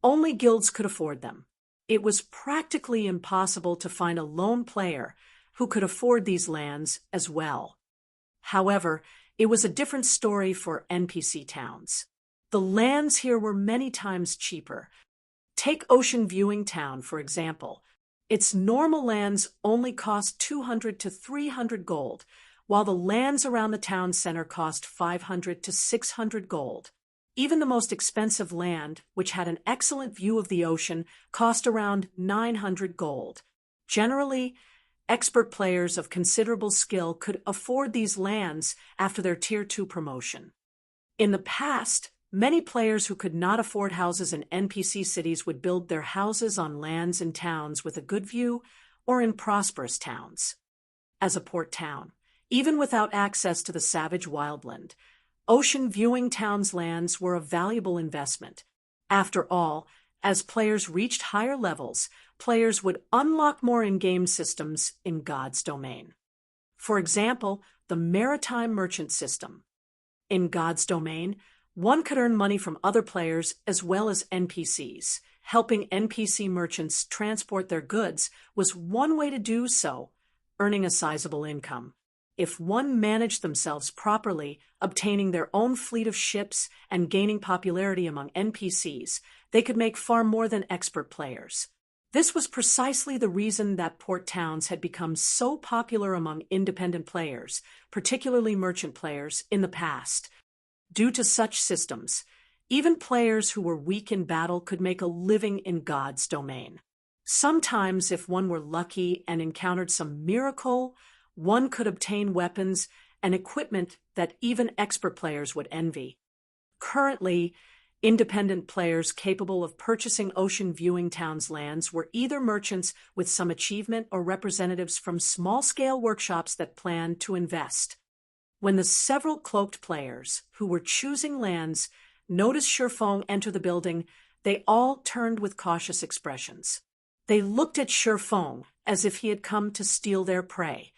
only guilds could afford them. It was practically impossible to find a lone player who could afford these lands as well. However, it was a different story for NPC towns. The lands here were many times cheaper. Take Ocean Viewing Town, for example. Its normal lands only cost 200 to 300 gold, while the lands around the town center cost 500 to 600 gold. Even the most expensive land, which had an excellent view of the ocean, cost around 900 gold. Generally, expert players of considerable skill could afford these lands after their Tier 2 promotion. In the past, many players who could not afford houses in NPC cities would build their houses on lands in towns with a good view or in prosperous towns. As a port town, even without access to the savage wildland, Ocean Viewing Town's lands were a valuable investment. After all, as players reached higher levels, players would unlock more in-game systems in God's Domain. For example, the Maritime Merchant System. In God's Domain, one could earn money from other players as well as NPCs. Helping NPC merchants transport their goods was one way to do so, earning a sizable income. If one managed themselves properly, obtaining their own fleet of ships and gaining popularity among NPCs, they could make far more than expert players. This was precisely the reason that port towns had become so popular among independent players, particularly merchant players, in the past. Due to such systems, even players who were weak in battle could make a living in God's domain. Sometimes, if one were lucky and encountered some miracle, one could obtain weapons and equipment that even expert players would envy. Currently, independent players capable of purchasing ocean viewing towns' lands were either merchants with some achievement or representatives from small-scale workshops that planned to invest. When the several cloaked players who were choosing lands noticed Shifeng enter the building, they all turned with cautious expressions. They looked at Shifeng as if he had come to steal their prey.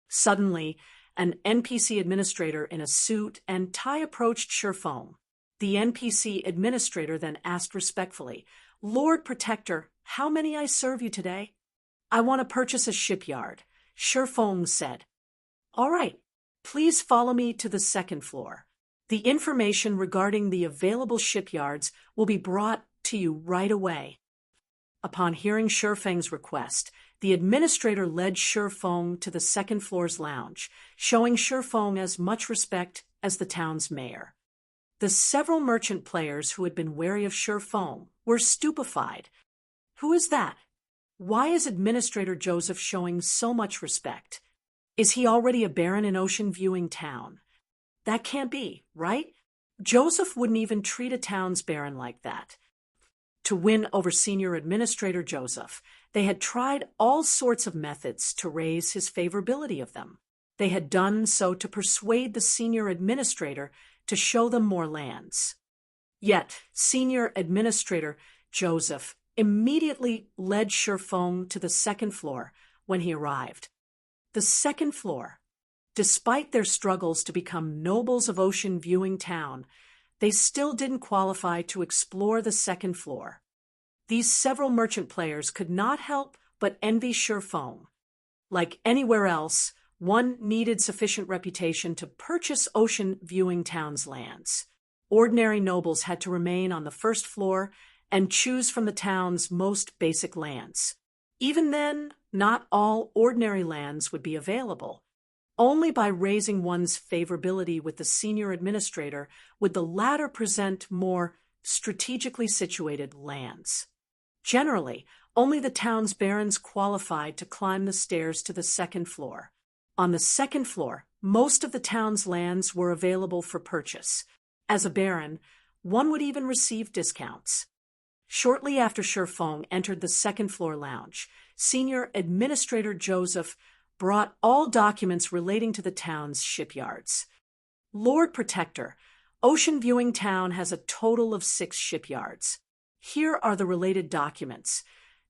Suddenly, an NPC administrator in a suit and tie approached Shifeng. The NPC administrator then asked respectfully, "Lord Protector, how may I serve you today?" "I want to purchase a shipyard," Shifeng said. "All right, please follow me to the second floor. The information regarding the available shipyards will be brought to you right away." Upon hearing Shifeng's request, the administrator led Shifeng to the second floor's lounge, showing Shifeng as much respect as the town's mayor. The several merchant players who had been wary of Shifeng were stupefied. Who is that? Why is Administrator Joseph showing so much respect? Is he already a baron in Ocean Viewing Town? That can't be, right? Joseph wouldn't even treat a town's baron like that. To win over Senior Administrator Joseph, they had tried all sorts of methods to raise his favorability of them. They had done so to persuade the Senior Administrator to show them more lands. Yet, Senior Administrator Joseph immediately led Shifeng to the second floor when he arrived. The second floor. Despite their struggles to become nobles of Ocean Viewing Town, they still didn't qualify to explore the second floor. These several merchant players could not help but envy Shifeng. Like anywhere else, one needed sufficient reputation to purchase Ocean Viewing Town's lands. Ordinary nobles had to remain on the first floor and choose from the town's most basic lands. Even then, not all ordinary lands would be available. Only by raising one's favorability with the senior administrator would the latter present more strategically situated lands. Generally, only the town's barons qualified to climb the stairs to the second floor. On the second floor, most of the town's lands were available for purchase. As a baron, one would even receive discounts. Shortly after Shifeng entered the second floor lounge, Senior Administrator Joseph brought all documents relating to the town's shipyards. "Lord Protector, Ocean Viewing Town has a total of 6 shipyards. Here are the related documents,"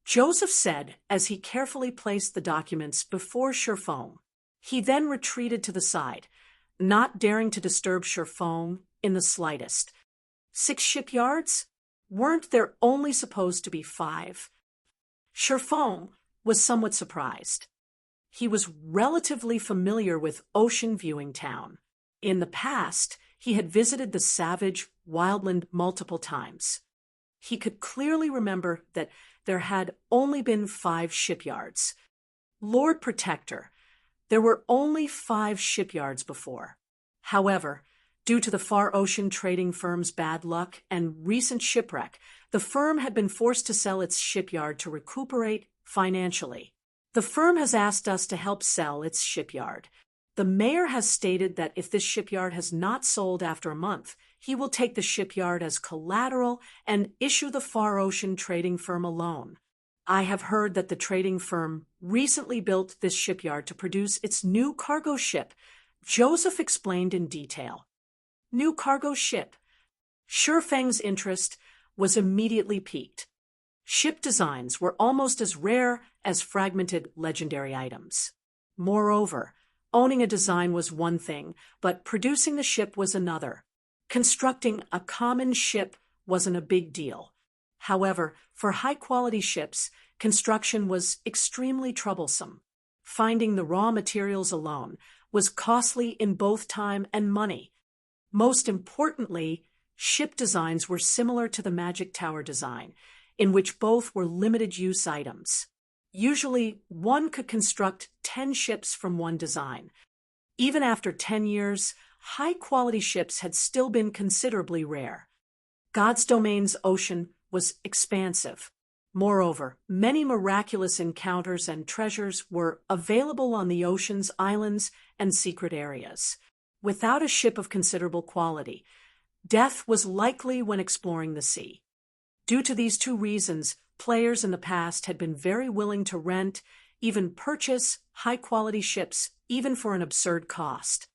Joseph said as he carefully placed the documents before Shifeng. He then retreated to the side, not daring to disturb Shifeng in the slightest. 6 shipyards? Weren't there only supposed to be 5? Shifeng was somewhat surprised. He was relatively familiar with Ocean Viewing Town. In the past, he had visited the savage wildland multiple times. He could clearly remember that there had only been 5 shipyards. "Lord Protector, there were only 5 shipyards before. However, due to the Far Ocean trading firm's bad luck and recent shipwreck, the firm had been forced to sell its shipyard to recuperate financially. The firm has asked us to help sell its shipyard. The mayor has stated that if this shipyard has not sold after a month, he will take the shipyard as collateral and issue the Far Ocean trading firm a loan. I have heard that the trading firm recently built this shipyard to produce its new cargo ship," Joseph explained in detail. New cargo ship. Shifeng's interest was immediately piqued. Ship designs were almost as rare as fragmented legendary items. Moreover, owning a design was one thing, but producing the ship was another. Constructing a common ship wasn't a big deal. However, for high-quality ships, construction was extremely troublesome. Finding the raw materials alone was costly in both time and money. Most importantly, ship designs were similar to the Magic Tower design. in which both were limited-use items. Usually, one could construct 10 ships from one design. Even after 10 years, high-quality ships had still been considerably rare. God's Domain's ocean was expansive. Moreover, many miraculous encounters and treasures were available on the ocean's islands and secret areas. Without a ship of considerable quality, death was likely when exploring the sea. Due to these two reasons, players in the past had been very willing to rent, even purchase, high-quality ships, even for an absurd cost.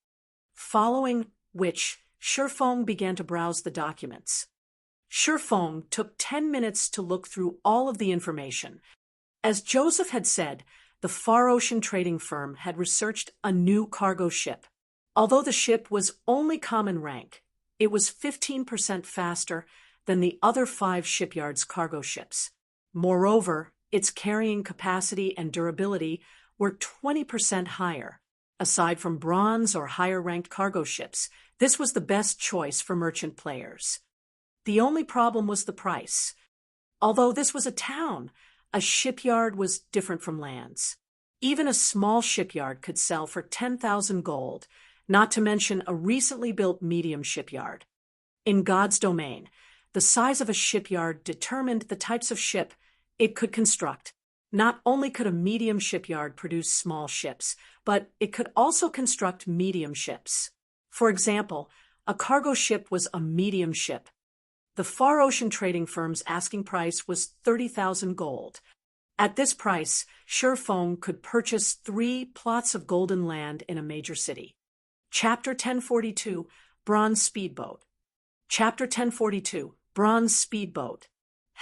Following which, Shifeng began to browse the documents. Shifeng took 10 minutes to look through all of the information. As Joseph had said, the Far Ocean trading firm had researched a new cargo ship. Although the ship was only common rank, it was 15% faster than the other 5 shipyards' cargo ships. Moreover, its carrying capacity and durability were 20% higher. Aside from bronze or higher-ranked cargo ships, this was the best choice for merchant players. The only problem was the price. Although this was a town, a shipyard was different from lands. Even a small shipyard could sell for 10,000 gold, not to mention a recently built medium shipyard. In God's Domain, the size of a shipyard determined the types of ship it could construct. Not only could a medium shipyard produce small ships, but it could also construct medium ships. For example, a cargo ship was a medium ship. The Far Ocean trading firm's asking price was 30,000 gold. At this price, Shifeng could purchase 3 plots of golden land in a major city. Chapter 1042, Bronze Speedboat. Chapter 1042, Bronze Speedboat.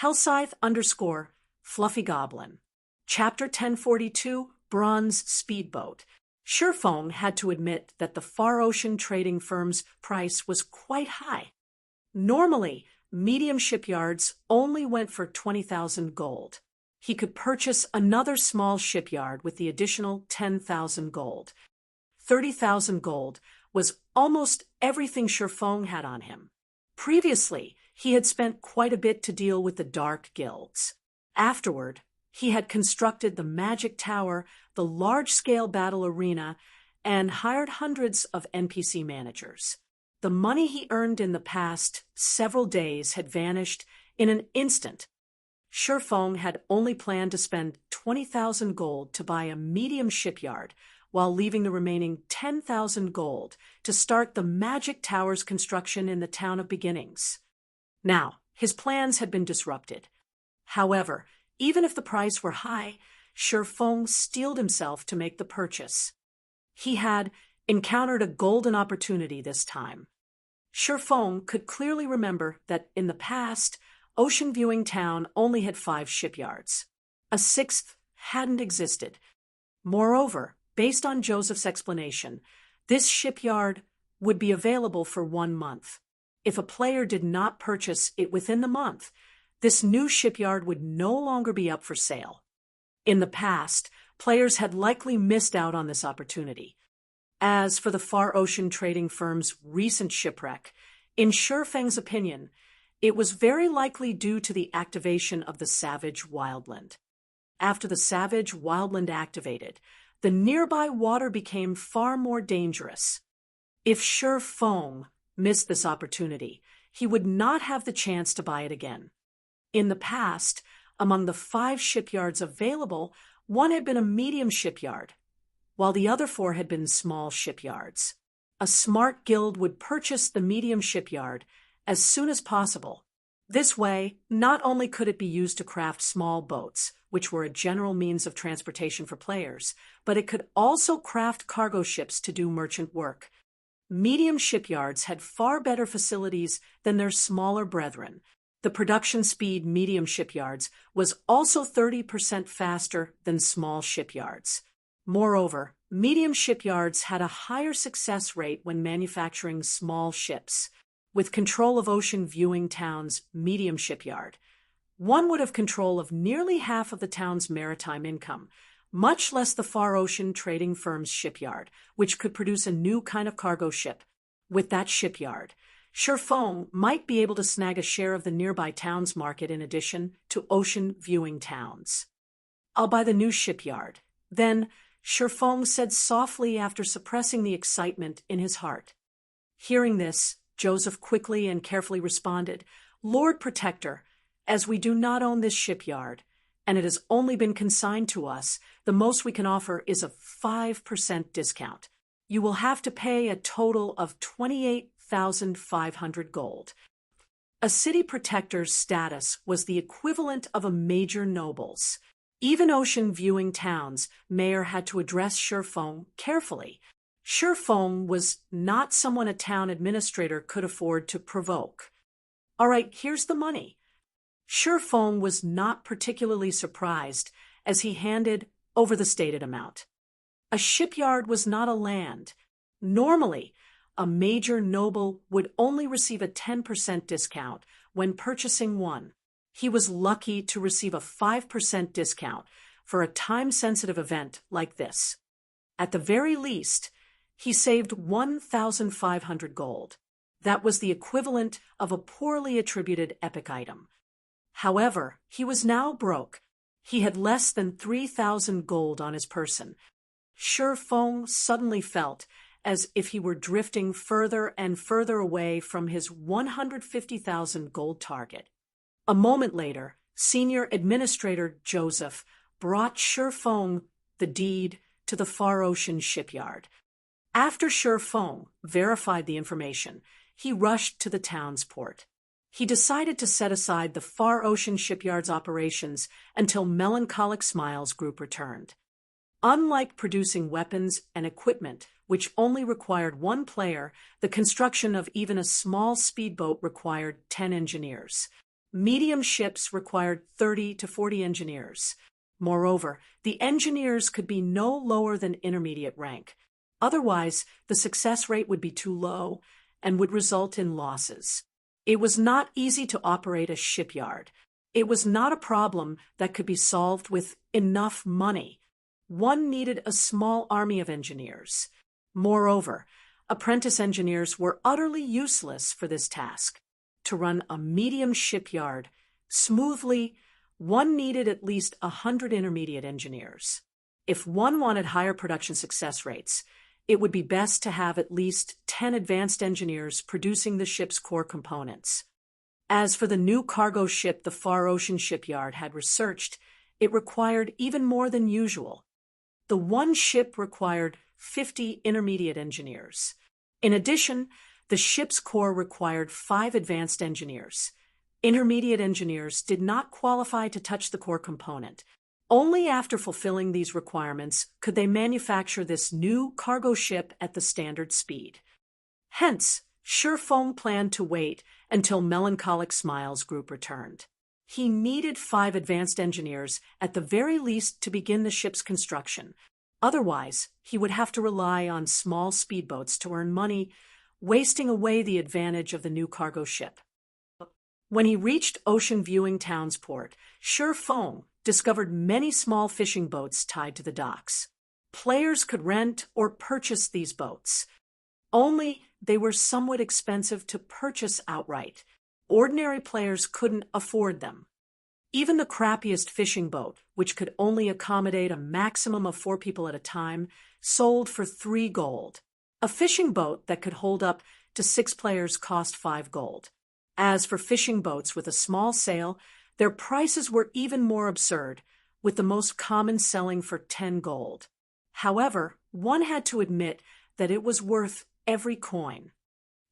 Hellscythe_Fluffy Goblin. Chapter 1042, Bronze Speedboat. Shifeng had to admit that the Far Ocean trading firm's price was quite high. Normally, medium shipyards only went for 20,000 gold. He could purchase another small shipyard with the additional 10,000 gold. 30,000 gold was almost everything Shifeng had on him. Previously, he had spent quite a bit to deal with the dark guilds. Afterward, he had constructed the magic tower, the large-scale battle arena, and hired hundreds of NPC managers. The money he earned in the past several days had vanished in an instant. Shifeng had only planned to spend 20,000 gold to buy a medium shipyard, while leaving the remaining 10,000 gold to start the magic tower's construction in the Town of Beginnings. Now, his plans had been disrupted. However, even if the price were high, Shifeng steeled himself to make the purchase. He had encountered a golden opportunity this time. Shifeng could clearly remember that in the past, Ocean Viewing Town only had 5 shipyards. A 6th hadn't existed. Moreover, based on Joseph's explanation, this shipyard would be available for 1 month. If a player did not purchase it within the month, this new shipyard would no longer be up for sale. In the past, players had likely missed out on this opportunity. As for the Far Ocean trading firm's recent shipwreck, in Shifeng's opinion, it was very likely due to the activation of the Savage Wildland. After the Savage Wildland activated, the nearby water became far more dangerous. If Shifeng missed this opportunity, he would not have the chance to buy it again. In the past, among the 5 shipyards available, one had been a medium shipyard, while the other 4 had been small shipyards. A smart guild would purchase the medium shipyard as soon as possible. This way, not only could it be used to craft small boats, which were a general means of transportation for players, but it could also craft cargo ships to do merchant work. Medium shipyards had far better facilities than their smaller brethren. The production speed medium shipyards was also 30% faster than small shipyards. Moreover, medium shipyards had a higher success rate when manufacturing small ships. With control of Ocean Viewing Town's medium shipyard, one would have control of nearly half of the town's maritime income, much less the Far Ocean trading firm's shipyard, which could produce a new kind of cargo ship. With that shipyard, Sherfong might be able to snag a share of the nearby towns market in addition to ocean-viewing towns. "I'll buy the new shipyard." Then, Sherfong said softly after suppressing the excitement in his heart. Hearing this, Joseph quickly and carefully responded, "Lord Protector, as we do not own this shipyard, and it has only been consigned to us, the most we can offer is a 5% discount. You will have to pay a total of 28,500 gold." A city protector's status was the equivalent of a major noble's. Even ocean-viewing towns' mayor had to address Sherfong carefully. Sherfong was not someone a town administrator could afford to provoke. "All right, here's the money." Sherfong was not particularly surprised as he handed over the stated amount. A shipyard was not a land. Normally, a major noble would only receive a 10% discount when purchasing one. He was lucky to receive a 5% discount for a time-sensitive event like this. At the very least, he saved 1,500 gold. That was the equivalent of a poorly attributed epic item. However, he was now broke. He had less than 3,000 gold on his person. Sherfong suddenly felt as if he were drifting further and further away from his 150,000 gold target. A moment later, Senior Administrator Joseph brought Sherfong the deed to the Far Ocean shipyard. After Sherfong verified the information, he rushed to the town's port. He decided to set aside the Far Ocean shipyard's operations until Melancholic Smiles Group returned. Unlike producing weapons and equipment, which only required one player, the construction of even a small speedboat required 10 engineers. Medium ships required 30 to 40 engineers. Moreover, the engineers could be no lower than intermediate rank. Otherwise, the success rate would be too low and would result in losses. It was not easy to operate a shipyard. It was not a problem that could be solved with enough money. One needed a small army of engineers. Moreover, apprentice engineers were utterly useless for this task. To run a medium shipyard smoothly, one needed at least 100 intermediate engineers. If one wanted higher production success rates, it would be best to have at least 10 advanced engineers producing the ship's core components. As for the new cargo ship the Far Ocean shipyard had researched, it required even more than usual. The one ship required 50 intermediate engineers. In addition, the ship's core required 5 advanced engineers. Intermediate engineers did not qualify to touch the core component. Only after fulfilling these requirements could they manufacture this new cargo ship at the standard speed. Hence, Sherfong planned to wait until Melancholic Smiles Group returned. He needed 5 advanced engineers at the very least to begin the ship's construction. Otherwise, he would have to rely on small speedboats to earn money, wasting away the advantage of the new cargo ship. When he reached ocean-viewing town's port, Sherfong discovered many small fishing boats tied to the docks. Players could rent or purchase these boats. Only they were somewhat expensive to purchase outright. Ordinary players couldn't afford them. Even the crappiest fishing boat, which could only accommodate a maximum of 4 people at a time, sold for 3 gold. A fishing boat that could hold up to 6 players cost 5 gold. As for fishing boats with a small sail, their prices were even more absurd, with the most common selling for 10 gold. However, one had to admit that it was worth every coin.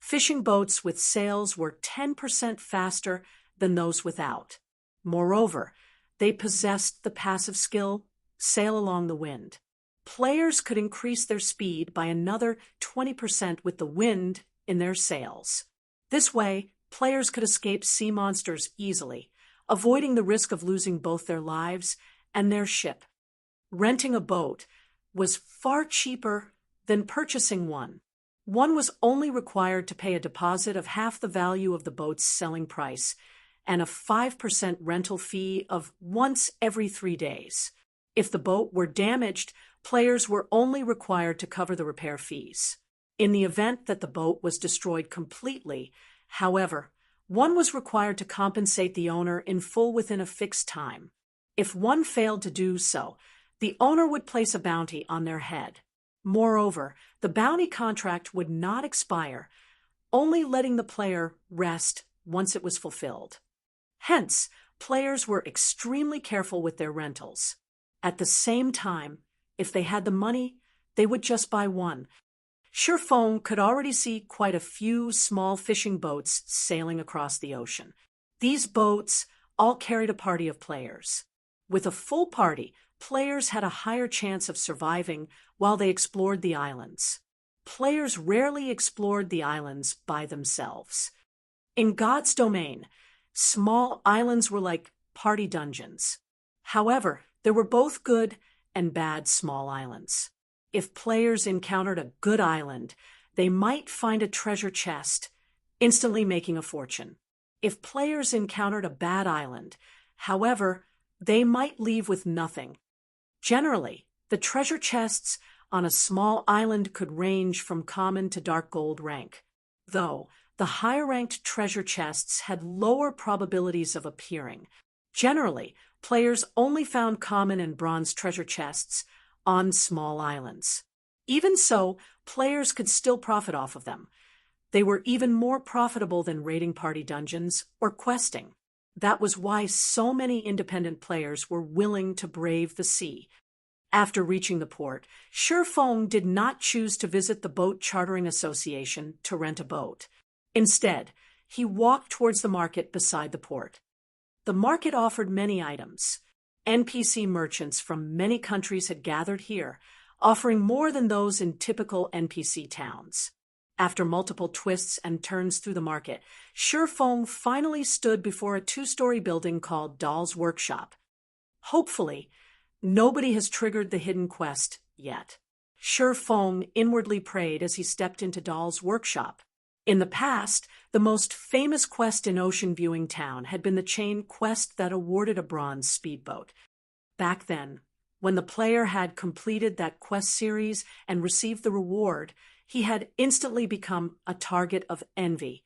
Fishing boats with sails were 10% faster than those without. Moreover, they possessed the passive skill, sail along the wind. Players could increase their speed by another 20% with the wind in their sails. This way, players could escape sea monsters easily, avoiding the risk of losing both their lives and their ship. Renting a boat was far cheaper than purchasing one. One was only required to pay a deposit of half the value of the boat's selling price and a 5% rental fee of once every 3 days. If the boat were damaged, players were only required to cover the repair fees. In the event that the boat was destroyed completely, However, one was required to compensate the owner in full within a fixed time. If one failed to do so, the owner would place a bounty on their head. Moreover, the bounty contract would not expire, only letting the player rest once it was fulfilled. Hence, players were extremely careful with their rentals. At the same time, if they had the money, they would just buy one. Shifeng could already see quite a few small fishing boats sailing across the ocean. These boats all carried a party of players. With a full party, players had a higher chance of surviving while they explored the islands. Players rarely explored the islands by themselves. In God's domain, small islands were like party dungeons. However, there were both good and bad small islands. If players encountered a good island, they might find a treasure chest, instantly making a fortune. If players encountered a bad island, however, they might leave with nothing. Generally, the treasure chests on a small island could range from common to dark gold rank, though the higher-ranked treasure chests had lower probabilities of appearing. Generally, players only found common and bronze treasure chests on small islands. Even so, players could still profit off of them. They were even more profitable than raiding party dungeons or questing. That was why so many independent players were willing to brave the sea. After reaching the port, Shifeng did not choose to visit the Boat Chartering Association to rent a boat. Instead, he walked towards the market beside the port. The market offered many items. NPC merchants from many countries had gathered here, offering more than those in typical NPC towns. After multiple twists and turns through the market, Shifeng finally stood before a 2-story building called Doll's Workshop. Hopefully, nobody has triggered the hidden quest yet. Shifeng inwardly prayed as he stepped into Doll's Workshop. In the past, the most famous quest in Ocean Viewing Town had been the chain quest that awarded a bronze speedboat. Back then, when the player had completed that quest series and received the reward, he had instantly become a target of envy.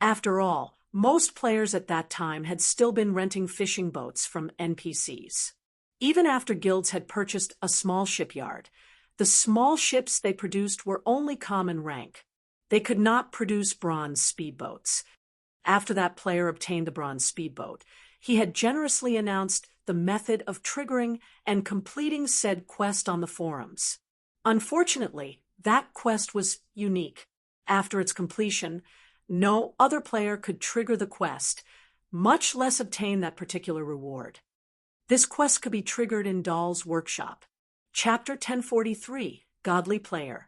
After all, most players at that time had still been renting fishing boats from NPCs. Even after guilds had purchased a small shipyard, the small ships they produced were only common rank. They could not produce bronze speedboats. After that player obtained the bronze speedboat, he had generously announced the method of triggering and completing said quest on the forums. Unfortunately, that quest was unique. After its completion, no other player could trigger the quest, much less obtain that particular reward. This quest could be triggered in Doll's Workshop. Chapter 1043, Godly Player.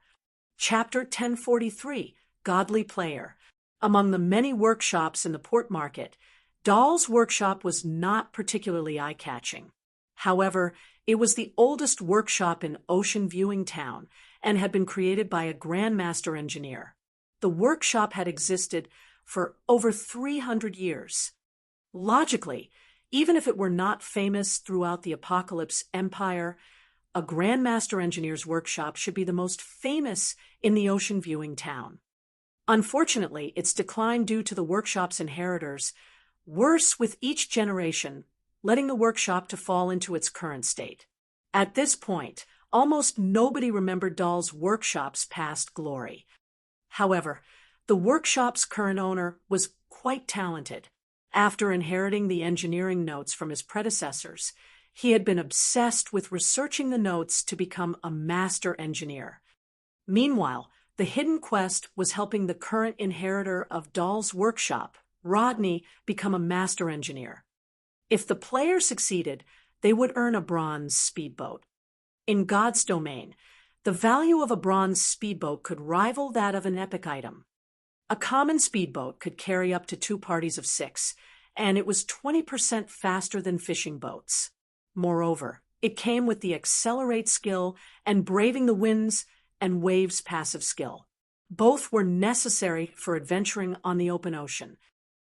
Chapter 1043, Godly Player. Among the many workshops in the port market, Doll's Workshop was not particularly eye-catching. However, it was the oldest workshop in Ocean Viewing Town and had been created by a Grandmaster engineer. The workshop had existed for over 300 years. Logically, even if it were not famous throughout the Apocalypse Empire, a Grandmaster engineer's workshop should be the most famous in the Ocean Viewing Town. Unfortunately, its decline due to the workshop's inheritors, worse with each generation, letting the workshop to fall into its current state. At this point, almost nobody remembered Doll's Workshop's past glory. However, the workshop's current owner was quite talented. After inheriting the engineering notes from his predecessors, he had been obsessed with researching the notes to become a master engineer. Meanwhile, the hidden quest was helping the current inheritor of Doll's Workshop, Rodney, become a master engineer. If the player succeeded, they would earn a bronze speedboat. In God's domain, the value of a bronze speedboat could rival that of an epic item. A common speedboat could carry up to 2 parties of 6, and it was 20% faster than fishing boats. Moreover, it came with the Accelerate skill and Braving the Winds and Waves passive skill. Both were necessary for adventuring on the open ocean.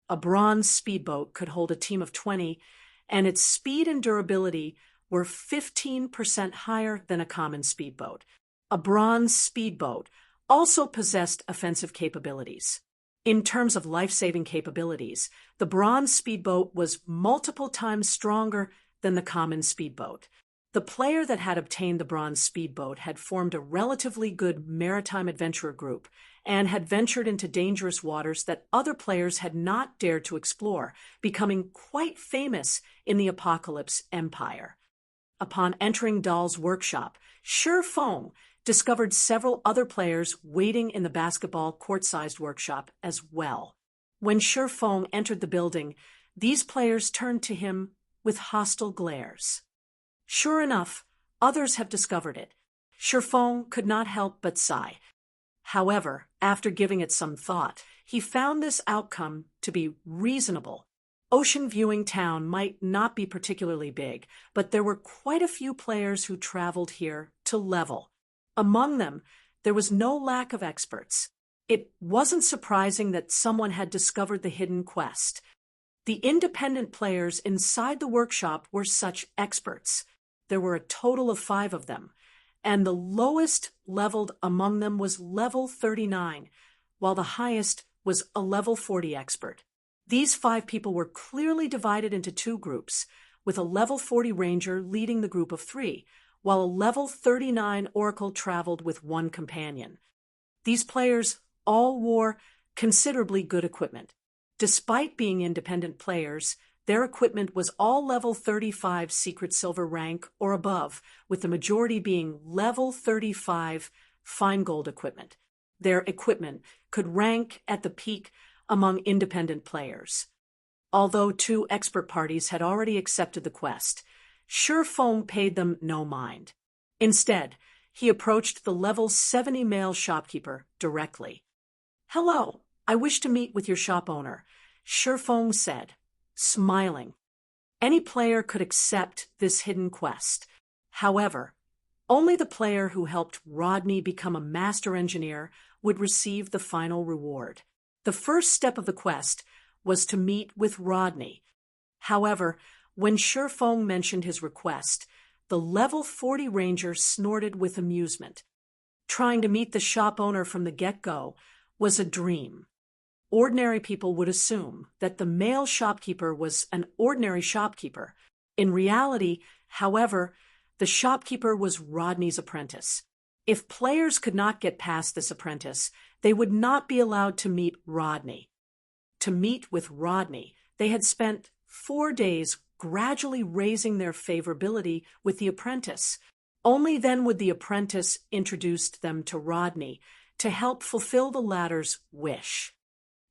A bronze speedboat could hold a team of 20, and its speed and durability were 15% higher than a common speedboat. A bronze speedboat also possessed offensive capabilities. In terms of life-saving capabilities, the bronze speedboat was multiple times stronger than the common speedboat. The player that had obtained the bronze speedboat had formed a relatively good maritime adventurer group and had ventured into dangerous waters that other players had not dared to explore, becoming quite famous in the Apocalypse Empire. Upon entering Dahl's workshop, Feng discovered several other players waiting in the basketball court-sized workshop as well. When Feng entered the building, these players turned to him with hostile glares. Sure enough, others have discovered it. Feng could not help but sigh. However, after giving it some thought, he found this outcome to be reasonable. Ocean Viewing Town might not be particularly big, but there were quite a few players who traveled here to level. Among them, there was no lack of experts. It wasn't surprising that someone had discovered the hidden quest. The independent players inside the workshop were such experts. There were a total of 5 of them, and the lowest leveled among them was level 39, while the highest was a level 40 expert. These 5 people were clearly divided into 2 groups, with a level 40 ranger leading the group of 3, while a level 39 oracle traveled with 1 companion. These players all wore considerably good equipment. Despite being independent players, their equipment was all level 35 secret silver rank or above, with the majority being level 35 fine gold equipment. Their equipment could rank at the peak among independent players. Although 2 expert parties had already accepted the quest, Feng paid them no mind. Instead, he approached the level 70 male shopkeeper directly. "Hello, I wish to meet with your shop owner," Feng said, smiling. Any player could accept this hidden quest. However, only the player who helped Rodney become a master engineer would receive the final reward. The first step of the quest was to meet with Rodney. However, when Feng mentioned his request, the level 40 ranger snorted with amusement. Trying to meet the shop owner from the get-go was a dream. Ordinary people would assume that the male shopkeeper was an ordinary shopkeeper. In reality, however, the shopkeeper was Rodney's apprentice. If players could not get past this apprentice, they would not be allowed to meet Rodney. To meet with Rodney, they had spent 4 days gradually raising their favorability with the apprentice. Only then would the apprentice introduce them to Rodney to help fulfill the latter's wish.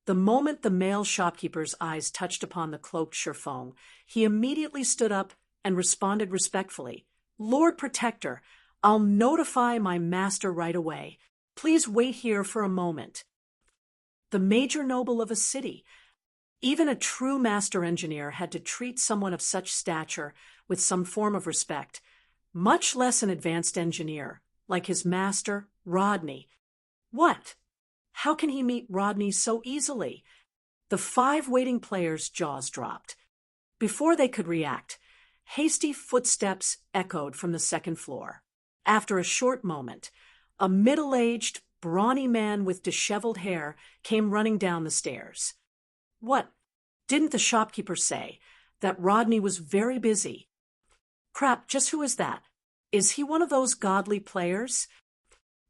The moment the male shopkeeper's eyes touched upon the cloaked Feng, he immediately stood up and responded respectfully. "Lord Protector, I'll notify my master right away. Please wait here for a moment." The major noble of a city. Even a true master engineer had to treat someone of such stature with some form of respect, much less an advanced engineer, like his master, Rodney. What? How can he meet Rodney so easily? The 5 waiting players' jaws dropped. Before they could react, hasty footsteps echoed from the 2nd floor. After a short moment, a middle-aged, brawny man with disheveled hair came running down the stairs. "What? Didn't the shopkeeper say that Rodney was very busy?" "Crap, just who is that? Is he one of those godly players?"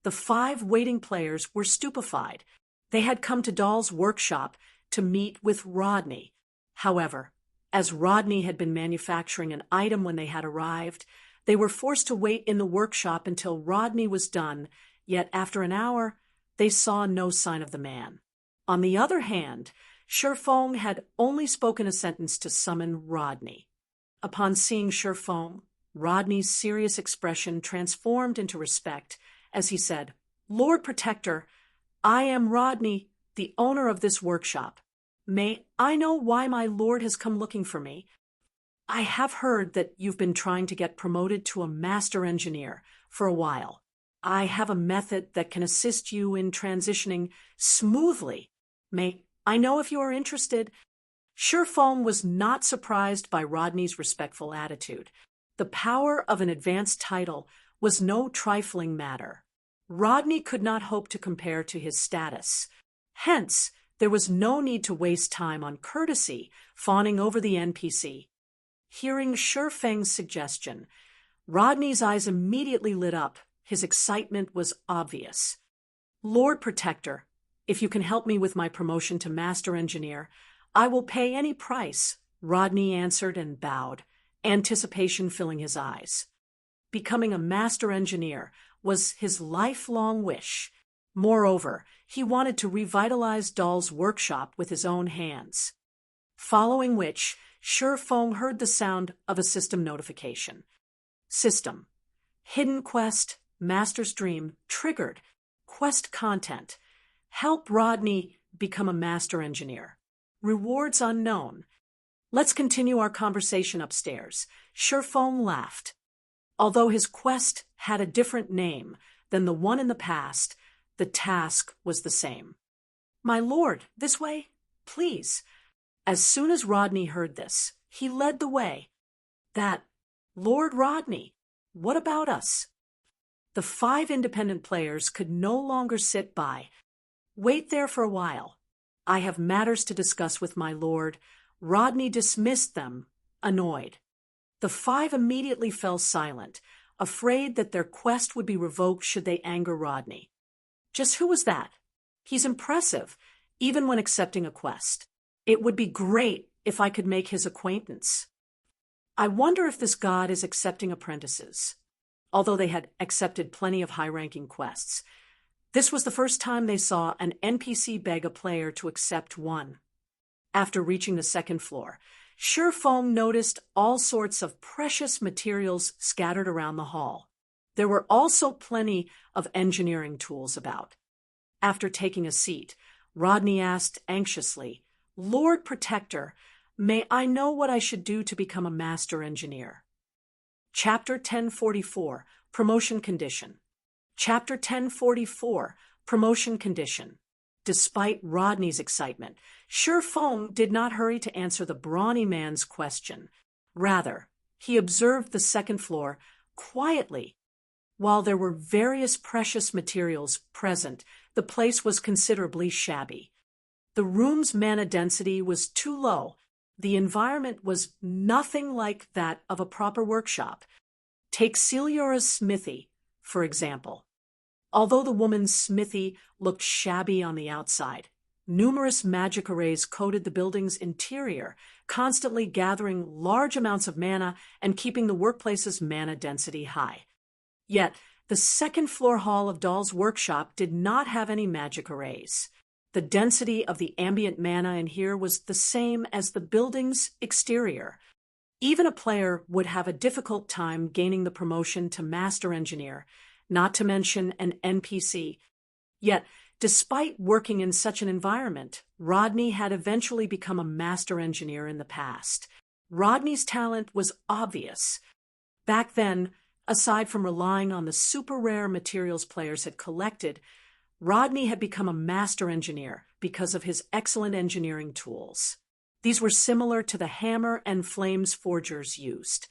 The 5 waiting players were stupefied. They had come to Dahl's workshop to meet with Rodney. However, as Rodney had been manufacturing an item when they had arrived, they were forced to wait in the workshop until Rodney was done, yet after an hour, they saw no sign of the man. On the other hand, Feng had only spoken a sentence to summon Rodney. Upon seeing Feng, Rodney's serious expression transformed into respect as he said, "Lord Protector, I am Rodney, the owner of this workshop. May I know why my lord has come looking for me? I have heard that you've been trying to get promoted to a master engineer for a while. I have a method that can assist you in transitioning smoothly. May I know if you are interested?" Feng was not surprised by Rodney's respectful attitude. The power of an advanced title was no trifling matter. Rodney could not hope to compare to his status. Hence, There was no need to waste time on courtesy, fawning over the NPC. Hearing Shifeng's suggestion, Rodney's eyes immediately lit up. His excitement was obvious. Lord Protector, if you can help me with my promotion to Master Engineer, I will pay any price, Rodney answered and bowed, anticipation filling his eyes. Becoming a Master Engineer was his lifelong wish. Moreover, he wanted to revitalize Dahl's workshop with his own hands. Following which, Shifeng heard the sound of a system notification. System. Hidden quest, Master's Dream, triggered. Quest content. Help Rodney become a Master Engineer. Rewards unknown. Let's continue our conversation upstairs. Shifeng laughed. Although his quest had a different name than the one in the past, the task was the same. My lord, this way, please. As soon as Rodney heard this, he led the way. That, Lord Rodney, what about us? The 5 independent players could no longer sit by. Wait there for a while. I have matters to discuss with my lord. Rodney dismissed them, annoyed. The 5 immediately fell silent, afraid that their quest would be revoked should they anger Rodney. Just who was that? He's impressive, even when accepting a quest. It would be great if I could make his acquaintance. I wonder if this god is accepting apprentices. Although they had accepted plenty of high-ranking quests, this was the first time they saw an NPC beg a player to accept one. After reaching the 2nd floor, Shifeng noticed all sorts of precious materials scattered around the hall. There were also plenty of engineering tools about. After taking a seat, Rodney asked anxiously, Lord Protector, may I know what I should do to become a Master Engineer? Chapter 1044, Promotion Condition. Chapter 1044, Promotion Condition. Despite Rodney's excitement, Shifeng did not hurry to answer the brawny man's question. Rather, he observed the 2nd floor quietly. While there were various precious materials present, the place was considerably shabby. The room's mana density was too low. The environment was nothing like that of a proper workshop. Take Celiura's smithy, for example. Although the woman's smithy looked shabby on the outside, numerous magic arrays coated the building's interior, constantly gathering large amounts of mana and keeping the workplace's mana density high. Yet, the 2nd floor hall of Dahl's workshop did not have any magic arrays. The density of the ambient mana in here was the same as the building's exterior. Even a player would have a difficult time gaining the promotion to Master Engineer, not to mention an NPC. Yet, despite working in such an environment, Rodney had eventually become a Master Engineer in the past. Rodney's talent was obvious. Back then, aside from relying on the super rare materials players had collected, Rodney had become a Master Engineer because of his excellent engineering tools. These were similar to the hammer and flames forgers used.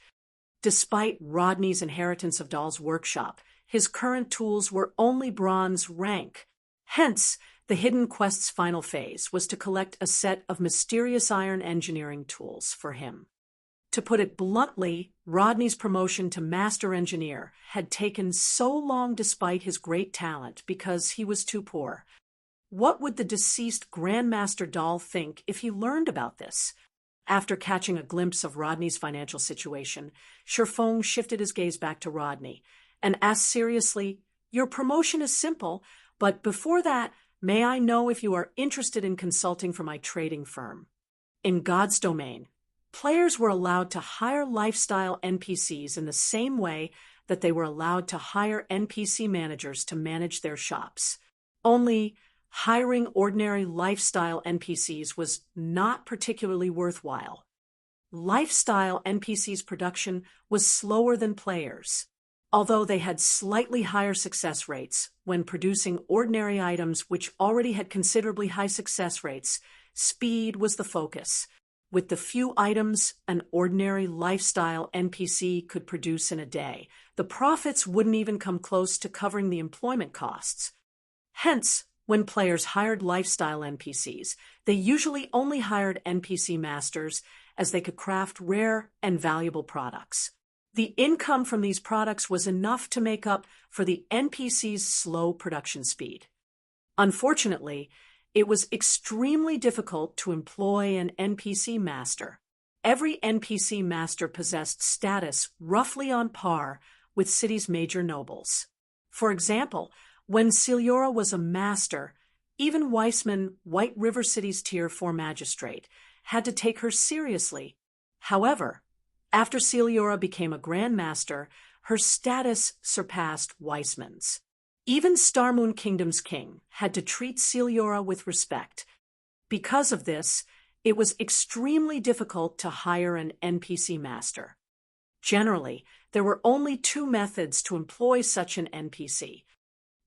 Despite Rodney's inheritance of Dahl's workshop, his current tools were only bronze rank. Hence, the hidden quest's final phase was to collect a set of mysterious iron engineering tools for him. To put it bluntly, Rodney's promotion to Master Engineer had taken so long despite his great talent because he was too poor. What would the deceased Grandmaster Dahl think if he learned about this? After catching a glimpse of Rodney's financial situation, Shifeng shifted his gaze back to Rodney and asked seriously, Your promotion is simple, but before that, may I know if you are interested in consulting for my trading firm? In God's domain, players were allowed to hire lifestyle NPCs in the same way that they were allowed to hire NPC managers to manage their shops. Only, hiring ordinary lifestyle NPCs was not particularly worthwhile. Lifestyle NPCs' production was slower than players. Although they had slightly higher success rates when producing ordinary items which already had considerably high success rates, speed was the focus. With the few items an ordinary lifestyle NPC could produce in a day, the profits wouldn't even come close to covering the employment costs. Hence, When players hired lifestyle NPCs, they usually only hired NPC masters as they could craft rare and valuable products. The income from these products was enough to make up for the NPC's slow production speed. Unfortunately, it was extremely difficult to employ an NPC master. Every NPC master possessed status roughly on par with city's major nobles. For example, when Celiora was a master, even Weissman, White River City's Tier 4 magistrate, had to take her seriously. However, after Celiora became a Grand Master, her status surpassed Weissman's. Even Starmoon Kingdom's king had to treat Celiora with respect. Because of this, it was extremely difficult to hire an NPC master. Generally, there were only two methods to employ such an NPC.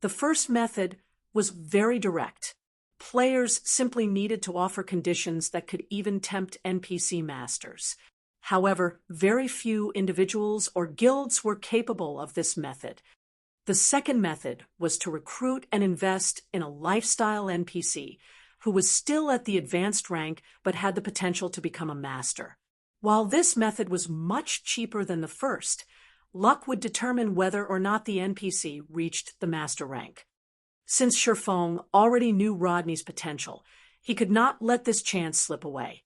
The first method was very direct. Players simply needed to offer conditions that could even tempt NPC masters. However, very few individuals or guilds were capable of this method. The second method was to recruit and invest in a lifestyle NPC who was still at the advanced rank but had the potential to become a master. While this method was much cheaper than the first, luck would determine whether or not the NPC reached the master rank. Since Shifeng already knew Rodney's potential, he could not let this chance slip away.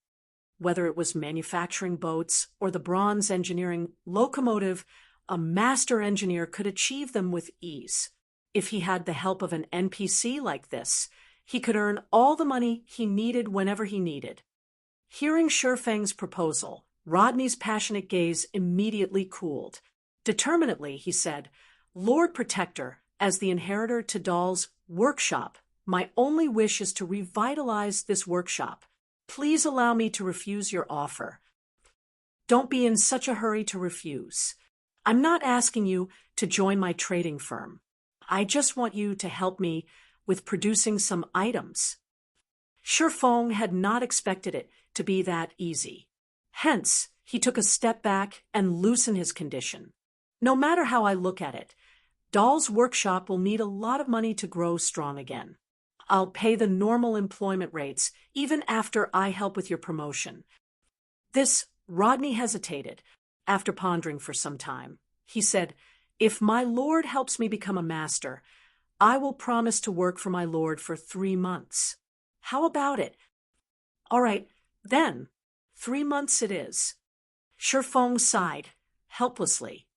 Whether it was manufacturing boats or the bronze engineering locomotive, a master engineer could achieve them with ease. If he had the help of an NPC like this, he could earn all the money he needed whenever he needed. Hearing Shifeng's proposal, Rodney's passionate gaze immediately cooled. Determinedly, he said, "Lord Protector, as the inheritor to Dahl's workshop, my only wish is to revitalize this workshop. Please allow me to refuse your offer." "Don't be in such a hurry to refuse. I'm not asking you to join my trading firm. I just want you to help me with producing some items." Shifeng had not expected it to be that easy. Hence, he took a step back and loosened his condition. "No matter how I look at it, Dahl's workshop will need a lot of money to grow strong again. I'll pay the normal employment rates even after I help with your promotion." Rodney hesitated. After pondering for some time, he said, "If my lord helps me become a master, I will promise to work for my lord for 3 months. How about it?" "All right, then, 3 months it is." Shifeng sighed, helplessly.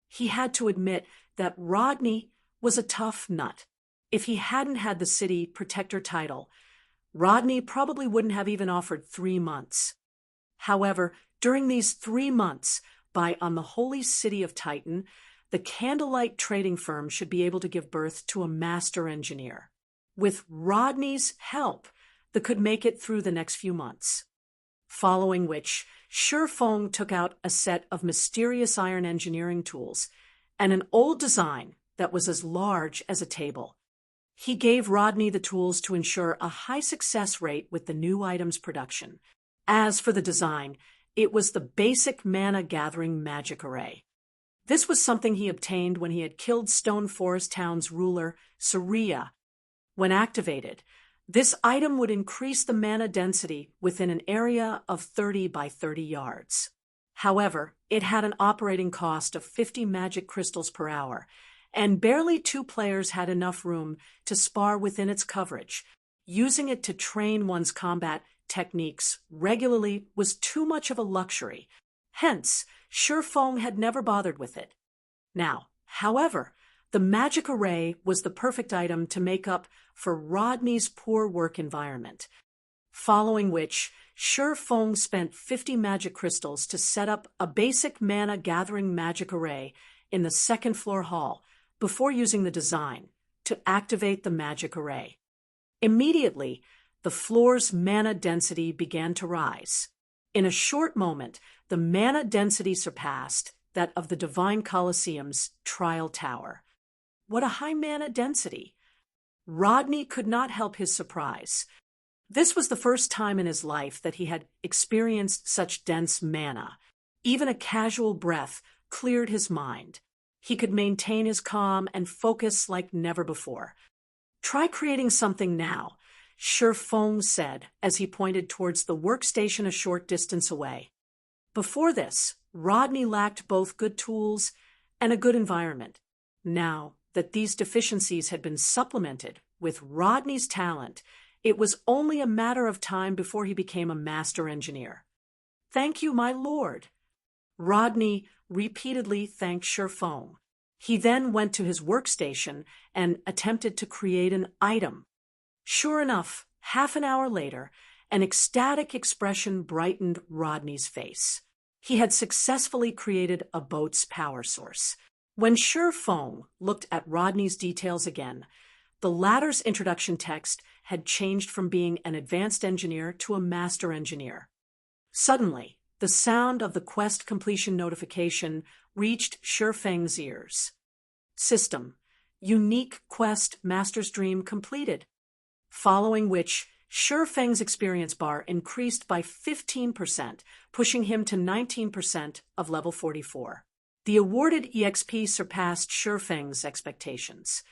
He had to admit that Rodney was a tough nut. If he hadn't had the city protector title, Rodney probably wouldn't have even offered 3 months. However, during these 3 months, by on the holy city of Titan, the Candlelight trading firm should be able to give birth to a master engineer. With Rodney's help, they could make it through the next few months. Following which, Shifeng took out a set of mysterious iron engineering tools and an old design that was as large as a table. He gave Rodney the tools to ensure a high success rate with the new item's production. As for the design, it was the basic mana-gathering magic array. This was something he obtained when he had killed Stone Forest Town's ruler, Saria. When activated, this item would increase the mana density within an area of 30 by 30 yards. However, it had an operating cost of 50 magic crystals per hour, and barely 2 players had enough room to spar within its coverage. Using it to train one's combat techniques regularly was too much of a luxury. Hence, Shifeng had never bothered with it. Now, however, the magic array was the perfect item to make up for Rodney's poor work environment. Following which, Shifeng spent 50 magic crystals to set up a basic mana-gathering magic array in the second-floor hall before using the design to activate the magic array. Immediately, the floor's mana density began to rise. In a short moment, the mana density surpassed that of the Divine Colosseum's Trial Tower. What a high mana density! Rodney could not help his surprise. This was the first time in his life that he had experienced such dense mana. Even a casual breath cleared his mind. He could maintain his calm and focus like never before. Try creating something now, Feng said as he pointed towards the workstation a short distance away. Before this, Rodney lacked both good tools and a good environment. Now that these deficiencies had been supplemented with Rodney's talent, it was only a matter of time before he became a master engineer. "Thank you, my lord." Rodney repeatedly thanked Feng. He then went to his workstation and attempted to create an item. Sure enough, half an hour later, an ecstatic expression brightened Rodney's face. He had successfully created a boat's power source. When Feng looked at Rodney's details again, the latter's introduction text had changed from being an advanced engineer to a master engineer. Suddenly, the sound of the quest completion notification reached Feng's ears. "System: Unique quest Master's Dream completed." Following which, Feng's experience bar increased by 15%, pushing him to 19% of level 44. The awarded EXP surpassed Feng's expectations.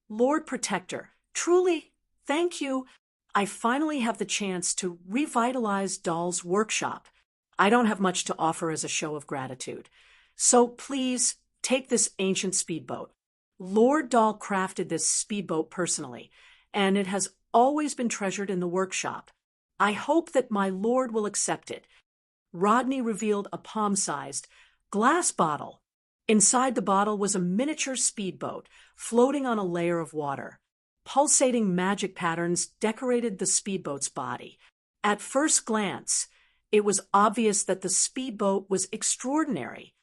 "Lord Protector, truly, thank you. I finally have the chance to revitalize Dahl's workshop. I don't have much to offer as a show of gratitude. So please take this ancient speedboat. Lord Dahl crafted this speedboat personally, and it has always been treasured in the workshop. I hope that my lord will accept it." Rodney revealed a palm-sized glass bottle. Inside the bottle was a miniature speedboat floating on a layer of water. Pulsating magic patterns decorated the speedboat's body. At first glance, it was obvious that the speedboat was extraordinary.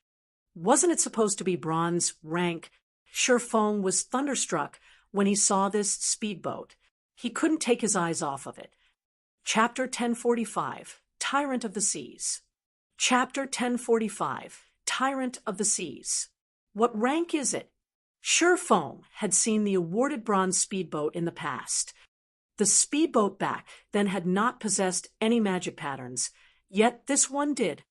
Wasn't it supposed to be bronze rank? Feng was thunderstruck when he saw this speedboat. He couldn't take his eyes off of it. Chapter 1045, Tyrant of the Seas. Chapter 1045, Tyrant of the Seas. What rank is it? Feng had seen the awarded bronze speedboat in the past. The speedboat back then had not possessed any magic patterns, yet this one did.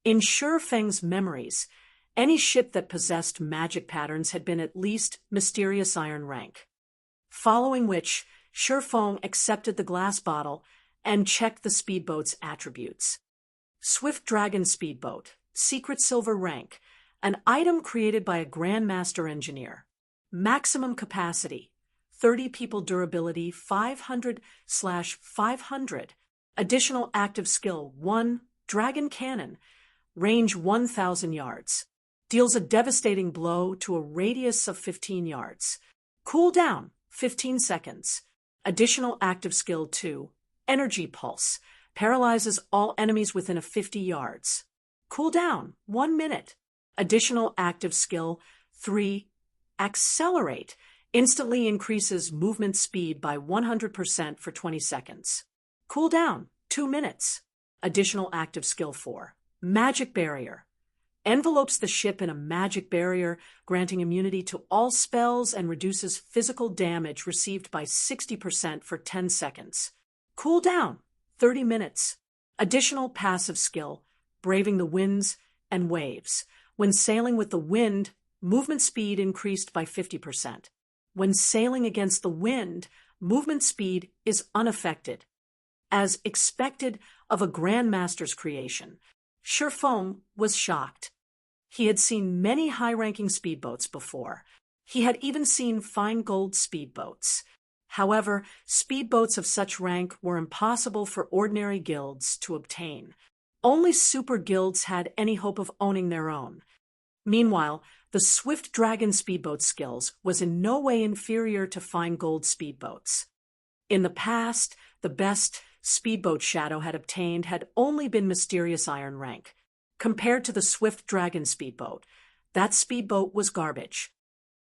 In Feng's memories, any ship that possessed magic patterns had been at least mysterious iron rank. Following which, Feng accepted the glass bottle and checked the speedboat's attributes. Swift Dragon Speedboat, Secret Silver Rank, an item created by a Grandmaster Engineer. Maximum capacity, 30 people durability, 500/500. Additional active skill, 1, Dragon Cannon, range 1,000 yards. Deals a devastating blow to a radius of 15 yards. Cooldown, 15 seconds. Additional active skill 2, Energy Pulse, paralyzes all enemies within a 50 yards. Cooldown, 1 minute. Additional active skill 3, Accelerate, instantly increases movement speed by 100% for 20 seconds. Cooldown, 2 minutes. Additional active skill 4, Magic Barrier, envelopes the ship in a magic barrier, granting immunity to all spells and reduces physical damage received by 60% for 10 seconds. Cooldown, 30 minutes. Additional passive skill, Braving the Winds and Waves. When sailing with the wind, movement speed increased by 50%. When sailing against the wind, movement speed is unaffected. As expected of a Grandmaster's creation, Feng was shocked. He had seen many high-ranking speedboats before. He had even seen fine gold speedboats. However, speedboats of such rank were impossible for ordinary guilds to obtain. Only super guilds had any hope of owning their own. Meanwhile, the Swift Dragon speedboat skills was in no way inferior to fine gold speedboats. In the past, the best speedboat Shadow had obtained had only been mysterious iron rank. Compared to the Swift Dragon speedboat, that speedboat was garbage.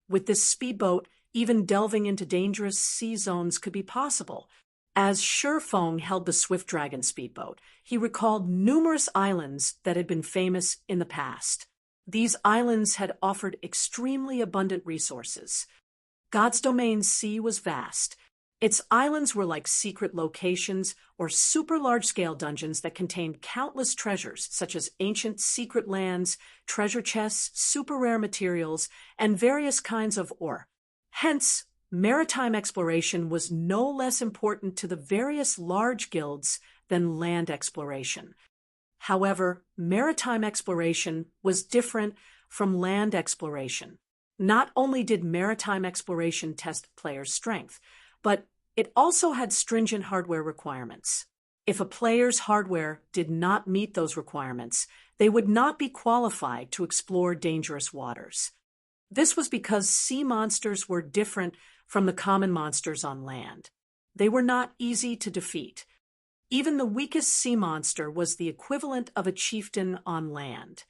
With this speedboat, even delving into dangerous sea zones could be possible. As Feng held the Swift Dragon speedboat, he recalled numerous islands that had been famous in the past. These islands had offered extremely abundant resources. God's Domain's sea was vast. Its islands were like secret locations or super large-scale dungeons that contained countless treasures, such as ancient secret lands, treasure chests, super rare materials, and various kinds of ore. Hence, maritime exploration was no less important to the various large guilds than land exploration. However, maritime exploration was different from land exploration. Not only did maritime exploration test players' strength, but it also had stringent hardware requirements. If a player's hardware did not meet those requirements, they would not be qualified to explore dangerous waters. This was because sea monsters were different from the common monsters on land. They were not easy to defeat. Even the weakest sea monster was the equivalent of a chieftain on land.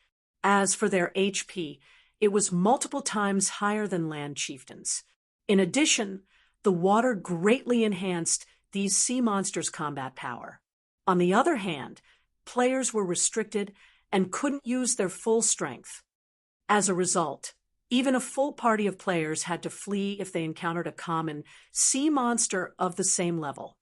As for their HP, it was multiple times higher than land chieftains. In addition, the water greatly enhanced these sea monsters' combat power. On the other hand, players were restricted and couldn't use their full strength. As a result, even a full party of players had to flee if they encountered a common sea monster of the same level.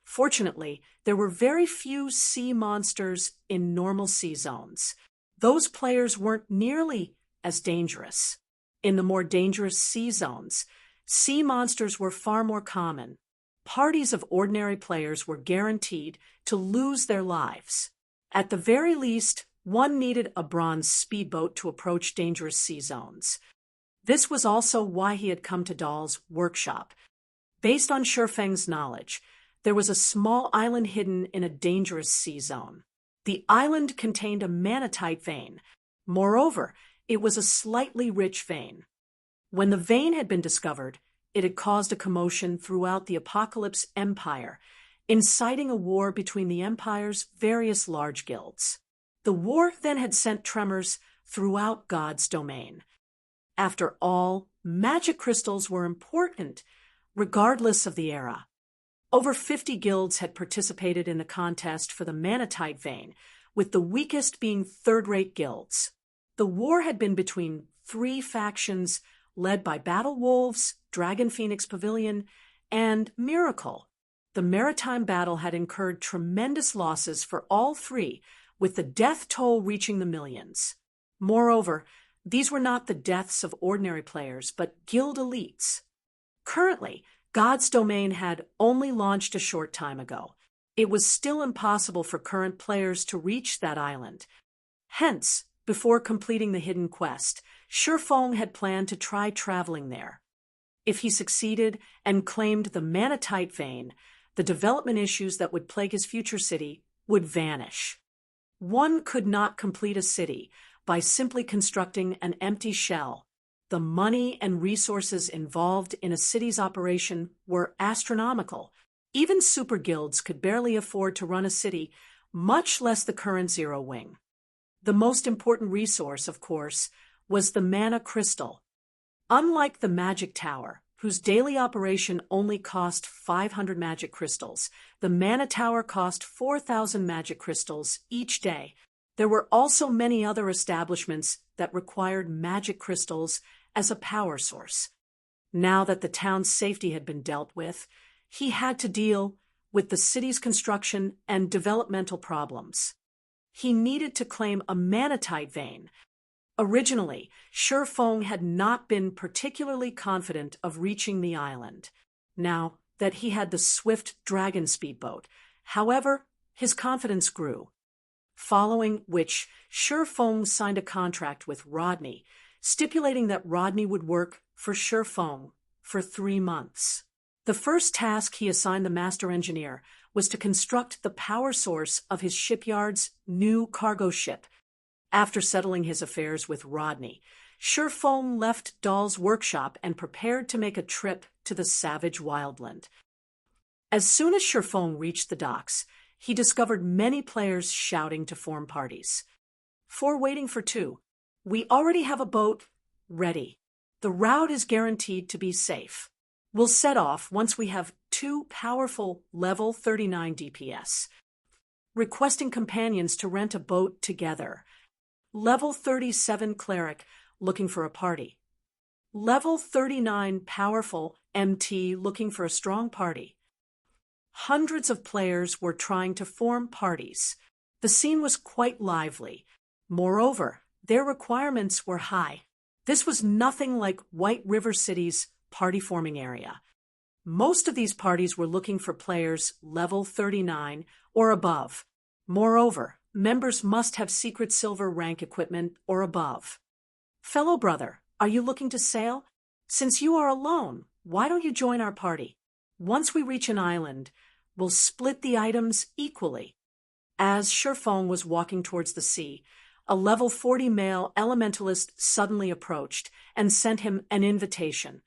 Fortunately, there were very few sea monsters in normal sea zones. Those players weren't nearly as dangerous. In the more dangerous sea zones, sea monsters were far more common. Parties of ordinary players were guaranteed to lose their lives. At the very least, one needed a bronze speedboat to approach dangerous sea zones. This was also why he had come to Dahl's workshop. Based on Shurfeng's knowledge, there was a small island hidden in a dangerous sea zone. The island contained a manatite vein. Moreover, it was a slightly rich vein. When the vein had been discovered, it had caused a commotion throughout the Apocalypse Empire, inciting a war between the Empire's various large guilds. The war then had sent tremors throughout God's domain. After all, magic crystals were important, regardless of the era. Over 50 guilds had participated in the contest for the manatite vein, with the weakest being third-rate guilds. The war had been between three factions led by Battle Wolves, Dragon Phoenix Pavilion, and Miracle. The maritime battle had incurred tremendous losses for all three, with the death toll reaching the millions. Moreover, these were not the deaths of ordinary players, but guild elites. Currently, God's Domain had only launched a short time ago. It was still impossible for current players to reach that island. Hence, before completing the hidden quest, Shurfeng had planned to try traveling there. If he succeeded and claimed the manatite vein, the development issues that would plague his future city would vanish. One could not complete a city by simply constructing an empty shell. The money and resources involved in a city's operation were astronomical. Even super guilds could barely afford to run a city, much less the current Zero Wing. The most important resource, of course, was the mana crystal. Unlike the magic tower, whose daily operation only cost 500 magic crystals, the mana tower cost 4,000 magic crystals each day. There were also many other establishments that required magic crystals as a power source. Now that the town's safety had been dealt with, he had to deal with the city's construction and developmental problems. He needed to claim a manatite vein. Originally, Shurfeng had not been particularly confident of reaching the island. Now that he had the swift dragon speedboat, however, his confidence grew. Following which, Shurfeng signed a contract with Rodney, stipulating that Rodney would work for Shurfeng for 3 months. The first task he assigned the master engineer was to construct the power source of his shipyard's new cargo ship. After settling his affairs with Rodney, Shurfeng left Dahl's workshop and prepared to make a trip to the savage wildland. As soon as Shurfeng reached the docks, he discovered many players shouting to form parties. "4 waiting for 2. We already have a boat ready. The route is guaranteed to be safe. We'll set off once we have 2 powerful level 39 DPS. Requesting companions to rent a boat together. Level 37 cleric looking for a party. Level 39 powerful MT looking for a strong party." Hundreds of players were trying to form parties. The scene was quite lively. Moreover, their requirements were high. This was nothing like White River City's party-forming area. Most of these parties were looking for players level 39 or above. Moreover, members must have secret silver rank equipment or above. Fellow brother, are you looking to sail? Since you are alone, why don't you join our party? Once we reach an island, we'll split the items equally. As Shifeng was walking towards the sea, a level 40 male elementalist suddenly approached and sent him an invitation.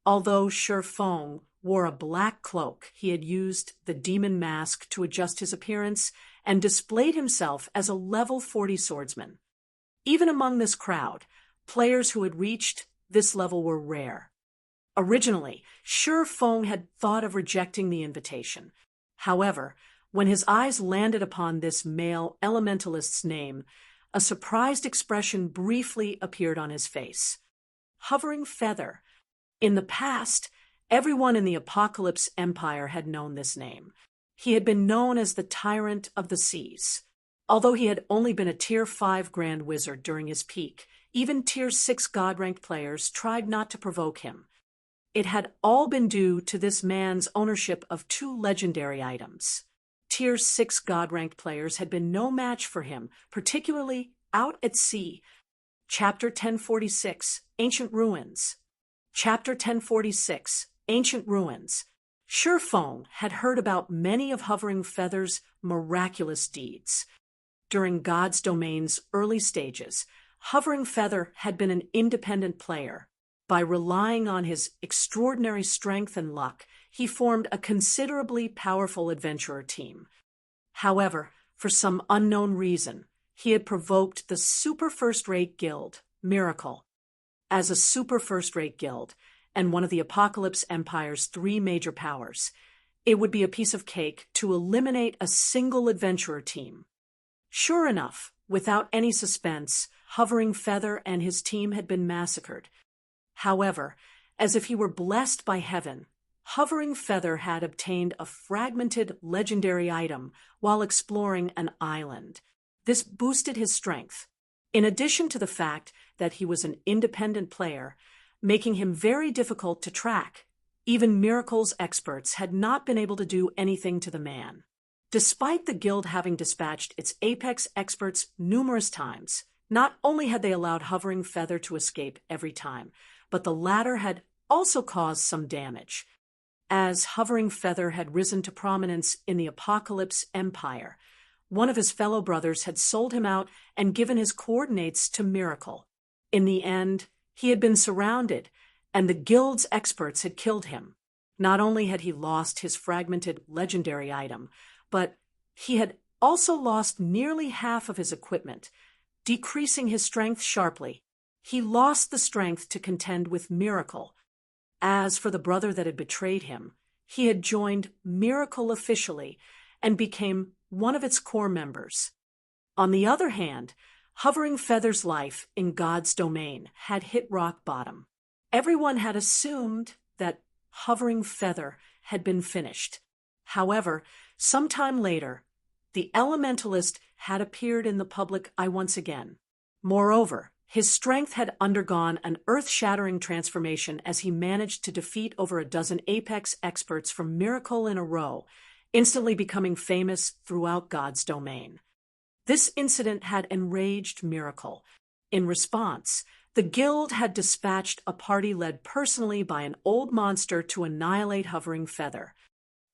Although Shifeng wore a black cloak, he had used the demon mask to adjust his appearance and displayed himself as a level 40 swordsman. Even among this crowd, players who had reached this level were rare. Originally, Shifeng had thought of rejecting the invitation. However, when his eyes landed upon this male elementalist's name, a surprised expression briefly appeared on his face. Hovering Feather. In the past, everyone in the Apocalypse Empire had known this name. He had been known as the Tyrant of the Seas. Although he had only been a Tier 5 Grand Wizard during his peak, even Tier 6 God-ranked players tried not to provoke him. It had all been due to this man's ownership of 2 legendary items. Tier 6 God-ranked players had been no match for him, particularly out at sea. Chapter 1046, Ancient Ruins. Chapter 1046, Ancient Ruins. Shifeng had heard about many of Hovering Feather's miraculous deeds. During God's Domain's early stages, Hovering Feather had been an independent player. By relying on his extraordinary strength and luck, he formed a considerably powerful adventurer team. However, for some unknown reason, he had provoked the super first-rate guild, Miracle. As a super first-rate guild, and one of the Apocalypse Empire's 3 major powers, it would be a piece of cake to eliminate a single adventurer team. Sure enough, without any suspense, Hovering Feather and his team had been massacred. However, as if he were blessed by heaven, Hovering Feather had obtained a fragmented legendary item while exploring an island. This boosted his strength, in addition to the fact that he was an independent player, making him very difficult to track. Even Miracle's experts had not been able to do anything to the man. Despite the guild having dispatched its apex experts numerous times, not only had they allowed Hovering Feather to escape every time, but the latter had also caused some damage. As Hovering Feather had risen to prominence in the Apocalypse Empire, one of his fellow brothers had sold him out and given his coordinates to Miracle. In the end, he had been surrounded, and the guild's experts had killed him. Not only had he lost his fragmented legendary item, but he had also lost nearly half of his equipment, decreasing his strength sharply. He lost the strength to contend with Miracle. As for the brother that had betrayed him, he had joined Miracle officially and became one of its core members. On the other hand, Hovering Feather's life in God's Domain had hit rock bottom. Everyone had assumed that Hovering Feather had been finished. However, sometime later, the Elementalist had appeared in the public eye once again. Moreover, his strength had undergone an earth-shattering transformation as he managed to defeat over a dozen apex experts from Miracle in a row, instantly becoming famous throughout God's Domain. This incident had enraged Miracle. In response, the guild had dispatched a party led personally by an old monster to annihilate Hovering Feather.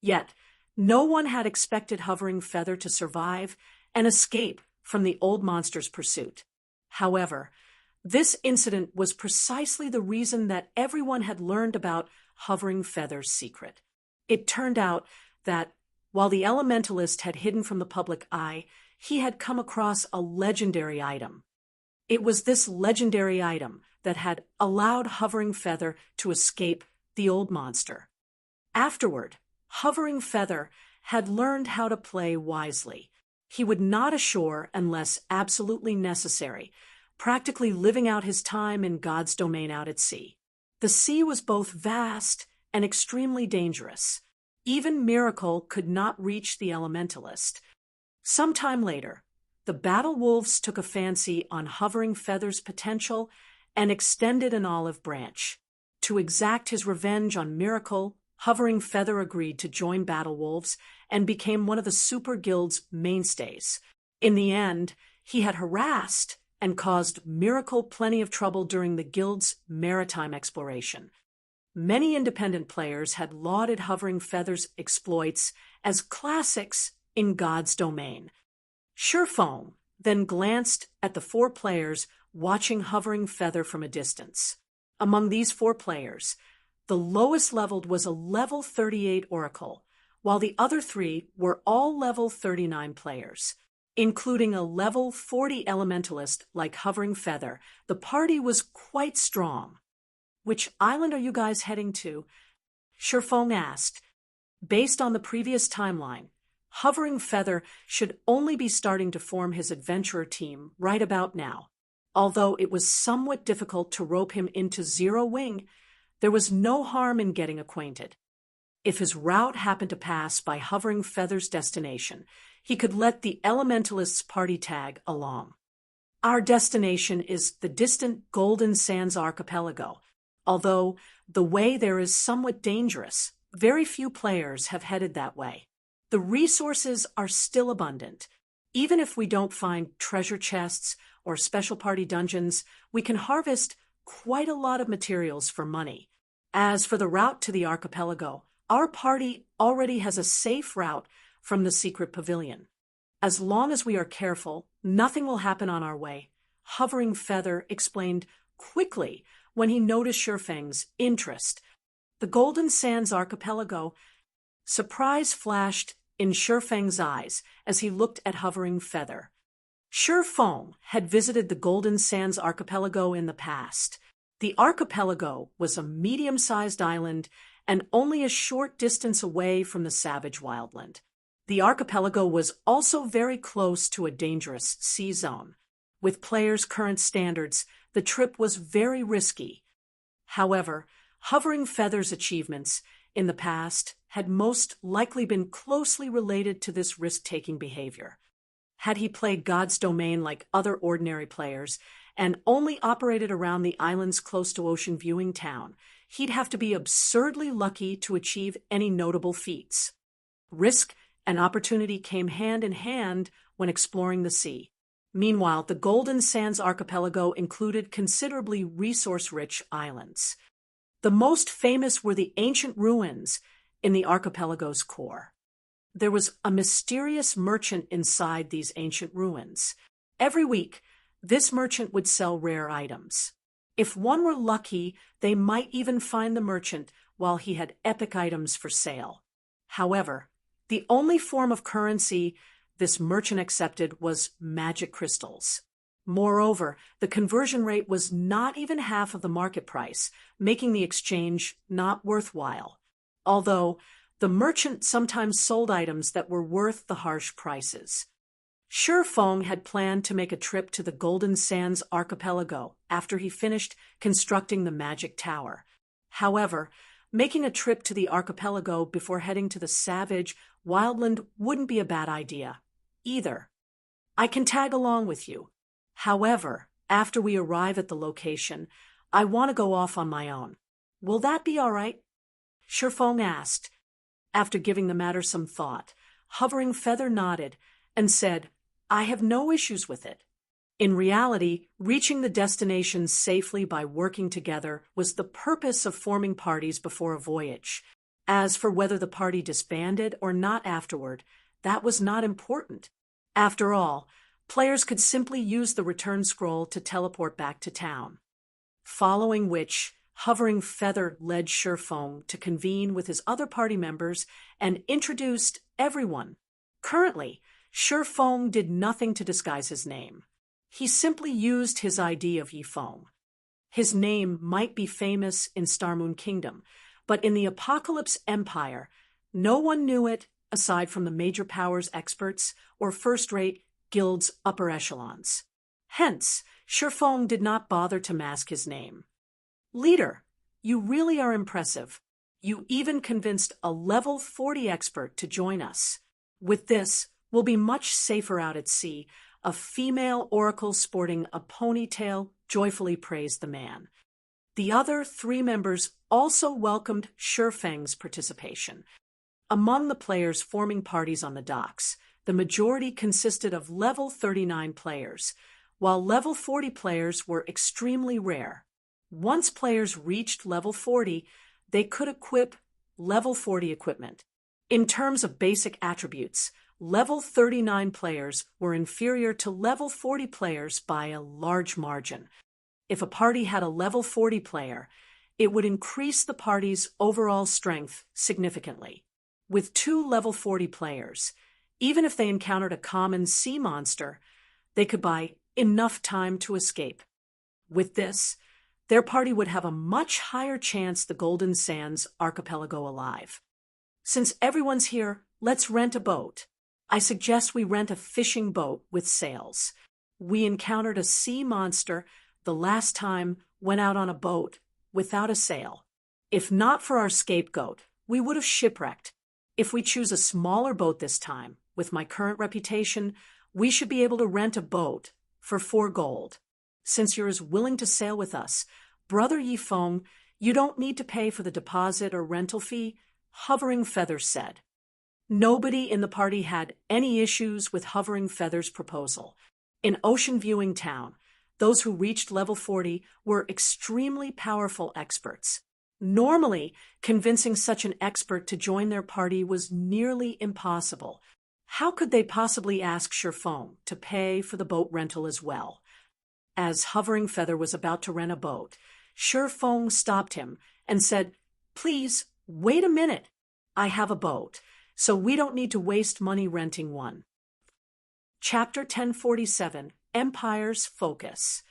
Yet, no one had expected Hovering Feather to survive and escape from the old monster's pursuit. However, this incident was precisely the reason that everyone had learned about Hovering Feather's secret. It turned out that, while the Elementalist had hidden from the public eye, he had come across a legendary item. It was this legendary item that had allowed Hovering Feather to escape the old monster. Afterward, Hovering Feather had learned how to play wisely. He would not ashore unless absolutely necessary, practically living out his time in God's Domain out at sea. The sea was both vast and extremely dangerous. Even Miracle could not reach the Elementalist. Sometime later, the Battle Wolves took a fancy on Hovering Feather's potential and extended an olive branch. To exact his revenge on Miracle, Hovering Feather agreed to join Battle Wolves and became one of the Super Guild's mainstays. In the end, he had harassed and caused Miracle plenty of trouble during the Guild's maritime exploration. Many independent players had lauded Hovering Feather's exploits as classics in God's domain. Surefong then glanced at the 4 players watching Hovering Feather from a distance. Among these 4 players, the lowest leveled was a level 38 Oracle, while the other 3 were all level 39 players. Including a level 40 Elementalist like Hovering Feather, the party was quite strong. "Which island are you guys heading to?" Surefong asked. Based on the previous timeline, Hovering Feather should only be starting to form his adventurer team right about now. Although it was somewhat difficult to rope him into Zero Wing, there was no harm in getting acquainted. If his route happened to pass by Hovering Feather's destination, he could let the Elementalist's party tag along. "Our destination is the distant Golden Sands Archipelago. Although the way there is somewhat dangerous, very few players have headed that way. The resources are still abundant. Even if we don't find treasure chests or special party dungeons, we can harvest quite a lot of materials for money. As for the route to the archipelago, our party already has a safe route from the secret pavilion. As long as we are careful, nothing will happen on our way," Hovering Feather explained quickly when he noticed Surefeng's interest. "The Golden Sands Archipelago." Surprise flashed in Surefeng's eyes as he looked at Hovering Feather. Surefeng had visited the Golden Sands Archipelago in the past. The archipelago was a medium-sized island and only a short distance away from the savage wildland. The archipelago was also very close to a dangerous sea zone. With players' current standards, the trip was very risky. However, Hovering Feather's achievements in the past had most likely been closely related to this risk-taking behavior. Had he played God's domain like other ordinary players and only operated around the island's close to ocean viewing town, he'd have to be absurdly lucky to achieve any notable feats. Risk and opportunity came hand in hand when exploring the sea. Meanwhile, the Golden Sands Archipelago included considerably resource-rich islands. The most famous were the ancient ruins in the archipelago's core. There was a mysterious merchant inside these ancient ruins. Every week, this merchant would sell rare items. If one were lucky, they might even find the merchant while he had epic items for sale. However, the only form of currency this merchant accepted was magic crystals. Moreover, the conversion rate was not even half of the market price, making the exchange not worthwhile. Although, the merchant sometimes sold items that were worth the harsh prices. Surefeng had planned to make a trip to the Golden Sands Archipelago after he finished constructing the magic tower. However, making a trip to the archipelago before heading to the savage wildland wouldn't be a bad idea, either. "I can tag along with you. However, after we arrive at the location, I want to go off on my own. Will that be all right?" Surefeng asked. After giving the matter some thought, Hovering Feather nodded and said, "I have no issues with it." In reality, reaching the destination safely by working together was the purpose of forming parties before a voyage. As for whether the party disbanded or not afterward, that was not important. After all, players could simply use the return scroll to teleport back to town. Following which, Hovering Feather led Surefeng to convene with his other party members and introduced everyone. Currently, Surefeng did nothing to disguise his name. He simply used his ID of Yifeng. His name might be famous in Starmoon Kingdom, but in the Apocalypse Empire, no one knew it aside from the major powers experts or first-rate guild's upper echelons. Hence, Surefeng did not bother to mask his name. "Leader, you really are impressive. You even convinced a level 40 expert to join us. With this, we'll be much safer out at sea," a female oracle sporting a ponytail joyfully praised the man. The other 3 members also welcomed Shifeng's participation. Among the players forming parties on the docks, the majority consisted of level 39 players, while level 40 players were extremely rare. Once players reached level 40, they could equip level 40 equipment. In terms of basic attributes, level 39 players were inferior to level 40 players by a large margin. If a party had a level 40 player, it would increase the party's overall strength significantly. With 2 level 40 players, even if they encountered a common sea monster, they could buy enough time to escape. With this, their party would have a much higher chance the Golden Sands archipelago alive. Since everyone's here, let's rent a boat. I suggest we rent a fishing boat with sails. We encountered a sea monster the last time went out on a boat without a sail. If not for our scapegoat, we would have shipwrecked. If we choose a smaller boat this time, with my current reputation, we should be able to rent a boat for 4 gold. Since you're as willing to sail with us, Brother Yifeng, you don't need to pay for the deposit or rental fee, Hovering Feather said. Nobody in the party had any issues with Hovering Feather's proposal. In Ocean Viewing Town, those who reached level 40 were extremely powerful experts. Normally, convincing such an expert to join their party was nearly impossible. How could they possibly ask Shifeng to pay for the boat rental as well? As Hovering Feather was about to rent a boat, Shifeng stopped him and said, "Please, wait a minute. I have a boat, so we don't need to waste money renting one." Chapter 1047, Empire's Focus.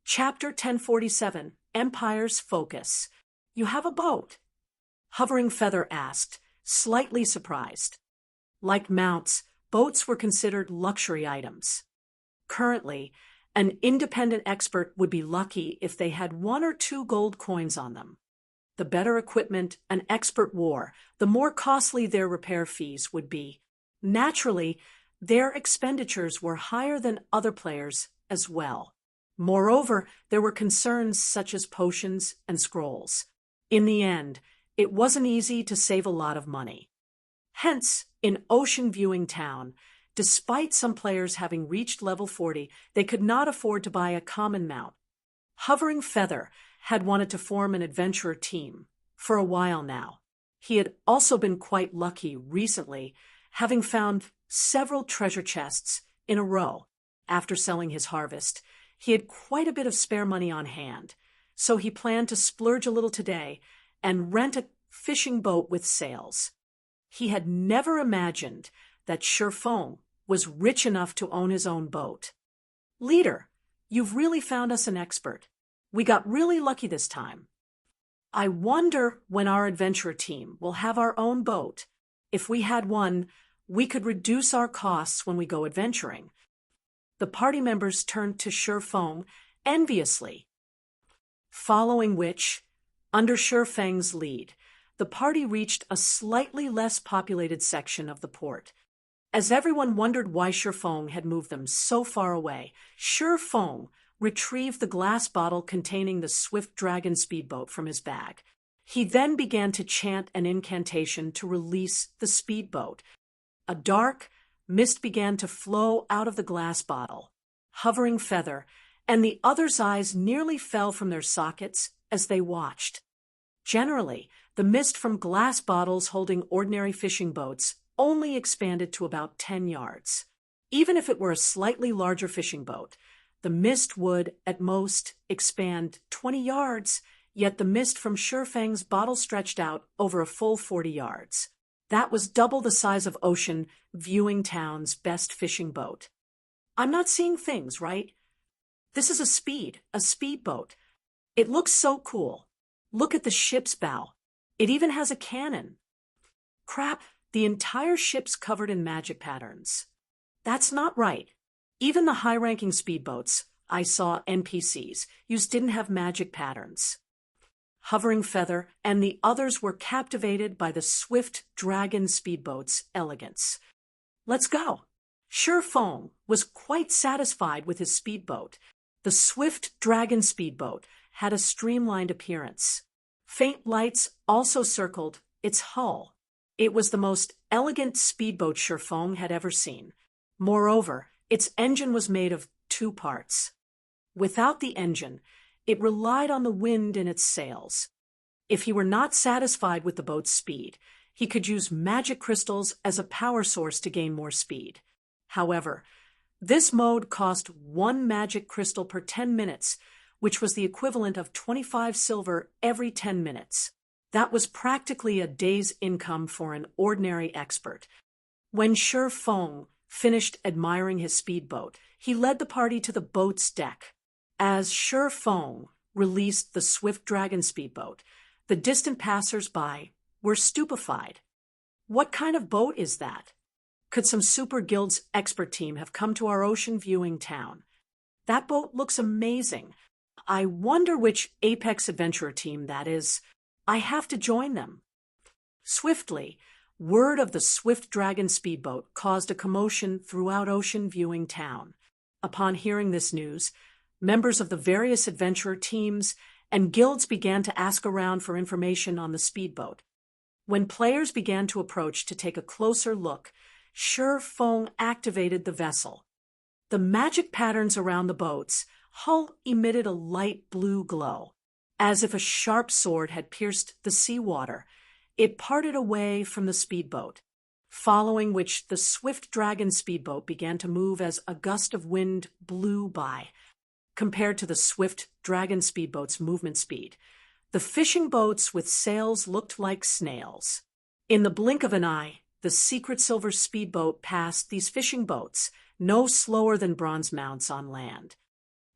Chapter 1047, Empire's Focus. You have a boat? Hovering Feather asked, slightly surprised. Like mounts, boats were considered luxury items. Currently, an independent expert would be lucky if they had 1 or 2 gold coins on them. The better equipment an expert wore, the more costly their repair fees would be. Naturally, their expenditures were higher than other players as well. Moreover, there were concerns such as potions and scrolls. In the end, it wasn't easy to save a lot of money. Hence, in Ocean Viewing Town, despite some players having reached level 40, they could not afford to buy a common mount. Hovering Feather had wanted to form an adventurer team for a while now. He had also been quite lucky recently, having found several treasure chests in a row. After selling his harvest, he had quite a bit of spare money on hand, so he planned to splurge a little today and rent a fishing boat with sails. He had never imagined that Shifeng was rich enough to own his own boat. "Leader, you've really found us an expert. We got really lucky this time. I wonder when our adventurer team will have our own boat. If we had one, we could reduce our costs when we go adventuring." The party members turned to Shifeng enviously. Following which, under Shifeng's lead, the party reached a slightly less populated section of the port. As everyone wondered why Shifeng had moved them so far away, Shifeng retrieved the glass bottle containing the Swift Dragon speedboat from his bag. He then began to chant an incantation to release the speedboat. A dark mist began to flow out of the glass bottle. Hovering Feather and the others' eyes nearly fell from their sockets as they watched. Generally, the mist from glass bottles holding ordinary fishing boats only expanded to about 10 yards. Even if it were a slightly larger fishing boat, the mist would, at most, expand 20 yards, yet the mist from Shifeng's bottle stretched out over a full 40 yards. That was double the size of Ocean Viewing Town's best fishing boat. I'm not seeing things, right? This is a speedboat. It looks so cool. Look at the ship's bow. It even has a cannon. Crap, the entire ship's covered in magic patterns. That's not right. Even the high-ranking speedboats I saw NPCs use didn't have magic patterns. Hovering Feather and the others were captivated by the Swift Dragon speedboat's elegance. "Let's go." Shifeng was quite satisfied with his speedboat. The Swift Dragon speedboat had a streamlined appearance. Faint lights also circled its hull. It was the most elegant speedboat Sherfong had ever seen. Moreover, its engine was made of 2 parts. Without the engine, it relied on the wind in its sails. If he were not satisfied with the boat's speed, he could use magic crystals as a power source to gain more speed. However, this mode cost 1 magic crystal per 10 minutes, which was the equivalent of 25 silver every 10 minutes. That was practically a day's income for an ordinary expert. When Sherfong finished admiring his speedboat, he led the party to the boat's deck. As Sherfong released the swift dragon speedboat, the distant passers-by were stupefied. What kind of boat is that? Could some Super Guild's expert team have come to our ocean-viewing town? That boat looks amazing. I wonder which Apex Adventurer team that is. I have to join them. Swiftly, word of the Swift Dragon speedboat caused a commotion throughout ocean-viewing town. Upon hearing this news, members of the various adventurer teams and guilds began to ask around for information on the speedboat. When players began to approach to take a closer look, Sherfong activated the vessel. The magic patterns around the boat's hull emitted a light blue glow. As if a sharp sword had pierced the seawater, it parted away from the speedboat, following which the Swift Dragon speedboat began to move as a gust of wind blew by. Compared to the Swift Dragon speedboat's movement speed, the fishing boats with sails looked like snails. In the blink of an eye, the secret silver speedboat passed these fishing boats, no slower than bronze mounts on land.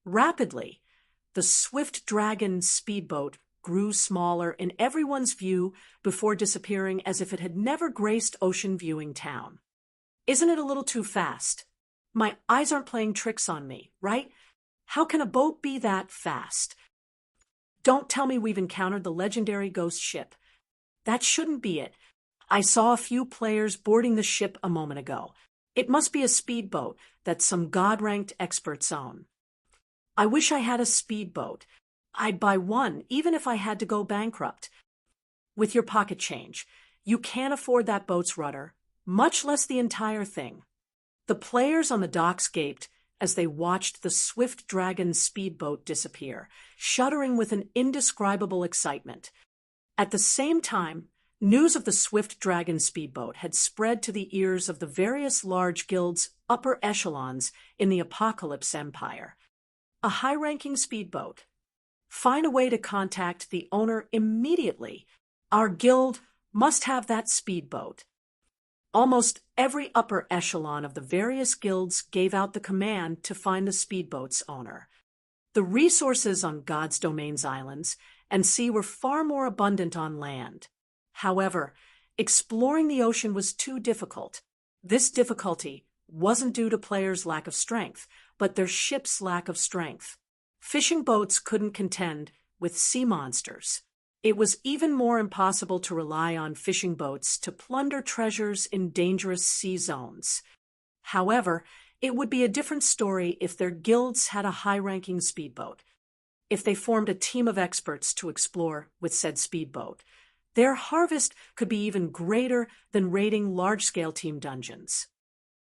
Rapidly, the Swift Dragon speedboat grew smaller in everyone's view before disappearing as if it had never graced ocean-viewing town. Isn't it a little too fast? My eyes aren't playing tricks on me, right? How can a boat be that fast? Don't tell me we've encountered the legendary ghost ship. That shouldn't be it. I saw a few players boarding the ship a moment ago. It must be a speedboat that some god-ranked experts own. I wish I had a speedboat. I'd buy one, even if I had to go bankrupt. With your pocket change, you can't afford that boat's rudder, much less the entire thing. The players on the docks gaped as they watched the Swift Dragon speedboat disappear, shuddering with an indescribable excitement. At the same time, news of the Swift Dragon speedboat had spread to the ears of the various large guilds' upper echelons in the Apocalypse Empire. A high-ranking speedboat. Find a way to contact the owner immediately. Our guild must have that speedboat. Almost every upper echelon of the various guilds gave out the command to find the speedboat's owner. The resources on God's Domains Islands and sea were far more abundant on land. However, exploring the ocean was too difficult. This difficulty wasn't due to players' lack of strength, but their ship's lack of strength. Fishing boats couldn't contend with sea monsters. It was even more impossible to rely on fishing boats to plunder treasures in dangerous sea zones. However, it would be a different story if their guilds had a high-ranking speedboat. If they formed a team of experts to explore with said speedboat, their harvest could be even greater than raiding large-scale team dungeons.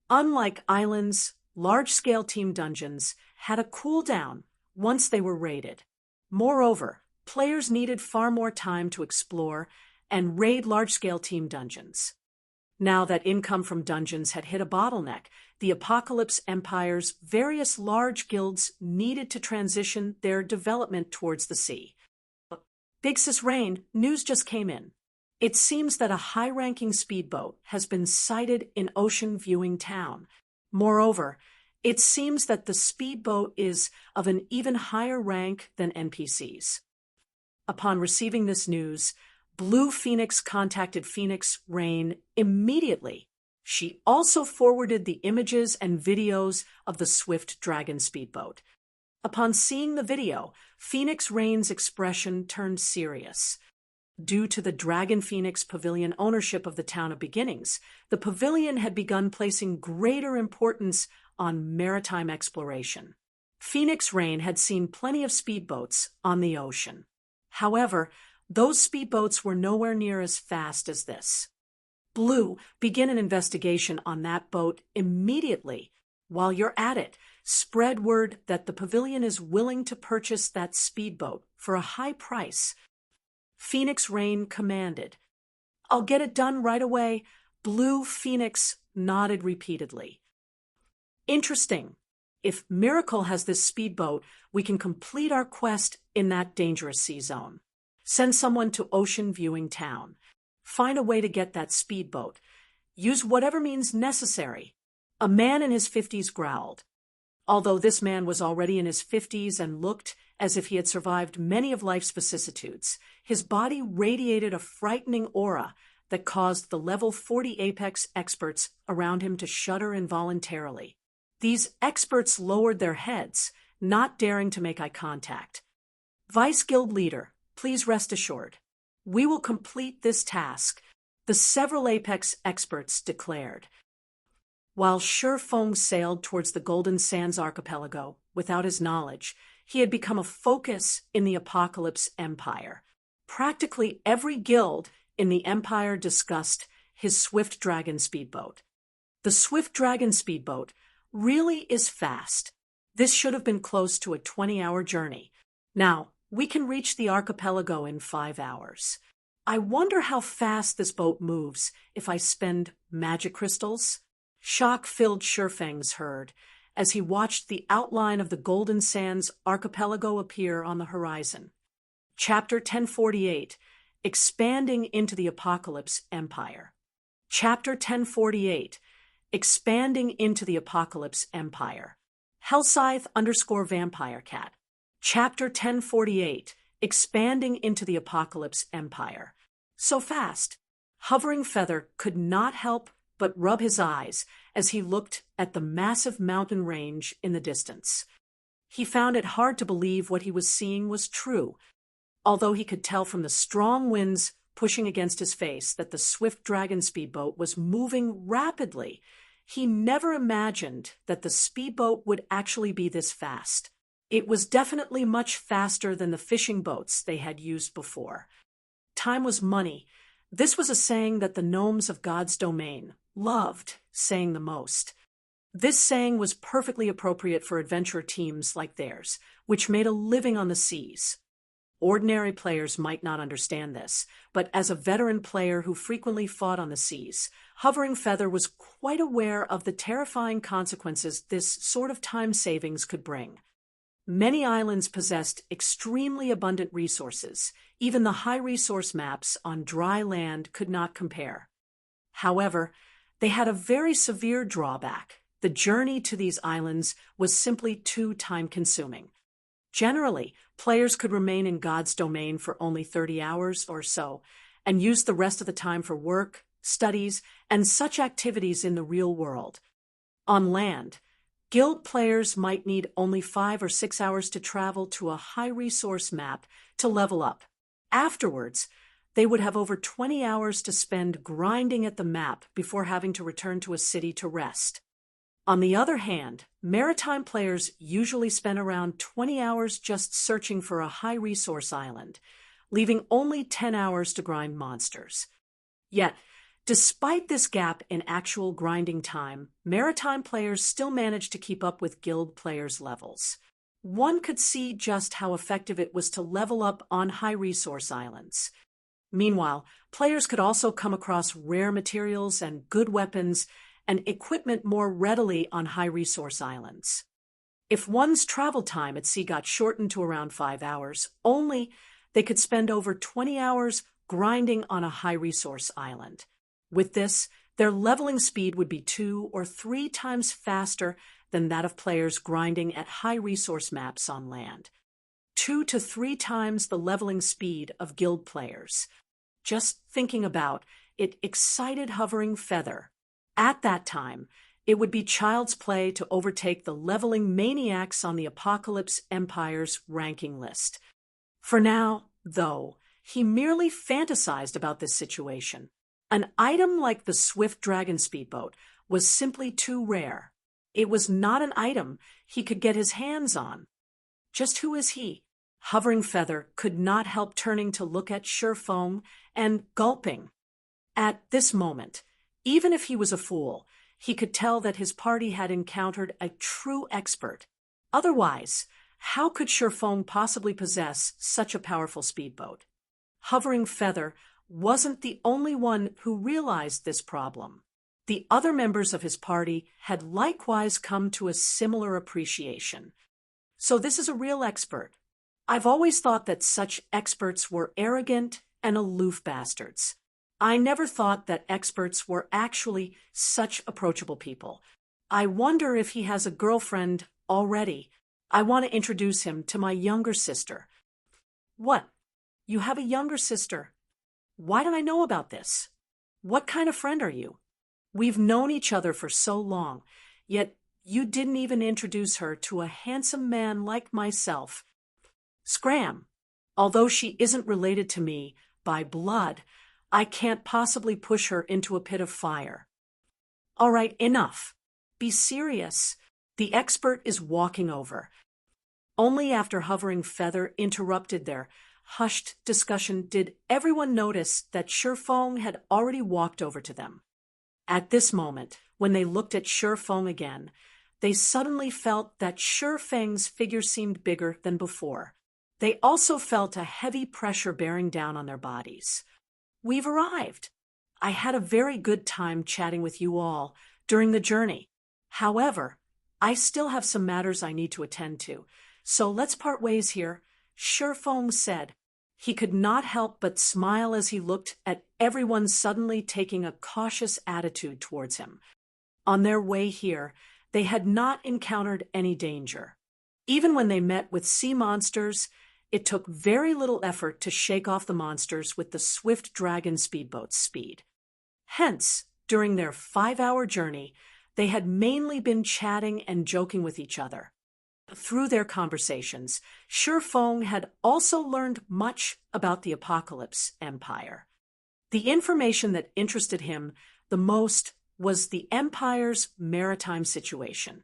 Unlike islands, large-scale team dungeons had a cooldown once they were raided. Moreover, players needed far more time to explore and raid large-scale team dungeons. Now that income from dungeons had hit a bottleneck, the Apocalypse Empire's various large guilds needed to transition their development towards the sea. Big Sis Rain, news just came in. It seems that a high-ranking speedboat has been sighted in ocean-viewing town. Moreover, it seems that the speedboat is of an even higher rank than NPCs. Upon receiving this news, Blue Phoenix contacted Phoenix Rain immediately. She also forwarded the images and videos of the Swift Dragon speedboat. Upon seeing the video, Phoenix Rain's expression turned serious. Due to the Dragon Phoenix Pavilion ownership of the Town of Beginnings, the pavilion had begun placing greater importance on maritime exploration. Phoenix Rain had seen plenty of speedboats on the ocean. However, those speedboats were nowhere near as fast as this. Blue, begin an investigation on that boat immediately. While you're at it, spread word that the pavilion is willing to purchase that speedboat for a high price. Phoenix Rain commanded. I'll get it done right away. Blue Phoenix nodded repeatedly. Interesting. If Miracle has this speedboat, we can complete our quest in that dangerous sea zone. Send someone to Ocean Viewing Town. Find a way to get that speedboat. Use whatever means necessary. A man in his 50s growled. Although this man was already in his 50s and looked as if he had survived many of life's vicissitudes, his body radiated a frightening aura that caused the level 40 Apex experts around him to shudder involuntarily. These experts lowered their heads, not daring to make eye contact. Vice Guild Leader, please rest assured. We will complete this task, the several Apex experts declared. While Shurfeng sailed towards the Golden Sands archipelago without his knowledge, he had become a focus in the Apocalypse Empire. Practically every guild in the Empire discussed his Swift Dragon speedboat. The Swift Dragon speedboat really is fast. This should have been close to a 20-hour journey. Now, we can reach the archipelago in 5 hours. I wonder how fast this boat moves if I spend magic crystals? Shock filled Shurfeng's herd as he watched the outline of the Golden Sands archipelago appear on the horizon. Chapter 1048, Expanding into the Apocalypse Empire. Chapter 1048, Expanding into the Apocalypse Empire. Hellscythe_Vampire Cat. Chapter 1048, Expanding into the Apocalypse Empire. So fast. Hovering Feather could not help but rub his eyes as he looked at the massive mountain range in the distance. He found it hard to believe what he was seeing was true, although he could tell from the strong winds pushing against his face that the Swift Dragon speedboat was moving rapidly. He never imagined that the speedboat would actually be this fast. It was definitely much faster than the fishing boats they had used before. Time was money. This was a saying that the gnomes of God's domain loved saying the most. This saying was perfectly appropriate for adventure teams like theirs, which made a living on the seas. Ordinary players might not understand this, but as a veteran player who frequently fought on the seas, Hovering Feather was quite aware of the terrifying consequences this sort of time savings could bring. Many islands possessed extremely abundant resources. Even the high-resource maps on dry land could not compare. However, they had a very severe drawback. The journey to these islands was simply too time-consuming. Generally, players could remain in God's domain for only 30 hours or so, and use the rest of the time for work, studies, and such activities in the real world. On land, guild players might need only 5 or 6 hours to travel to a high-resource map to level up. Afterwards, they would have over 20 hours to spend grinding at the map before having to return to a city to rest. On the other hand, maritime players usually spend around 20 hours just searching for a high-resource island, leaving only 10 hours to grind monsters. Yet, despite this gap in actual grinding time, maritime players still managed to keep up with guild players' levels. One could see just how effective it was to level up on high-resource islands. Meanwhile, players could also come across rare materials and good weapons and equipment more readily on high-resource islands. If one's travel time at sea got shortened to around 5 hours only, they could spend over 20 hours grinding on a high-resource island. With this, their leveling speed would be 2 or 3 times faster than that of players grinding at high-resource maps on land. 2 to 3 times the leveling speed of guild players. Just thinking about it excited Hovering Feather. At that time, it would be child's play to overtake the leveling maniacs on the Apocalypse Empire's ranking list. For now, though, he merely fantasized about this situation. An item like the Swift Dragon speedboat was simply too rare. It was not an item he could get his hands on. Just who is he? Hovering Feather could not help turning to look at Feng and gulping. At this moment, even if he was a fool, he could tell that his party had encountered a true expert. Otherwise, how could Feng possibly possess such a powerful speedboat? Hovering Feather wasn't the only one who realized this problem. The other members of his party had likewise come to a similar appreciation. So this is a real expert. I've always thought that such experts were arrogant and aloof bastards. I never thought that experts were actually such approachable people. I wonder if he has a girlfriend already. I want to introduce him to my younger sister. What? You have a younger sister? Why don't I know about this? What kind of friend are you? We've known each other for so long, yet you didn't even introduce her to a handsome man like myself. Scram! Although she isn't related to me by blood, I can't possibly push her into a pit of fire. All right, enough. Be serious. The expert is walking over. Only after Hovering Feather interrupted their hushed discussion did everyone notice that Feng had already walked over to them. At this moment, when they looked at Feng again, they suddenly felt that Feng's figure seemed bigger than before. They also felt a heavy pressure bearing down on their bodies. We've arrived. I had a very good time chatting with you all during the journey. However, I still have some matters I need to attend to, so let's part ways here, Feng said. He could not help but smile as he looked at everyone suddenly taking a cautious attitude towards him. On their way here, they had not encountered any danger. Even when they met with sea monsters, it took very little effort to shake off the monsters with the swift dragon speedboat's speed. Hence, during their 5-hour journey, they had mainly been chatting and joking with each other. Through their conversations, Feng had also learned much about the Apocalypse Empire. The information that interested him the most was the Empire's maritime situation.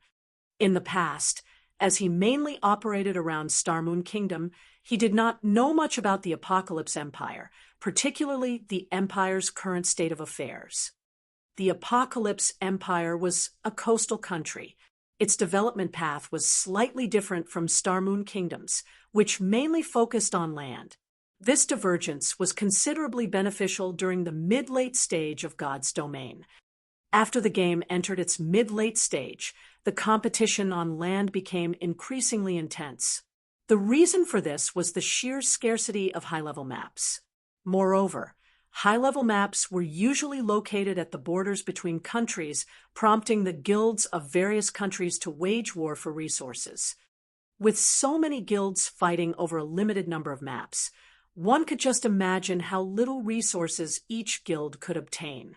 In the past, as he mainly operated around Starmoon Kingdom, he did not know much about the Apocalypse Empire, particularly the Empire's current state of affairs. The Apocalypse Empire was a coastal country. Its development path was slightly different from Starmoon Kingdom's, which mainly focused on land. This divergence was considerably beneficial during the mid-late stage of God's domain. After the game entered its mid-late stage, the competition on land became increasingly intense. The reason for this was the sheer scarcity of high-level maps. Moreover, high-level maps were usually located at the borders between countries, prompting the guilds of various countries to wage war for resources. With so many guilds fighting over a limited number of maps, one could just imagine how little resources each guild could obtain.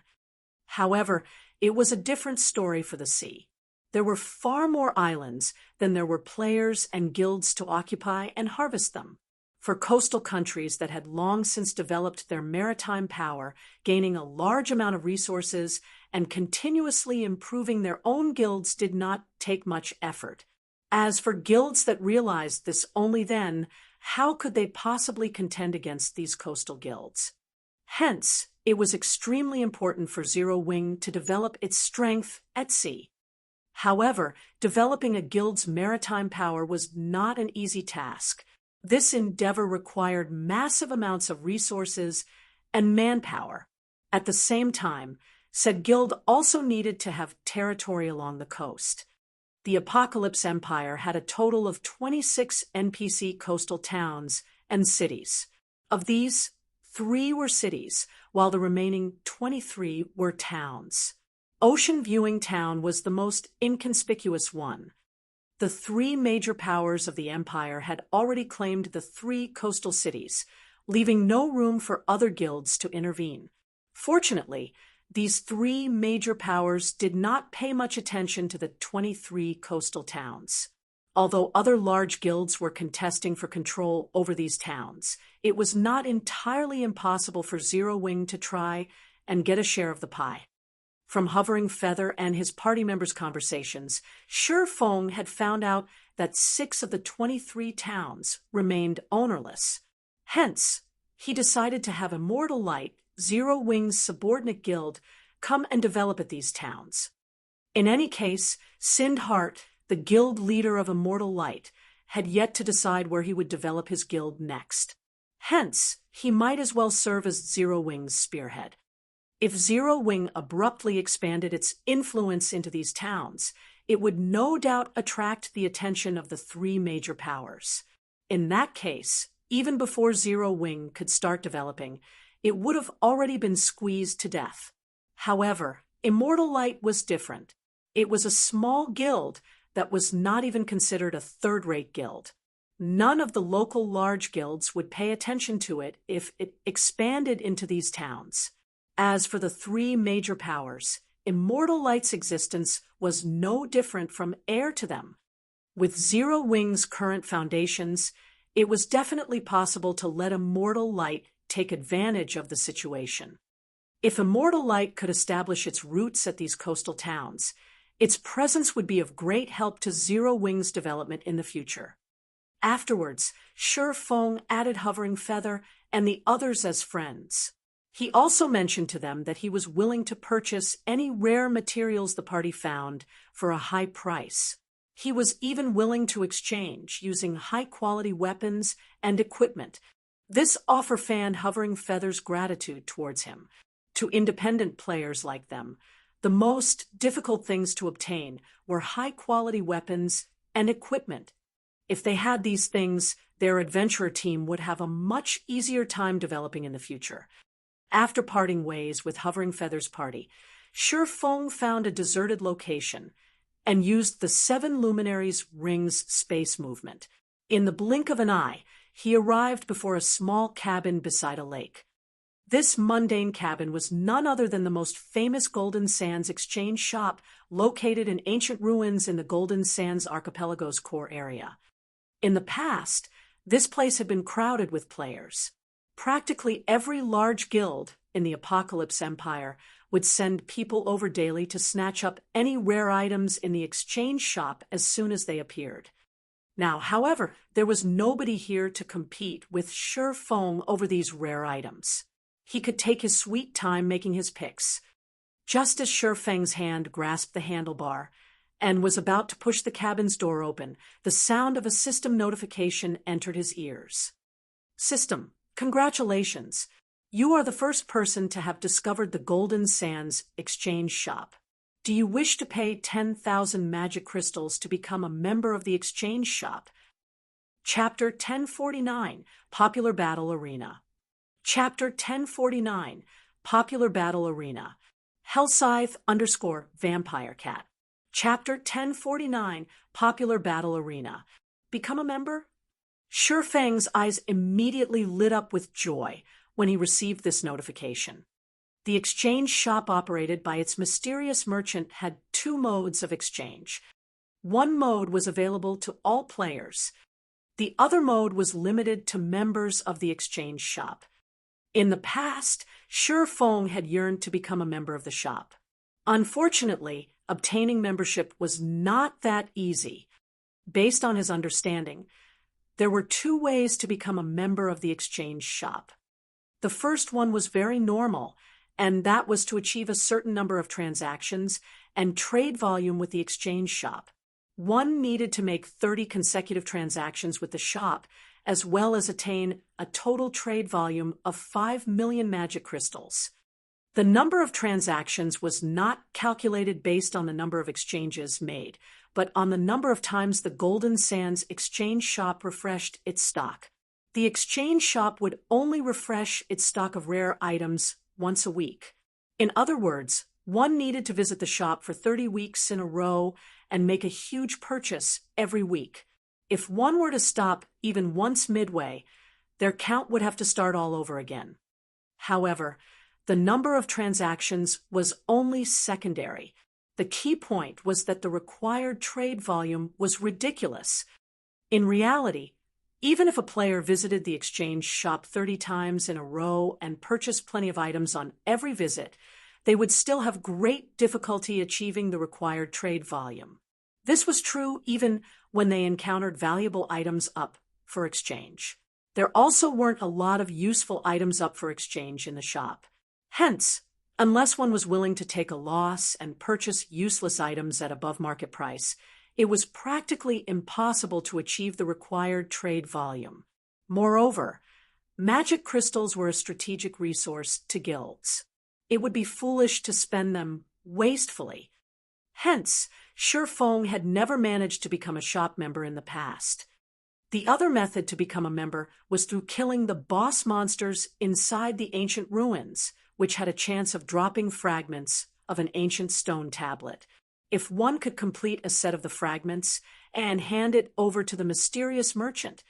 However, it was a different story for the sea. There were far more islands than there were players and guilds to occupy and harvest them. For coastal countries that had long since developed their maritime power, gaining a large amount of resources and continuously improving their own guilds did not take much effort. As for guilds that realized this only then, how could they possibly contend against these coastal guilds? Hence, it was extremely important for Zero Wing to develop its strength at sea. However, developing a guild's maritime power was not an easy task. This endeavor required massive amounts of resources and manpower. At the same time, said guild also needed to have territory along the coast. The Apocalypse Empire had a total of 26 NPC coastal towns and cities. Of these, 3 were cities, while the remaining 23 were towns. Ocean Viewing Town was the most inconspicuous one. The 3 major powers of the Empire had already claimed the 3 coastal cities, leaving no room for other guilds to intervene. Fortunately, these 3 major powers did not pay much attention to the 23 coastal towns. Although other large guilds were contesting for control over these towns, it was not entirely impossible for Zero Wing to try and get a share of the pie. From Hovering Feather and his party members' conversations, Shi Feng had found out that 6 of the 23 towns remained ownerless. Hence, he decided to have Immortal Light, Zero Wing's subordinate guild, come and develop at these towns. In any case, Sindhart, the guild leader of Immortal Light, had yet to decide where he would develop his guild next. Hence, he might as well serve as Zero Wing's spearhead. If Zero Wing abruptly expanded its influence into these towns, it would no doubt attract the attention of the 3 major powers. In that case, even before Zero Wing could start developing, it would have already been squeezed to death. However, Immortal Light was different. It was a small guild that was not even considered a third-rate guild. None of the local large guilds would pay attention to it if it expanded into these towns. As for the 3 major powers, Immortal Light's existence was no different from air to them. With Zero Wing's current foundations, it was definitely possible to let Immortal Light take advantage of the situation. If Immortal Light could establish its roots at these coastal towns, its presence would be of great help to Zero Wing's development in the future. Afterwards, Shi Feng added Hovering Feather and the others as friends. He also mentioned to them that he was willing to purchase any rare materials the party found for a high price. He was even willing to exchange using high-quality weapons and equipment. This offer fanned Hovering Feather's gratitude towards him. To independent players like them, the most difficult things to obtain were high-quality weapons and equipment. If they had these things, their adventurer team would have a much easier time developing in the future. After parting ways with Hovering Feather's party, Shi Feng found a deserted location and used the 7 Luminaries' Rings space movement. In the blink of an eye, he arrived before a small cabin beside a lake. This mundane cabin was none other than the most famous Golden Sands exchange shop located in ancient ruins in the Golden Sands Archipelago's core area. In the past, this place had been crowded with players. Practically every large guild in the Apocalypse Empire would send people over daily to snatch up any rare items in the exchange shop as soon as they appeared. Now, however, there was nobody here to compete with Shi Feng over these rare items. He could take his sweet time making his picks. Just as Shi Feng's hand grasped the handlebar and was about to push the cabin's door open, the sound of a system notification entered his ears. System, congratulations. You are the first person to have discovered the Golden Sands exchange shop. Do you wish to pay 10,000 magic crystals to become a member of the exchange shop? Chapter 1049, Popular Battle Arena. Chapter 1049, Popular Battle Arena. Hellscythe_Vampire Cat. Chapter 1049, Popular Battle Arena. Become a member? Shi Feng's eyes immediately lit up with joy when he received this notification. The exchange shop operated by its mysterious merchant had 2 modes of exchange. One mode was available to all players. The other mode was limited to members of the exchange shop. In the past, Shi Feng had yearned to become a member of the shop. Unfortunately, obtaining membership was not that easy. Based on his understanding, there were 2 ways to become a member of the exchange shop. The first one was very normal, and that was to achieve a certain number of transactions and trade volume with the exchange shop. One needed to make 30 consecutive transactions with the shop, as well as attain a total trade volume of 5 million magic crystals. The number of transactions was not calculated based on the number of exchanges made, but on the number of times the Golden Sands exchange shop refreshed its stock. The exchange shop would only refresh its stock of rare items once a week. In other words, one needed to visit the shop for 30 weeks in a row and make a huge purchase every week. If one were to stop even once midway, their count would have to start all over again. However, the number of transactions was only secondary. The key point was that the required trade volume was ridiculous. In reality, even if a player visited the exchange shop 30 times in a row and purchased plenty of items on every visit, they would still have great difficulty achieving the required trade volume. This was true even when they encountered valuable items up for exchange. There also weren't a lot of useful items up for exchange in the shop. Hence, unless one was willing to take a loss and purchase useless items at above market price, it was practically impossible to achieve the required trade volume. Moreover, magic crystals were a strategic resource to guilds. It would be foolish to spend them wastefully. Hence, Shifeng had never managed to become a shop member in the past. The other method to become a member was through killing the boss monsters inside the ancient ruins, which had a chance of dropping fragments of an ancient stone tablet. If one could complete a set of the fragments and hand it over to the mysterious merchant,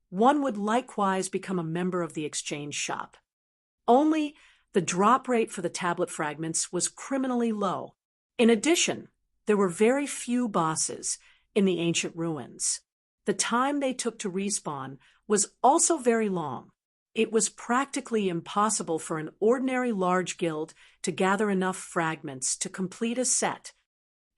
one would likewise become a member of the exchange shop. Only the drop rate for the tablet fragments was criminally low. In addition, there were very few bosses in the ancient ruins. The time they took to respawn was also very long. It was practically impossible for an ordinary large guild to gather enough fragments to complete a set.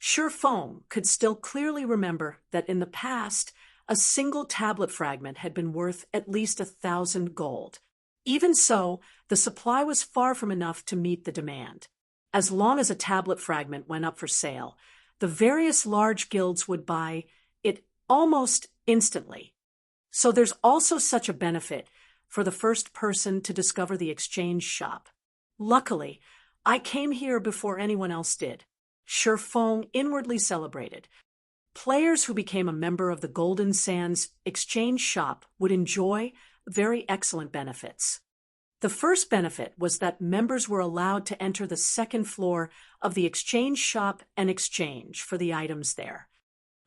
Shifeng could still clearly remember that in the past, a single tablet fragment had been worth at least 1,000 gold. Even so, the supply was far from enough to meet the demand. As long as a tablet fragment went up for sale, the various large guilds would buy it almost instantly. So there's also such a benefit for the first person to discover the exchange shop. Luckily, I came here before anyone else did. Shifeng inwardly celebrated. Players who became a member of the Golden Sands exchange shop would enjoy very excellent benefits. The first benefit was that members were allowed to enter the second floor of the exchange shop and exchange for the items there.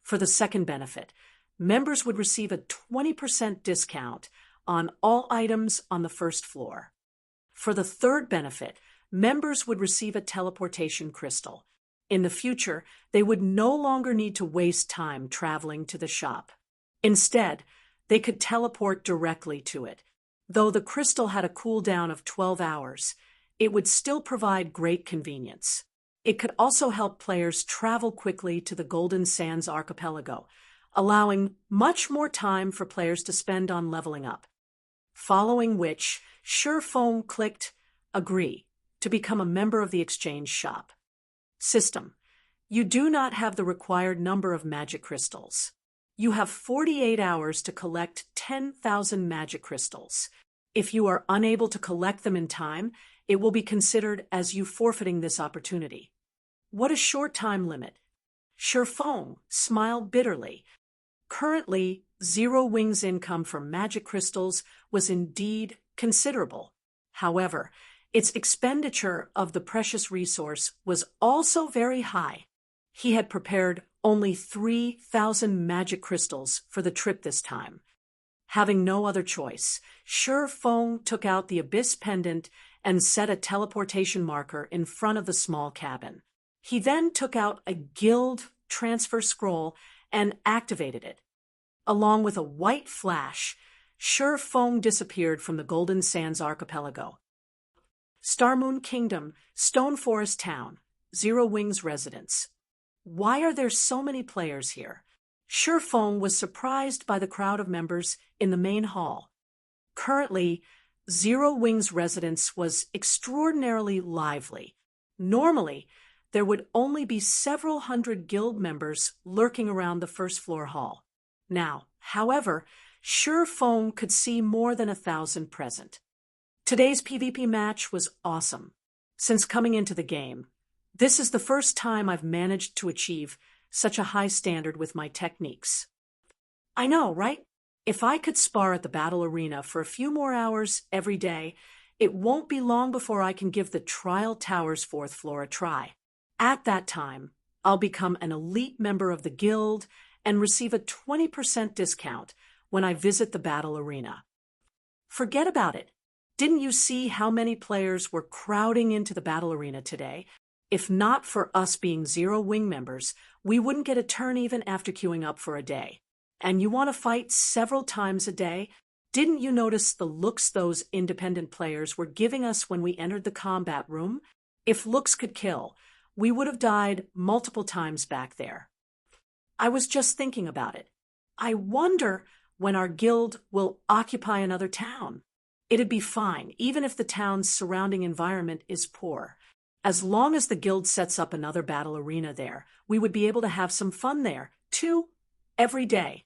For the second benefit, members would receive a 20% discount on all items on the first floor. For the third benefit, members would receive a teleportation crystal. In the future, they would no longer need to waste time traveling to the shop. Instead, they could teleport directly to it. Though the crystal had a cooldown of 12 hours, it would still provide great convenience. It could also help players travel quickly to the Golden Sands archipelago, allowing much more time for players to spend on leveling up. Following which, Shifeng clicked Agree to become a member of the exchange shop. System: you do not have the required number of magic crystals. You have 48 hours to collect 10,000 magic crystals. If you are unable to collect them in time, it will be considered as you forfeiting this opportunity. What a short time limit. Shifeng smiled bitterly. Currently, Zero Wing's income from magic crystals was indeed considerable. However, its expenditure of the precious resource was also very high. He had prepared only 3,000 magic crystals for the trip this time. Having no other choice, Shifeng took out the Abyss Pendant and set a teleportation marker in front of the small cabin. He then took out a guild transfer scroll and activated it. Along with a white flash, Shifeng disappeared from the Golden Sands archipelago. Starmoon Kingdom, Stone Forest Town, Zero Wing's residence. Why are there so many players here? Shifeng was surprised by the crowd of members in the main hall. Currently, Zero Wing's residence was extraordinarily lively. Normally, there would only be several hundred guild members lurking around the first floor hall. Now, however, Shifeng could see more than 1,000 present. Today's PvP match was awesome. Since coming into the game, this is the first time I've managed to achieve such a high standard with my techniques. I know, right? If I could spar at the battle arena for a few more hours every day, it won't be long before I can give the Trial Tower's 4th floor a try. At that time, I'll become an elite member of the guild and receive a 20% discount when I visit the battle arena. Forget about it. Didn't you see how many players were crowding into the battle arena today? If not for us being Zero Wing members, we wouldn't get a turn even after queuing up for a day. And you want to fight several times a day? Didn't you notice the looks those independent players were giving us when we entered the combat room? If looks could kill, we would have died multiple times back there. I was just thinking about it. I wonder when our guild will occupy another town. It'd be fine, even if the town's surrounding environment is poor. As long as the guild sets up another battle arena there, we would be able to have some fun there, too, every day.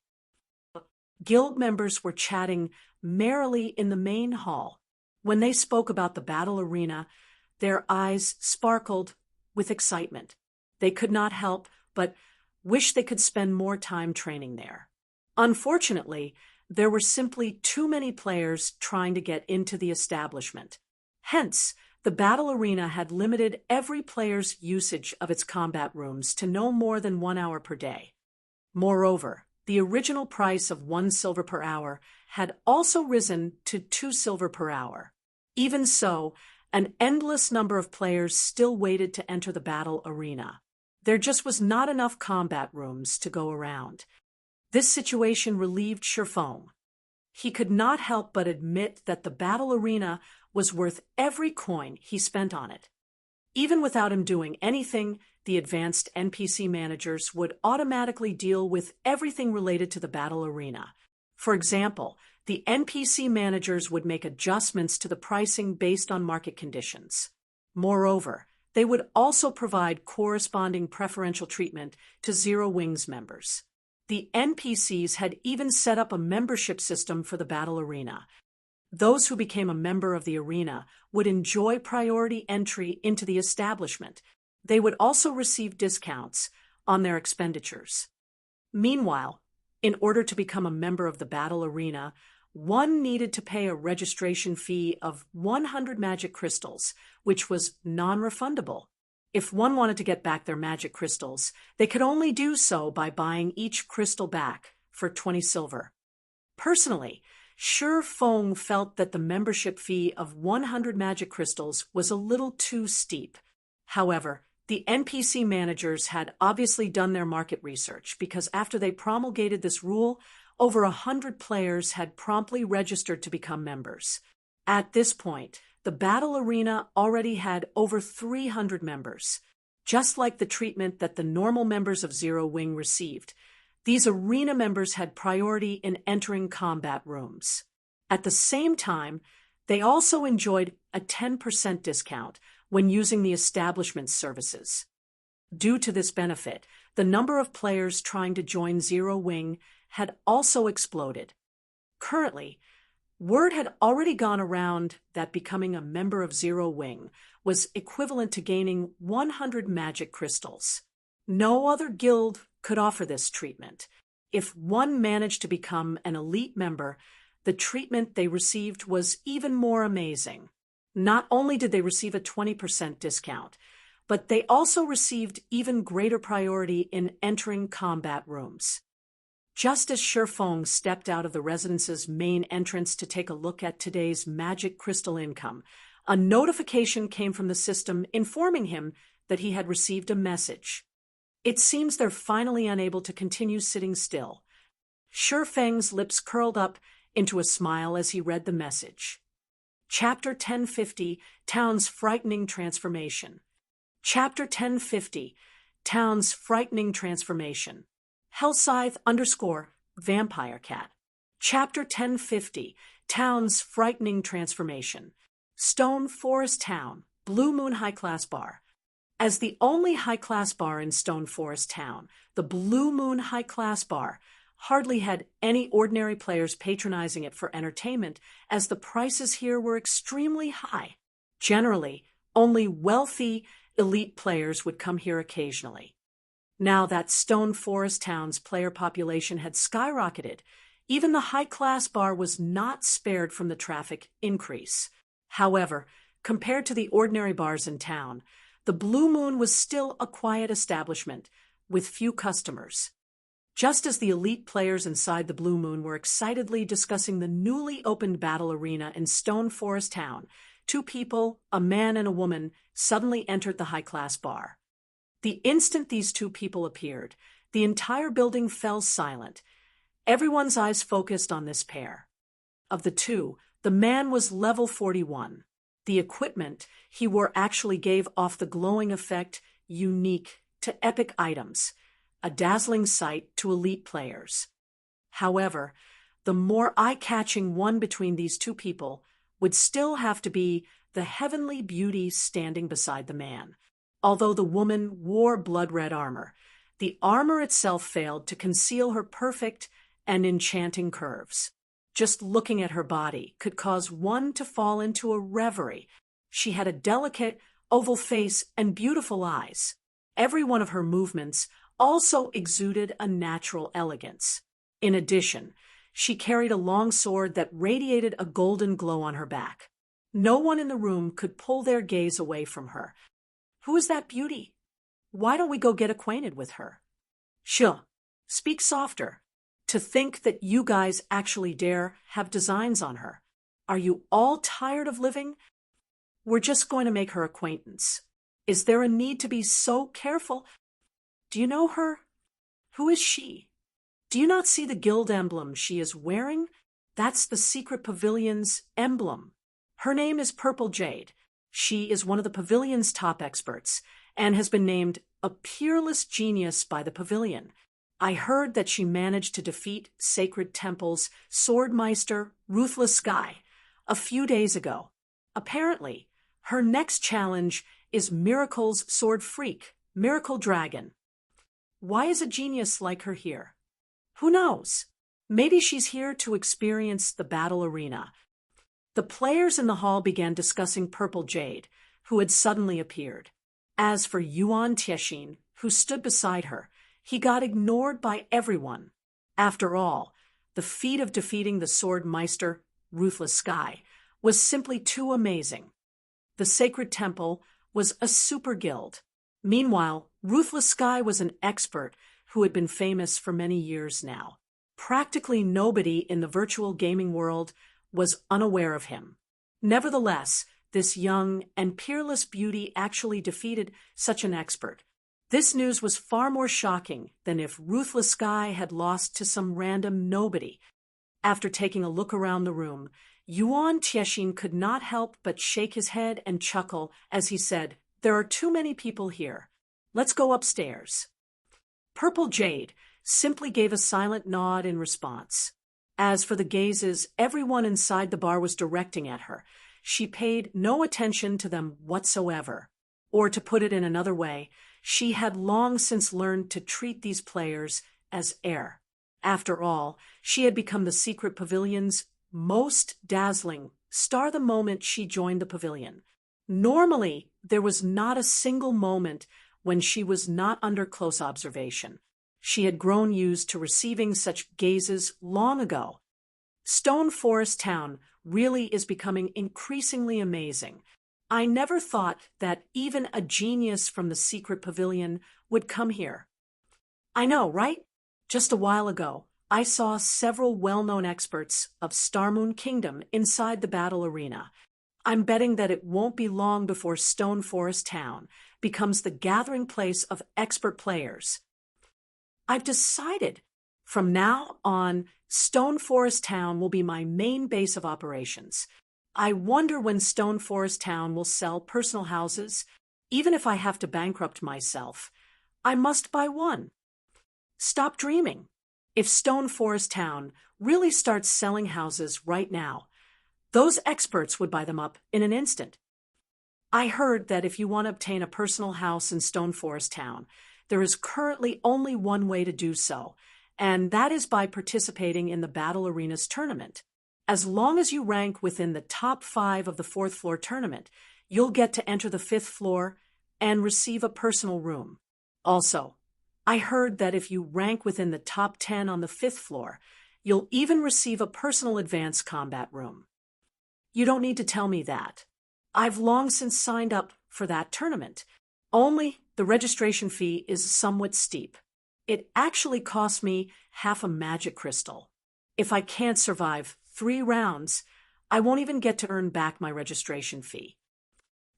Guild members were chatting merrily in the main hall. When they spoke about the battle arena, their eyes sparkled with excitement. They could not help but wish they could spend more time training there. Unfortunately, there were simply too many players trying to get into the establishment. Hence, the battle arena had limited every player's usage of its combat rooms to no more than 1 hour per day. Moreover, the original price of 1 silver per hour had also risen to 2 silver per hour. Even so, an endless number of players still waited to enter the battle arena. There just was not enough combat rooms to go around. This situation relieved Shifeng. He could not help but admit that the battle arena was worth every coin he spent on it. Even without him doing anything, the advanced NPC managers would automatically deal with everything related to the battle arena. For example, the NPC managers would make adjustments to the pricing based on market conditions. Moreover, they would also provide corresponding preferential treatment to Zero Wings members. The NPCs had even set up a membership system for the battle arena. Those who became a member of the arena would enjoy priority entry into the establishment. They would also receive discounts on their expenditures. Meanwhile, in order to become a member of the battle arena, one needed to pay a registration fee of 100 magic crystals, which was non-refundable. If one wanted to get back their magic crystals, they could only do so by buying each crystal back for 20 silver. Personally, Shifeng felt that the membership fee of 100 magic crystals was a little too steep. However, the NPC managers had obviously done their market research because after they promulgated this rule, over 100 players had promptly registered to become members. At this point, the battle arena already had over 300 members. Just like the treatment that the normal members of Zero Wing received, these arena members had priority in entering combat rooms. At the same time, they also enjoyed a 10% discount when using the establishment's services. Due to this benefit, the number of players trying to join Zero Wing had also exploded. Currently, word had already gone around that becoming a member of Zero Wing was equivalent to gaining 100 magic crystals. No other guild could offer this treatment. If one managed to become an elite member, the treatment they received was even more amazing. Not only did they receive a 20% discount, but they also received even greater priority in entering combat rooms. Just as Shifeng stepped out of the residence's main entrance to take a look at today's magic crystal income, a notification came from the system informing him that he had received a message. It seems they're finally unable to continue sitting still. Shifeng's lips curled up into a smile as he read the message. Chapter 1050, Town's Frightening Transformation. Chapter 1050, Town's Frightening Transformation. Hellscythe_Vampire Cat. Chapter 1050, Town's Frightening Transformation. Stone Forest Town, Blue Moon High Class Bar. As the only high-class bar in Stone Forest Town, the Blue Moon High Class Bar hardly had any ordinary players patronizing it for entertainment, as the prices here were extremely high. Generally, only wealthy, elite players would come here occasionally. Now that Stone Forest Town's player population had skyrocketed, even the high-class bar was not spared from the traffic increase. However, compared to the ordinary bars in town, the Blue Moon was still a quiet establishment, with few customers. Just as the elite players inside the Blue Moon were excitedly discussing the newly opened battle arena in Stone Forest Town, two people, a man and a woman, suddenly entered the high-class bar. The instant these two people appeared, the entire building fell silent. Everyone's eyes focused on this pair. Of the two, the man was level 41. The equipment he wore actually gave off the glowing effect unique to epic items, a dazzling sight to elite players. However, the more eye-catching one between these two people would still have to be the heavenly beauty standing beside the man. Although the woman wore blood-red armor, the armor itself failed to conceal her perfect and enchanting curves. Just looking at her body could cause one to fall into a reverie. She had a delicate, oval face and beautiful eyes. Every one of her movements also exuded a natural elegance. In addition, she carried a long sword that radiated a golden glow on her back. No one in the room could pull their gaze away from her. Who is that beauty? Why don't we go get acquainted with her? Sure, speak softer. To think that you guys actually dare have designs on her. Are you all tired of living? We're just going to make her acquaintance. Is there a need to be so careful? Do you know her? Who is she? Do you not see the guild emblem she is wearing? That's the secret pavilion's emblem. Her name is Purple Jade. She is one of the pavilion's top experts and has been named a peerless genius by the pavilion. I heard that she managed to defeat Sacred Temple's Swordmeister, Ruthless Sky, a few days ago. Apparently, her next challenge is Miracle's sword freak, Miracle Dragon. Why is a genius like her here? Who knows? Maybe she's here to experience the battle arena. The players in the hall began discussing Purple Jade, who had suddenly appeared. As for Yuan Tiexin, who stood beside her, he got ignored by everyone. After all, the feat of defeating the Swordmeister, Ruthless Sky, was simply too amazing. The Sacred Temple was a super guild. Meanwhile, Ruthless Sky was an expert who had been famous for many years now. Practically nobody in the virtual gaming world was unaware of him. Nevertheless, this young and peerless beauty actually defeated such an expert. This news was far more shocking than if Ruthless Sky had lost to some random nobody. After taking a look around the room, Yuan Tiexin could not help but shake his head and chuckle as he said, "There are too many people here. Let's go upstairs." Purple Jade simply gave a silent nod in response. As for the gazes everyone inside the bar was directing at her, she paid no attention to them whatsoever. Or to put it in another way, she had long since learned to treat these players as air. After all, she had become the secret pavilion's most dazzling star the moment she joined the pavilion. Normally, there was not a single moment when she was not under close observation. She had grown used to receiving such gazes long ago. Stone Forest Town really is becoming increasingly amazing. I never thought that even a genius from the secret pavilion would come here. I know, right? Just a while ago, I saw several well-known experts of Starmoon Kingdom inside the battle arena. I'm betting that it won't be long before Stone Forest Town becomes the gathering place of expert players. I've decided from now on, Stone Forest Town will be my main base of operations. I wonder when Stone Forest Town will sell personal houses. Even if I have to bankrupt myself, I must buy one. Stop dreaming. If Stone Forest Town really starts selling houses right now, those experts would buy them up in an instant. I heard that if you want to obtain a personal house in Stone Forest Town, there is currently only one way to do so, and that is by participating in the Battle Arenas tournament. As long as you rank within the top 5 of the 4th floor tournament, you'll get to enter the 5th floor and receive a personal room. Also, I heard that if you rank within the top 10 on the 5th floor, you'll even receive a personal advanced combat room. You don't need to tell me that. I've long since signed up for that tournament. Only the registration fee is somewhat steep. It actually cost me half a magic crystal. If I can't survive 3 rounds, I won't even get to earn back my registration fee.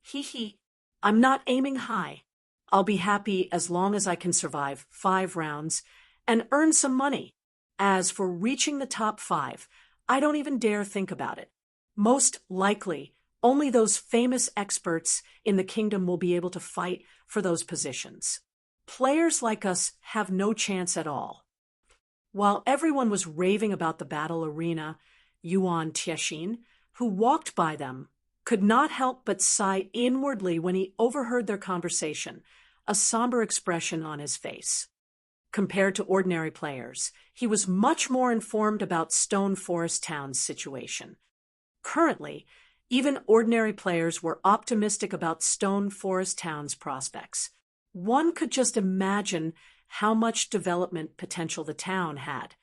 Hee, I'm not aiming high. I'll be happy as long as I can survive 5 rounds and earn some money. As for reaching the top 5, I don't even dare think about it. Most likely, Only those famous experts in the kingdom will be able to fight for those positions. Players like us have no chance at all. While everyone was raving about the battle arena, Yuan Tiexin, who walked by them, could not help but sigh inwardly when he overheard their conversation, a somber expression on his face. Compared to ordinary players, he was much more informed about Stone Forest Town's situation. Currently, even ordinary players were optimistic about Stone Forest Town's prospects. One could just imagine how much development potential the town had.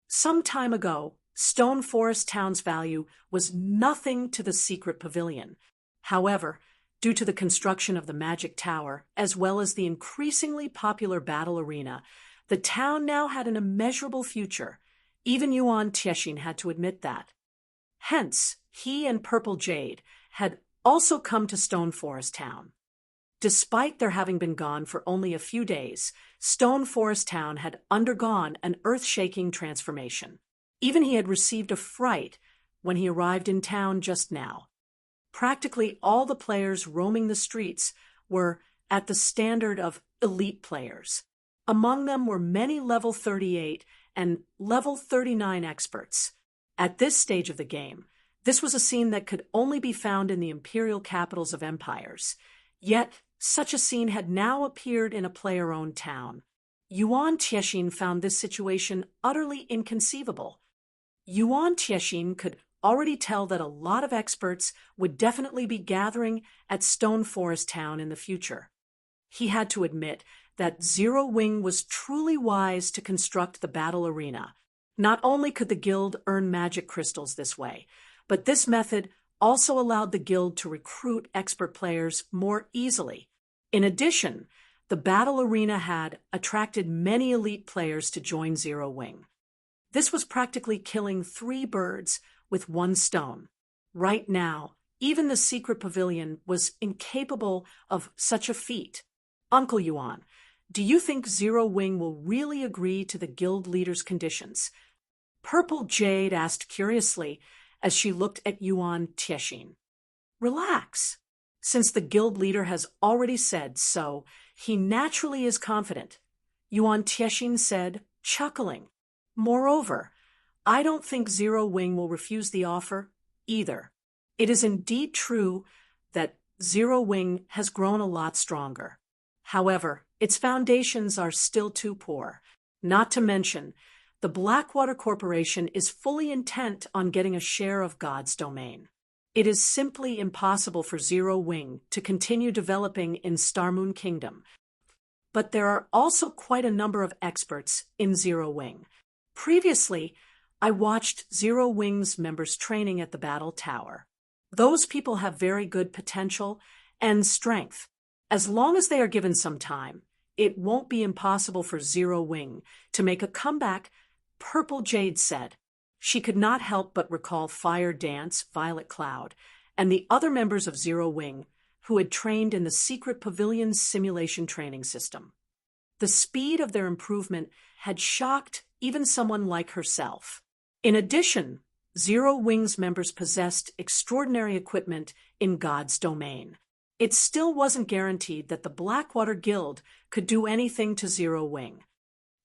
Some time ago, Stone Forest Town's value was nothing to the secret pavilion. However, due to the construction of the Magic Tower, as well as the increasingly popular battle arena, the town now had an immeasurable future. Even Yuan Tiexin had to admit that. Hence, he and Purple Jade had also come to Stone Forest Town. Despite their having been gone for only a few days, Stone Forest Town had undergone an earth-shaking transformation. Even he had received a fright when he arrived in town just now. Practically all the players roaming the streets were at the standard of elite players. Among them were many level 38 and level 39 experts. At this stage of the game, this was a scene that could only be found in the imperial capitals of empires. Yet, such a scene had now appeared in a player-owned town. Yuan Tiexin found this situation utterly inconceivable. Yuan Tiexin could already tell that a lot of experts would definitely be gathering at Stone Forest Town in the future. He had to admit that Zero Wing was truly wise to construct the battle arena. Not only could the guild earn magic crystals this way, but this method also allowed the guild to recruit expert players more easily. In addition, the battle arena had attracted many elite players to join Zero Wing. This was practically killing 3 birds with 1 stone. Right now, even the secret pavilion was incapable of such a feat. Uncle Yuan, do you think Zero Wing will really agree to the guild leader's conditions? Purple Jade asked curiously as she looked at Yuan Tiexin. Relax. Since the guild leader has already said so, he naturally is confident, Yuan Tiexin said, chuckling. Moreover, I don't think Zero Wing will refuse the offer either. It is indeed true that Zero Wing has grown a lot stronger. However, its foundations are still too poor. Not to mention, the Blackwater Corporation is fully intent on getting a share of God's domain. It is simply impossible for Zero Wing to continue developing in Starmoon Kingdom. But there are also quite a number of experts in Zero Wing. Previously, I watched Zero Wing's members training at the Battle Tower. Those people have very good potential and strength. As long as they are given some time, it won't be impossible for Zero Wing to make a comeback, Purple Jade said. She could not help but recall Fire Dance, Violet Cloud, and the other members of Zero Wing who had trained in the secret pavilion's simulation training system. The speed of their improvement had shocked even someone like herself. In addition, Zero Wing's members possessed extraordinary equipment in God's domain. It still wasn't guaranteed that the Blackwater Guild could do anything to Zero Wing.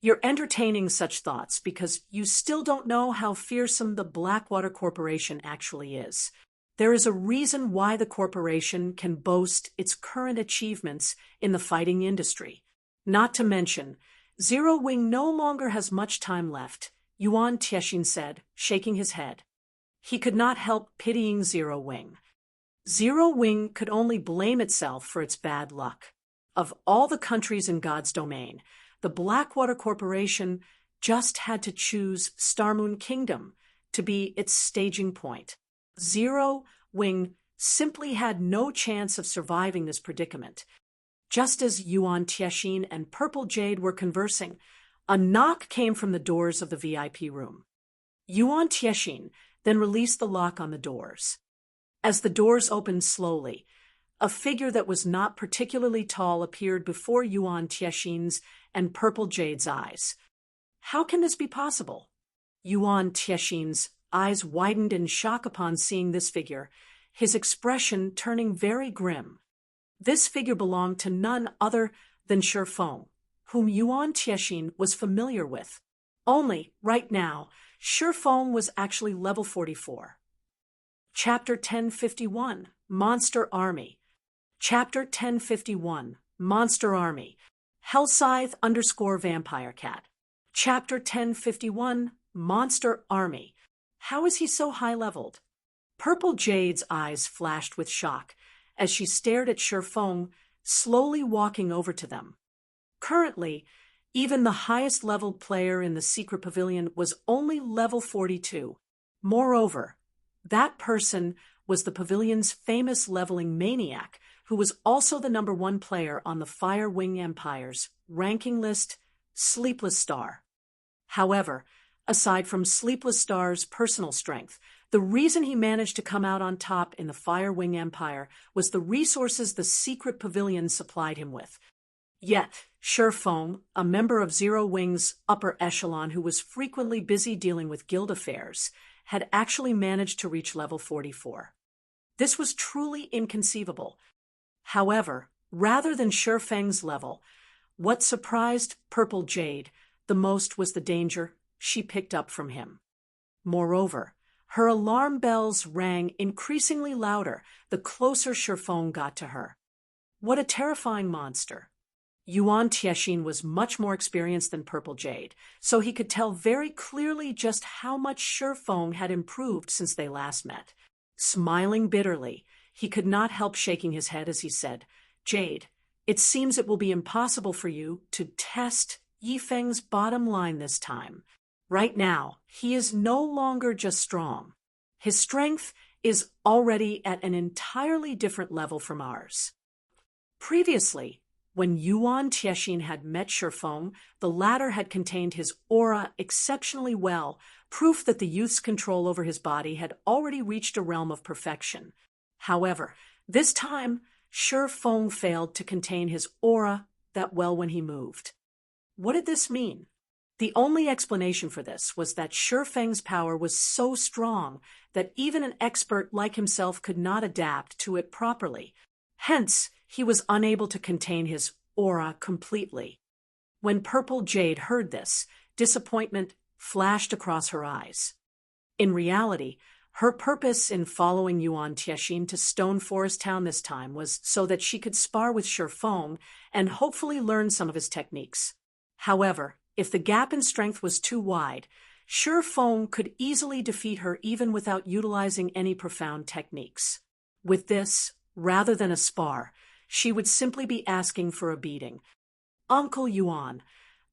You're entertaining such thoughts because you still don't know how fearsome the Blackwater Corporation actually is. There is a reason why the corporation can boast its current achievements in the fighting industry. Not to mention, Zero Wing no longer has much time left, Yuan Tiexin said, shaking his head. He could not help pitying Zero Wing. Zero Wing could only blame itself for its bad luck. Of all the countries in God's domain, the Blackwater Corporation just had to choose Starmoon Kingdom to be its staging point. Zero Wing simply had no chance of surviving this predicament. Just as Yuan Tiexin and Purple Jade were conversing, a knock came from the doors of the VIP room. Yuan Tiexin then released the lock on the doors. As the doors opened slowly, a figure that was not particularly tall appeared before Yuan Tiexin's and Purple Jade's eyes. How can this be possible? Yuan Tiexin's eyes widened in shock upon seeing this figure. his expression turning very grim. This figure belonged to none other than Shi Feng, whom Yuan Tiexian was familiar with. Only, right now, Shi Feng was actually level 44. Chapter 1051, Monster Army. Chapter 1051, Monster Army. Hellscythe_Vampire Cat. Chapter 1051, Monster Army. How is he so high-leveled? Purple Jade's eyes flashed with shock as she stared at Shi Feng, slowly walking over to them. Currently, even the highest-leveled player in the secret pavilion was only level 42. Moreover, that person was the pavilion's famous leveling maniac, who was also the #1 player on the Fire Wing Empire's ranking list, Sleepless Star. However, aside from Sleepless Star's personal strength, the reason he managed to come out on top in the Fire Wing Empire was the resources the secret pavilion supplied him with. Yet, Shi Feng, a member of Zero Wing's upper echelon who was frequently busy dealing with guild affairs, had actually managed to reach level 44. This was truly inconceivable. However, rather than Shi Feng's level, what surprised Purple Jade the most was the danger she picked up from him. Moreover, her alarm bells rang increasingly louder the closer Shi Feng got to her. What a terrifying monster! Yuan Tiexian was much more experienced than Purple Jade, so he could tell very clearly just how much Shi Feng had improved since they last met. Smiling bitterly, he could not help shaking his head as he said, "Jade, it seems it will be impossible for you to test Yifeng's bottom line this time. Right now, he is no longer just strong. His strength is already at an entirely different level from ours." Previously, when Yuan Tiexian had met Shi Feng, the latter had contained his aura exceptionally well, proof that the youth's control over his body had already reached a realm of perfection. However, this time, Shi Feng failed to contain his aura that well when he moved. What did this mean? The only explanation for this was that Shi Feng's power was so strong that even an expert like himself could not adapt to it properly. Hence, he was unable to contain his aura completely. When Purple Jade heard this, disappointment flashed across her eyes. In reality, her purpose in following Yuan Tiexian to Stone Forest Town this time was so that she could spar with Shi Feng and hopefully learn some of his techniques. However, if the gap in strength was too wide, Shi Feng could easily defeat her even without utilizing any profound techniques. With this, rather than a spar, she would simply be asking for a beating. "Uncle Yuan,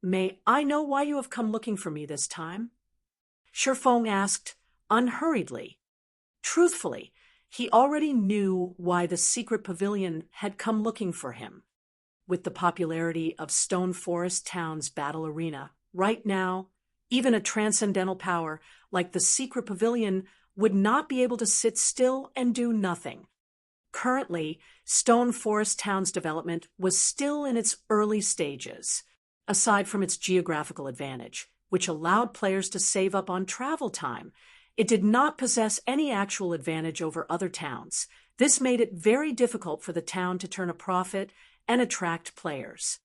may I know why you have come looking for me this time?" Shi Feng asked, unhurriedly. Truthfully, he already knew why the secret pavilion had come looking for him. With the popularity of Stone Forest Town's battle arena, right now, even a transcendental power like the secret pavilion would not be able to sit still and do nothing. Currently, Stone Forest Town's development was still in its early stages. Aside from its geographical advantage, which allowed players to save up on travel time, it did not possess any actual advantage over other towns. This made it very difficult for the town to turn a profit and attract players.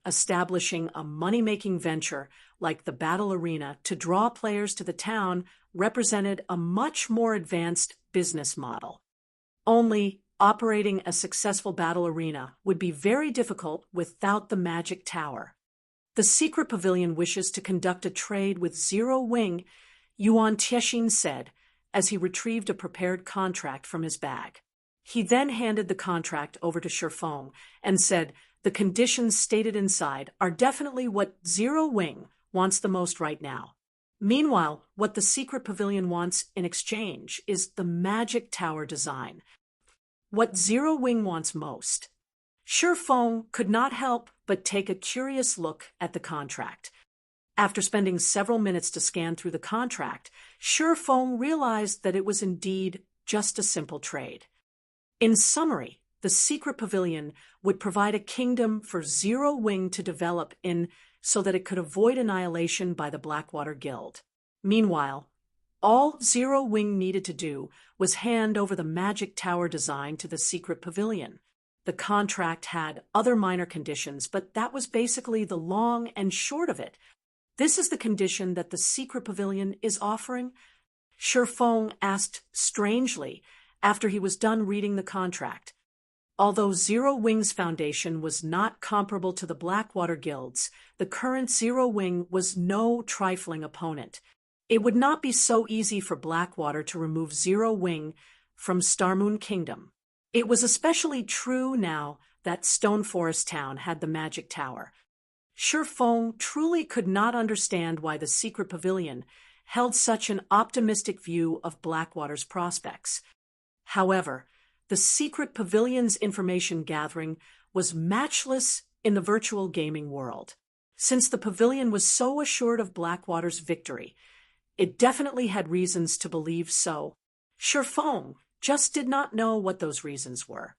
Establishing a money-making venture like the battle arena to draw players to the town represented a much more advanced business model. Only, operating a successful battle arena would be very difficult without the magic tower. The secret pavilion wishes to conduct a trade with Zero Wing, Yuan Tiexian said, as he retrieved a prepared contract from his bag. He then handed the contract over to Shi Feng and said, "The conditions stated inside are definitely what Zero Wing wants the most right now. Meanwhile, what the secret pavilion wants in exchange is the magic tower design. What Zero Wing wants most." Shi Feng could not help but take a curious look at the contract. After spending several minutes to scan through the contract, Shi Feng realized that it was indeed just a simple trade. In summary, the secret pavilion would provide a kingdom for Zero Wing to develop in so that it could avoid annihilation by the Blackwater Guild. Meanwhile, All Zero Wing needed to do was hand over the magic tower design to the secret pavilion. The contract had other minor conditions, but that was basically the long and short of it. This is the condition that the secret pavilion is offering? Shifeng asked strangely after he was done reading the contract. Although Zero Wing's foundation was not comparable to the Blackwater Guild's, the current Zero Wing was no trifling opponent. It would not be so easy for Blackwater to remove Zero Wing from Starmoon Kingdom. It was especially true now that Stone Forest Town had the magic tower. Shifeng truly could not understand why the secret pavilion held such an optimistic view of Blackwater's prospects. However, the secret pavilion's information gathering was matchless in the virtual gaming world. Since the pavilion was so assured of Blackwater's victory, it definitely had reasons to believe so. Shifeng just did not know what those reasons were.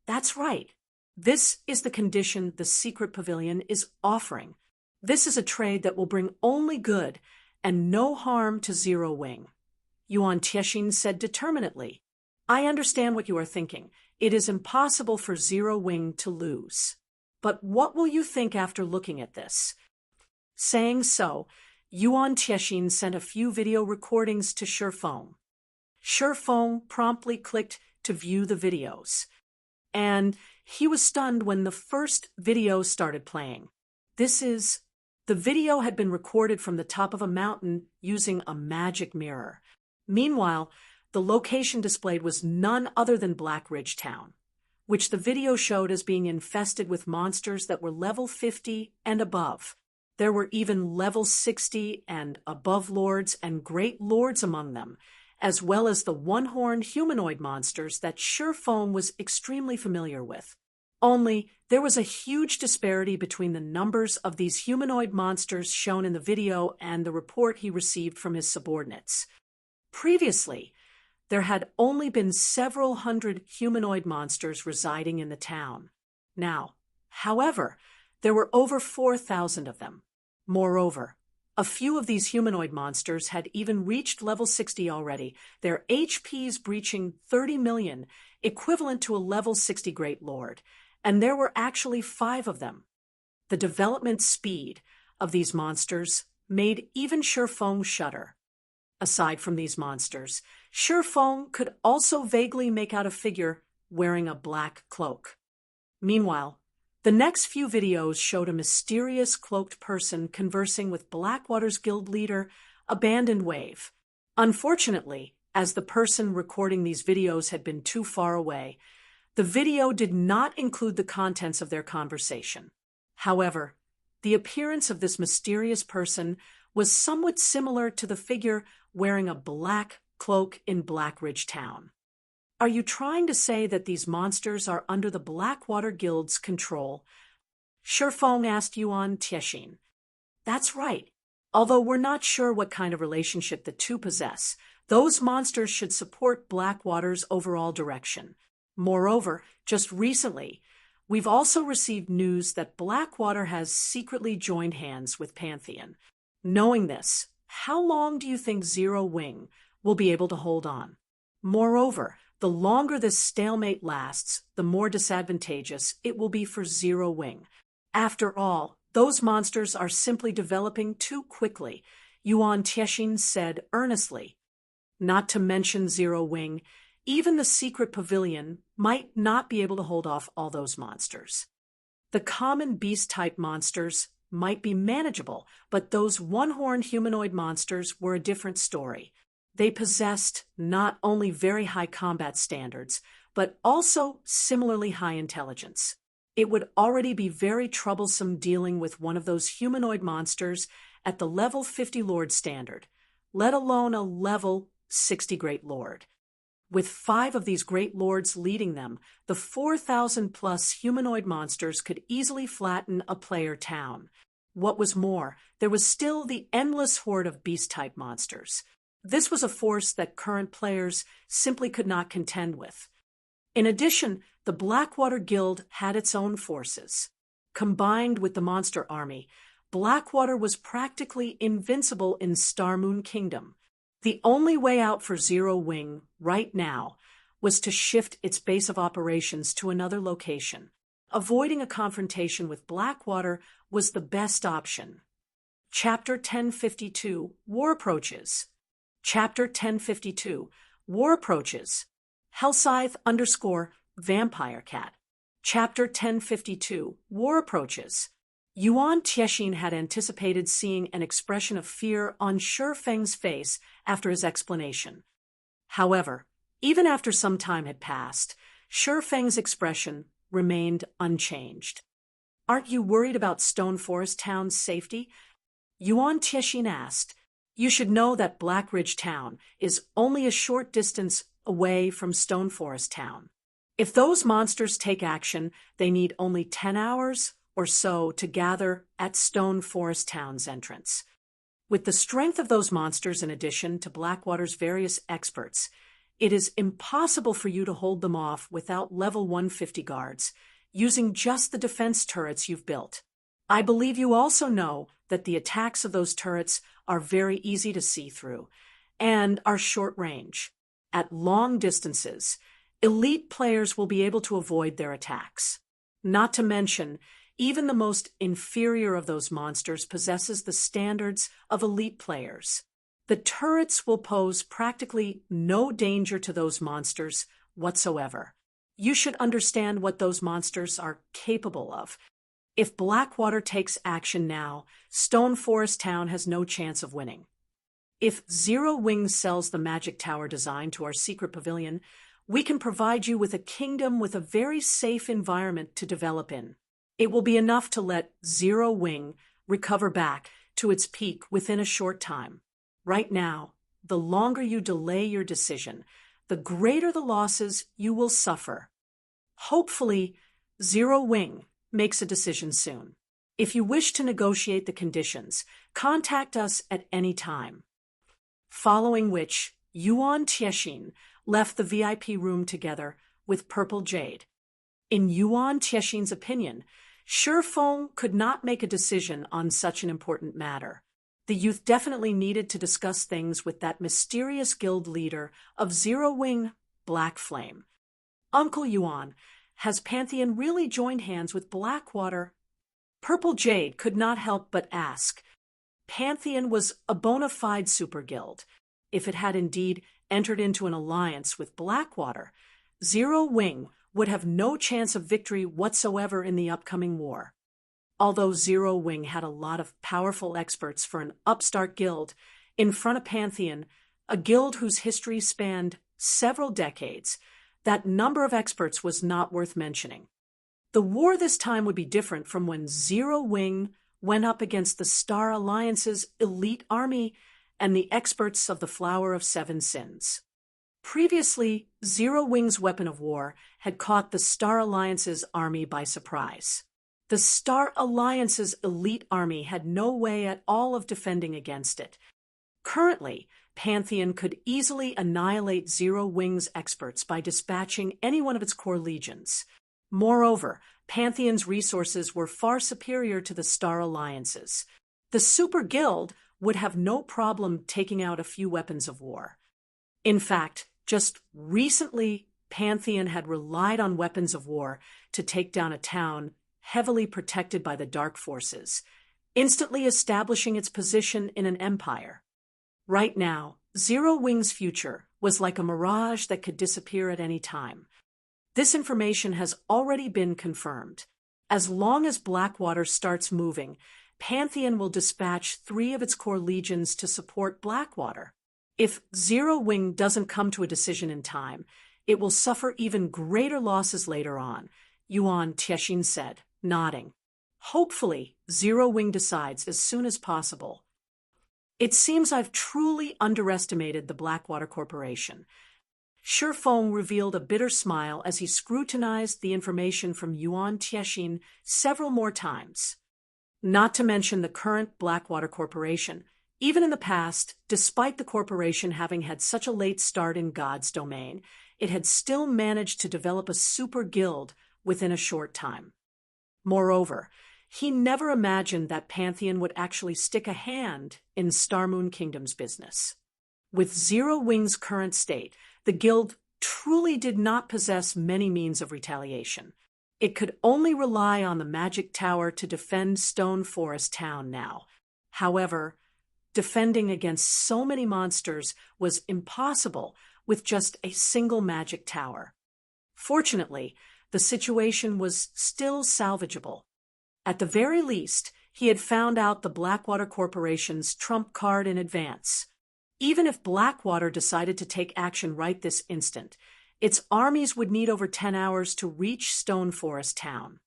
That's right. This is the condition the secret pavilion is offering. This is a trade that will bring only good and no harm to Zero Wing. Yuan Tiexin said determinedly. I understand what you are thinking. It is impossible for Zero Wing to lose. But what will you think after looking at this? Saying so, Yuan Tiexin sent a few video recordings to Shifeng. Shifeng promptly clicked to view the videos. And he was stunned when the first video started playing. The video had been recorded from the top of a mountain using a magic mirror. Meanwhile, the location displayed was none other than Black Ridge Town, which the video showed as being infested with monsters that were level 50 and above. There were even level 60 and above lords and great lords among them, as well as the one-horned humanoid monsters that Shifeng was extremely familiar with. Only, there was a huge disparity between the numbers of these humanoid monsters shown in the video and the report he received from his subordinates. Previously, there had only been several hundred humanoid monsters residing in the town. Now, however, there were over 4,000 of them. Moreover, a few of these humanoid monsters had even reached level 60 already, their HPs breaching 30 million, equivalent to a level 60 Great Lord, and there were actually 5 of them. The development speed of these monsters made even Shifeng shudder. Aside from these monsters, Shifeng could also vaguely make out a figure wearing a black cloak. Meanwhile, the next few videos showed a mysterious cloaked person conversing with Blackwater's guild leader, Abandoned Wave. Unfortunately, as the person recording these videos had been too far away, the video did not include the contents of their conversation. However, the appearance of this mysterious person was somewhat similar to the figure wearing a black cloak in Black Ridge Town. Are you trying to say that these monsters are under the Blackwater Guild's control? Shifeng asked Yuan Tiexin. That's right. Although we're not sure what kind of relationship the two possess, those monsters should support Blackwater's overall direction. Moreover, just recently, we've also received news that Blackwater has secretly joined hands with Pantheon. Knowing this, how long do you think Zero Wing will be able to hold on? Moreover, the longer this stalemate lasts, the more disadvantageous it will be for Zero Wing. After all, those monsters are simply developing too quickly, Yuan Tiexin said earnestly. Not to mention Zero Wing, even the secret pavilion might not be able to hold off all those monsters. The common beast-type monsters might be manageable, but those one-horned humanoid monsters were a different story. They possessed not only very high combat standards, but also similarly high intelligence. It would already be very troublesome dealing with one of those humanoid monsters at the level 50 Lord standard, let alone a level 60 Great Lord. With 5 of these Great Lords leading them, the 4,000-plus humanoid monsters could easily flatten a player town. What was more, there was still the endless horde of beast-type monsters. This was a force that current players simply could not contend with. In addition, the Blackwater Guild had its own forces. Combined with the monster army, Blackwater was practically invincible in Starmoon Kingdom. The only way out for Zero Wing right now was to shift its base of operations to another location. Avoiding a confrontation with Blackwater was the best option. Chapter 1052, War Approaches. Chapter 1052, War Approaches. Hellscythe_Vampire Cat. Chapter 1052, War Approaches. Yuan Tiexin had anticipated seeing an expression of fear on Shi Feng's face after his explanation. However, even after some time had passed, Shi Feng's expression remained unchanged. "Aren't you worried about Stone Forest Town's safety?" Yuan Tiexin asked. "You should know that Black Ridge Town is only a short distance away from Stone Forest Town. If those monsters take action, they need only 10 hours or so to gather at Stone Forest Town's entrance. With the strength of those monsters in addition to Blackwater's various experts, it is impossible for you to hold them off without level 150 guards, using just the defense turrets you've built. I believe you also know that the attacks of those turrets are very easy to see through, and are short range. At long distances, elite players will be able to avoid their attacks. Not to mention, even the most inferior of those monsters possesses the standards of elite players. The turrets will pose practically no danger to those monsters whatsoever. You should understand what those monsters are capable of. If Blackwater takes action now, Stone Forest Town has no chance of winning. If Zero Wing sells the magic tower design to our secret pavilion, we can provide you with a kingdom with a very safe environment to develop in. It will be enough to let Zero Wing recover back to its peak within a short time. Right now, the longer you delay your decision, the greater the losses you will suffer. Hopefully, Zero Wing makes a decision soon. If you wish to negotiate the conditions, contact us at any time." Following which, Yuan Tiexin left the VIP room together with Purple Jade. In Yuan Tiexin's opinion, Shi Feng could not make a decision on such an important matter. The youth definitely needed to discuss things with that mysterious guild leader of Zero Wing, Black Flame. "Uncle Yuan, has Pantheon really joined hands with Blackwater?" Purple Jade could not help but ask. Pantheon was a bona fide super guild. If it had indeed entered into an alliance with Blackwater, Zero Wing would have no chance of victory whatsoever in the upcoming war. Although Zero Wing had a lot of powerful experts for an upstart guild, in front of Pantheon, a guild whose history spanned several decades, that number of experts was not worth mentioning. The war this time would be different from when Zero Wing went up against the Star Alliance's elite army and the experts of the Flower of Seven Sins. Previously, Zero Wing's weapon of war had caught the Star Alliance's army by surprise. The Star Alliance's elite army had no way at all of defending against it. Currently, Pantheon could easily annihilate Zero Wing's experts by dispatching any one of its core legions. Moreover, Pantheon's resources were far superior to the Star Alliance's. The Super Guild would have no problem taking out a few weapons of war. In fact, just recently, Pantheon had relied on weapons of war to take down a town heavily protected by the Dark Forces, instantly establishing its position in an empire. Right now, Zero Wing's future was like a mirage that could disappear at any time. This information has already been confirmed. As long as Blackwater starts moving, Pantheon will dispatch 3 of its core legions to support Blackwater. If Zero Wing doesn't come to a decision in time, it will suffer even greater losses later on, Yuan Tiexin said, nodding. Hopefully, Zero Wing decides as soon as possible. "It seems I've truly underestimated the Blackwater Corporation." Shi Feng revealed a bitter smile as he scrutinized the information from Yuan Tiexin several more times. Not to mention the current Blackwater Corporation. Even in the past, despite the corporation having had such a late start in God's domain, it had still managed to develop a super guild within a short time. Moreover, he never imagined that Pantheon would actually stick a hand in Starmoon Kingdom's business. With Zero Wing's current state, the guild truly did not possess many means of retaliation. It could only rely on the magic tower to defend Stone Forest Town now. However, defending against so many monsters was impossible with just a single magic tower. Fortunately, the situation was still salvageable. At the very least, he had found out the Blackwater Corporation's trump card in advance. Even if Blackwater decided to take action right this instant, its armies would need over 10 hours to reach Stone Forest Town.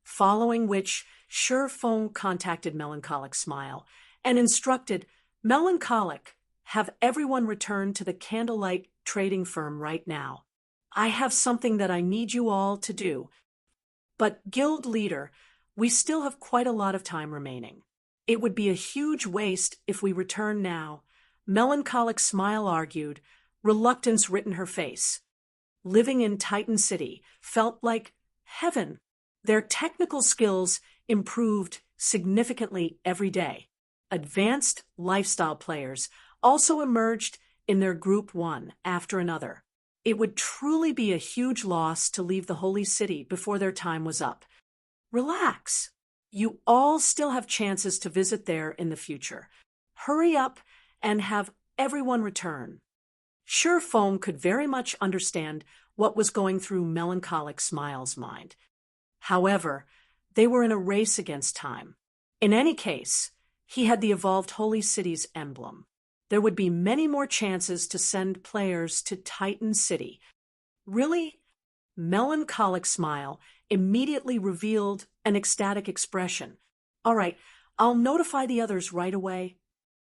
Following which, Feng contacted Melancholic Smile and instructed, "Melancholic, have everyone return to the Candlelight Trading Firm right now. I have something that I need you all to do. But, guild leader, we still have quite a lot of time remaining. It would be a huge waste if we return now," Melancholic Smile argued, reluctance writ in her face. Living in Titan City felt like heaven. Their technical skills improved significantly every day. Advanced lifestyle players also emerged in their group one after another. It would truly be a huge loss to leave the Holy City before their time was up. Relax. You all still have chances to visit there in the future. Hurry up and have everyone return. Feng could very much understand what was going through Melancholic Smile's mind. However, they were in a race against time. In any case, he had the evolved Holy City's emblem. There would be many more chances to send players to Titan City. Really? Melancholic Smile immediately revealed an ecstatic expression. "All right, I'll notify the others right away."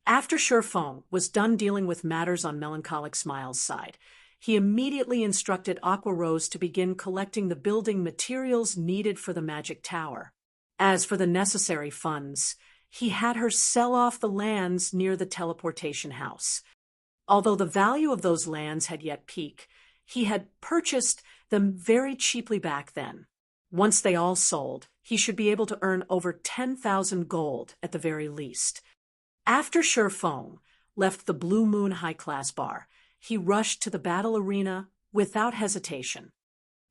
After Feng was done dealing with matters on Melancholic Smile's side, he immediately instructed Aqua Rose to begin collecting the building materials needed for the magic tower. As for the necessary funds, he had her sell off the lands near the teleportation house. Although the value of those lands had yet peaked, he had purchased them very cheaply back then. Once they all sold, he should be able to earn over 10,000 gold at the very least. After Feng left the Blue Moon high-class bar, he rushed to the battle arena without hesitation.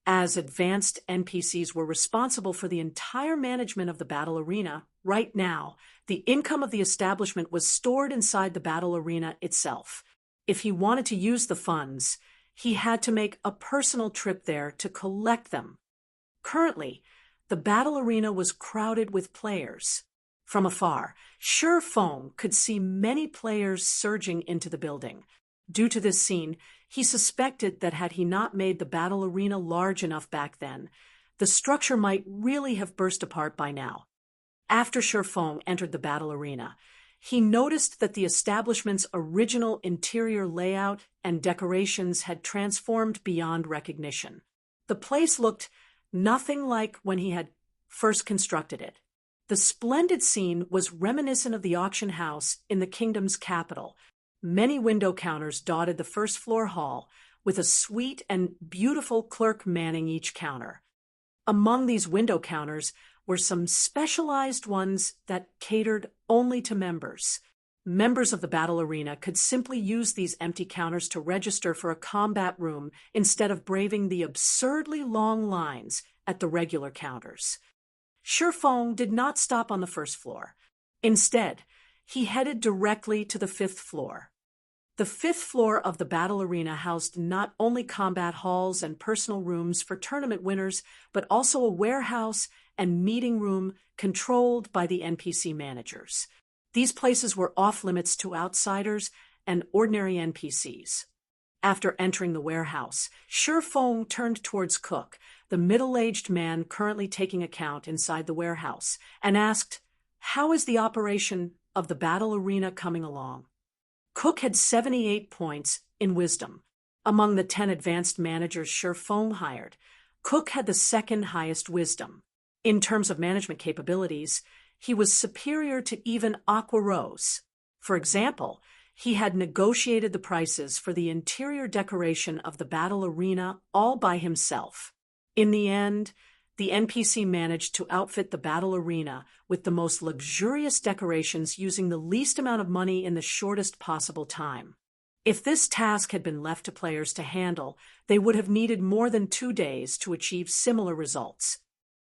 As advanced NPCs were responsible for the entire management of the battle arena, right now, the income of the establishment was stored inside the battle arena itself. If he wanted to use the funds, he had to make a personal trip there to collect them. Currently, the battle arena was crowded with players. From afar, Feng could see many players surging into the building. Due to this scene, he suspected that had he not made the battle arena large enough back then, the structure might really have burst apart by now. After Feng entered the battle arena, he noticed that the establishment's original interior layout and decorations had transformed beyond recognition. The place looked nothing like when he had first constructed it. The splendid scene was reminiscent of the auction house in the kingdom's capital. Many window counters dotted the first-floor hall, with a sweet and beautiful clerk manning each counter. Among these window counters were some specialized ones that catered only to members. Members of the battle arena could simply use these empty counters to register for a combat room instead of braving the absurdly long lines at the regular counters. Feng did not stop on the first floor. Instead, he headed directly to the 5th floor. The 5th floor of the battle arena housed not only combat halls and personal rooms for tournament winners, but also a warehouse and meeting room controlled by the NPC managers. These places were off-limits to outsiders and ordinary NPCs. After entering the warehouse, Feng turned towards Cook, the middle-aged man currently taking account inside the warehouse, and asked, "How is the operation of the battle arena coming along?" Cook had 78 points in wisdom. Among the 10 advanced managers Feng hired, Cook had the second highest wisdom. In terms of management capabilities, he was superior to even Aqua Rose. For example, he had negotiated the prices for the interior decoration of the battle arena all by himself. In the end, the NPC managed to outfit the battle arena with the most luxurious decorations using the least amount of money in the shortest possible time. If this task had been left to players to handle, they would have needed more than 2 days to achieve similar results.